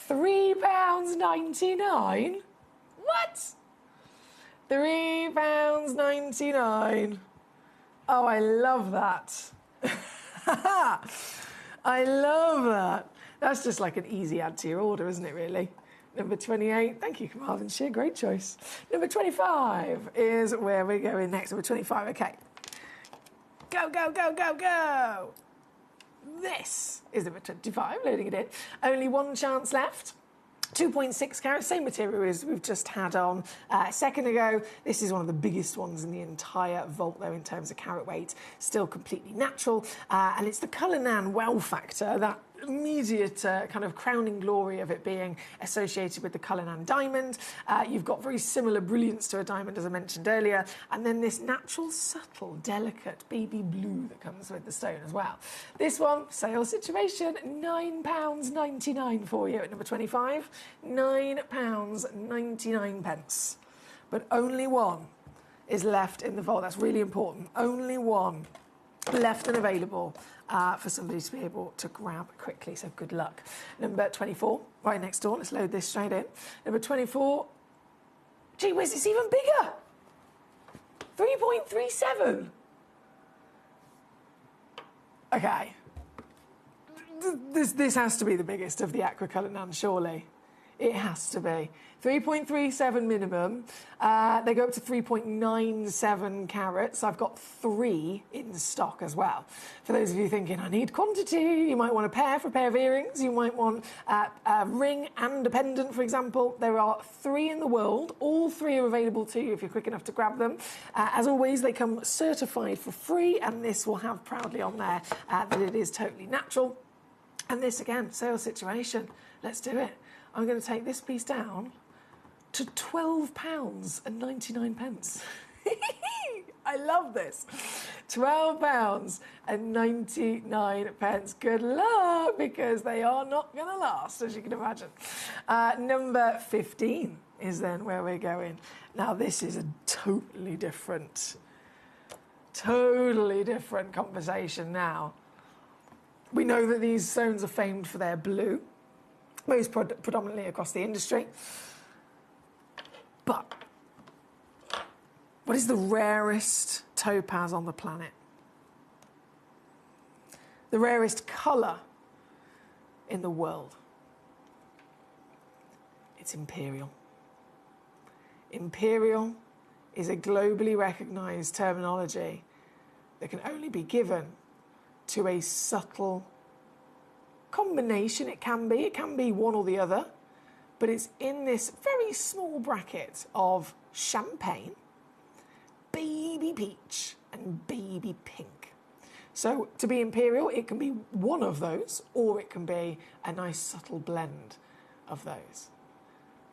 £3.99. What? £3.99. Oh, I love that. I love that. That's just like an easy add to your order, isn't it, really? Number 28. Thank you, Marvin Shear. Great choice. Number 25 is where we're going next. Number 25. Okay. Go, go, go, go, go. This is number 25. Loading it in. Only one chance left. 2.6 carats, same material as we've just had on a second ago. This is one of the biggest ones in the entire vault, though, in terms of carat weight. Still completely natural. And it's the Cullinan wow factor, that immediate kind of crowning glory of it being associated with the Cullinan diamond. You've got very similar brilliance to a diamond, as I mentioned earlier, and then this natural, subtle, delicate baby blue that comes with the stone as well. This one, sale situation, £9.99 for you at number 25. £9.99. But only one is left in the vault. That's really important. Only one left and available for somebody to be able to grab quickly, so good luck. Number 24, right next door. Let's load this straight in. Number 24, gee whiz, it's even bigger. 3.37. Okay. This has to be the biggest of the Aqua Cullinan, surely. It has to be. 3.37 minimum. They go up to 3.97 carats. I've got 3 in stock as well. For those of you thinking, I need quantity, you might want a pair for a pair of earrings. You might want a ring and a pendant, for example. There are 3 in the world. All 3 are available to you if you're quick enough to grab them. As always, they come certified for free, and this will have proudly on there that it is totally natural. And this, again, sales situation. Let's do it. I'm going to take this piece down to £12.99. I love this. £12.99. Good luck, because they are not going to last, as you can imagine. Number 15 is then where we're going. Now, this is a totally different conversation now. We know that these stones are famed for their blue, most predominantly across the industry. But what is the rarest topaz on the planet? The rarest colour in the world? It's imperial. Imperial is a globally recognised terminology that can only be given to a subtle combination. It can be one or the other, but it's in this very small bracket of champagne, baby peach, and baby pink. So to be imperial, it can be one of those, or it can be a nice subtle blend of those.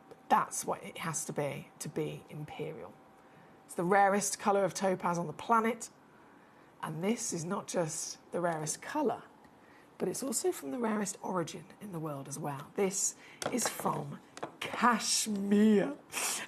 But that's what it has to be imperial. It's the rarest colour of topaz on the planet, and this is not just the rarest colour, but it's also from the rarest origin in the world as well. This is from Kashmir.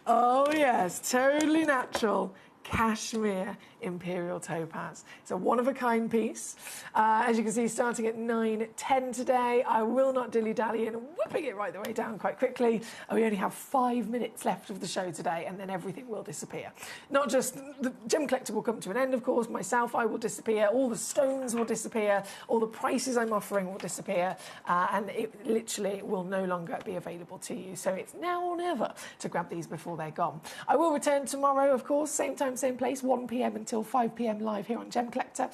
Oh yes, totally natural Kashmir imperial topaz. It's a one-of-a-kind piece. As you can see, starting at 9:10 today. I will not dilly-dally in, whipping it right the way down quite quickly. We only have 5 minutes left of the show today, and then everything will disappear. Not just the Gem Collector will come to an end, of course. Myself, I will disappear. All the stones will disappear. All the prices I'm offering will disappear, and it literally will no longer be available to you. So it's now or never to grab these before they're gone. I will return tomorrow, of course, same time, same place, 1 p.m. until 5 p.m. live here on Gem Collector.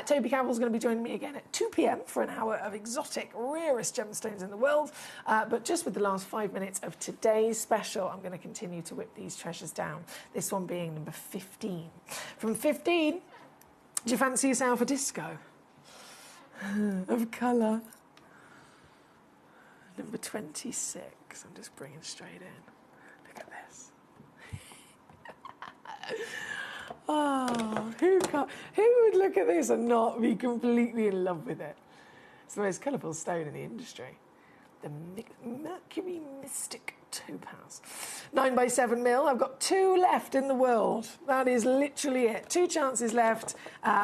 Toby Carroll's going to be joining me again at 2 p.m. for an hour of exotic, rarest gemstones in the world. But just with the last 5 minutes of today's special, I'm going to continue to whip these treasures down. This one being number 15. From 15, do you fancy yourself a disco of colour? Number 26. I'm just bringing straight in. Look at this. Oh, who would look at this and not be completely in love with it? It's the most colourful stone in the industry. The Mercury Mystic Topaz. 9x7 mil. I've got 2 left in the world. That is literally it. 2 chances left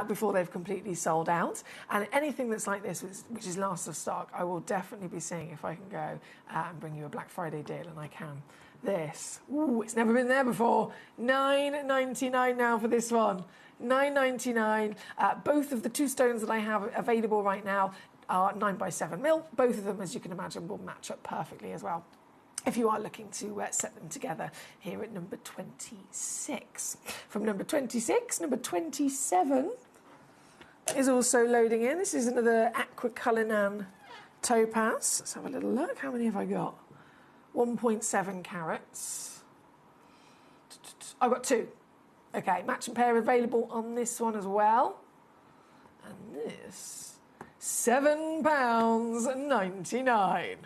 before they've completely sold out. And anything that's like this, which is last of stock, I will definitely be seeing if I can go and bring you a Black Friday deal, and I can. This, ooh, it's never been there before. $9.99 now for this one. $9.99. Both of the 2 stones that I have available right now are 9x7 mil. Both of them, as you can imagine, will match up perfectly as well, if you are looking to set them together here at number 26. From number 26, number 27 is also loading in. This is another Aqua Cullinan topaz. Let's have a little look. How many have I got? 1.7 carats. I've got 2. Okay, match and pair available on this one as well. And this, £7.99.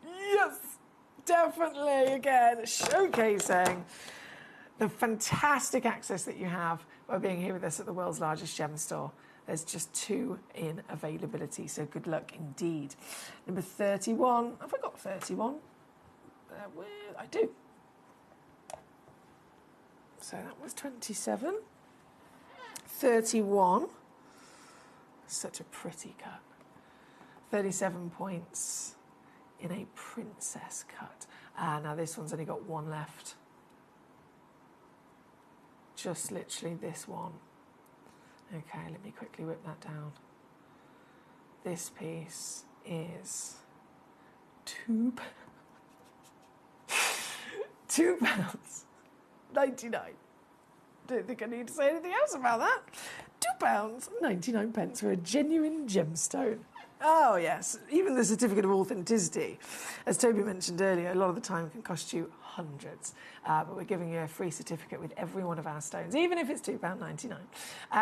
Yes, definitely, again, showcasing the fantastic access that you have by being here with us at the world's largest gem store. There's just 2 in availability, so good luck indeed. Number 31. Have I got 31? I do. So that was 27. 31. Such a pretty cut. 37 points in a princess cut. Now this one's only got 1 left. Just literally this one. Okay, let me quickly whip that down. This piece is £2. £2.99. Don't think I need to say anything else about that. £2.99 for a genuine gemstone. Oh yes, even the certificate of authenticity, as Toby mentioned earlier, a lot of the time can cost you hundreds, but we're giving you a free certificate with every one of our stones, even if it's £2.99.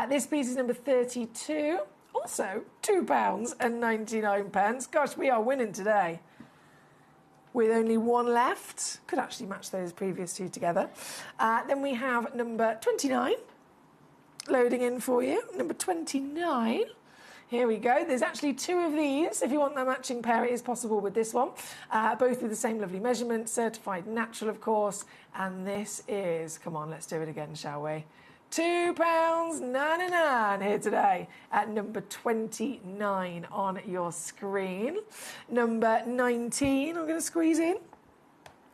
This piece is number 32, also £2.99. Gosh, we are winning today. With only 1 left. Could actually match those previous 2 together. Then we have number 29 loading in for you. Number 29. Here we go. There's actually 2 of these. If you want that matching pair, it is possible with this one. Both with the same lovely measurement, certified natural, of course. And this is, come on, let's do it again, shall we? £2.99 here today at number 29 on your screen. Number 19, I'm going to squeeze in.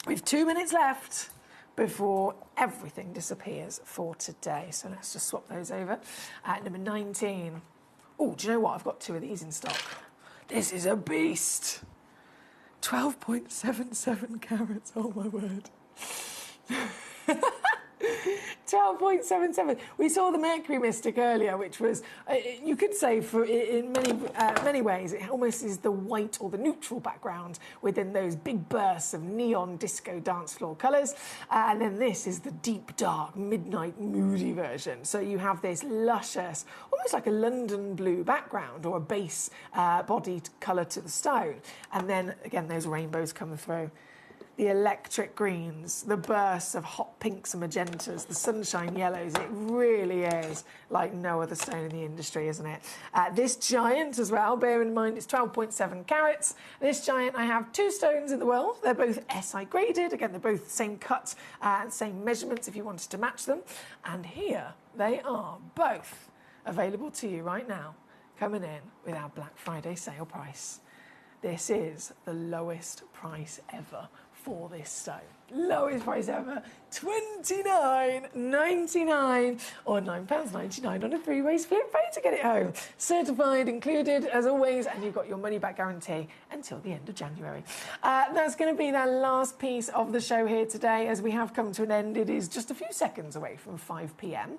We've 2 minutes left before everything disappears for today. So let's just swap those over. At number 19. Oh, do you know what? I've got 2 of these in stock. This is a beast. 12.77 carats. Oh, my word. 12.77. We saw the Mercury Mystic earlier, which was, you could say, in many ways, it almost is the white or the neutral background within those big bursts of neon disco dance floor colours. And then this is the deep, dark, midnight, moody version. So you have this luscious, almost like a London blue background or a base bodied colour to the stone. And then, again, those rainbows coming through. The electric greens, the bursts of hot pinks and magentas, the sunshine yellows. It really is like no other stone in the industry, isn't it? This giant as well, bear in mind it's 12.7 carats. This giant, I have two stones in the world. They're both SI graded. Again, they're both the same cut and same measurements if you wanted to match them. And here they are, both available to you right now, coming in with our Black Friday sale price. This is the lowest price ever for this stone. Lowest price ever, £29.99 or £9.99 on a three-way split pay to get it home. Certified included, as always, and you've got your money-back guarantee until the end of January. That's going to be the last piece of the show here today. As we have come to an end, it is just a few seconds away from 5 p.m.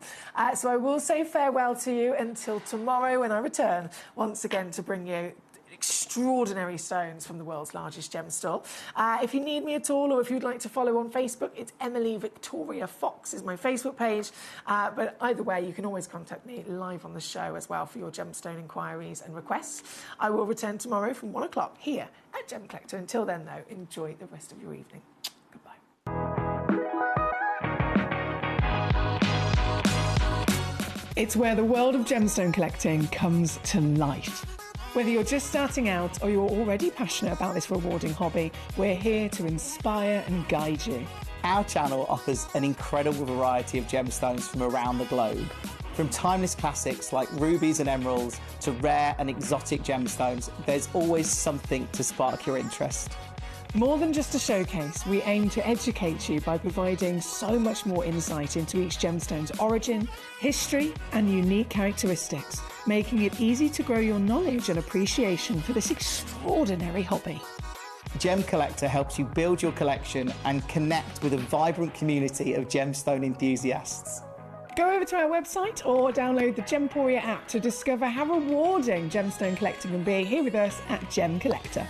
So I will say farewell to you until tomorrow when I return once again to bring you extraordinary stones from the world's largest gem store. If you need me at all, or if you'd like to follow on Facebook, it's Emily Victoria Fox is my Facebook page. But either way, you can always contact me live on the show as well for your gemstone inquiries and requests. I will return tomorrow from 1 o'clock here at Gem Collector. Until then, though, enjoy the rest of your evening. Goodbye. It's where the world of gemstone collecting comes to life. Whether you're just starting out or you're already passionate about this rewarding hobby, we're here to inspire and guide you. Our channel offers an incredible variety of gemstones from around the globe. From timeless classics like rubies and emeralds to rare and exotic gemstones, there's always something to spark your interest. More than just a showcase, we aim to educate you by providing so much more insight into each gemstone's origin, history, and unique characteristics, making it easy to grow your knowledge and appreciation for this extraordinary hobby. Gem Collector helps you build your collection and connect with a vibrant community of gemstone enthusiasts. Go over to our website or download the Gemporia app to discover how rewarding gemstone collecting can be here with us at Gem Collector.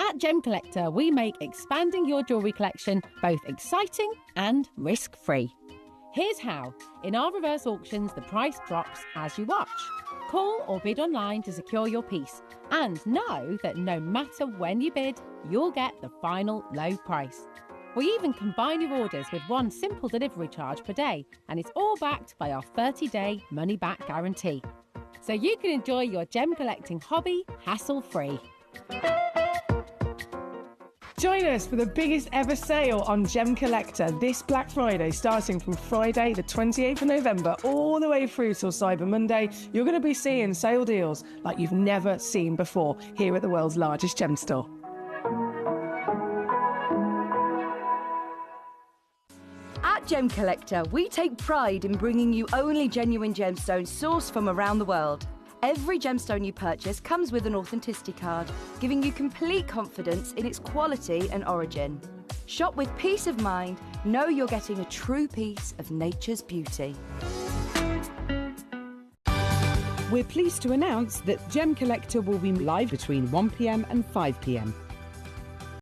At Gem Collector, we make expanding your jewellery collection both exciting and risk-free. Here's how. In our reverse auctions, the price drops as you watch. Call or bid online to secure your piece, and know that no matter when you bid, you'll get the final low price. We even combine your orders with one simple delivery charge per day, and it's all backed by our 30-day money-back guarantee. So you can enjoy your gem collecting hobby hassle-free. Join us for the biggest ever sale on Gem Collector this Black Friday, starting from Friday the 28th of November all the way through till Cyber Monday. You're going to be seeing sale deals like you've never seen before here at the world's largest gem store. At Gem Collector, we take pride in bringing you only genuine gemstones sourced from around the world. Every gemstone you purchase comes with an authenticity card, giving you complete confidence in its quality and origin. Shop with peace of mind, know you're getting a true piece of nature's beauty. We're pleased to announce that Gem Collector will be live between 1 p.m. and 5 p.m.